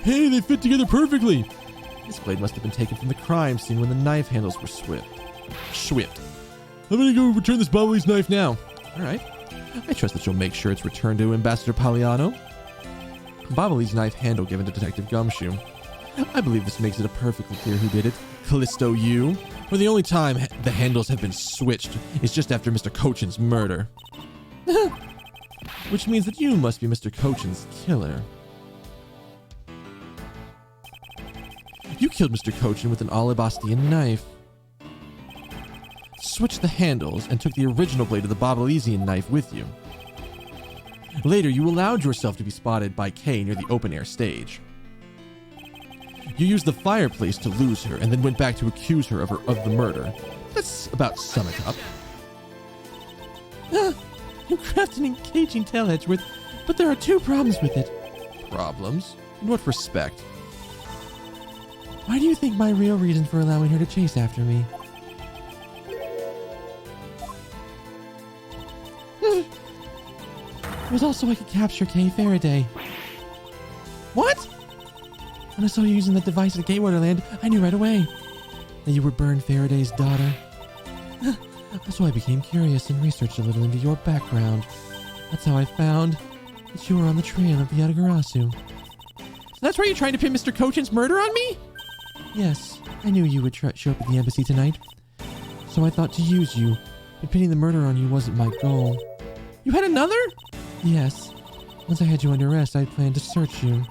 Hey, they fit together perfectly. This blade must have been taken from the crime scene when the knife handles were swift. I'm gonna go return this Bubbly's knife now. All right. I trust that you'll make sure it's returned to Ambassador Palliano. Bobbly's knife handle given to Detective Gumshoe. I believe this makes it perfectly clear who did it. Callisto, you. For the only time the handles have been switched is just after Mr. Cochin's murder. Which means that you must be Mr. Cochin's killer. You killed Mr. Cochin with an Alibastian knife. Switched the handles and took the original blade of the Bobalesian knife with you. Later, you allowed yourself to be spotted by Kay near the open-air stage. You used the fireplace to lose her and then went back to accuse her of the murder. Let's about sum it up. You crafted an engaging tale, Edgeworth, but there are two problems with it. Problems? In what respect? Why do you think my real reason for allowing her to chase after me? It was also I could capture Kay Faraday. What? When I saw you using that device at Gatewaterland, I knew right away that you were Byrne Faraday's daughter. So I became curious and researched a little into your background. That's how I found that you were on the trail of the Yatagarasu. So that's why you're trying to pin Mr. Cochin's murder on me? Yes, I knew you would show up at the embassy tonight. So I thought to use you, but pinning the murder on you wasn't my goal. You had another? Yes. Once I had you under arrest, I planned to search you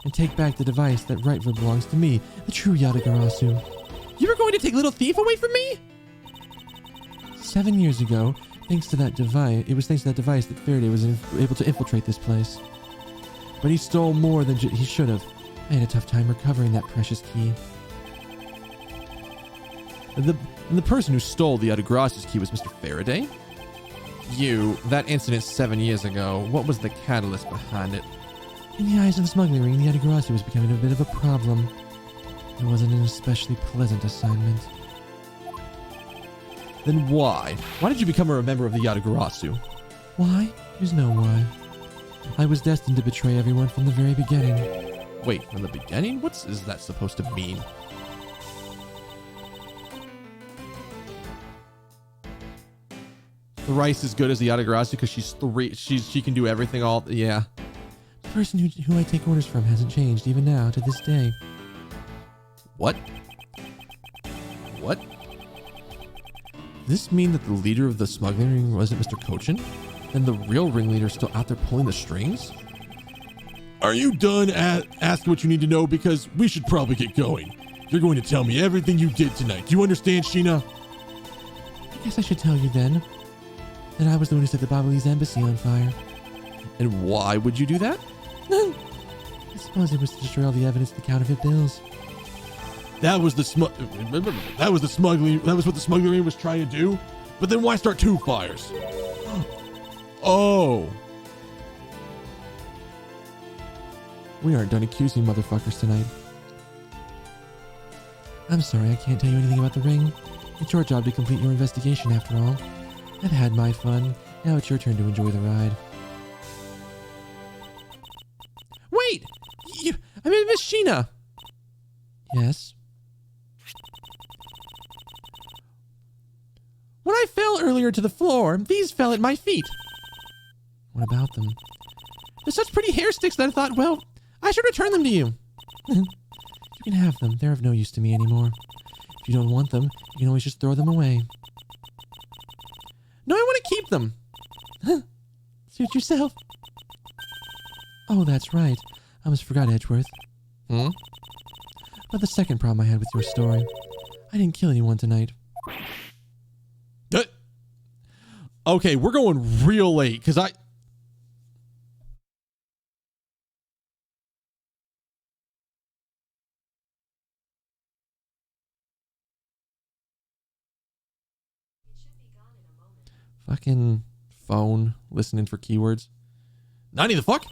and take back the device that rightfully belongs to me, the true Yatagarasu. You were going to take Little Thief away from me? 7 years ago, thanks to that device, it was thanks to that device that Faraday was able to infiltrate this place. But he stole more than he should have. I had a tough time recovering that precious key. The person who stole the Yatagarasu's key was Mr. Faraday? That incident 7 years ago, what was the catalyst behind it? In the eyes of the smuggling ring, the Yatagarasu was becoming a bit of a problem. It wasn't an especially pleasant assignment. Then why? Why did you become a member of the Yatagarasu? Why? There's no why. I was destined to betray everyone from the very beginning. Wait, from the beginning? What is that supposed to mean? Thrice as good as the Yatagarasu because she can do everything yeah. The person who I take orders from hasn't changed even now to this day. What? What? Does this mean that the leader of the smuggling ring wasn't Mr. Cochin? Then the real ringleader is still out there pulling the strings? Are you done asking what you need to know? Because we should probably get going. You're going to tell me everything you did tonight. Do you understand, Sheena? I guess I should tell you then that I was the one who set the Babalese embassy on fire. And why would you do that? I suppose it was to destroy all the evidence of the counterfeit bills. That was what the smuggling ring was trying to do. But then why start two fires? Oh. We aren't done accusing motherfuckers tonight. I'm sorry, I can't tell you anything about the ring. It's your job to complete your investigation after all. I've had my fun. Now it's your turn to enjoy the ride. Wait! I mean, Miss Sheena! Yes? When I fell earlier to the floor, these fell at my feet. What about them? They're such pretty hair sticks that I thought, well, I should return them to you. You can have them. They're of no use to me anymore. If you don't want them, you can always just throw them away. No, I want to keep them. Suit yourself. Oh, that's right. I almost forgot Edgeworth. But the second problem I had with your story. I didn't kill anyone tonight. Okay, we're going real late because I... Fucking phone listening for keywords. 90 the fuck?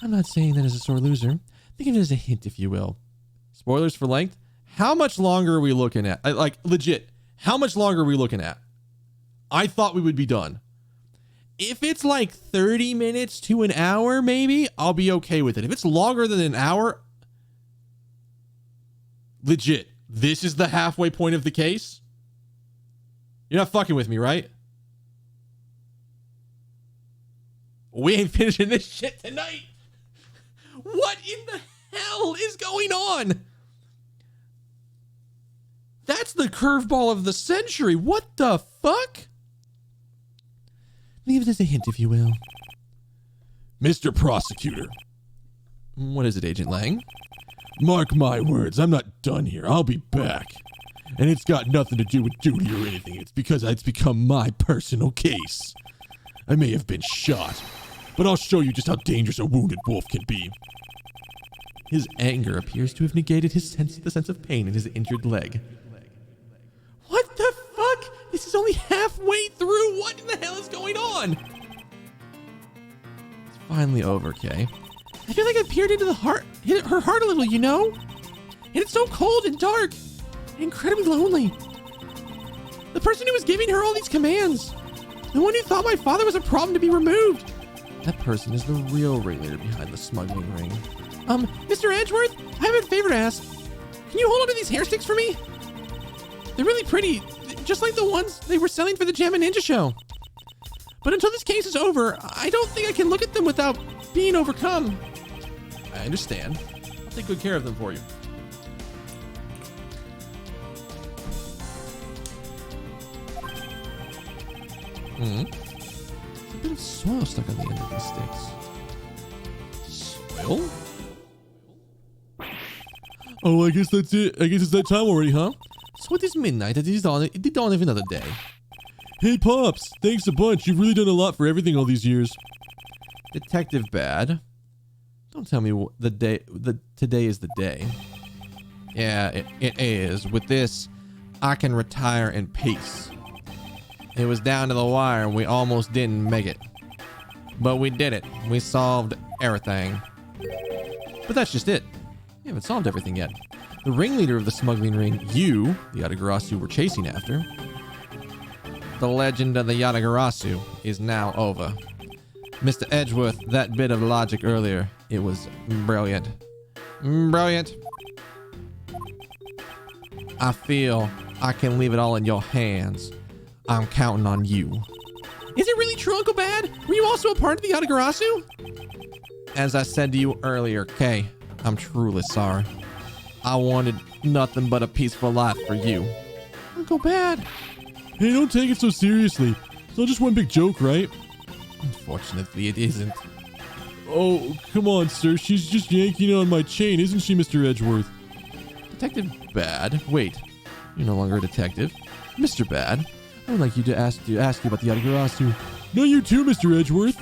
I'm not saying that as a sore loser. Think of it as a hint, if you will. Spoilers for length? How much longer are we looking at? Like, legit, how much longer are we looking at? I thought we would be done. If it's like 30 minutes to an hour, maybe, I'll be okay with it. If it's longer than an hour, legit, this is the halfway point of the case? You're not fucking with me, right? We ain't finishing this shit tonight. What in the hell is going on? That's the curveball of the century. What the fuck? Leave it as a hint, if you will. Mr. Prosecutor, What is it, Agent Lang? mark my words, I'm not done here. I'll be back. And it's got nothing to do with duty or anything. It's because it's become my personal case. I may have been shot, but I'll show you just how dangerous a wounded wolf can be. His anger appears to have negated the sense of pain in his injured leg. What the fuck? This is only halfway through. What in the hell is going on? It's finally over, Kay. I feel like I peered into hit her heart a little, you know? And it's so cold and dark and incredibly lonely. The person who was giving her all these commands. The one who thought my father was a problem to be removed. That person is the real ringleader behind the smuggling ring. Mr. Edgeworth, I have a favor to ask. Can you hold on to these hair sticks for me? They're really pretty, just like the ones they were selling for the Jam and Ninja show. But until this case is over, I don't think I can look at them without being overcome. I understand. I'll take good care of them for you. There's a bit of soil stuck on the end of these sticks. Soil? Oh, I guess that's it. I guess it's that time already, huh? So it is midnight and it is dawn of another day. Hey, Pops. Thanks a bunch. You've really done a lot for everything all these years. Detective Bad. Don't tell me today is the day. Yeah, it is. With this, I can retire in peace. It was down to the wire and we almost didn't make it. But we did it. We solved everything. But that's just it. We haven't solved everything yet. The ringleader of the smuggling ring, you, the Yatagarasu we're chasing after, the legend of the Yatagarasu is now over. Mr. Edgeworth, that bit of logic earlier, it was brilliant. Brilliant. I feel I can leave it all in your hands. I'm counting on you. Is it really true, Uncle Bad? Were you also a part of the Yatagarasu? As I said to you earlier, Kay, I'm truly sorry. I wanted nothing but a peaceful life for you. Uncle Bad. Hey, don't take it so seriously. It's all just one big joke, right? Unfortunately, it isn't. Oh, come on, sir. She's just yanking on my chain, isn't she, Mr. Edgeworth? Detective Bad? Wait, you're no longer a detective. Mr. Bad, I would like you to ask you about the Yatagarasu. No, you too, Mr. Edgeworth.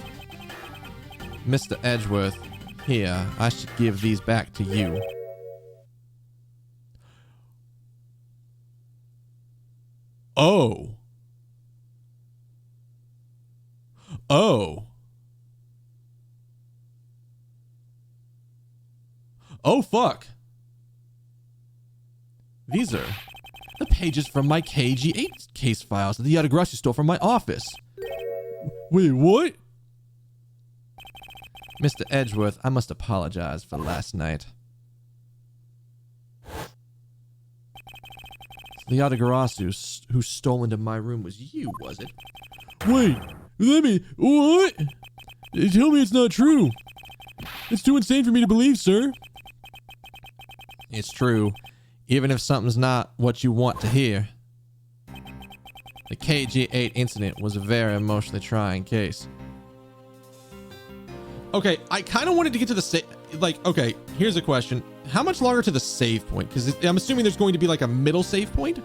Mr. Edgeworth, here, I should give these back to you. Oh. Oh. Oh, fuck. These are the pages from my KG8 case files that the Yatagarasu stole from my office. Wait, what? Mr. Edgeworth, I must apologize for last night. The Yatagarasu who stole into my room was you, was it? Wait, let me. What? Tell me it's not true. It's too insane for me to believe, sir. It's true, even if something's not what you want to hear. The KG8 incident was a very emotionally trying case. Okay, I kind of wanted to get to the okay, here's a question. How much longer to the save point? Because I'm assuming there's going to be like a middle save point?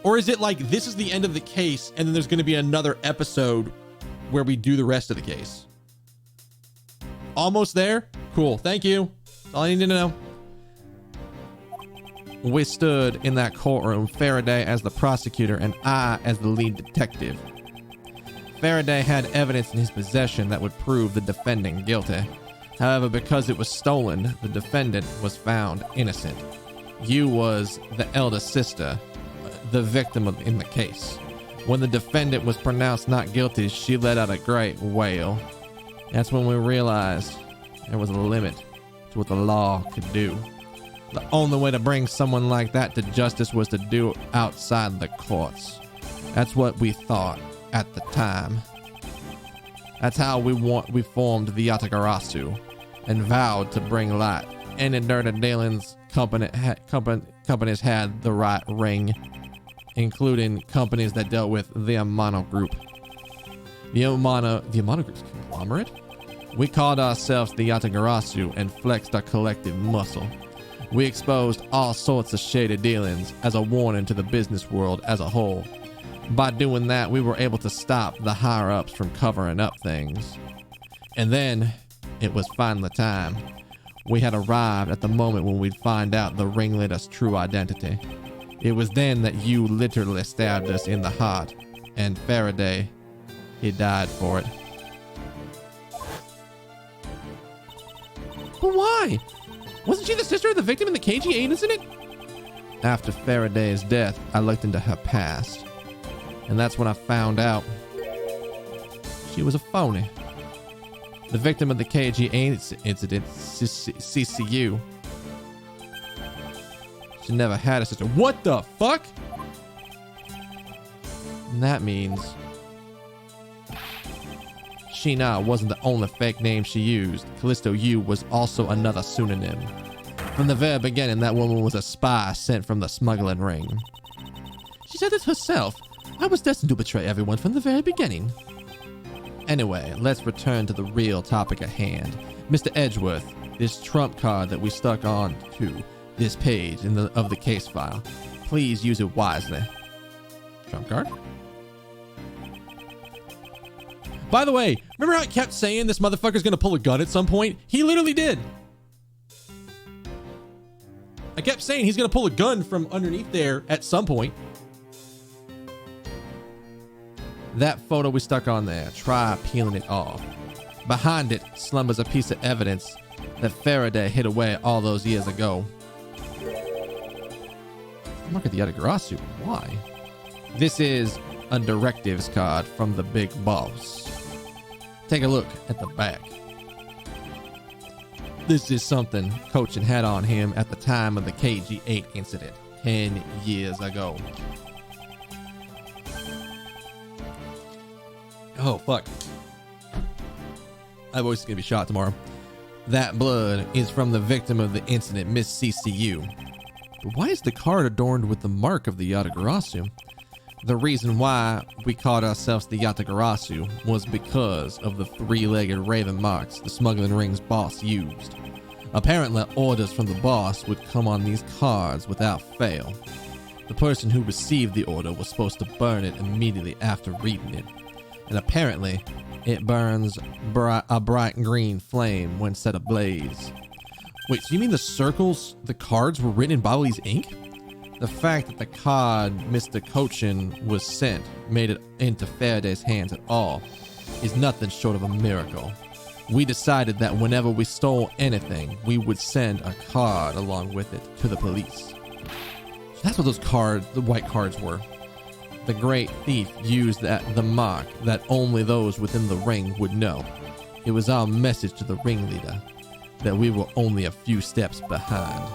Or is it like this is the end of the case and then there's going to be another episode where we do the rest of the case? Almost there? Cool, thank you. That's all I need to know. We stood in that courtroom, Faraday as the prosecutor and I as the lead detective. Faraday had evidence in his possession that would prove the defendant guilty. However, because it was stolen, the defendant was found innocent. You was the elder sister, the victim in the case. When the defendant was pronounced not guilty, she let out a great wail. That's when we realized there was a limit to what the law could do. The only way to bring someone like that to justice was to do it outside the courts. That's what we thought at the time. That's how we formed the Yatagarasu and vowed to bring light. And in Dirty Dealings, companies had the right ring, including companies that dealt with the Amano Group. The Amano Group's conglomerate? We called ourselves the Yatagarasu and flexed our collective muscle. We exposed all sorts of shady dealings as a warning to the business world as a whole. By doing that, we were able to stop the higher-ups from covering up things. And then, it was finally time. We had arrived at the moment when we'd find out the ringleader's true identity. It was then that you literally stabbed us in the heart, and Faraday, he died for it. But why? Wasn't she the sister of the victim in the KG8 incident? After Faraday's death, I looked into her past. And that's when I found out she was a phony. The victim of the KG8 incident, CCU. She never had a sister. What the fuck? And that means Shi-Long wasn't the only fake name she used. Callisto U was also another pseudonym. From the very beginning, that woman was a spy sent from the smuggling ring. She said it herself. I was destined to betray everyone from the very beginning. Anyway, let's return to the real topic at hand. Mr. Edgeworth, this trump card that we stuck on to this page of the case file. Please use it wisely. Trump card? By the way, remember how I kept saying this motherfucker's gonna pull a gun at some point? He literally did. I kept saying he's gonna pull a gun from underneath there at some point. That photo we stuck on there, try peeling it off. Behind it slumbers a piece of evidence that Faraday hid away all those years ago. Look at the Yatagarasu. Why? This is a directives card from the big boss. Take a look at the back. This is something Cochin had on him at the time of the KG8 incident 10 years ago. Oh, fuck. My voice is going to be shot tomorrow. That blood is from the victim of the incident, Miss CCU. But why is the card adorned with the mark of the Yatagarasu? The reason why we called ourselves the Yatagarasu was because of the three-legged raven marks the smuggling ring's boss used. Apparently, orders from the boss would come on these cards without fail. The person who received the order was supposed to burn it immediately after reading it. And apparently, it burns a bright green flame when set ablaze. Wait, so you mean the circles, the cards were written in Bobby's ink? The fact that the card Mr. Cochin was sent made it into Faraday's hands at all is nothing short of a miracle. We decided that whenever we stole anything, we would send a card along with it to the police. That's what those cards, the white cards were. The great thief used the mark that only those within the ring would know. It was our message to the ringleader that we were only a few steps behind.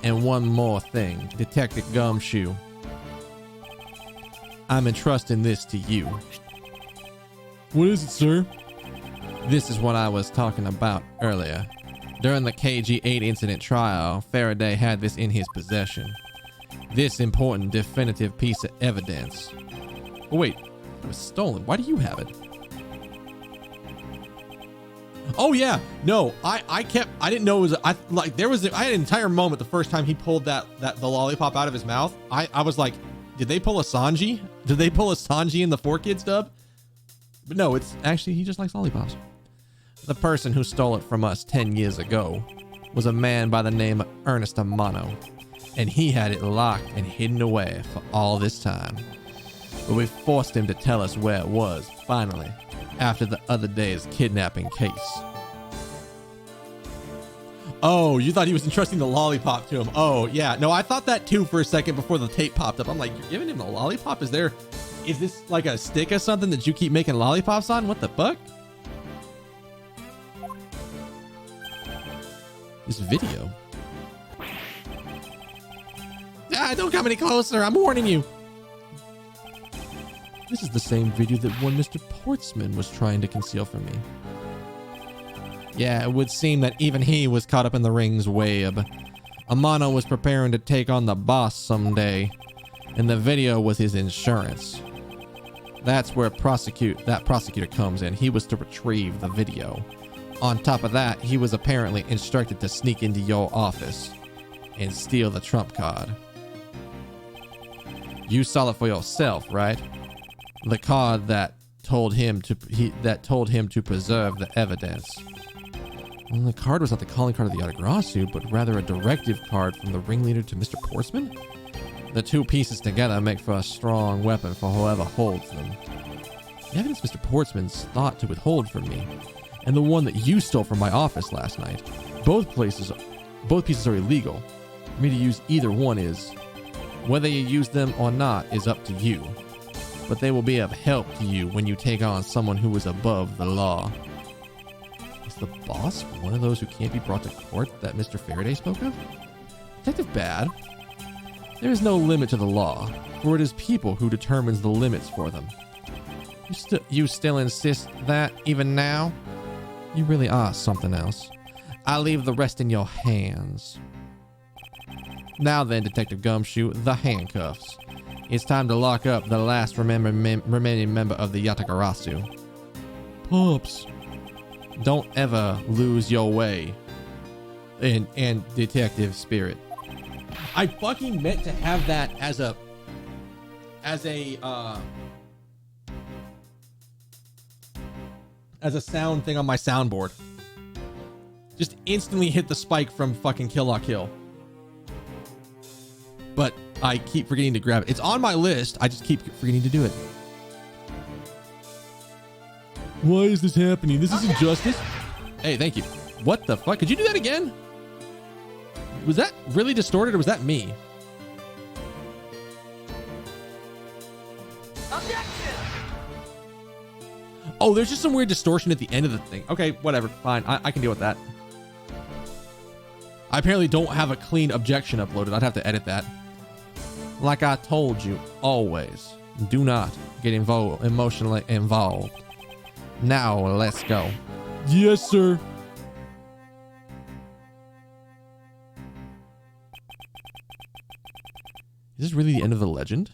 And one more thing, Detective Gumshoe. I'm entrusting this to you. What is it, sir? This is what I was talking about earlier. During the KG8 incident trial, Faraday had this in his possession. This important definitive piece of evidence. Oh wait, it was stolen. Why do you have it? Oh yeah, no, I didn't know it was, I had an entire moment the first time he pulled the lollipop out of his mouth. I was like, did they pull a Sanji? Did they pull a Sanji in the 4Kids dub? But no, it's actually, he just likes lollipops. The person who stole it from us 10 years ago was a man by the name of Ernest Amano, and he had it locked and hidden away for all this time. But we forced him to tell us where it was, finally, after the other day's kidnapping case. Oh, you thought he was entrusting the lollipop to him. Oh, yeah. No, I thought that too for a second before the tape popped up. I'm like, you're giving him a lollipop? Is this like a stick or something that you keep making lollipops on? What the fuck? This video. Ah, don't come any closer. I'm warning you. This is the same video that one Mr. Portsman was trying to conceal from me. Yeah, it would seem that even he was caught up in the ring's web. Amano was preparing to take on the boss someday, and the video was his insurance. That's where that prosecutor comes in. He was to retrieve the video. On top of that, he was apparently instructed to sneak into your office and steal the trump card. You saw it for yourself, right? The card that told him to preserve the evidence. Well, the card was not the calling card of the Yatagrasu, but rather a directive card from the ringleader to Mr. Portsman? The two pieces together make for a strong weapon for whoever holds them. The evidence Mr. Portsman's thought to withhold from me, and the one that you stole from my office last night. Both pieces are illegal. For me to use either one is. Whether you use them or not is up to you. But they will be of help to you when you take on someone who is above the law. Is the boss one of those who can't be brought to court that Mr. Faraday spoke of? Detective Bad. There is no limit to the law, for it is people who determines the limits for them. You still insist that, even now? You really are something else. I'll leave the rest in your hands. Now then, Detective Gumshoe, the handcuffs. It's time to lock up the last remaining member of the Yatagarasu. Pops. Don't ever lose your way and detective spirit. I fucking meant to have that as a sound thing on my soundboard. Just instantly hit the spike from fucking Kill La Kill. But I keep forgetting to grab it. It's on my list. I just keep forgetting to do it. Why is this happening? This isn't justice. Hey, thank you. What the fuck? Could you do that again? Was that really distorted or was that me? Objection! Oh, there's just some weird distortion at the end of the thing. Okay, whatever. Fine. I can deal with that. I apparently don't have a clean objection uploaded. I'd have to edit that. Like I told you, always, do not get emotionally involved. Now, let's go. Yes, sir. Is this really the end of the legend?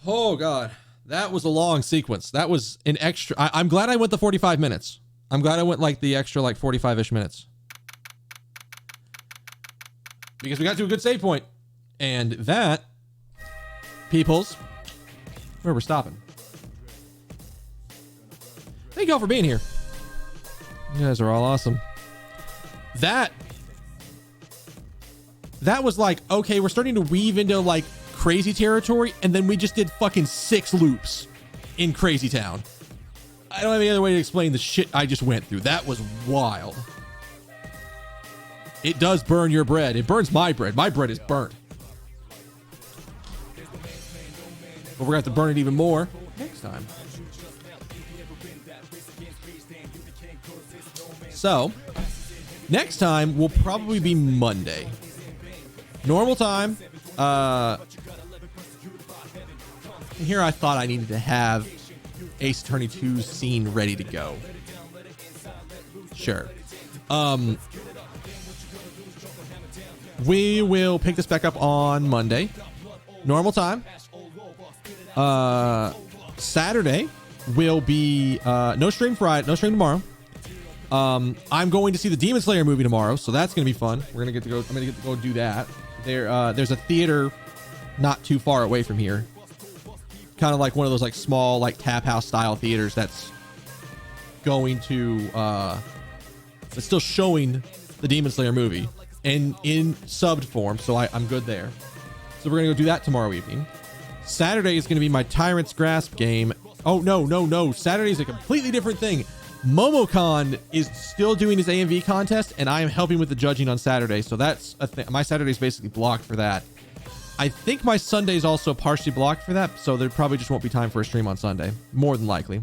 Oh God, that was a long sequence. That was an extra. I'm glad I went the 45 minutes. I'm glad I went like the extra like 45-ish minutes. Because we got to a good save point. And that, peoples, where we're stopping. Thank y'all for being here. You guys are all awesome. That was like, okay, we're starting to weave into like crazy territory, and then we just did fucking 6 loops in Crazy Town. I don't have any other way to explain the shit I just went through. That was wild. It does burn your bread. It burns my bread. My bread is burnt. But we're gonna have to burn it even more next time. So, next time will probably be Monday. Normal time. Here I thought I needed to have Ace Attorney 2's scene ready to go. Sure. We will pick this back up on Monday. Normal time. Saturday will be no stream Friday, no stream tomorrow. I'm going to see the Demon Slayer movie tomorrow, so that's gonna be fun. I'm gonna get to go do that. There's a theater not too far away from here. Kind of like one of those like small like tap house style theaters that's going to it's still showing the Demon Slayer movie and in subbed form, so I'm good there. So we're gonna go do that tomorrow evening. Saturday is gonna be my Tyrant's Grasp game. Oh no. Saturday is a completely different thing. Momocon is still doing his AMV contest, and I am helping with the judging on Saturday. So that's a thing. My Saturday is basically blocked for that. I think my Sunday is also partially blocked for that, so there probably just won't be time for a stream on Sunday. More than likely.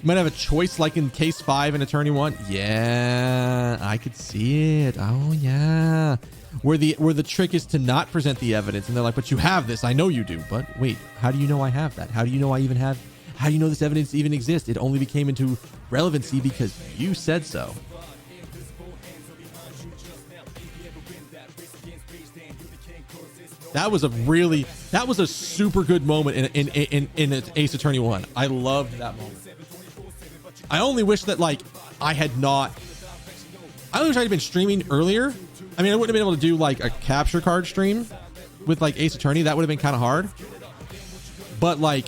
Might have a choice like in case 5 and attorney 1. Yeah, I could see it. Oh yeah. Where the trick is to not present the evidence, and they're like, but you have this. I know you do. But wait, how do you know I have that? How do you know I even have? How do you know this evidence even exists? It only became into relevancy because you said so. That was a super good moment in Ace Attorney 1. I loved that moment. I only wish that like I only wish I had been streaming earlier. I mean, I wouldn't have been able to do like a capture card stream with like Ace Attorney. That would have been kind of hard. But like,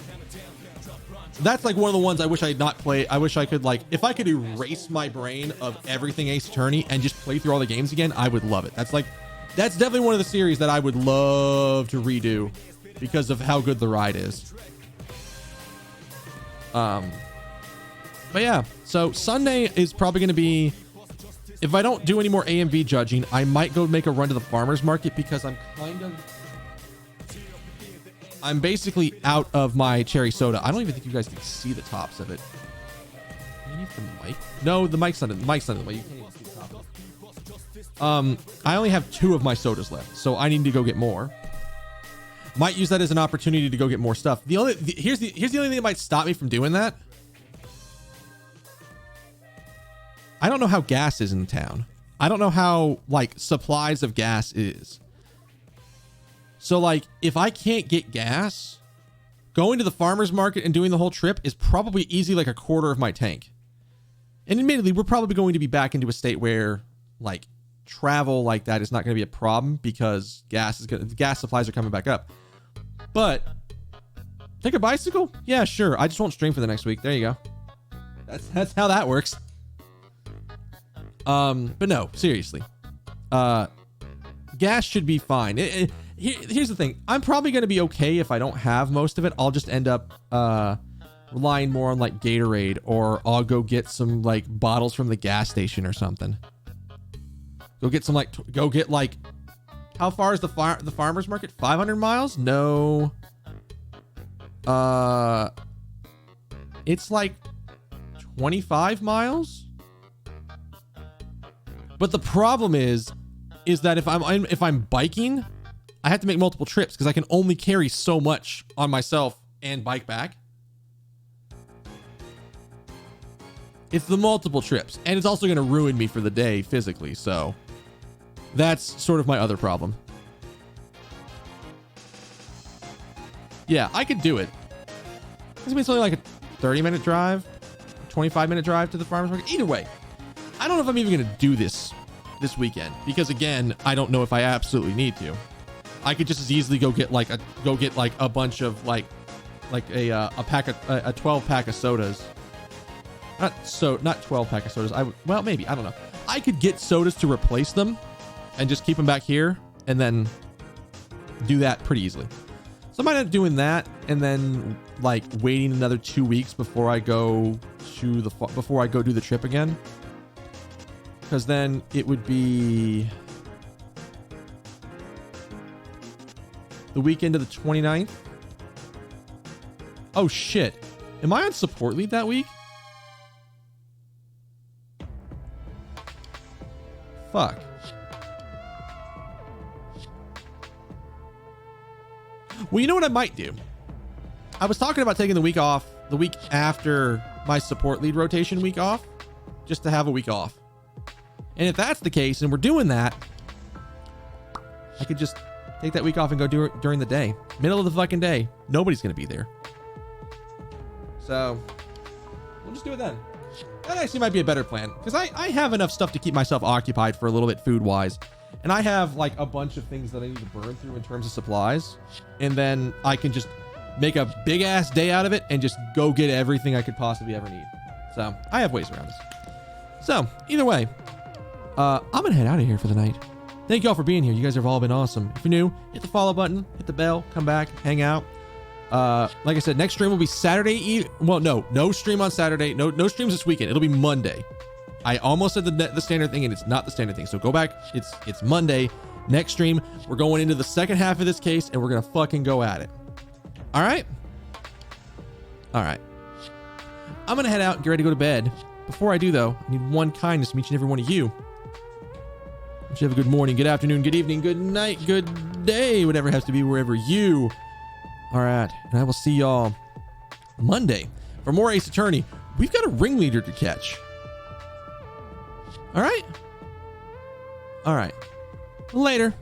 that's like one of the ones I wish I had not played. I wish I could like, if I could erase my brain of everything Ace Attorney and just play through all the games again, I would love it. That's definitely one of the series that I would love to redo because of how good the ride is. But yeah, so Sunday is probably going to be, if I don't do any more AMV judging, I might go make a run to the farmer's market because I'm basically out of my cherry soda. I don't even think you guys can see the tops of it. Maybe the mic? No, the mic's not in the way. You can't even see the top of it. I only have 2 of my sodas left, so I need to go get more. Might use that as an opportunity to go get more stuff. Here's the only thing that might stop me from doing that. I don't know how gas is in town. I don't know how like supplies of gas is. So like if I can't get gas, going to the farmer's market and doing the whole trip is probably easy like a quarter of my tank. And admittedly, we're probably going to be back into a state where like travel like that is not going to be a problem because gas supplies are coming back up. But take a bicycle? Yeah, sure. I just won't stream for the next week. There you go. That's how that works. But no, seriously. Gas should be fine. Here's the thing. I'm probably going to be okay if I don't have most of it. I'll just end up relying more on like Gatorade, or I'll go get some like bottles from the gas station or something. Go get how far is the farmer's market? 500 miles? No. It's like 25 miles. But the problem is that if I'm biking, I have to make multiple trips because I can only carry so much on myself and bike back. It's the multiple trips, and it's also going to ruin me for the day physically. So that's sort of my other problem. Yeah, I could do it. It's only like a 30-minute drive, 25-minute drive to the farmer's market. Either way, I don't know if I'm even going to do this weekend because again, I don't know if I absolutely need to. I could just as easily go get like a bunch of like a 12 pack of sodas. Not 12 pack of sodas. Well, maybe, I don't know. I could get sodas to replace them and just keep them back here and then do that pretty easily. So I might end up doing that and then like waiting another 2 weeks before I go do the trip again. Because then it would be the weekend of the 29th. Oh shit. Am I on support lead that week? Fuck. Well, you know what I might do? I was talking about taking the week off, the week after my support lead rotation week off, just to have a week off. And if that's the case and we're doing that, I could just take that week off and go do it during the day. Middle of the fucking day. Nobody's going to be there. So we'll just do it then. That actually might be a better plan because I have enough stuff to keep myself occupied for a little bit food wise. And I have like a bunch of things that I need to burn through in terms of supplies. And then I can just make a big ass day out of it and just go get everything I could possibly ever need. So I have ways around this. So either way, I'm going to head out of here for the night. Thank you all for being here. You guys have all been awesome. If you're new, hit the follow button, hit the bell, come back, hang out. Like I said, next stream will be Saturday well, no stream on Saturday. No streams this weekend. It'll be Monday. I almost said the standard thing, and it's not the standard thing. So go back. It's Monday. Next stream, we're going into the second half of this case, and we're gonna fucking go at it. All right. I'm gonna head out and get ready to go to bed. Before I do, though, I need one kindness from each and every one of you. You should have a good morning, good afternoon, good evening, good night, good day, whatever it has to be, wherever you are at. And I will see y'all Monday for more Ace Attorney. We've got a ringleader to catch. All right. Later.